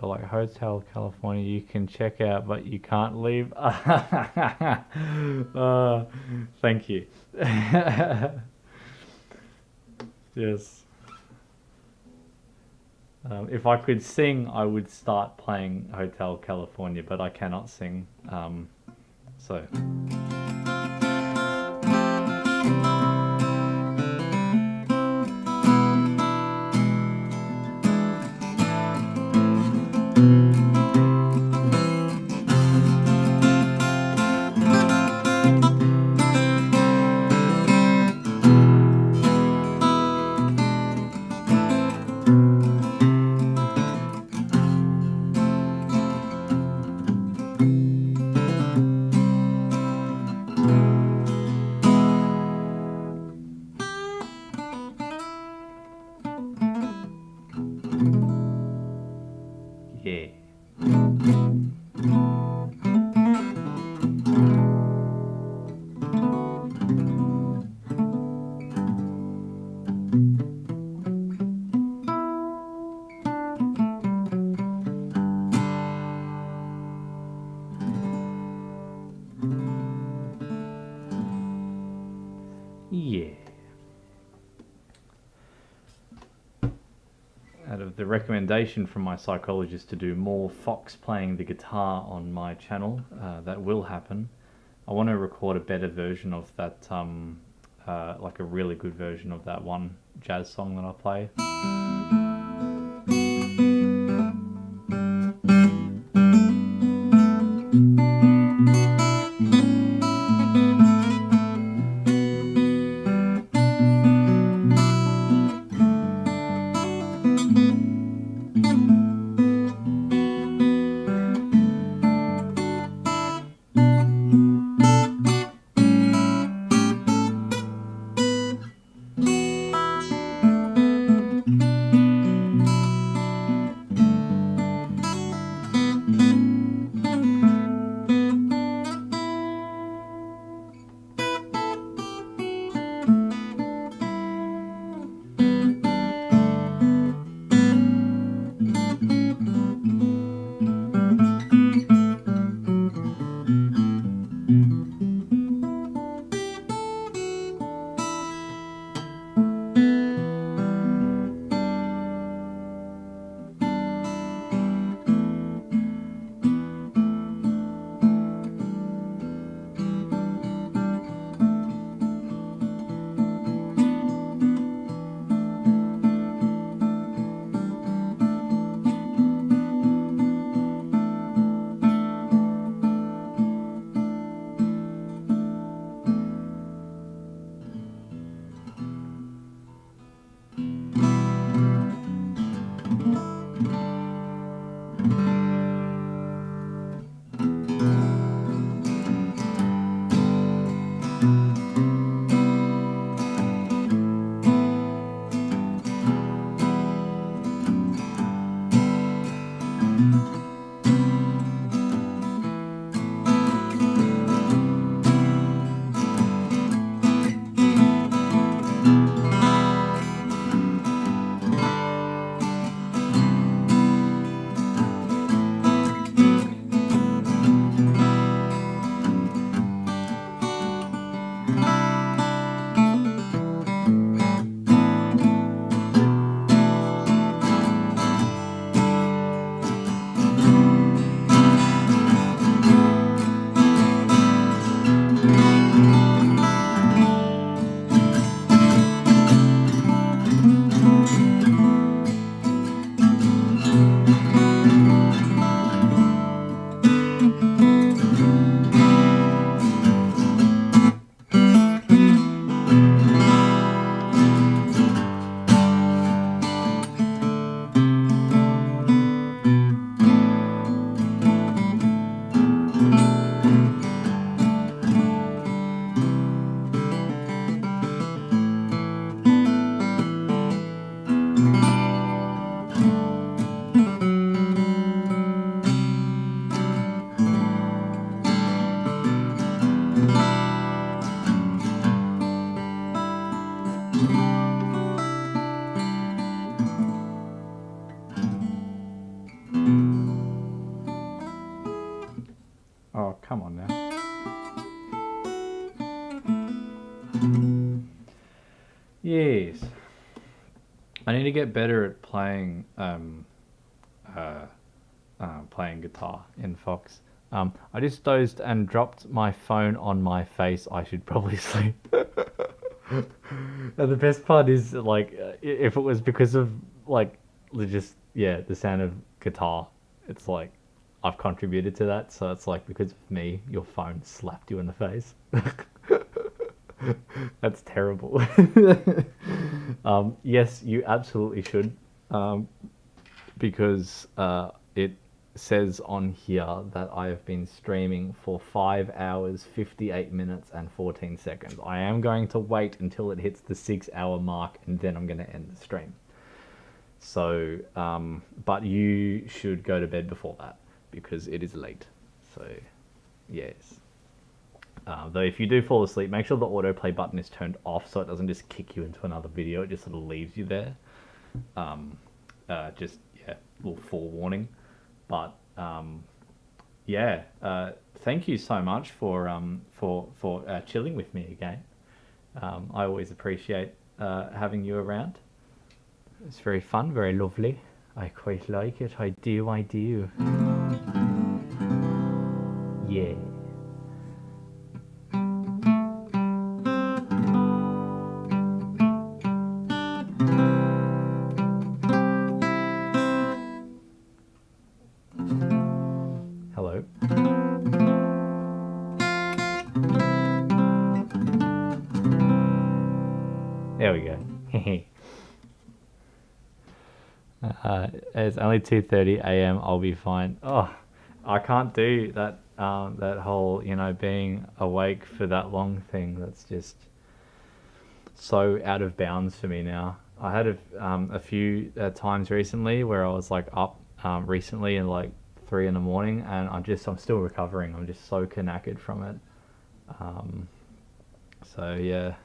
are like Hotel California you can check out but you can't leave. Thank you. Yes. If I could sing, I would start playing Hotel California, but I cannot sing. So. Yeah. Yeah. Out of the recommendation from my psychologist to do more Fox playing the guitar on my channel, that will happen. I want to record a better version of that, like a really good version of that one jazz song that I play. Yes. I need to get better at playing playing guitar in Fox. I just dozed and dropped my phone on my face. I should probably sleep. And the best part is, like, if it was because of, like, the sound of guitar, it's like, I've contributed to that, so it's like, because of me, your phone slapped you in the face. That's terrible. Yes, you absolutely should, because it says on here that I have been streaming for 5 hours, 58 minutes, and 14 seconds. I am going to wait until it hits the 6-hour mark, and then I'm going to end the stream. So, but you should go to bed before that, because it is late. So, yes. Though if you do fall asleep, make sure the autoplay button is turned off so it doesn't just kick you into another video. It just sort of leaves you there. Little forewarning. But thank you so much for chilling with me again. I always appreciate having you around. It's very fun, very lovely. I quite like it. I do. Yeah. Hello. There we go. It's only 2:30 a.m. I'll be fine. Oh, I can't do that. That whole, being awake for that long thing. That's just so out of bounds for me now. I had a few times recently where I was like up recently in like 3 in the morning, and I'm still recovering. I'm just so knackered from it. So yeah.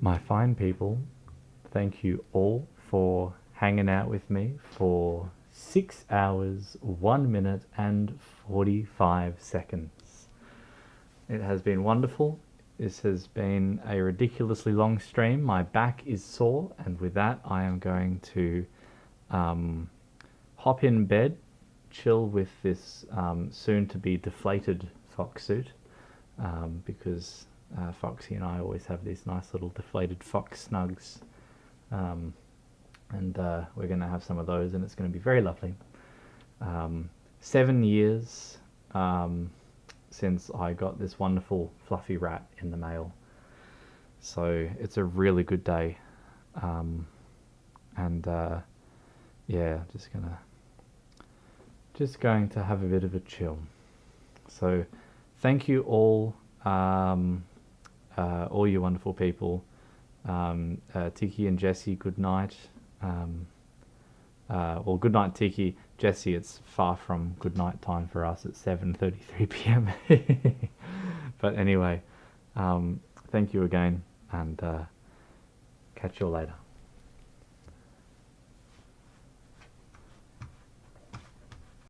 My fine people, thank you all for hanging out with me for 6 hours, 1 minute, and 45 seconds. It has been wonderful. This has been a ridiculously long stream. My back is sore, and with that, I am going to hop in bed, chill with this soon-to-be deflated fox suit, because Foxy and I always have these nice little deflated fox snugs, and we're going to have some of those, and it's going to be very lovely. 7 years since I got this wonderful fluffy rat in the mail, so it's a really good day, yeah, just going to have a bit of a chill. So thank you all you wonderful people. Tiki and Jesse, good night. Well, good night, Tiki. Jesse, it's far from good night time for us at 7:33 p.m. But anyway, thank you again, and catch you all later.